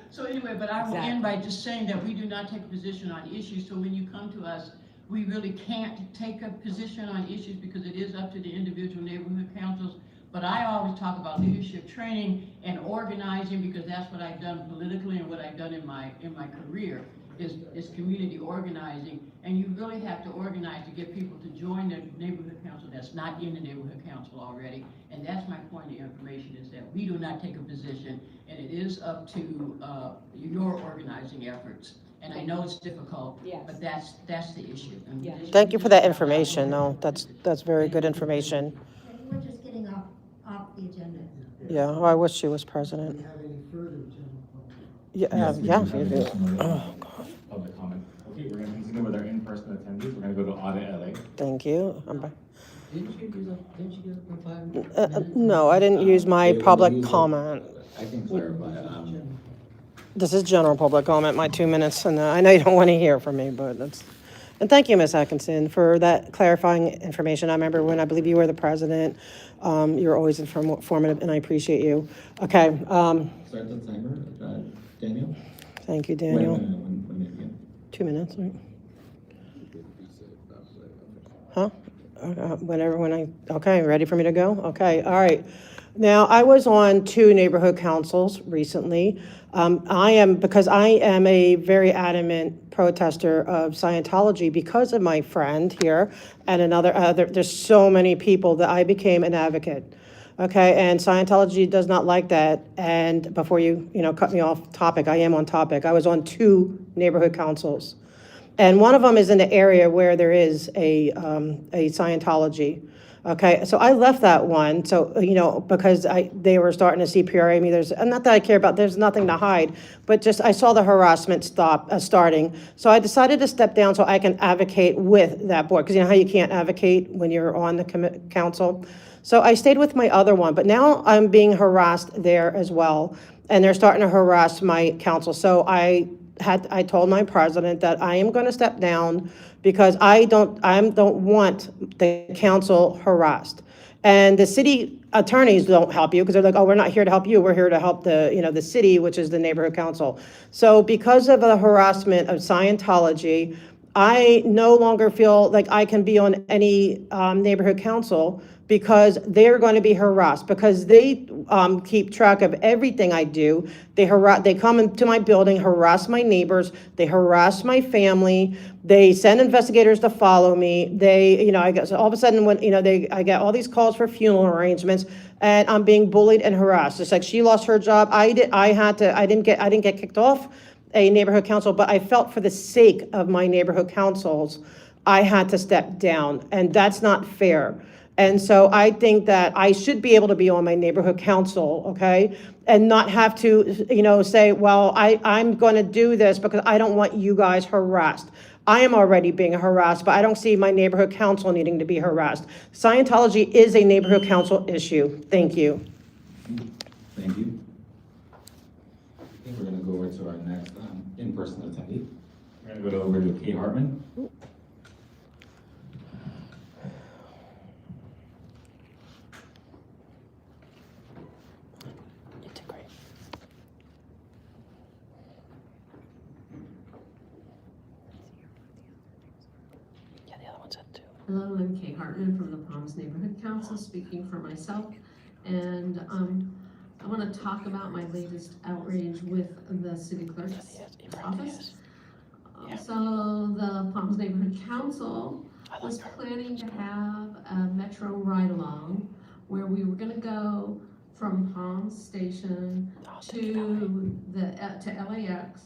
So anyway, but I will Exactly. end by just saying that we do not take a position on issues, so when you come to us, we really can't take a position on issues because it is up to the individual neighborhood councils. But I always talk about leadership training and organizing because that's what I've done politically and what I've done in my career is community organizing. And you really have to organize to get people to join the neighborhood council that's not in the neighborhood council already. And that's my point of information is that we do not take a position and it is up to your organizing efforts. And I know it's difficult, Yes. but that's the issue. And Yeah. this- Thank you for that information. No, that's very good information. We're just getting off the agenda. Yeah, well, I wish she was Do president. we have any further general public? Yeah, Yes, we yeah. do have you do. additional Oh, God. public comment. Okay, we're gonna continue with our in-person attendees. We're gonna go to Audit LA. Thank you. I'm back. Didn't you get the 5 minutes? No, I didn't use my public comment. I can clarify, This is general public comment, my 2 minutes, and I know you don't want to hear from me, but that's, and thank you, Ms. Atkinson, for that clarifying information. I remember when I believe you were the president, you were always informative, and I appreciate you. Okay, start the timer, Daniel? thank you, Wait a Daniel. minute, when it begin? 2 minutes, right? Huh? Okay, ready for me to go? Okay, all right. Now, I was on 2 neighborhood councils recently. Because I am a very adamant protester of Scientology because of my friend here and there's so many people that I became an advocate. Okay, and Scientology does not like that. And before you cut me off topic, I am on topic. I was on 2 neighborhood councils. And one of them is in the area where there is a Scientology. Okay, so I left that one. So, because they were starting to CPRA me. And not that I care about, there's nothing to hide, but just I saw the harassment starting. So I decided to step down so I can advocate with that board. Because you know how you can't advocate when you're on the council. So I stayed with my other one, but now I'm being harassed there as well. And they're starting to harass my council. So I told my president that I am going to step down because I don't want the council harassed. And the city attorneys don't help you because they're like, oh, we're not here to help you. We're here to help the city, which is the neighborhood council. So because of the harassment of Scientology, I no longer feel like I can be on any neighborhood council because they're going to be harassed because they keep track of everything I do. They come into my building, harass my neighbors, they harass my family, they send investigators to follow me. I guess all of a sudden when I get all these calls for funeral arrangements, and I'm being bullied and harassed. It's like she lost her job. I didn't get kicked off a neighborhood council, but I felt for the sake of my neighborhood councils, I had to step down, and that's not fair. And so I think that I should be able to be on my neighborhood council, okay? And not have to, say, well, I'm going to do this because I don't want you guys harassed. I am already being harassed, but I don't see my neighborhood council needing to be harassed. Scientology is a neighborhood council issue. Thank you. Thank you. I think we're gonna go over to our next in-person attendee. We're gonna go over to Kay Hartman. Hello, I'm Kay Hartman from the Palms Neighborhood Council, speaking for myself. And I want to talk about my latest outrage with the city clerk's office. So the Palms Neighborhood Council was planning to have a metro ride-along where we were going to go from Palms Station to LAX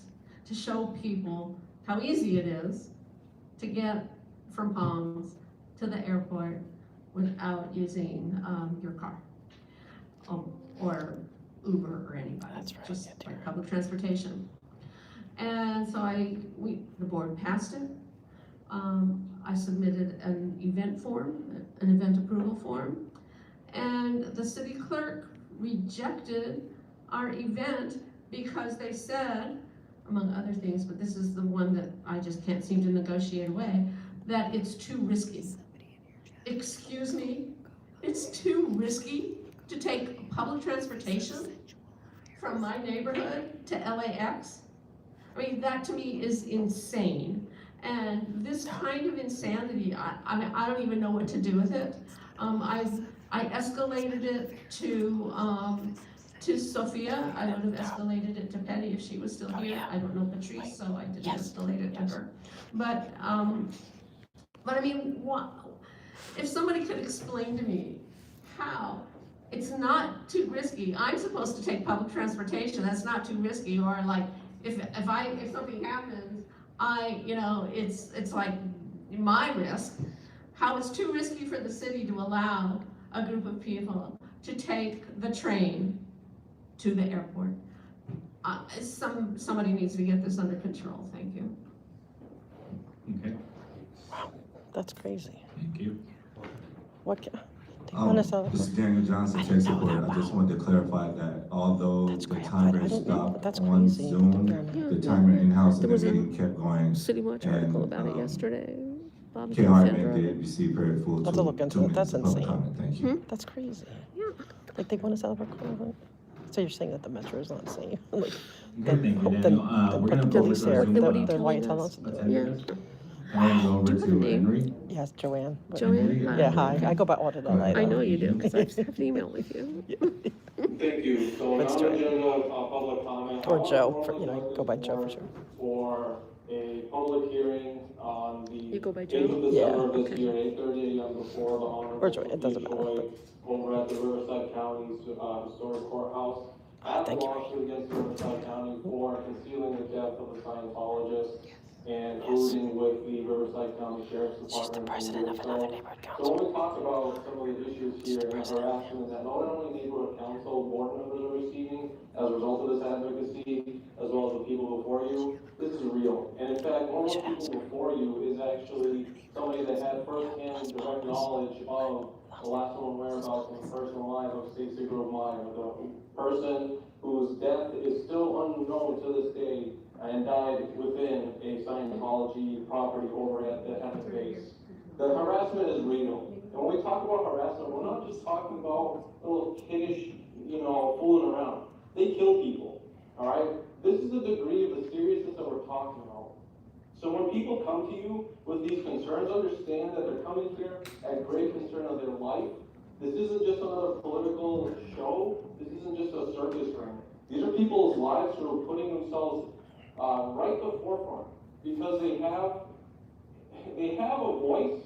to show people how easy it is to get from Palms to the airport without using your car or Uber or anybody. That's right. Just like public transportation. And so the board passed it. I submitted an event form, an event approval form, and the city clerk rejected our event because they said, among other things, but this is the one that I just can't seem to negotiate away, that it's too risky. Excuse me, it's too risky to take public transportation from my neighborhood to LAX? I mean, that to me is insane. And this kind of insanity, I mean, I don't even know what to do with it. I escalated it to Sophia. I would have escalated it to Penny if she was still here. I don't know Patrice, so I didn't escalate it to her. But I mean, what, if somebody could explain to me how it's not too risky. I'm supposed to take public transportation. That's not too risky. Or like, if something happens, it's like my risk. How it's too risky for the city to allow a group of people to take the train to the airport. Somebody needs to get this under control. Thank you. Okay, Wow, that's crazy. thank you. What? They want us out. This is Daniel Johnson, Tech Support. I just wanted to clarify that although the timer stopped on Zoom, the timer in-house of the meeting kept going. City Watch article about it yesterday. Kay Hartman did receive her full I'll have to look into it. That's insane. Thank you. That's crazy. Like they want us out of our car. So you're saying that the metro is not safe? Like, Good, thank you, Daniel. We're gonna go over to our Zoom then why you tell us? attenders. I'm gonna go over to Henry. Yes, Joanne. Joanne? Yeah, hi. I go by Audit LA. I know you do, because I have an email with you. Thank you. So That's on Joanne. agenda, public comment. Or Joe, go by Joe for sure. For a public hearing on the You go by 8th Joe? of Yeah, December of this okay. year, 8:30 a.m. before the Honorable Or Joy, it doesn't matter, Choi over at the Riverside County's historic courthouse. At the Thank you. lawsuit against Riverside County for concealing the death of a Scientologist and colluding with the Riverside County Sheriff's Department. She's the president of another neighborhood So council. when we talk about some of the issues here and harassment that not only neighborhood council board members are receiving as a result of this advocacy, as well as the people before you, this is real. And in fact, one of the people before you is actually somebody that had firsthand direct knowledge of the last known whereabouts in the personal life of Stacey Grove-Meyer, the person whose death is still unknown to this day and died within a Scientology property over at the base. The harassment is real. And when we talk about harassment, we're not just talking about little kiddish, fooling around. They kill people, all right? This is the degree of the seriousness that we're talking about. So when people come to you with these concerns, understand that they're coming here at great concern of their life. This isn't just another political show. This isn't just a circus ring. These are people's lives who are putting themselves right at the forefront because they have a voice,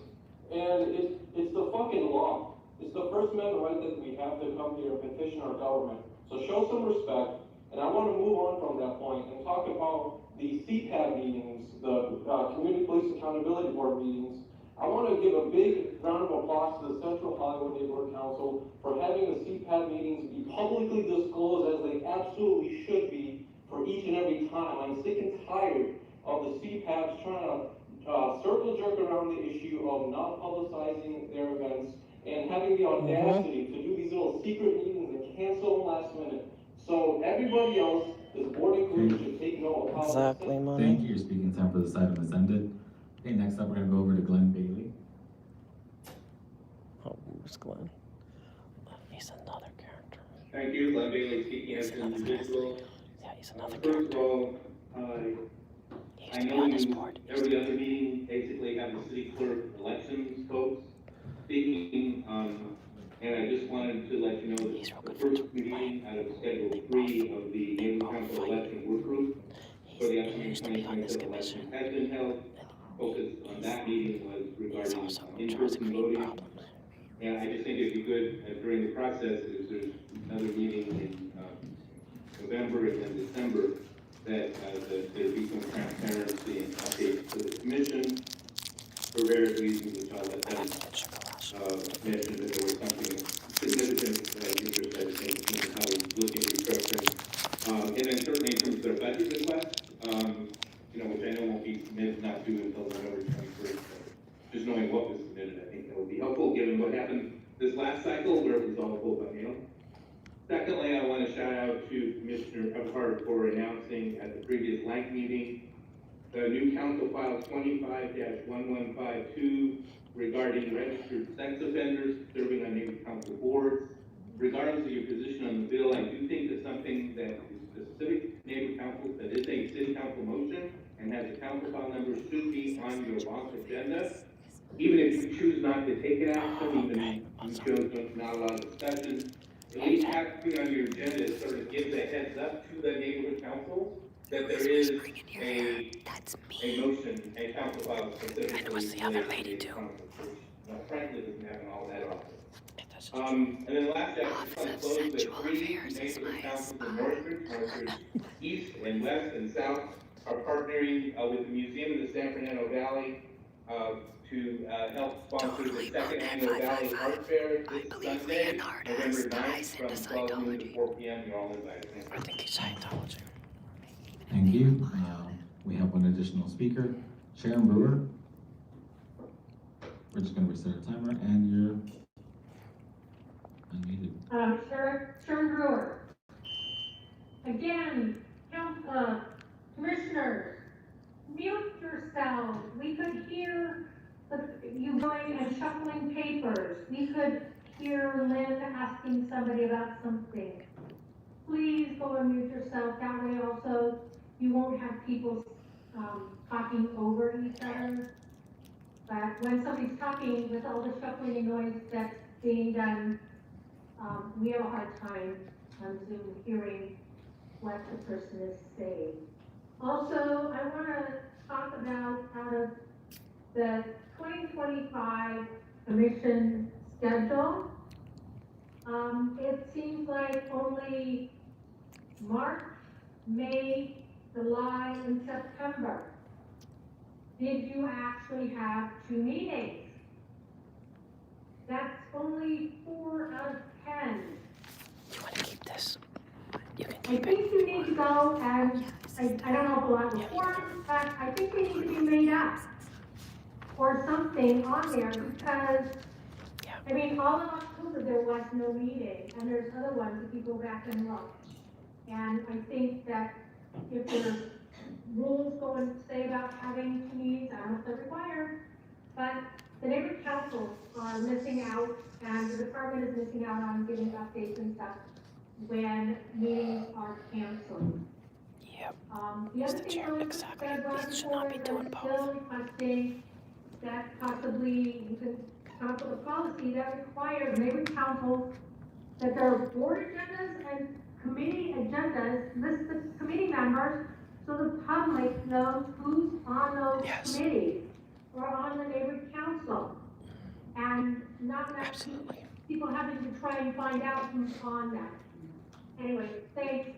and it's the fucking law. It's the First Amendment right that we have to come here and petition our government. So show some respect, and I want to move on from that point and talk about the CPAD meetings, the Community Police Accountability Board meetings. I want to give a big round of applause to the Central Hollywood Neighborhood Council for having the CPAD meetings be publicly disclosed as they absolutely should be for each and every time. I'm sick and tired of the CPADs trying to circle jerk around the issue of not publicizing their events and having the audacity to do these little secret meetings and cancel them last minute. So everybody else, this board included, should take note of how Exactly, Monty. Thank you. Your speaking time for this item is ended. Okay, next up, we're gonna go over to Glenn Bailey. Oh, where's Glenn? He's another character. Thank you, Glenn Bailey speaking as an individual. Yeah, he's another First of all, I know you, every other meeting, basically have the city clerk elections folks speaking, and I just wanted to let you know that the first meeting out of Schedule 3 of the neighborhood council election work group for the upcoming 2027 election has been held. Focus on that meeting was regarding in-person voting. And I just think it'd be good during the process, if there's another meeting in November and then December, that there be some transparency and updates to the commission for various reasons, which I'll let them mention that there was something significant interest, I think, in how we look at restructuring. And then certainly in terms of their budget request, which I know won't be submitted, not due until November 21st. But just knowing what was submitted, I think that would be helpful, given what happened this last cycle where it was all pulled by mail. Secondly, I want to shout out to Commissioner Ephardt for announcing at the previous Lank meeting the new Council File 25-1152 regarding registered sex offenders serving on neighborhood council boards. Regardless of your position on the bill, I do think that something that is specific to neighborhood council, that is a city council motion and has a council file number, should be on your boss agenda. Even if you choose not to take an action, even if you chose not allow discussion, at least have to be on your agenda, sort of gives a heads up to the neighborhood council that there is a motion, a council file specifically. And what's the other lady do? Frankly, doesn't happen all that often. And then lastly, I just want to close with 3 neighborhood councils in Northridge, East and West and South are partnering with the Museum in the San Fernando Valley to help sponsor the second annual Valley Art Fair this Sunday, November 9th, from 12 noon to 4 p.m. You're all invited. I think he's Scientology. Thank you. We have one additional speaker, Sharon Brewer. We're just going to reset our timer, and you're unmuted. Sharon Brewer. Again, commissioners, mute yourselves. We could hear you going and shuffling papers. We could hear Lynn asking somebody about something. Please go and mute yourself. That way also you won't have people talking over each other. But when somebody's talking with all the shuffling and noise that's being done, we have a hard time on Zoom hearing what the person is saying. Also, I want to talk about out of the 2025 commission schedule. It seems like only March, May, July, and September did you actually have 2 meetings. That's only 4 out of 10. You want to keep this? You can I keep think it. you need to go and, I don't know if a lot of forms, but I think they need to be made up or something on there because, I mean, all of October there was no meeting, and there's other ones if you go back and look. And I think that if there's rules go and say about having 2 meetings, I don't know if they're required, but the neighborhood councils are missing out, and the department is missing out on giving updates and stuff when meetings are canceled. Yep. The other thing exactly. that I brought He should not be before doing is both. still requesting that possibly you can come up with a policy that requires neighborhood councils that their board agendas and committee agendas list the committee members so the public knows who's on those committees or on the neighborhood council. And not that people having to try and find out who's on that. Anyway, thanks.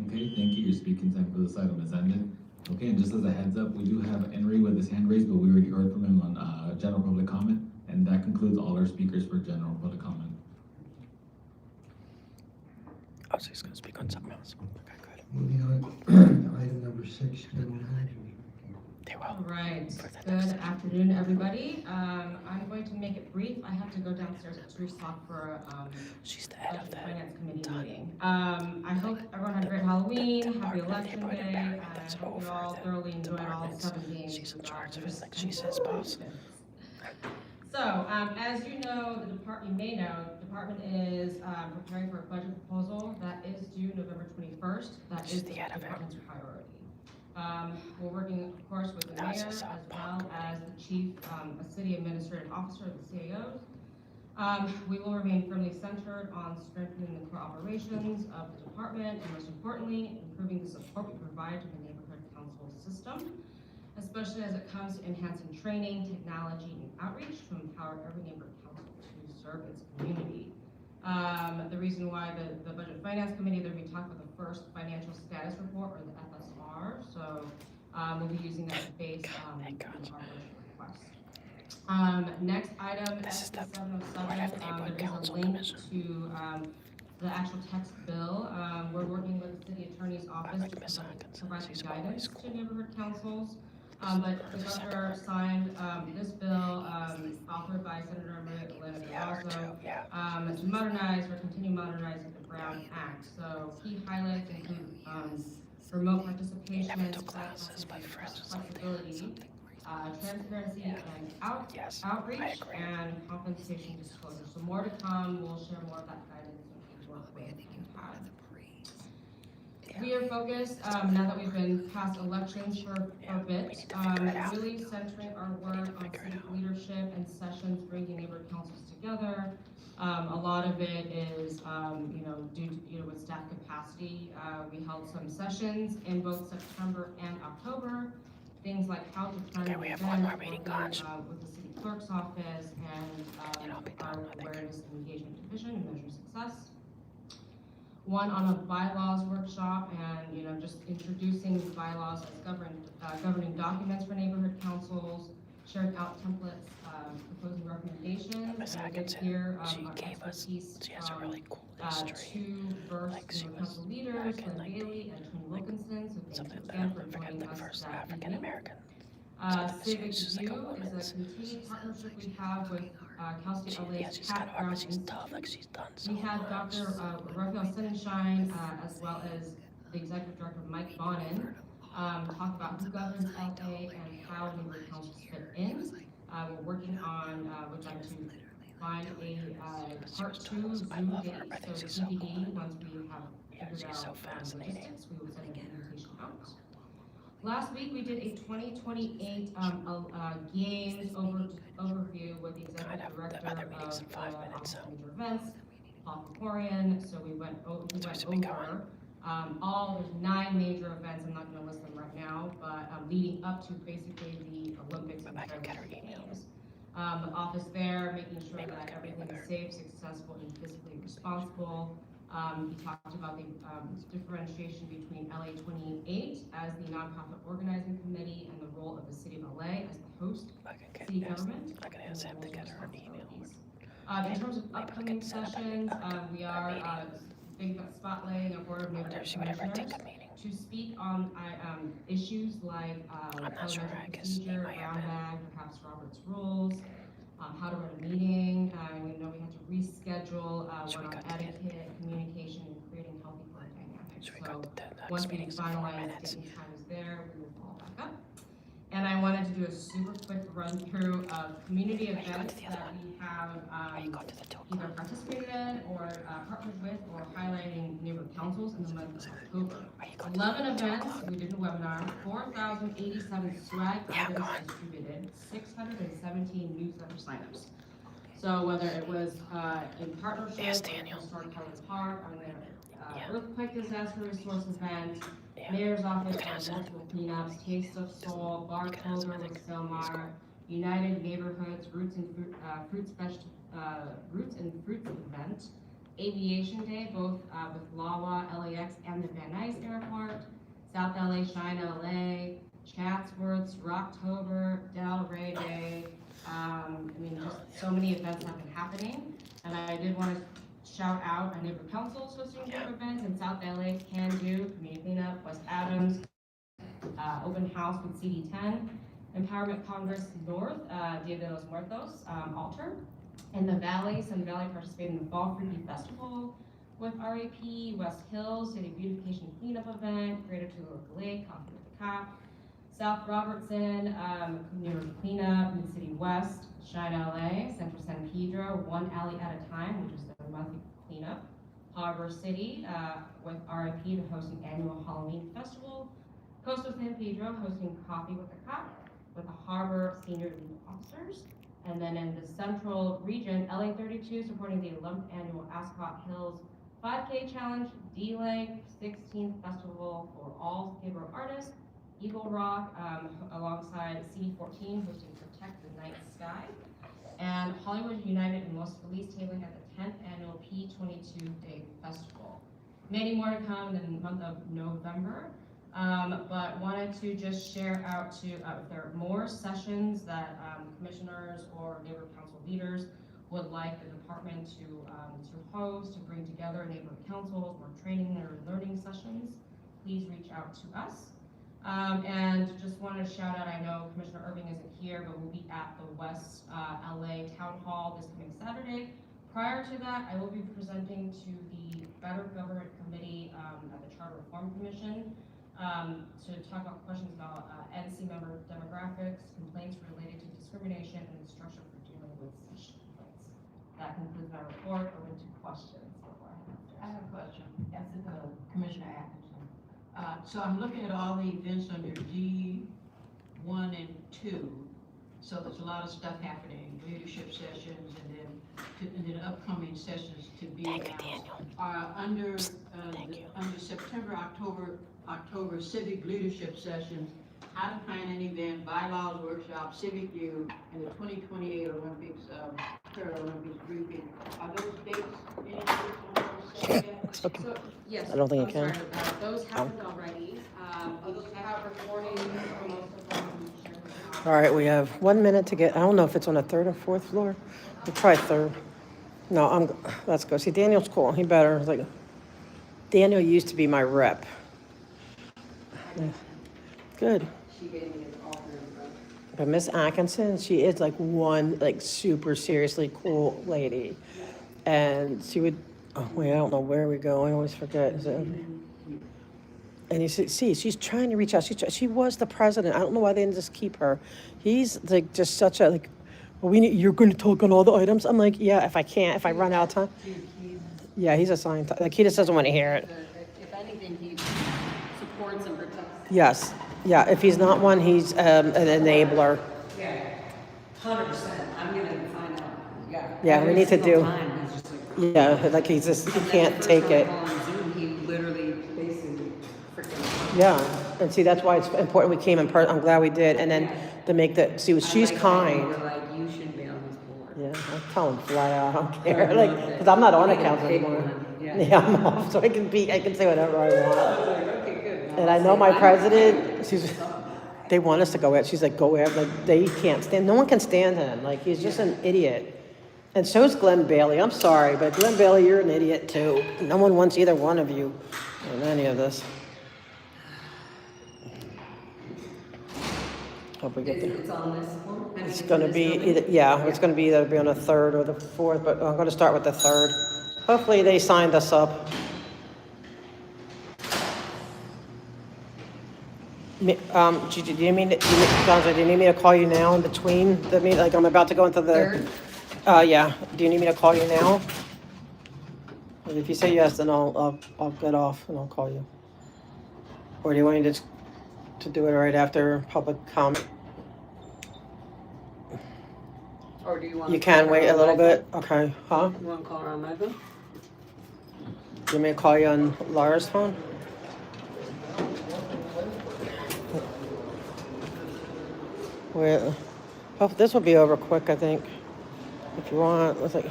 Okay, thank you. Your speaking time for this item is ended. Okay, and just as a heads up, we do have Henry with his hand raised, but we already heard from him on general public comment, and that concludes all our speakers for general public comment. Oh, so he's going to speak on something else. Okay, good. Moving on to item number 6, general manager. They will. All right, good afternoon, everybody. I'm going to make it brief. I have to go downstairs at 3 o'clock for She's the head of the finance committee meeting. I hope everyone had a great Halloween, happy election day, and I hope you all thoroughly enjoyed all 7 games. She's in charge of it, like she says, boss. So, as you know, you may know, the department is preparing for a budget proposal that is due November 21st. That is the department's priority. We're working, of course, with the mayor as well as the chief, city administrative officer, the CAOs. We will remain firmly centered on strengthening the core operations of the department and most importantly, improving the support we provide to the neighborhood council system, especially as it comes to enhancing training, technology, and outreach to empower every neighborhood council to serve its community. The reason why the Budget Finance Committee, they're going to be talking about the first financial status report, or the FSR, so we'll be using that to base our request. Next item, S707, there is a link to the actual text bill. We're working with the city attorney's office office to provide guidance to neighborhood councils. But the governor signed this bill authored by Senator Maria Elena Barrasso to modernize or continue modernizing the Brown Act. So key highlights include remote participation, flexibility, transparency and outreach, and compensation disclosure. So more to come. We'll share more of that guidance with the work with CAD. We are focused, now that we've been past elections for a bit, really centering our work on civic leadership and sessions bringing neighborhood councils together. A lot of it is, due to, with staff capacity. We held some sessions in both September and October. Things like how to plan an event, working, with the city clerk's office and our awareness and engagement division and measure success. One on a bylaws workshop and just introducing the bylaws as governing documents for neighborhood councils, sharing out templates, proposing recommendations, and I did hear our expertise from two first neighborhood council leaders, Glenn Bailey and Tony Wilkinson. So thank you again for joining us that evening. Civic View is a continued partnership we have with Cal State LA's Pat Brown Institute. We had Dr. Raphael Sonnenschein, as well as the Executive Director Mike Bonin, talk about who governs LA and how neighborhood councils fit in. We're working on with them to find a part 2 Zoom date, so TBD, once we have figured out logistics, we will send an invitation out. Last week, we did a 2028 games overview with the Executive Director of the Office of Major Events, Paul Krikorian. So we went over there's 9 major events. I'm not going to list them right now, but leading up to basically the Olympics and Paralympic Games. The office there, making sure that everything is safe, successful, and fiscally responsible. He talked about the differentiation between LA 28 as the nonprofit organizing committee and the role of the city of LA as the host city government. In terms of upcoming sessions, we are spotlighting a board of neighborhood commissioners to speak on issues like parliamentary procedure, brown bag, perhaps Robert's rules, how to run a meeting. We know we have to reschedule one on etiquette, communication, and creating healthy work dynamics. So once we finalize date and times there, we will follow back up. And I wanted to do a super quick run through of community events that we have either participated in or partnered with or highlighting neighborhood councils in the month of October. 11 events, we did a webinar, 4,087 swag items distributed, 617 newsletter signups. So whether it was in partnership with Historic Highland Park on their earthquake disaster resource event, Mayor's Office on multiple cleanups, Taste of Soul, Bartober with Silmar, United Neighborhoods, Roots and Fruits event, Aviation Day, both with LAWA, LAX, and the Van Nuys Airport, South LA, Shine LA, Chatsworth's, Rocktober, Delray Day. Just so many events have been happening, and I did want to shout out our neighborhood councils hosting group events in South LA, Can Do, Community Cleanup, West Adams, Open House with CD10, Empowerment Congress North, Dia de los Muertos, Altar. In the Valley, Sun Valley participated in the Fall Fruity Festival with RAP, West Hills, City Beautification Cleanup event, Greater Toluca Lake, Coffee with the Cop, South Robertson, Community Cleanup, Mid-City West, Shine LA, Central San Pedro, One Alley at a Time, which is their monthly cleanup, Harbor City, with RIP to host an annual Halloween festival, Coastal San Pedro hosting Coffee with the Cop with the Harbor Senior Legal Officers, and then in the Central Region, LA 32 supporting the 11th annual Ascot Hills 5K Challenge, D-Lake 16th Festival for All Skid-Row Artists, Eagle Rock, alongside CD14 hosting Protect the Night Sky, and Hollywood United and Los Feliz tabling at the 10th annual P22 Day Festival. Many more to come in the month of November, but wanted to just share out to if there are more sessions that commissioners or neighborhood council leaders would like the department to host, to bring together neighborhood councils, more training or learning sessions. please reach out to us. And just wanted to shout out, I know Commissioner Irving isn't here, but we'll be at the West LA Town Hall this coming Saturday. Prior to that, I will be presenting to the Better Government Committee at the Charter Reform Commission to talk about questions about NC member demographics, complaints related to discrimination, and instruction for dealing with such complaints. That concludes my report. Open to questions before I have a question. Yes, Commissioner Atkinson. So I'm looking at all the events under D1 and 2. So there's a lot of stuff happening, leadership sessions, and then upcoming sessions to be announced. Under September, October civic leadership sessions, how to plan an event, bylaws workshop, civic view, and the 2028 Olympics, Paralympics briefing. Are those dates any dates on those set yet? Okay. So, yes, I don't think I'm you can. sorry, those happened already. We have recordings for most of them. All right, we have 1 minute to get, I don't know if it's on the third or fourth floor. We'll try third. No, let's go. See, Daniel's cool. He better. Like, Daniel used to be my rep. Yeah. Good. But Miss Atkinson, she is like one, like super seriously cool lady. And she would, oh wait, I don't know where we go. I always forget. And you see, she's trying to reach out. She was the president. I don't know why they didn't just keep her. He's like just such a like, well, you're going to talk on all the items. I'm like, yeah, if I run out of time. Yeah, he's assigned. Like he just doesn't want to hear it. If anything, he supports and protects. Yes, yeah. If he's not one, he's an enabler. Yeah, 100%. I'm gonna find out. Yeah. Yeah, we need to do. Time, he's just like, yeah, like he can't take it. on Zoom, he literally basically freaking. Yeah, and see, that's why it's important we came in person. I'm glad we did. And then to make she's kind. We're like, you shouldn't be on this board. Yeah, I tell him flat out, I don't care. Like, because I'm not on accounts anymore. Yeah, I'm off, so I can say whatever I want. Okay, good. And I know my president, they want us to go out. She's like, go out. Like, they can't stand, no one can stand him. Like, he's just an idiot. And so is Glenn Bailey. I'm sorry, but Glenn Bailey, you're an idiot too. No one wants either one of you in any of this. Hope we get there. It's on this one? It's going to be it's going to be either on the third or the fourth, but I'm going to start with the third. Hopefully they signed us up. Do you need me to call you now in between the meeting? Like I'm about to go into the. Yeah. Do you need me to call you now? If you say yes, then I'll get off and I'll call you. Or do you want me to do it right after public comment? Or do you want? You can wait a little bit. Okay. Huh? You want to call her on my phone? You want me to call you on Laura's phone? Well, this will be over quick, I think. If you want, let's see.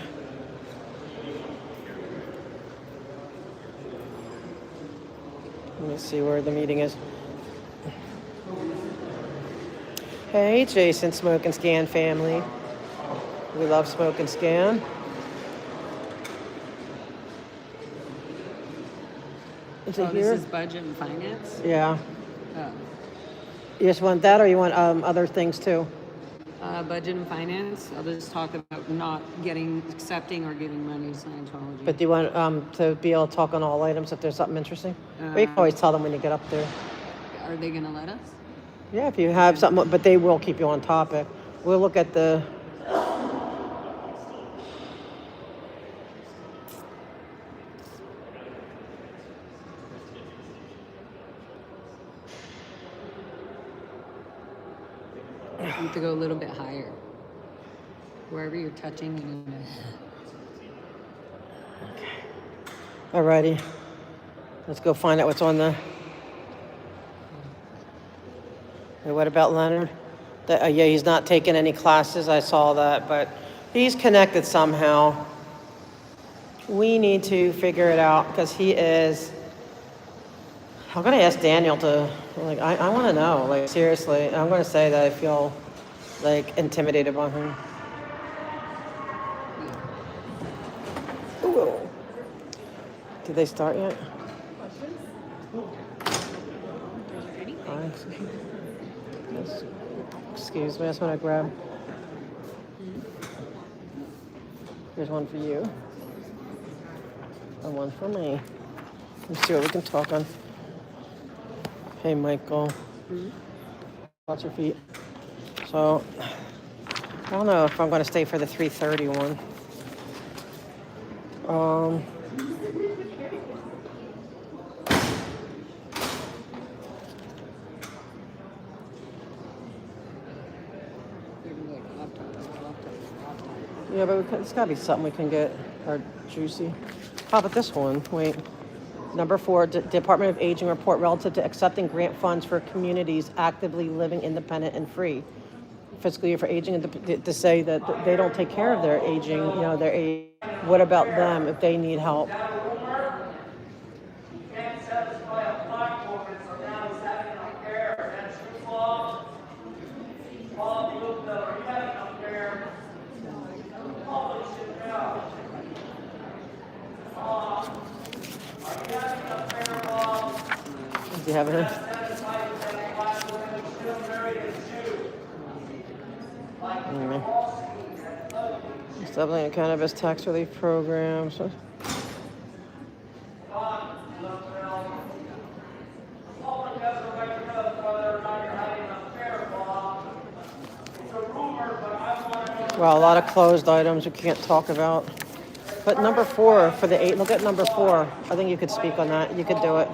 Let me see where the meeting is. Hey, Jason, Smoke and Scan family. We love Smoke and Scan. Is it here? This is budget and finance? Yeah. Oh. You just want that, or you want other things too? Budget and finance. I'll just talk about not accepting or giving money to Scientology. But do you want to be able to talk on all items if there's something interesting? Or you can always tell them when you get up there. Are they going to let us? Yeah, if you have something, but they will keep you on topic. We'll look at the. You have to go a little bit higher. Wherever you're touching, you know. Alrighty. Let's go find out what's on the. Hey, what about Leonard? Yeah, he's not taking any classes. I saw that, but he's connected somehow. We need to figure it out because he is. I'm going to ask Daniel to, like, I want to know, like, seriously. I'm going to say that I feel, like, intimidated by him. Ooh. Did they start yet? Excuse me, I just want to grab. Here's one for you. And one for me. Let's see what we can talk on. Hey, Michael. Watch your feet. So, I don't know if I'm going to stay for the 3:30 one. Yeah, but it's got to be something we can get or juicy. How about this one? Wait. Number 4, Department of Aging report relative to accepting grant funds for communities actively living independent and free. Fiscal year for aging, and to say that they don't take care of their aging, their age. What about them if they need help? Do you have it? Establishing a cannabis tax relief program. So. Well, a lot of closed items we can't talk about. But number 4 for the 8, look at number 4. I think you could speak on that. You could do it.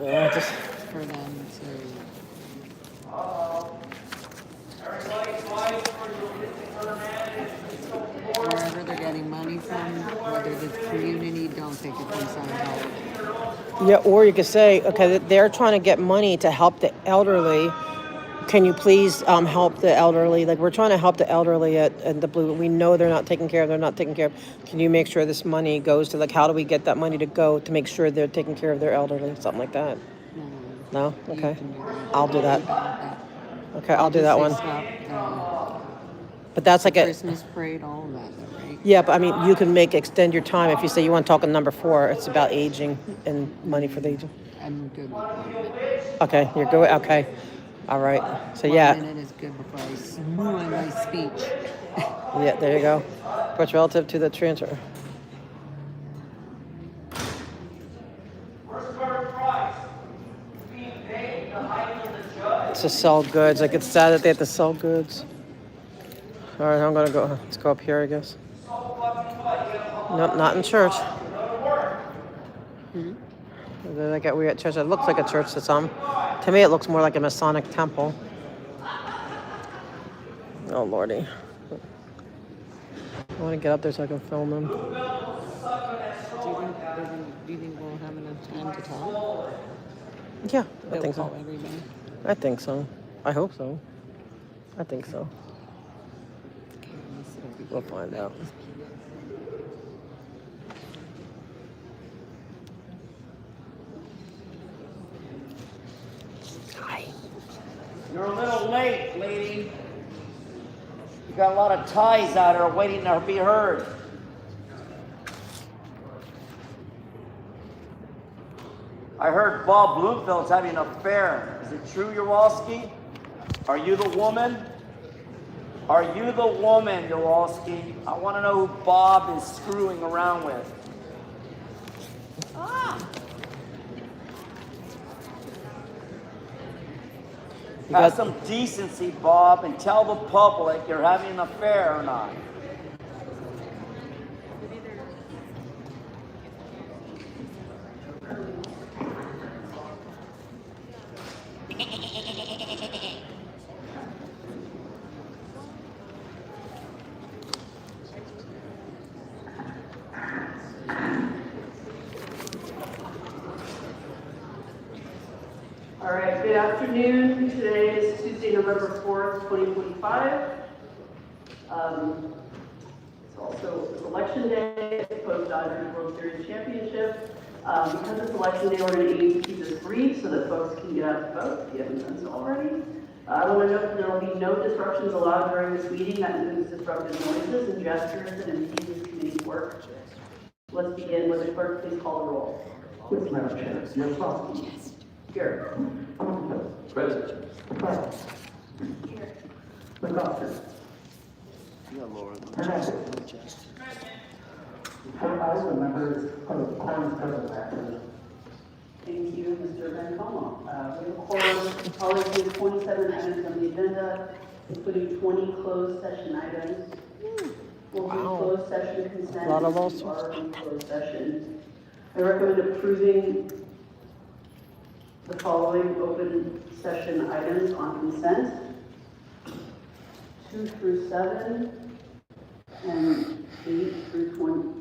Yeah, just for them to. Wherever they're getting money from, whether the community don't take it themselves. Yeah, or you could say, okay, they're trying to get money to help the elderly. Can you please help the elderly? Like, we're trying to help the elderly at the Blue. We know they're not taken care of. They're not taken care of. Can you make sure this money goes to, like, how do we get that money to go to make sure they're taking care of their elderly? Something like that. No? Okay. I'll do that. Okay, I'll do that one. But that's like a Christmas parade, all of that, right? Yeah, but I mean, you can extend your time. If you say you want to talk on number 4, it's about aging and money for the aging. I'm good with 1 minute. Okay, you're good. Okay. All right. So, 1 yeah. minute is good before I ruin my speech. Yeah, there you go. What's relative to the transfer? To sell goods. Like, it's sad that they have to sell goods. All right, I'm going to go. Let's go up here, I guess. Nope, not in church. We're at church. It looks like a church to some. To me, it looks more like a Masonic temple. Oh, Lordy. I want to get up there so I can film them. Do you think we'll have enough time to talk? Yeah, I think so. Call everybody? I think so. I hope so. I think so. We'll find out. Hi. You're a little late, lady. You got a lot of ties out there waiting to be heard. I heard Bob Bloomfield's having an affair. Is it true, Yowalski? Are you the woman? Are you the woman, Yowalski? I want to know who Bob is screwing around with. Have some decency, Bob, and tell the public you're having an affair or not. All right, good afternoon. Today is Tuesday, November 4th, 2025. It's also election day, it's post-Dodgers World Series Championship. Because it's election day, we're going to aim to keep this brief so that folks can get out to vote if you haven't done so already. I want to note that there will be no disruptions allowed during this meeting. That includes disruptive noises and gestures that impede this committee's work. Let's begin. With the clerk, please call the roll. Yes, Madam Chair. Yaroslavsky. Yes. Here. Present. McLeod. Here. McGoffin. Hernandez. All the members of the quorum is present, actually. Thank you, Mr. Bencomo. We have a quorum, policy of 27 items on the agenda, including 20 closed session items. We'll do closed session consent. A lot of and lawsuits. are in closed session. I recommend approving the following open session items on consent. 2 through 7 and 8 through 20.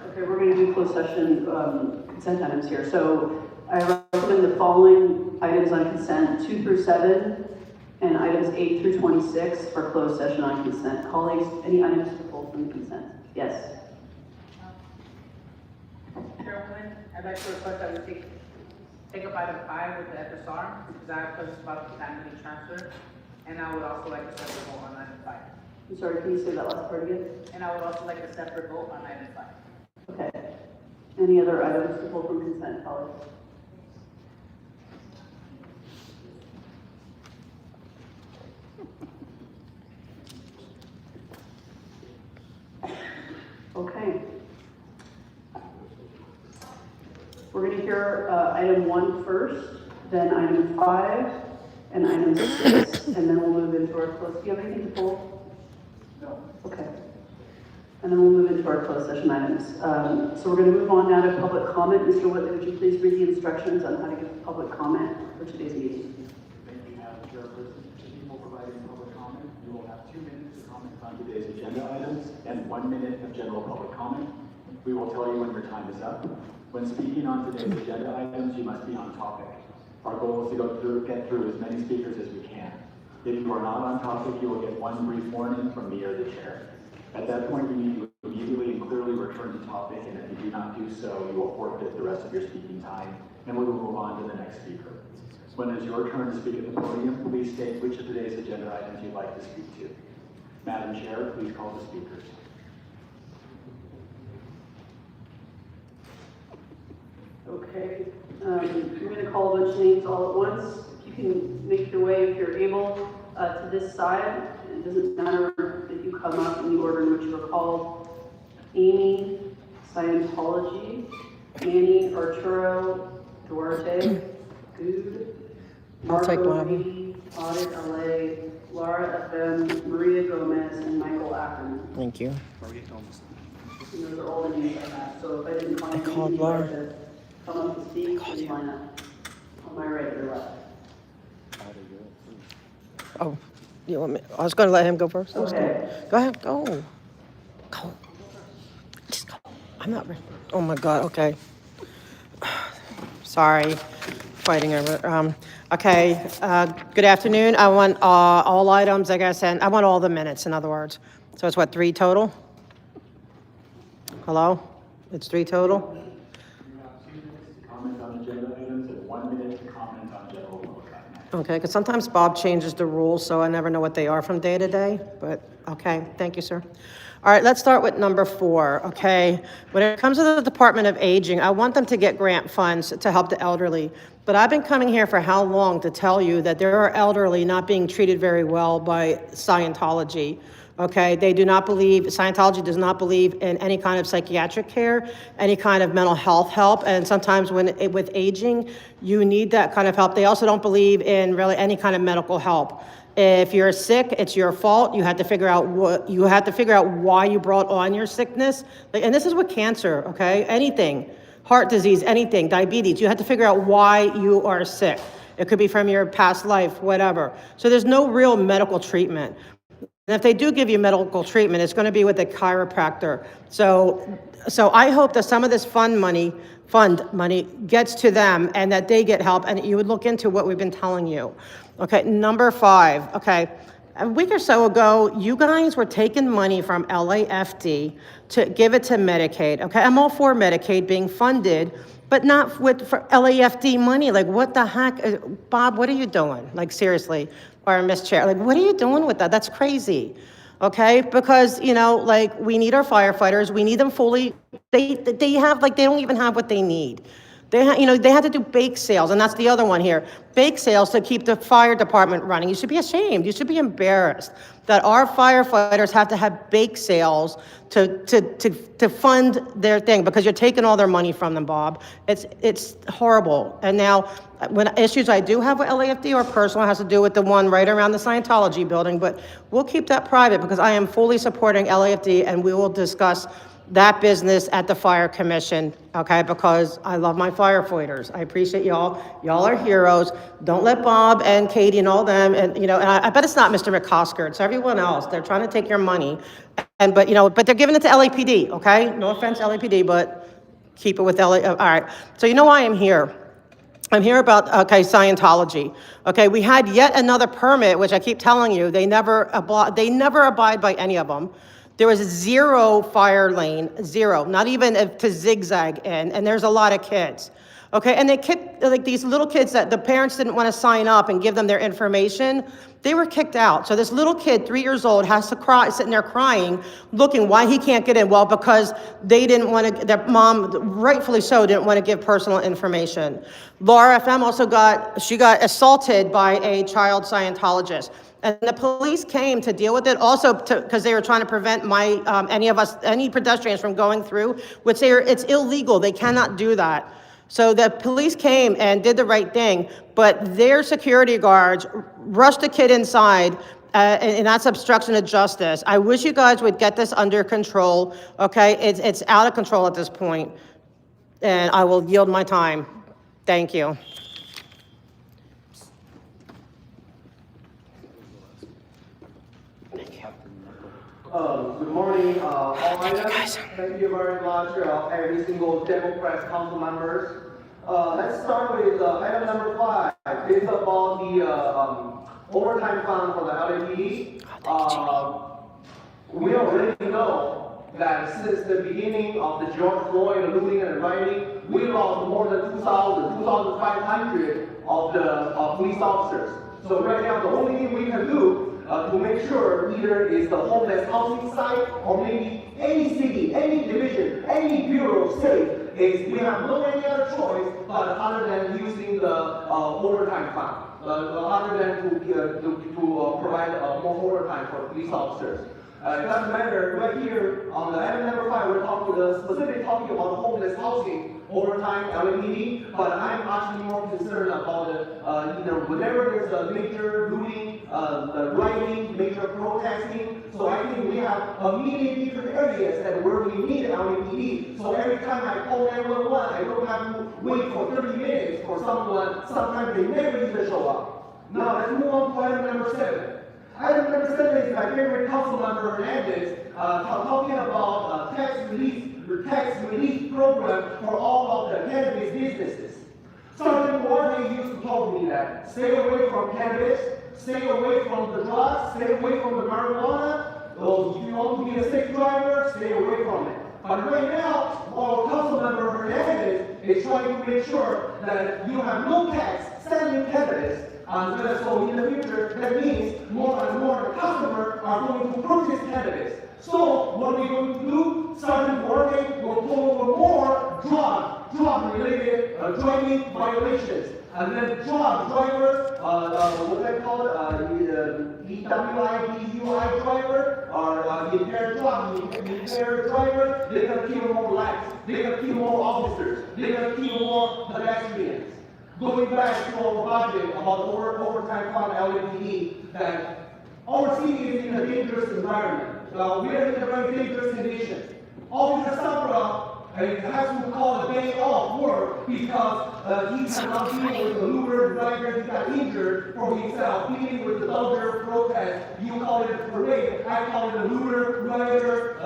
Okay, we're going to do closed session consent items here. So I recommend the following items on consent, 2 through 7, and items 8 through 26 for closed session on consent. Colleagues, any items to pull from consent? Yes. Chairwoman, I'd like to request that we take up item 5 with the FSR, because it's about the family transfer, and I would also like a separate vote on item 5. I'm sorry, can you say that last part again? And I would also like a separate vote on item 5. Okay. Any other items to pull from consent, colleagues? Okay. We're going to hear item 1 first, then item 5, and item 6, and then we'll move into our close. Do you have anything to pull? No. Okay. And then we'll move into our closed session items. So we're going to move on now to public comment. Mr. Whitley, would you please read the instructions on how to give public comment for today's meeting? Thank you, Madam Chairperson. People providing public comment, you will have 2 minutes to comment on today's agenda items and 1 minute of general public comment. We will tell you when your time is up. When speaking on today's agenda items, you must be on topic. Our goal is to get through as many speakers as we can. If you are not on topic, you will get 1 brief warning from me or the chair. At that point, you need to immediately and clearly return to topic, and if you do not do so, you will forfeit the rest of your speaking time, and we will move on to the next speaker. When it is your turn to speak at the podium, please state which of today's agenda items you'd like to speak to. Madam Chair, please call the speakers. Okay. I'm going to call a bunch of names all at once. You can make your way, if you're able, to this side. It doesn't matter if you come up in the order in which you were called. Amy, Scientology, Manny, Arturo, Duarte, Good, I'll take Marco one. B, Audit LA, Laura FM, Maria Gomez, and Michael Ackerman. Thank you. And those are all the names I have. So if I didn't find I called any, Laura. to come up and speak, please line up. On my right or left. Oh, you want me? I was going to let him go first. Okay. Go ahead. Go. Go. Just go. I'm not ready. Oh my God. Okay. Sorry. Fighting over. Okay. Good afternoon. I want all items, I guess, and I want all the minutes, in other words. So it's what, 3 total? Hello? It's 3 total? You have 2 minutes to comment on agenda items and 1 minute to comment on general public comment. Okay, because sometimes Bob changes the rules, so I never know what they are from day to day, but okay, thank you, sir. All right, let's start with number 4, okay? When it comes to the Department of Aging, I want them to get grant funds to help the elderly, but I've been coming here for how long to tell you that there are elderly not being treated very well by Scientology. Okay, they do not believe, Scientology does not believe in any kind of psychiatric care, any kind of mental health help, and sometimes with aging, you need that kind of help. They also don't believe in really any kind of medical help. If you're sick, it's your fault. You have to figure out why you brought on your sickness. And this is with cancer, okay? Anything, heart disease, anything, diabetes. You have to figure out why you are sick. It could be from your past life, whatever. So there's no real medical treatment. And if they do give you medical treatment, it's going to be with a chiropractor. So I hope that some of this fund money gets to them and that they get help, and you would look into what we've been telling you. Okay, number 5. Okay, a week or so ago, you guys were taking money from LAFD to give it to Medicaid, okay? I'm all for Medicaid being funded, but not for LAFD money. Like, what the heck? Bob, what are you doing? Like, seriously, or Miss Chair, like, what are you doing with that? That's crazy, okay? Because, you know, like, we need our firefighters. We need them fully. They don't even have what they need. They had to do bake sales, and that's the other one here. Bake sales to keep the fire department running. You should be ashamed. You should be embarrassed that our firefighters have to have bake sales to fund their thing, because you're taking all their money from them, Bob. It's horrible. And now, when issues I do have with LAFD are personal, it has to do with the one right around the Scientology building, but we'll keep that private because I am fully supporting LAFD, and we will discuss that business at the Fire Commission, okay, because I love my firefighters. I appreciate y'all. Y'all are heroes. Don't let Bob and Katie and all them, and, you know, and I bet it's not Mr. McCosker, it's everyone else. They're trying to take your money, but they're giving it to LAPD, okay? No offense, LAPD, but keep it with LA, all right. So you know why I'm here? I'm here about, okay, Scientology. Okay, we had yet another permit, which I keep telling you, they never abide by any of them. There was 0 fire lane, 0, not even to zigzag in, and there's a lot of kids. Okay, and they kicked, like, these little kids that the parents didn't want to sign up and give them their information, they were kicked out. So this little kid, 3 years old, has to cry, sitting there crying, looking why he can't get in. Well, because they didn't want to, their mom, rightfully so, didn't want to give personal information. Laura FM also got assaulted by a child Scientologist. And the police came to deal with it, also because they were trying to prevent any pedestrians from going through, which it's illegal. They cannot do that. So the police came and did the right thing, but their security guards rushed the kid inside, and that's obstruction of justice. I wish you guys would get this under control, okay? It's out of control at this point, and I will yield my time. Thank you. Good morning, all items. Thank you very much, every single Democrat council members. Let's start with item number 5. It's about the overtime fund for the LAPD. We already know that since the beginning of the George Floyd looting and rioting, we lost more than 2,500 of the police officers. So right now, the only thing we can do to make sure either is the homeless housing site or maybe any city, any division, any bureau safe, is we have no any other choice but other than using the overtime fund, other than to provide more overtime for police officers. It doesn't matter, right here on the item number 5, we're specifically talking about the homeless housing overtime LAPD, but I'm actually more concerned about whenever there's a major looting, rioting, major protesting. So I think we have a million different areas that where we need LAPD. So every time I call 911, I don't have to wait for 30 minutes for someone. Sometimes they never even show up. Now let's move on to item number 7. Item number 7 is my favorite council member Hernandez talking about tax relief program for all of the cannabis businesses. Sergeant Warren used to tell me that stay away from cannabis, stay away from the drugs, stay away from the marijuana. If you want to be a safe driver, stay away from it. But right now, our council member Hernandez is trying to make sure that you have no tax selling cannabis. So in the future, that means more and more customers are going to purchase cannabis. So what are we going to do? Sergeant Warren will pull over more drug-related driving violations. And then drivers, what they call it, DWI driver, or impaired driver, they're going to kill more lives. They're going to kill more officers. They're going to kill more pedestrians. Going back to our budget about overtime fund LAPD, that our city is in a dangerous environment. We are in a very dangerous condition. Officer Sabra has to call a day off work because he cannot deal with the looter driver. He got injured for himself, dealing with the Dodger protest. You call it a parade, I call it a looter driver,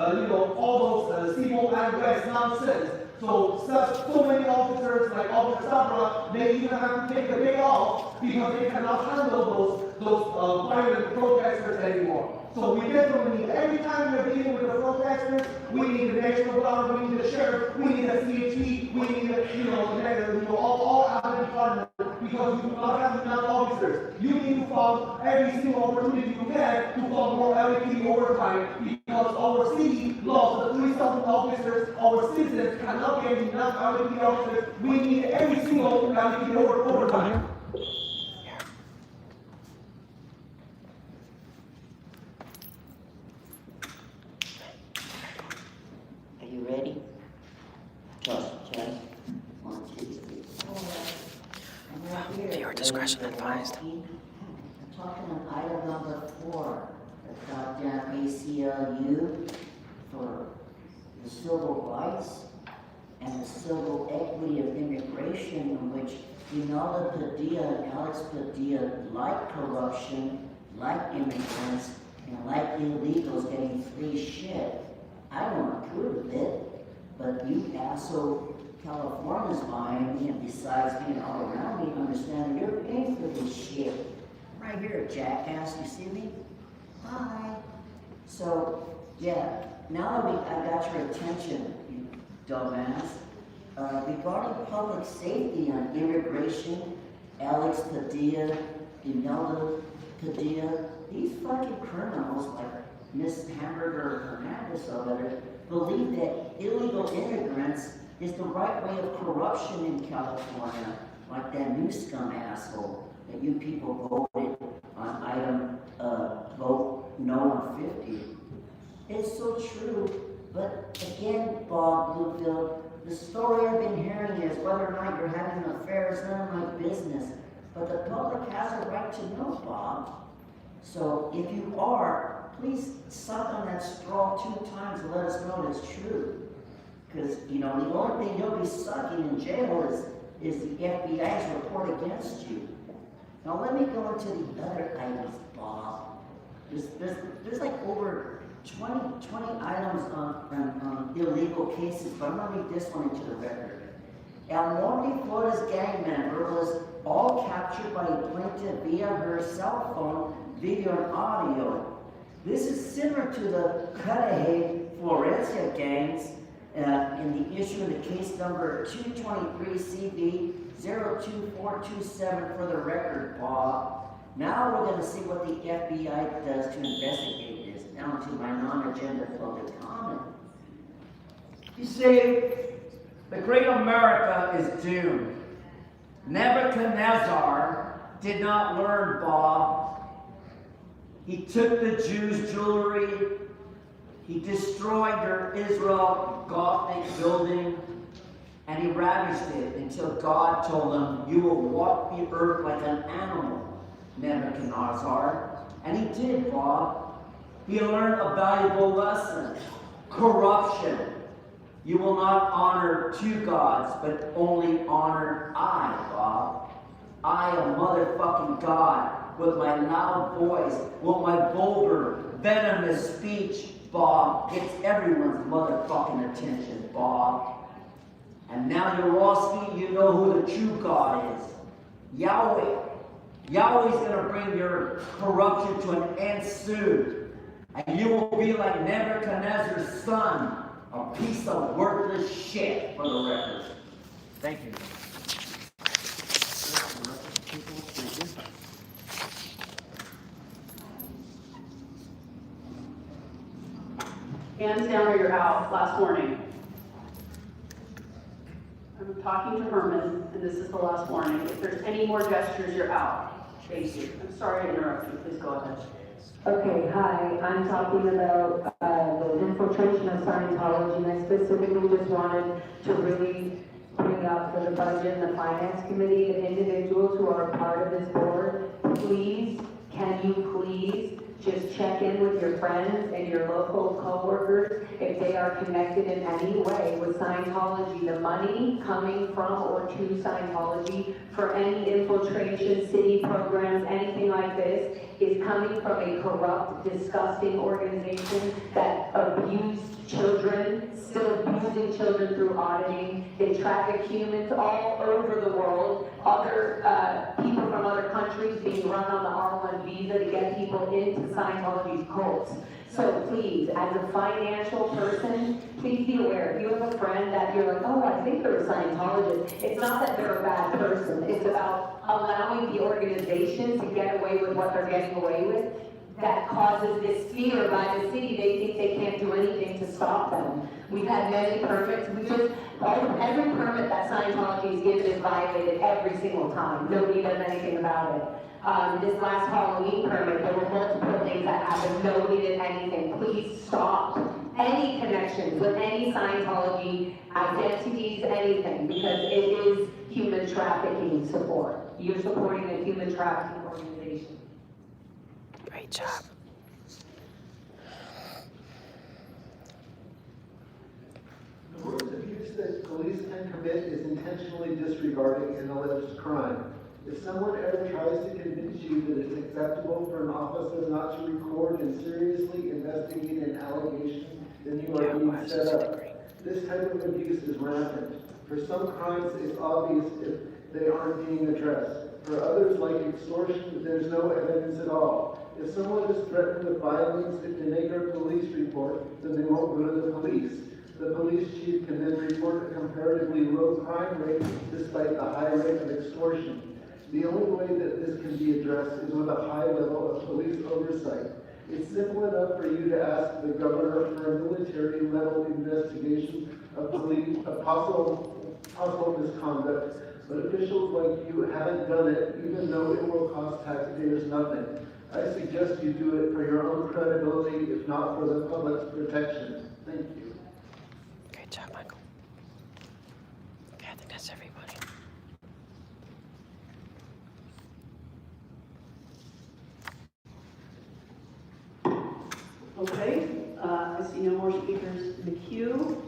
all those civil unrest nonsense. So many officers, like Officer Sabra, they even have to take a day off because they cannot handle those violent protesters anymore. So we definitely need, every time we're dealing with the protesters, we need the National Guard, we need the sheriff, we need the CHP, we need all other departments, because you do not have enough officers. You need to find every single opportunity you can to call more LAPD overtime, because our city lost the 3,000 officers, our citizens cannot get enough LAPD officers. We need every single LAPD overtime. Are you ready? Just, 1, 2, 3, 4. Viewer discretion advised. I'm talking on item number 4, the goddamn ACLU for the civil rights and the civil equity of immigration, in which Rinaldo Padilla and Alex Padilla like corruption, like immigrants, and like illegals getting free shit. I don't approve of it, but you asshole Californians buying me, and besides being all around me, understand you're paying for this shit. Right here, jackass, you see me? Hi. So, yeah, now that I got your attention, you dumbass, regarding public safety on immigration, Alex Padilla, Imelda Padilla, these fucking criminals like Miss Hamburger Hernandez over there believe that illegal immigrants is the right way of corruption in California, like that new scum asshole that you people voted on item vote no on 50. It's so true, but again, Bob Bluefield, the story I've been hearing is whether or not you're having an affair is none of my business, but the public has a right to know, Bob. So if you are, please suck on that straw 2 times and let us know it's true. Because, you know, the only thing you'll be sucking in jail is the FBI's report against you. Now let me go into the other items, Bob. There's like over 20 items on illegal cases, but I'm gonna read this one into the record. El Norte, Florida's gang member was all captured by a plaintiff via her cell phone, video and audio. This is similar to the Cudahy, Florencia gangs in the issue of the case number 223 CV 02427 for the record, Bob. Now we're going to see what the FBI does to investigate this. Now to my non-agenda public comment. You see, the great America is doomed. Nebuchadnezzar did not learn, Bob. He took the Jews' jewelry. He destroyed their Israel Gothic building, and he ravaged it until God told him, "You will walk the earth like an animal, Nebuchadnezzar." And he did, Bob. He learned a valuable lesson. Corruption. You will not honor 2 gods, but only honor I, Bob. I, a motherfucking God, with my loud voice, with my vulgar, venomous speech, Bob, gets everyone's motherfucking attention, Bob. And now, Yaroski, you know who the true God is. Yahweh. Yahweh's gonna bring your corruption to an end soon. And you will be like Nebuchadnezzar's son, a piece of worthless shit, for the record. Thank you. Hands down or you're out. Last warning. I'm talking to Herman, and this is the last warning. If there's any more gestures, you're out. Thank you. I'm sorry to interrupt you. Please go ahead. Okay, hi, I'm talking about the infiltration of Scientology, and I specifically just wanted to really bring up for the budget and the finance committee, the individuals who are a part of this board, please, can you please just check in with your friends and your local coworkers if they are connected in any way with Scientology. The money coming from or to Scientology for any infiltration, city programs, anything like this, is coming from a corrupt, disgusting organization that abused children, still abusing children through auditing. They traffic humans all over the world. Other people from other countries being run on the R1 visa to get people into Scientology's cults. So please, as a financial person, please be aware. If you have a friend that you're like, oh, I think they're a Scientologist, it's not that they're a bad person. It's about allowing the organization to get away with what they're getting away with. That causes this fear by the city. They think they can't do anything to stop them. We've had many permits. Every permit that Scientology is given is violated every single time. Nobody does anything about it. This last Halloween permit, there were multiple things that happened. Nobody did anything. Please stop any connections with any Scientology identities, anything, because it is human trafficking support. You're supporting a human trafficking organization. Great job. The worst abuse that police can commit is intentionally disregarding an alleged crime. If someone ever tries to convince you that it's acceptable for an officer not to record and seriously investigate an allegation, then you are being set up. This type of abuse is rampant. For some crimes, it's obvious if they aren't being addressed. For others, like extortion, there's no evidence at all. If someone is threatened with violence, if they make a police report, then they won't go to the police. The police chief can then report a comparatively low crime rate despite the high rate of extortion. The only way that this can be addressed is with a high level of police oversight. It's simple enough for you to ask the governor for a military-level investigation of possible misconduct, but officials like you haven't done it, even though it will cost taxpayers nothing. I suggest you do it for your own credibility, if not for the public's protection. Thank you. Great job, Michael. Okay, I think that's everybody. Okay, I see no more speakers in the queue.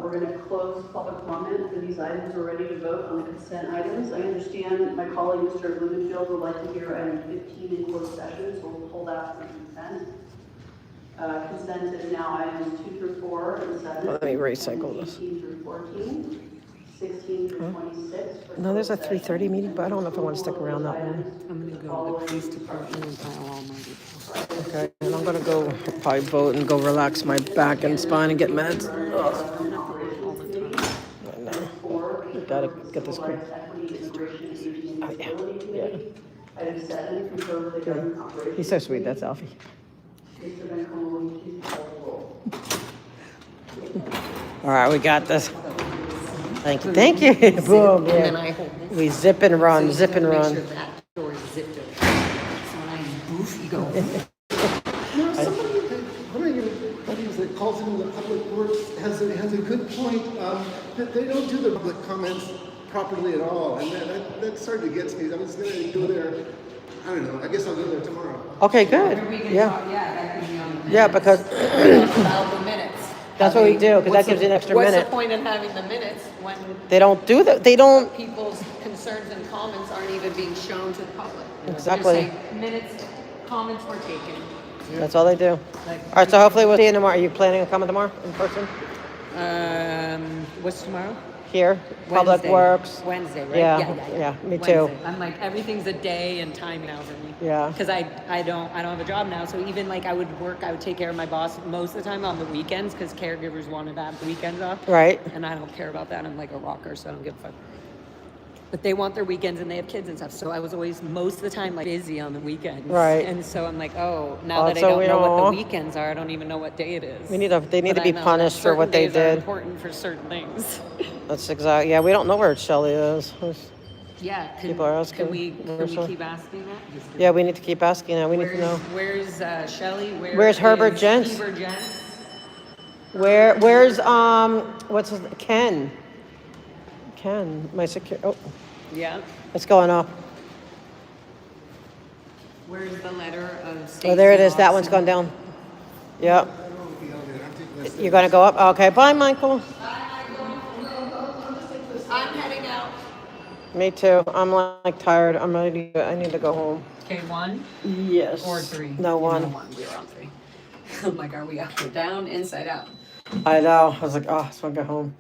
We're going to close public comment for these items. We're ready to vote on the consent items. I understand my colleague, Mr. Blumenfield, would like to hear item 15 in closed session, so we'll pull that from consent. Consent is now items 2 through 4 and 7. Let me recycle this. 18 through 14, 16 through 26. No, there's a 3:30 meeting, but I don't know if I want to stick around that long. I'm gonna go to the police department and file all my details. Okay, and I'm gonna go probably vote and go relax my back and spine and get meds. Ugh. I know. We gotta get this quick. Oh, yeah. Item 7, confirm with the government operations. He's so sweet, that's Alfie. Mr. Bencomoli, please call the roll. All right, we got this. Thank you, thank you. Boom, And then yeah. I hold this. We zip and run, zip and Make run. sure that door is zipped open. So when I goof, you go. Now, somebody, one of your buddies that calls into the public works has a good point, that they don't do the public comments properly at all, and that started to get to me. I was gonna go there, I don't know, I guess I'll go there tomorrow. Okay, good. Yeah. That could be on the minutes. Yeah, because About the minutes. that's what we do, because that gives you an extra What's minute. the point in having the minutes when They don't do that, they don't, people's concerns and comments aren't even being shown to the public? Exactly. Just say, minutes, comments were taken. that's all they do. All right, so hopefully we'll see you tomorrow. Are you planning on coming tomorrow in person? What's tomorrow? Here, Public Wednesday. Works. Wednesday, right? Yeah, me too. Wednesday. I'm like, everything's a day and time now for me. Yeah. Because I don't have a job now, so even like I would take care of my boss most of the time on the weekends because caregivers wanted to have the weekends off. Right. And I don't care about that. I'm like a rocker, so I don't give a fuck. But they want their weekends and they have kids and stuff, so I was always most of the time like busy on the weekends. Right. And so I'm like, oh, now that I so don't we know what all- the weekends are, I don't even know what day it is. They need to But be I know that punished for what they certain days are did. important for certain things. That's exactly, yeah, we don't know where Shelley is. Yeah, People are asking. can we Where's her? keep asking that? Just kidding. Yeah, we need to keep asking that. We need to know. Where's Shelley? Where's Herbert Gents? Heber Gents? Where's what's his Ken? Ken, my secure. Oh, Yeah. it's going up. Where's the letter of Oh, there it Stacy is. That one's Lawson? gone down. Yep. You're gonna go up? Okay. Bye, Michael. I'm heading out. Me too. I'm like tired. I'm ready. I need to go home. Okay, 1 Yes. or 3? No, You one. know 1. We were on 3. I'm like, are we up or down, inside out? I know. I was like, oh, I just want to go home.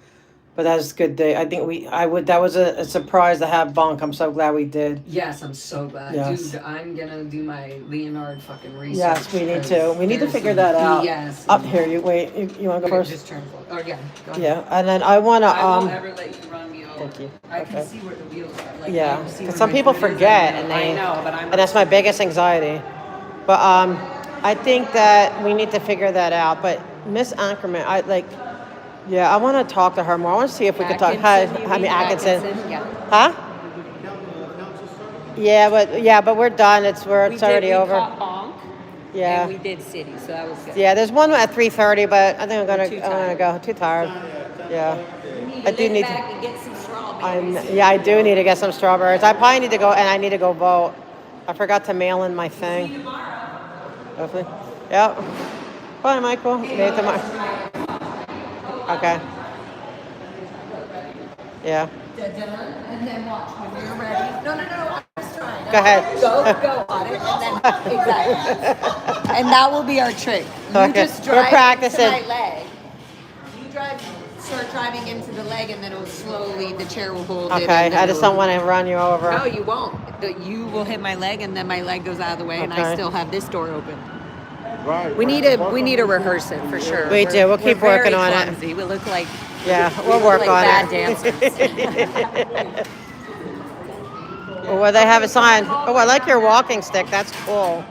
But that was a good day. I think that was a surprise to have bunk. I'm so glad we did. Yes, I'm so glad. Yes. Dude, I'm gonna do my Leonard fucking research. Yes, we need to. We need to there's figure some that out. BS Up in here, that. you wait. You want to go first? Just turn full. Oh, yeah, go ahead. Yeah, and then I want to. I won't ever let you run me over. Thank you. I Okay. can see where the wheels are. Like, I Yeah, can see because where some my people foot is forget, and and I know, but I'm. and that's my biggest anxiety. But I think that we need to figure that out. But Miss Anchorman, yeah, I want to talk to her more. I want to see if we could talk. Atkinson. Yeah. Huh? Yeah, but we're done. It's already over. We caught Bonk. Yeah. And we did City, so that was good. Yeah, there's one at 3:30, but I think I'm gonna go. Too tired. Yeah. I do need to. And get some strawberries. I do need to get some strawberries. I probably need to go, and I need to go vote. I forgot to mail in my thing. See you tomorrow. Hopefully. Yep. Bye, Michael. See you tomorrow. Okay. Yeah. And then watch when you're ready. No, I was trying. Go ahead. Go on it, and then exactly. And that will be our trick. You Okay. just We're drive practicing. into my leg. You start driving into the leg, and then it'll slowly, the chair will hold it. Okay. I just don't want to run you over. No, you won't. You will hit my leg, and then my leg goes out of the way, and I Okay. still have this door open. Right. We need to rehearse it for sure. We do. We'll keep working on it. Clumsy. We look like We'll work like on bad it. dancers. Well, they have a sign. Oh, I like your walking stick. That's cool.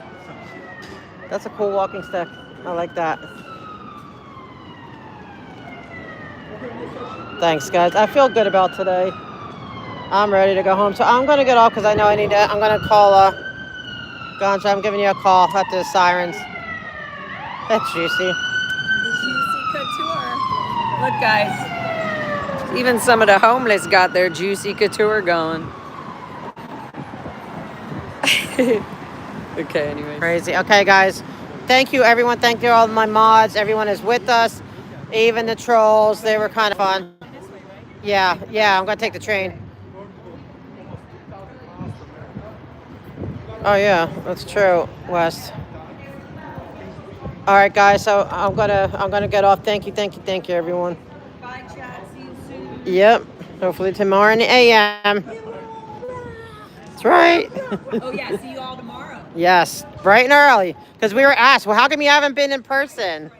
That's a cool walking stick. I like that. Thanks, guys. I feel good about today. I'm ready to go home. So I'm going to get off because I know I'm going to call Ganja. I'm giving you a call after the sirens. That's juicy. Juicy couture. Look, guys. Even some of the homeless got their juicy couture going. Okay, anyway. Crazy. Okay, guys. Thank you, everyone. Thank you, all my mods. Everyone is with us. Even the trolls. They were kind of fun. Yeah. I'm going to take the train. Oh, yeah. That's true, West. All right, guys. So I'm gonna get off. Thank you, everyone. Bye, chat. See you soon. Yep. Hopefully tomorrow in the AM. That's right. Oh, yeah. See you all tomorrow. Yes, bright and early. Because we were asked, well, how come you haven't been in person?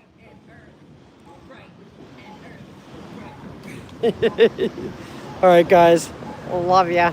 All right, guys. Love ya.